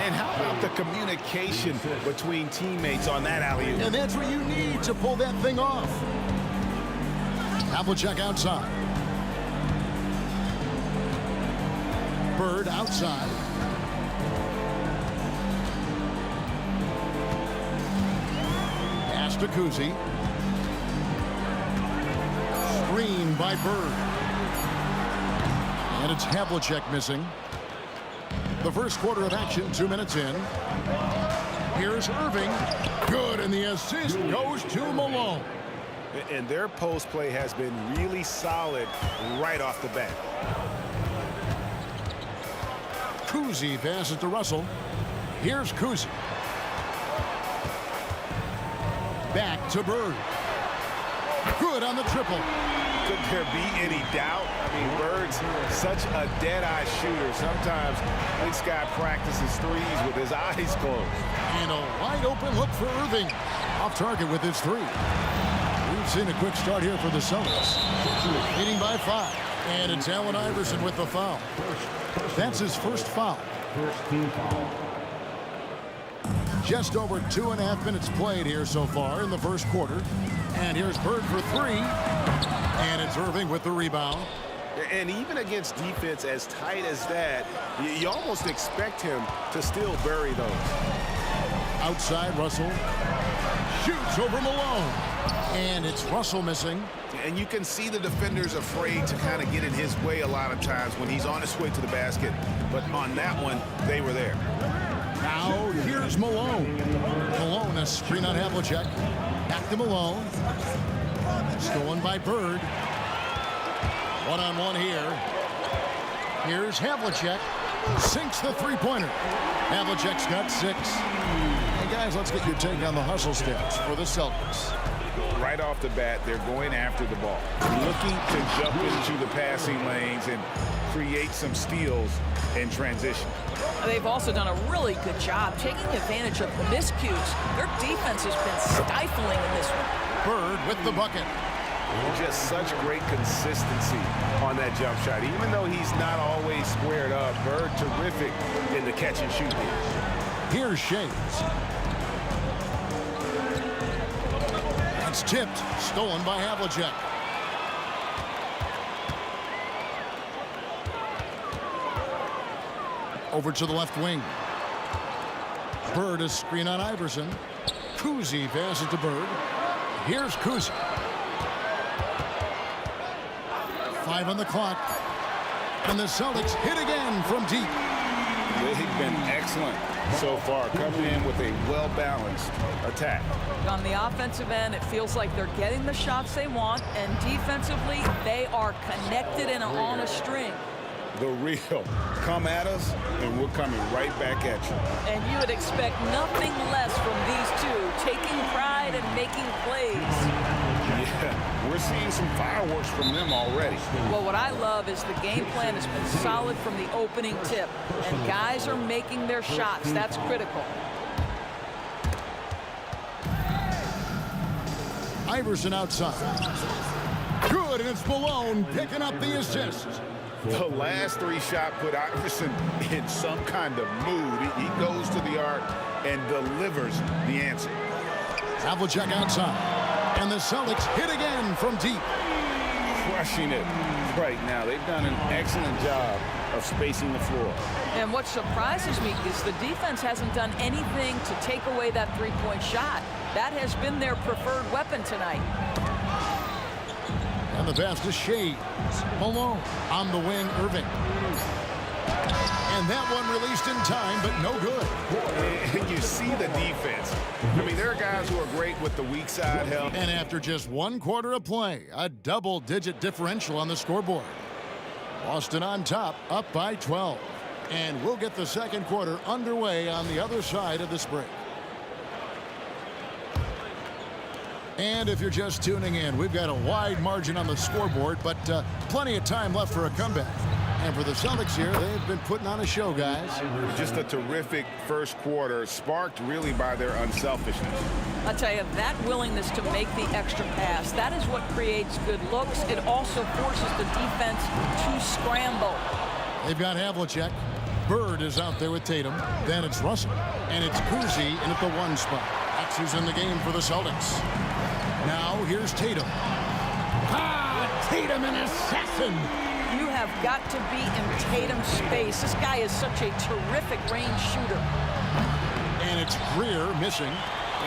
[SPEAKER 3] And how about the communication between teammates on that alley-oop?
[SPEAKER 1] And that's what you need to pull that thing off. Havlicek outside. Bird outside. Pass to Cousy. Screen by Bird. And it's Havlicek missing. The first quarter of action, 2 minutes in. Here's Irving. Good, and the assist goes to Malone.
[SPEAKER 4] And their post play has been really solid right off the bat.
[SPEAKER 1] Cousy passes to Russell. Here's Cousy. Back to Bird. Good on the triple.
[SPEAKER 4] Could there be any doubt? I mean, Bird's such a dead-eye shooter. Sometimes this guy practices threes with his eyes closed.
[SPEAKER 1] And a wide-open look for Irving. Off target with his three. We've seen a quick start here for the Celtics. Leading by 5. And it's Allen Iverson with the foul. That's his first foul. Just over 2.5 minutes played here so far in the first quarter. And here's Bird for 3. And it's Irving with the rebound.
[SPEAKER 4] And even against defense as tight as that, you almost expect him to still bury those.
[SPEAKER 1] Outside, Russell shoots over Malone. And it's Russell missing.
[SPEAKER 3] And you can see the defenders afraid to kind of get in his way a lot of times when he's on his way to the basket. But on that one, they were there.
[SPEAKER 1] Now, here's Malone. Malone, a screen on Havlicek. Back to Malone. Stolen by Bird. One-on-one here. Here's Havlicek. Sinks the three-pointer. Havlicek's got 6. And guys, let's get your take on the hustle steps for the Celtics.
[SPEAKER 3] Right off the bat, they're going after the ball, looking to jump into the passing lanes and create some steals in transition.
[SPEAKER 11] They've also done a really good job taking advantage of miscues. Their defense has been stifling in this one.
[SPEAKER 1] Bird with the bucket.
[SPEAKER 3] Just such great consistency on that jump shot. Even though he's not always squared up, Bird terrific in the catch and shoot game.
[SPEAKER 1] Here's Shays. That's tipped, stolen by Havlicek. Over to the left wing. Bird is screen on Iverson. Cousy passes to Bird. Here's Cousy. 5 on the clock. And the Celtics hit again from deep.
[SPEAKER 3] They've been excellent so far, coming in with a well-balanced attack.
[SPEAKER 11] On the offensive end, it feels like they're getting the shots they want, and defensively, they are connected and on a string.
[SPEAKER 3] The real. Come at us, and we're coming right back at you.
[SPEAKER 11] And you would expect nothing less from these two, taking pride and making plays.
[SPEAKER 3] Yeah, we're seeing some fireworks from them already.
[SPEAKER 11] Well, what I love is the game plan has been solid from the opening tip, and guys are making their shots. That's critical.
[SPEAKER 1] Iverson outside. Good, and it's Malone picking up the assist.
[SPEAKER 3] The last 3 shots put Iverson in some kind of mood. He goes to the arc and delivers the answer.
[SPEAKER 1] Havlicek outside. And the Celtics hit again from deep.
[SPEAKER 3] Crushing it right now. They've done an excellent job of spacing the floor.
[SPEAKER 11] And what surprises me is the defense hasn't done anything to take away that three-point shot. That has been their preferred weapon tonight.
[SPEAKER 1] And the pass to Shays. Malone on the wing, Irving. And that one released in time, but no good.
[SPEAKER 3] And you see the defense. I mean, there are guys who are great with the weak side help.
[SPEAKER 1] And after just 1 quarter of play, a double-digit differential on the scoreboard. Boston on top, up by 12. And we'll get the second quarter underway on the other side of this break. And if you're just tuning in, we've got a wide margin on the scoreboard, but plenty of time left for a comeback. And for the Celtics here, they've been putting on a show, guys.
[SPEAKER 3] Just a terrific first quarter, sparked really by their unselfishness.
[SPEAKER 11] I'll tell you, that willingness to make the extra pass, that is what creates good looks. It also forces the defense to scramble.
[SPEAKER 1] They've got Havlicek. Bird is out there with Tatum. Then it's Russell. And it's Cousy in at the 1 spot. That's who's in the game for the Celtics. Now here's Tatum. Tatum, an assassin.
[SPEAKER 11] You have got to be in Tatum's space. This guy is such a terrific range shooter.
[SPEAKER 1] And it's Greer missing.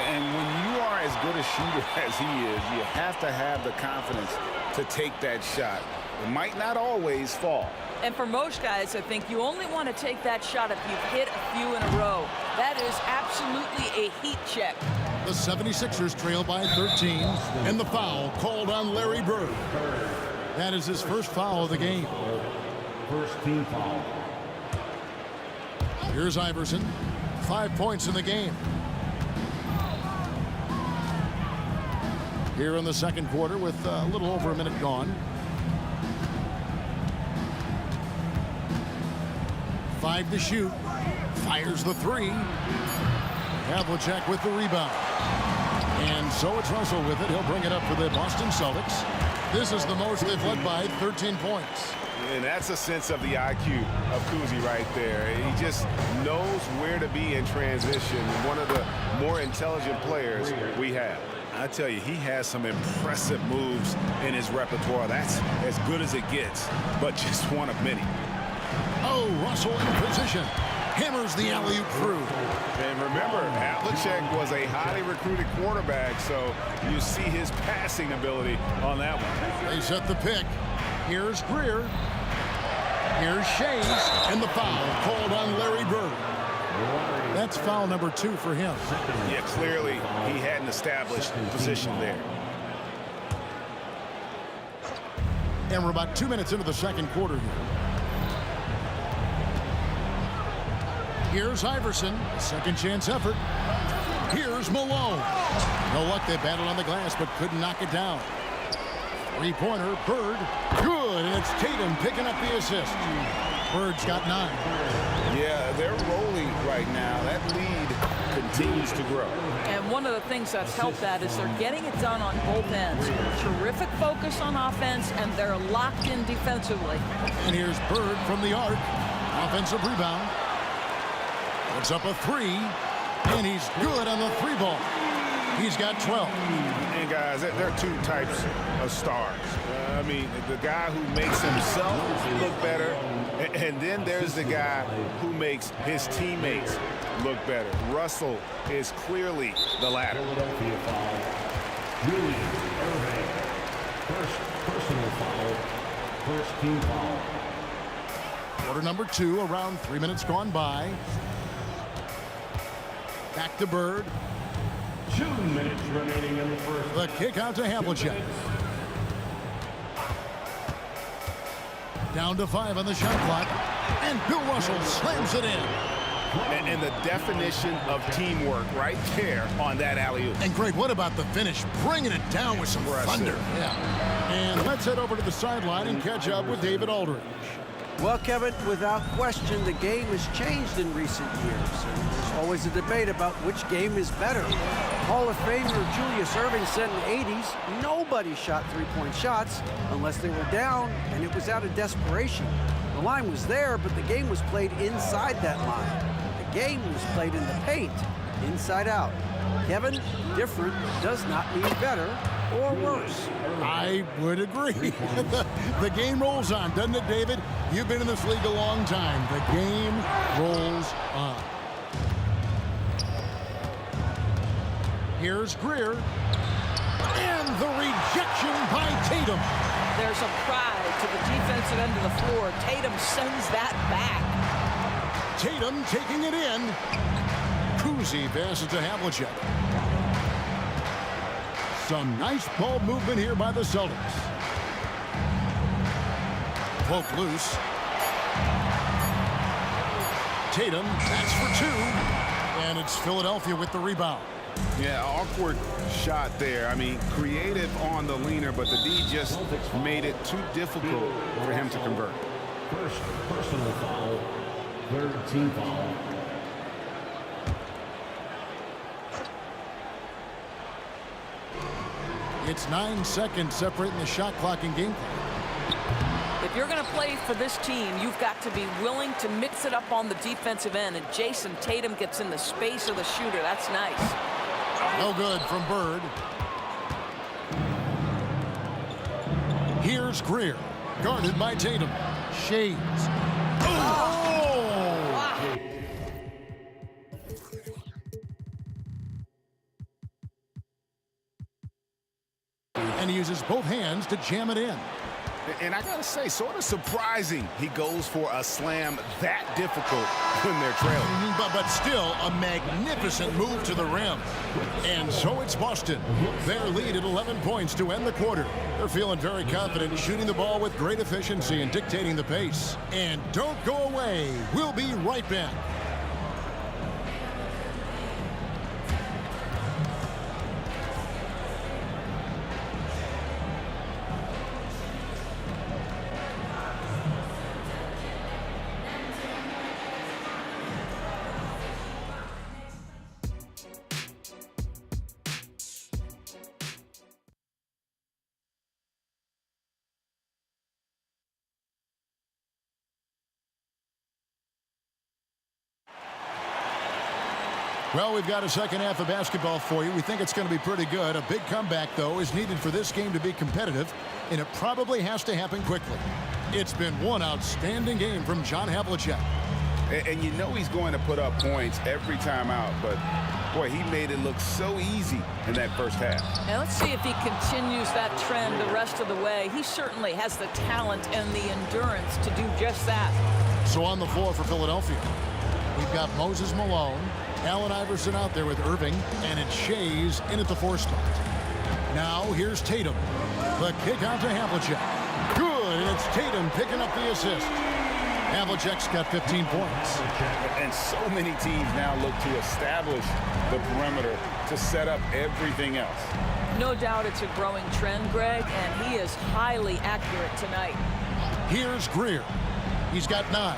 [SPEAKER 3] And when you are as good a shooter as he is, you have to have the confidence to take that shot. It might not always fall.
[SPEAKER 11] And for most guys, I think you only want to take that shot if you've hit a few in a row. That is absolutely a heat check.
[SPEAKER 1] The 76ers trail by 13, and the foul called on Larry Bird. That is his first foul of the game.
[SPEAKER 5] First team foul.
[SPEAKER 1] Here's Iverson. 5 points in the game. Here in the second quarter with a little over a minute gone. 5 to shoot. Fires the 3. Havlicek with the rebound. And so it's Russell with it. He'll bring it up for the Boston Celtics. This is the most they've led by, 13 points.
[SPEAKER 3] And that's a sense of the IQ of Cousy right there. He just knows where to be in transition. One of the more intelligent players we have. I tell you, he has some impressive moves in his repertoire. That's as good as it gets, but just one of many.
[SPEAKER 1] Oh, Russell in position. Hammers the alley-oop through.
[SPEAKER 3] And remember, Havlicek was a highly recruited quarterback, so you see his passing ability on that one.
[SPEAKER 1] They set the pick. Here's Greer. Here's Shays, and the foul called on Larry Bird. That's foul number 2 for him.
[SPEAKER 3] Yeah, clearly he hadn't established position there.
[SPEAKER 1] And we're about 2 minutes into the second quarter here. Here's Iverson, a second chance effort. Here's Malone. No luck, they battled on the glass but couldn't knock it down. Three-pointer, Bird. Good, and it's Tatum picking up the assist. Bird's got 9.
[SPEAKER 3] Yeah, they're rolling right now. That lead continues to grow.
[SPEAKER 11] And one of the things that's helped that is they're getting it done on both ends. Terrific focus on offense, and they're locked in defensively.
[SPEAKER 1] And here's Bird from the arc. Offensive rebound. Puts up a 3, and he's good on the 3-ball. He's got 12.
[SPEAKER 3] And guys, there are two types of stars. I mean, the guy who makes himself look better, and then there's the guy who makes his teammates look better. Russell is clearly the latter.
[SPEAKER 5] Julius Erving. First personal foul. First team foul.
[SPEAKER 1] Quarter number 2, around 3 minutes gone by. Back to Bird.
[SPEAKER 5] 2 minutes remaining in the first.
[SPEAKER 1] The kick out to Havlicek. Down to 5 on the shot clock. And Bill Russell slams it in.
[SPEAKER 3] And the definition of teamwork right there on that alley-oop.
[SPEAKER 1] And Greg, what about the finish? Bringing it down with some thunder. Yeah. And let's head over to the sideline and catch up with David Aldridge.
[SPEAKER 10] Well, Kevin, without question, the game has changed in recent years. And there's always a debate about which game is better. Hall of Famer Julius Erving said in the 80s, nobody shot three-point shots unless they were down, and it was out of desperation. The line was there, but the game was played inside that line. The game was played in the paint, inside out. Kevin, different does not mean better or worse.
[SPEAKER 1] I would agree. The game rolls on, doesn't it, David? You've been in this league a long time. The game rolls on. Here's Greer. And the rejection by Tatum.
[SPEAKER 11] There's a pride to the defensive end of the floor. Tatum sends that back.
[SPEAKER 1] Tatum taking it in. Kuzi passes to Havlicek. Some nice ball movement here by the Celtics. Poke loose. Tatum, that's for 2. And it's Philadelphia with the rebound.
[SPEAKER 3] Yeah, awkward shot there. I mean, creative on the leaner, but the D just made it too difficult for him to convert.
[SPEAKER 5] First personal foul. Third team foul.
[SPEAKER 1] It's 9 seconds separating the shot clock and game clock.
[SPEAKER 11] If you're going to play for this team, you've got to be willing to mix it up on the defensive end. And Jason Tatum gets in the space of the shooter. That's nice.
[SPEAKER 1] No good from Bird. Here's Greer, guarded by Tatum. Shades. And he uses both hands to jam it in.
[SPEAKER 3] And I gotta say, sort of surprising he goes for a slam that difficult when they're trailing.
[SPEAKER 1] But still a magnificent move to the rim. And so it's Boston. Their lead at 11 points to end the quarter. They're feeling very confident, shooting the ball with great efficiency and dictating the pace. And don't go away. We'll be right back. Well, we've got a second half of basketball for you. We think it's going to be pretty good. A big comeback, though, is needed for this game to be competitive, and it probably has to happen quickly. It's been one outstanding game from John Havlicek.
[SPEAKER 3] And you know he's going to put up points every time out, but boy, he made it look so easy in that first half.
[SPEAKER 11] Now let's see if he continues that trend the rest of the way. He certainly has the talent and the endurance to do just that.
[SPEAKER 1] So on the floor for Philadelphia, we've got Moses Malone, Allen Iverson out there with Irving, and it's Shays in at the 4 spot. Now here's Tatum. The kick out to Havlicek. Good, and it's Tatum picking up the assist. Havlicek's got 15 points.
[SPEAKER 3] And so many teams now look to establish the perimeter to set up everything else.
[SPEAKER 11] No doubt it's a growing trend, Greg, and he is highly accurate tonight.
[SPEAKER 1] Here's Greer. He's got 9.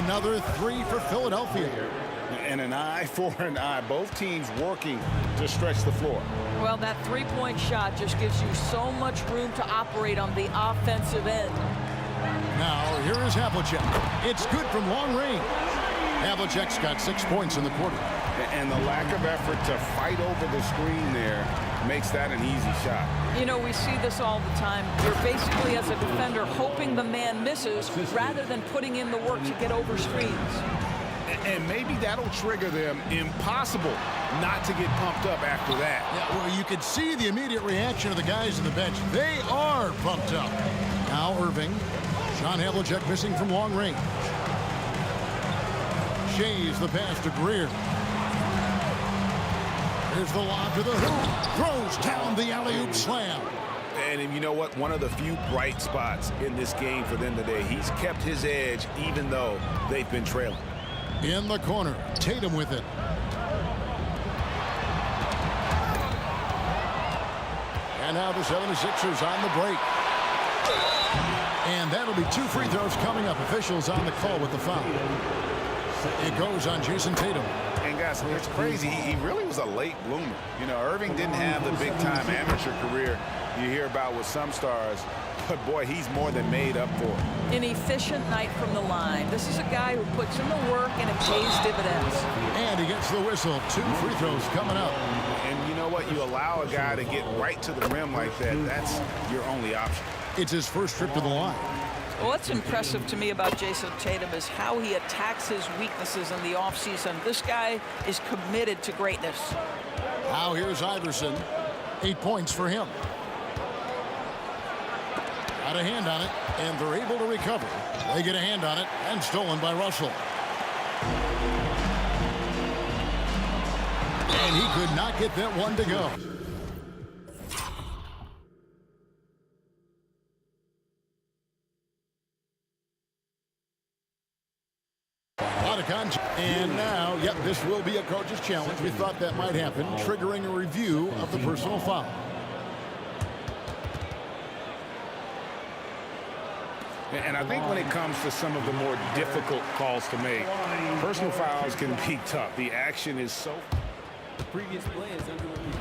[SPEAKER 1] Another 3 for Philadelphia.
[SPEAKER 3] And an eye for an eye. Both teams working to stretch the floor.
[SPEAKER 11] Well, that three-point shot just gives you so much room to operate on the offensive end.
[SPEAKER 1] Now, here is Havlicek. It's good from long range. Havlicek's got 6 points in the quarter.
[SPEAKER 3] And the lack of effort to fight over the screen there makes that an easy shot.
[SPEAKER 11] You know, we see this all the time. You're basically, as a defender, hoping the man misses rather than putting in the work to get over screens.
[SPEAKER 3] And maybe that'll trigger them. Impossible not to get pumped up after that.
[SPEAKER 1] Yeah, well, you could see the immediate reaction of the guys on the bench. They are pumped up. Now Irving. John Havlicek missing from long range. Shays the pass to Greer. Here's the lob to the hoop. Throws down the alley-oop slam.
[SPEAKER 3] And you know what? One of the few bright spots in this game for them today. He's kept his edge even though they've been trailing.
[SPEAKER 1] In the corner, Tatum with it. And now the 76ers on the break. And that'll be 2 free throws coming up. Officials on the call with the foul. It goes on Jason Tatum.
[SPEAKER 3] And guys, it's crazy. He really was a late bloomer. You know, Irving didn't have the big-time amateur career you hear about with some stars. But, boy, he's more than made up for it.
[SPEAKER 11] An efficient night from the line. This is a guy who puts in the work and it pays dividends.
[SPEAKER 1] And he gets the whistle. 2 free throws coming up.
[SPEAKER 3] And you know what? You allow a guy to get right to the rim like that. That's your only option.
[SPEAKER 1] It's his first trip to the line.
[SPEAKER 11] Well, what's impressive to me about Jason Tatum is how he attacks his weaknesses in the offseason. This guy is committed to greatness.
[SPEAKER 1] Now here's Iverson. 8 points for him. Got a hand on it, and they're able to recover. They get a hand on it, and stolen by Russell. And he could not get that one to go. A lot of contact. And now, yep, this will be a coach's challenge. We thought that might happen, triggering a review of the personal foul.
[SPEAKER 3] And I think when it comes to some of the more difficult calls to make, personal fouls can be tough. The action is so...
[SPEAKER 5] The previous play is under review.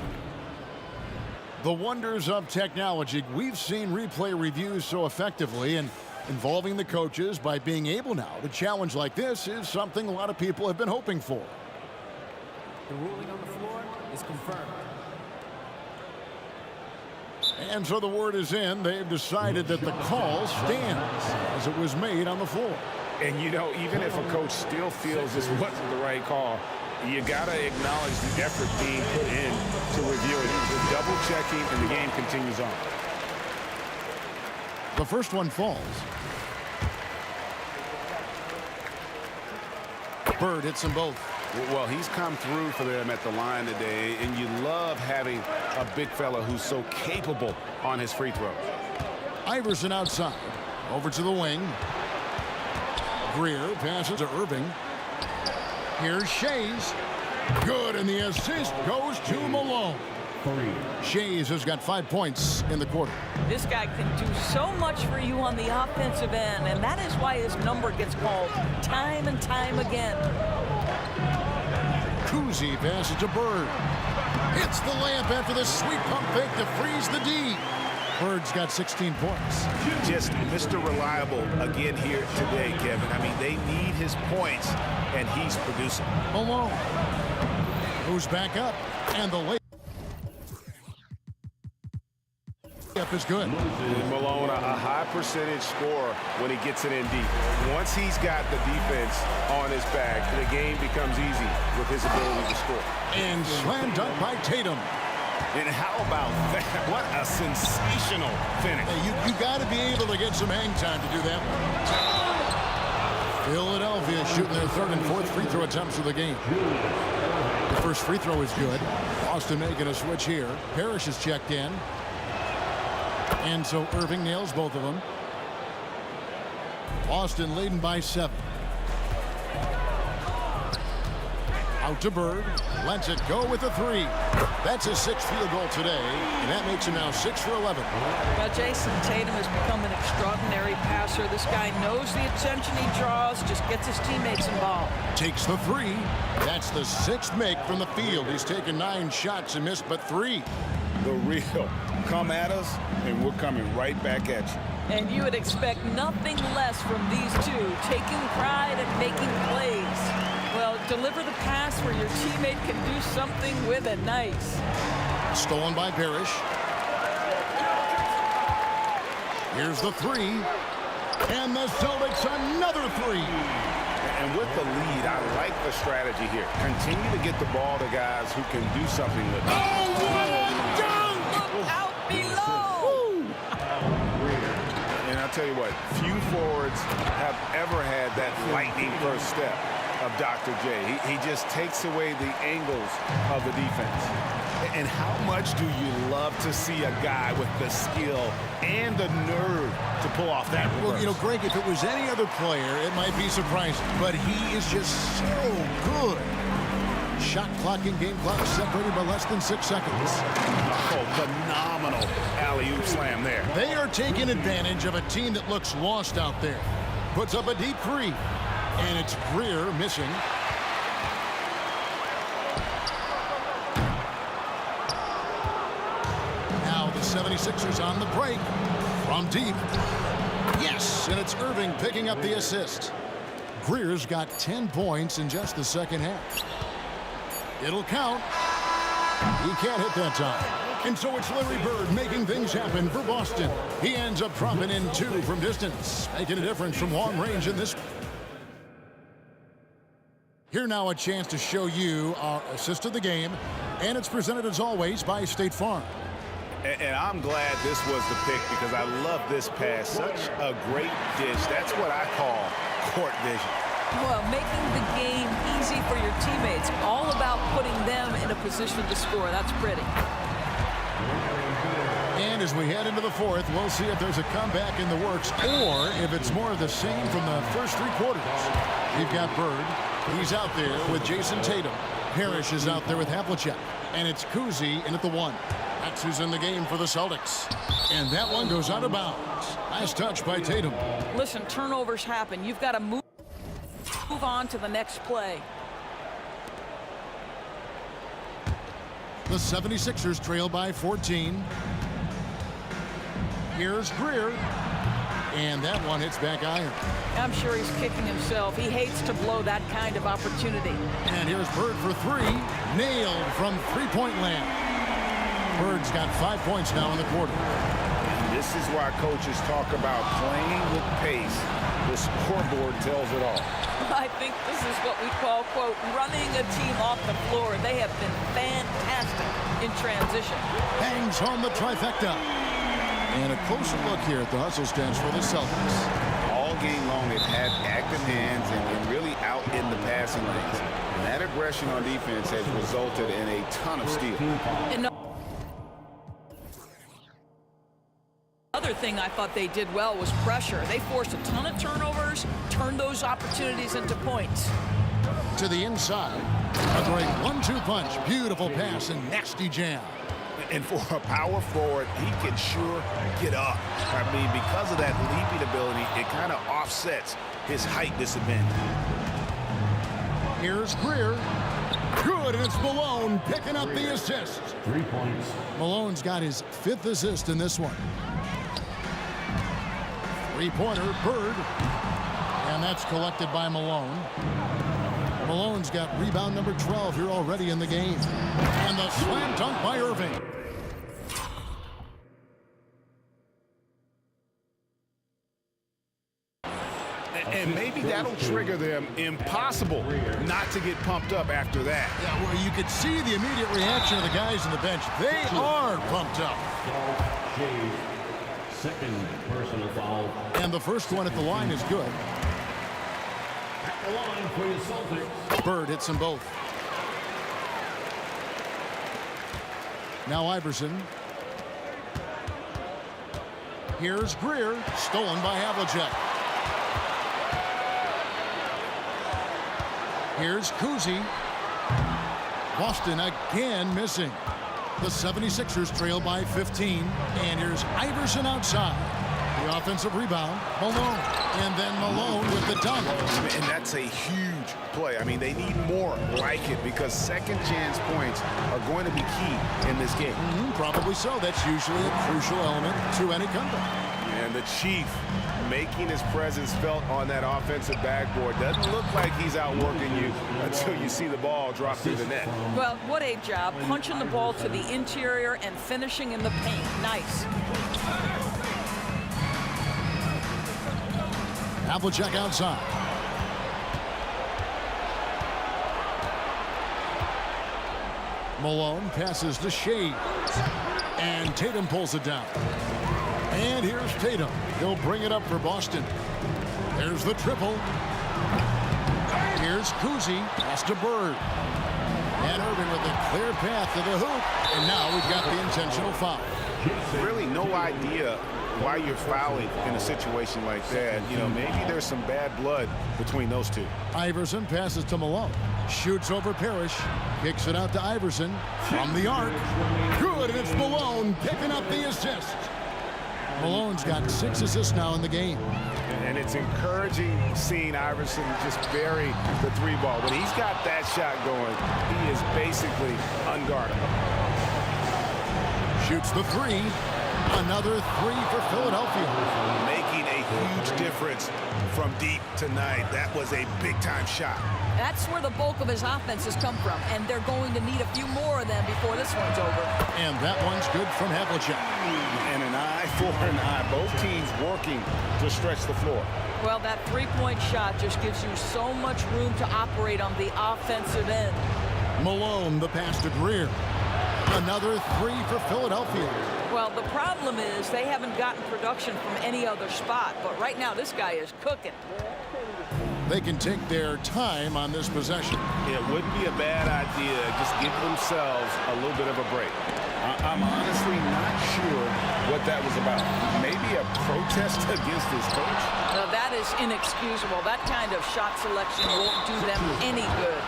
[SPEAKER 1] The wonders of technology. We've seen replay reviews so effectively, and involving the coaches by being able now to challenge like this is something a lot of people have been hoping for.
[SPEAKER 5] The ruling on the floor is confirmed.
[SPEAKER 1] And so the word is in. They've decided that the call stands as it was made on the floor.
[SPEAKER 3] And, you know, even if a coach still feels this wasn't the right call, you got to acknowledge the effort being put in to review it. The double checking, and the game continues on.
[SPEAKER 1] The first one falls. Bird hits them both.
[SPEAKER 3] Well, he's come through for them at the line today, and you love having a big fella who's so capable on his free throws.
[SPEAKER 1] Iverson outside. Over to the wing. Greer passes to Irving. Here's Shays. Good, and the assist goes to Malone. Shays has got 5 points in the quarter.
[SPEAKER 11] This guy can do so much for you on the offensive end, and that is why his number gets called time and time again.
[SPEAKER 1] Kuzi passes to Bird. Hits the layup after the sweet pump fake to freeze the D. Bird's got 16 points.
[SPEAKER 3] Just Mr. Reliable again here today, Kevin. I mean, they need his points, and he's producing.
[SPEAKER 1] Malone moves back up, and the layup is good.
[SPEAKER 3] Malone, a high percentage scorer when he gets it in deep. Once he's got the defense on his back, the game becomes easy with his ability to score.
[SPEAKER 1] And slam dunk by Tatum.
[SPEAKER 3] And how about that? What a sensational finish.
[SPEAKER 1] Hey, you got to be able to get some hang time to do that. Philadelphia shooting their third and fourth free throw attempts of the game. The first free throw is good. Boston making a switch here. Parrish is checked in. And so Irving nails both of them. Boston leading by 7. Out to Bird. Lets it go with a three. That's his 6th field goal today, and that makes him now 6 for 11.
[SPEAKER 11] Well, Jason Tatum has become an extraordinary passer. This guy knows the attention he draws, just gets his teammates involved.
[SPEAKER 1] Takes the three. That's the 6th make from the field. He's taken 9 shots and missed but 3.
[SPEAKER 3] The real. Come at us, and we're coming right back at you.
[SPEAKER 11] And you would expect nothing less from these two, taking pride and making plays. Well, deliver the pass where your teammate can do something with it. Nice.
[SPEAKER 1] Stolen by Parrish. Here's the three. And the Celtics another three.
[SPEAKER 3] And with the lead, I like the strategy here. Continue to get the ball to guys who can do something with it.
[SPEAKER 11] Oh, what a dunk! Look out below!
[SPEAKER 3] And I'll tell you what, few forwards have ever had that lightning first step of Dr. J. He just takes away the angles of the defense. And how much do you love to see a guy with the skill and the nerve to pull off that reverse?
[SPEAKER 1] Well, you know, Greg, if it was any other player, it might be surprising. But he is just so good. Shot clock and game clock separated by less than 6 seconds.
[SPEAKER 3] Oh, phenomenal alley-oop slam there.
[SPEAKER 1] They are taking advantage of a team that looks lost out there. Puts up a deep three. And it's Greer missing. Now the 76ers on the break. From deep. Yes, and it's Irving picking up the assist. Greer's got 10 points in just the second half. It'll count. He can't hit that time. And so it's Larry Bird making things happen for Boston. He ends up dropping in 2 from distance, making a difference from long range in this. Here now a chance to show you our assist of the game, and it's presented as always by State Farm.
[SPEAKER 3] And I'm glad this was the pick because I love this pass. Such a great dish. That's what I call court vision.
[SPEAKER 11] Well, making the game easy for your teammates. All about putting them in a position to score. That's pretty.
[SPEAKER 1] And as we head into the 4th, we'll see if there's a comeback in the works or if it's more of the same from the first 3 quarters. You've got Bird. He's out there with Jason Tatum. Parrish is out there with Havlicek. And it's Kuzi in at the 1. That's who's in the game for the Celtics. And that one goes out of bounds. Nice touch by Tatum.
[SPEAKER 11] Listen, turnovers happen. You've got to move on to the next play.
[SPEAKER 1] The 76ers trail by 14. Here's Greer. And that one hits back iron.
[SPEAKER 11] I'm sure he's kicking himself. He hates to blow that kind of opportunity.
[SPEAKER 1] And here's Bird for 3. Nailed from three-point land. Bird's got 5 points now in the quarter.
[SPEAKER 3] And this is why coaches talk about playing with pace. The scoreboard tells it all.
[SPEAKER 11] I think this is what we call, quote, running a team off the floor. They have been fantastic in transition.
[SPEAKER 1] Hangs home the trifecta. And a closer look here at the hustle stance for the Celtics.
[SPEAKER 3] All game long, they've had active hands and really out in the passing lanes. And that aggression on defense has resulted in a ton of steals.
[SPEAKER 11] Another thing I thought they did well was pressure. They forced a ton of turnovers, turned those opportunities into points.
[SPEAKER 1] To the inside, a great 1-2 punch. Beautiful pass and nasty jam.
[SPEAKER 3] And for a power forward, he can sure get up. I mean, because of that leaping ability, it kind of offsets his height disadvantage.
[SPEAKER 1] Here's Greer. Good, and it's Malone picking up the assist.
[SPEAKER 5] 3 points.
[SPEAKER 1] Malone's got his 5th assist in this one. Three-pointer, Bird. And that's collected by Malone. Malone's got rebound number 12 here already in the game. And the slam dunk by Irving.
[SPEAKER 3] And maybe that'll trigger them. Impossible not to get pumped up after that.
[SPEAKER 1] Yeah, well, you could see the immediate reaction of the guys on the bench. They are pumped up.
[SPEAKER 5] Second personal foul.
[SPEAKER 1] And the first one at the line is good.
[SPEAKER 5] At the line for your Celtics.
[SPEAKER 1] Bird hits them both. Now Iverson. Here's Greer, stolen by Havlicek. Here's Kuzi. Boston again missing. The 76ers trail by 15. And here's Iverson outside. The offensive rebound, Malone. And then Malone with the dunk.
[SPEAKER 3] And that's a huge play. I mean, they need more like it because second chance points are going to be key in this game.
[SPEAKER 1] Probably so. That's usually a crucial element to any comeback.
[SPEAKER 3] And the Chief making his presence felt on that offensive backboard. Doesn't look like he's outworking you until you see the ball drop through the net.
[SPEAKER 11] Well, what a job punching the ball to the interior and finishing in the paint. Nice.
[SPEAKER 1] Havlicek outside. Malone passes to Shea. And Tatum pulls it down. And here's Tatum. He'll bring it up for Boston. There's the triple. Here's Kuzi. Pass to Bird. And Irving with a clear path to the hoop. And now we've got the intentional foul.
[SPEAKER 3] Really no idea why you're fouling in a situation like that. You know, maybe there's some bad blood between those two.
[SPEAKER 1] Iverson passes to Malone. Shoots over Parrish. Kicks it out to Iverson from the arc. Good, and it's Malone picking up the assist. Malone's got 6 assists now in the game.
[SPEAKER 3] And it's encouraging seeing Iverson just bury the 3-ball. When he's got that shot going, he is basically unguardable.
[SPEAKER 1] Shoots the 3. Another 3 for Philadelphia.
[SPEAKER 3] Making a huge difference from deep tonight. That was a big-time shot.
[SPEAKER 11] That's where the bulk of his offense has come from, and they're going to need a few more of them before this one's over.
[SPEAKER 1] And that one's good from Havlicek.
[SPEAKER 3] And an eye for an eye. Both teams working to stretch the floor.
[SPEAKER 11] Well, that three-point shot just gives you so much room to operate on the offensive end.
[SPEAKER 1] Malone, the pass to Greer. Another 3 for Philadelphia.
[SPEAKER 11] Well, the problem is they haven't gotten production from any other spot, but right now this guy is cooking.
[SPEAKER 1] They can take their time on this possession.
[SPEAKER 3] It wouldn't be a bad idea. Just give themselves a little bit of a break. I'm honestly not sure what that was about. Maybe a protest against his coach?
[SPEAKER 11] Now, that is inexcusable. That kind of shot selection won't do them any good.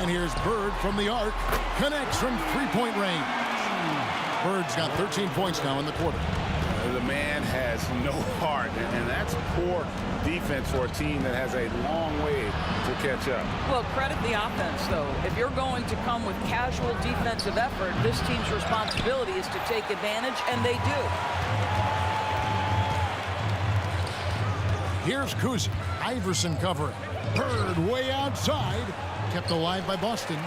[SPEAKER 1] And here's Bird from the arc. Connects from three-point range. Bird's got 13 points now in the quarter.
[SPEAKER 3] The man has no heart, and that's poor defense for a team that has a long way to catch up.
[SPEAKER 11] Well, credit the offense, though. If you're going to come with casual defensive effort, this team's responsibility is to take advantage, and they do.
[SPEAKER 1] Here's Kuzi. Iverson covering. Bird way outside. Kept alive by Boston.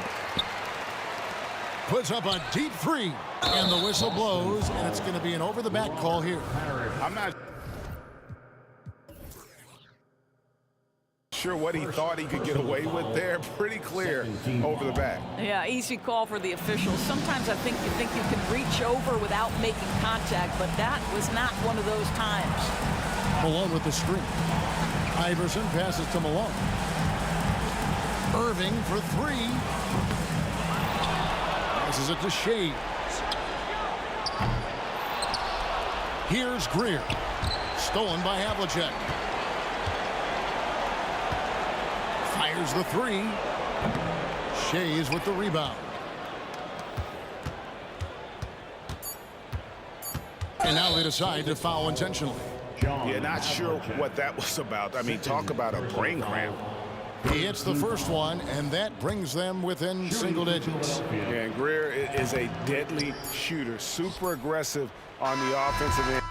[SPEAKER 1] Puts up a deep 3. And the whistle blows, and it's going to be an over-the-back call here.
[SPEAKER 3] I'm not sure what he thought he could get away with there. Pretty clear over the back.
[SPEAKER 11] Yeah, easy call for the officials. Sometimes I think you can reach over without making contact, but that was not one of those times.
[SPEAKER 1] Malone with the screen. Iverson passes to Malone. Irving for 3. Passes it to Shea. Here's Greer. Stolen by Havlicek. Fires the 3. Shea's with the rebound. And now they decide to foul intentionally.
[SPEAKER 3] Yeah, not sure what that was about. I mean, talk about a brain cramp.
[SPEAKER 1] He hits the first one, and that brings them within single digits.
[SPEAKER 3] Yeah, and Greer is a deadly shooter, super aggressive on the offensive end.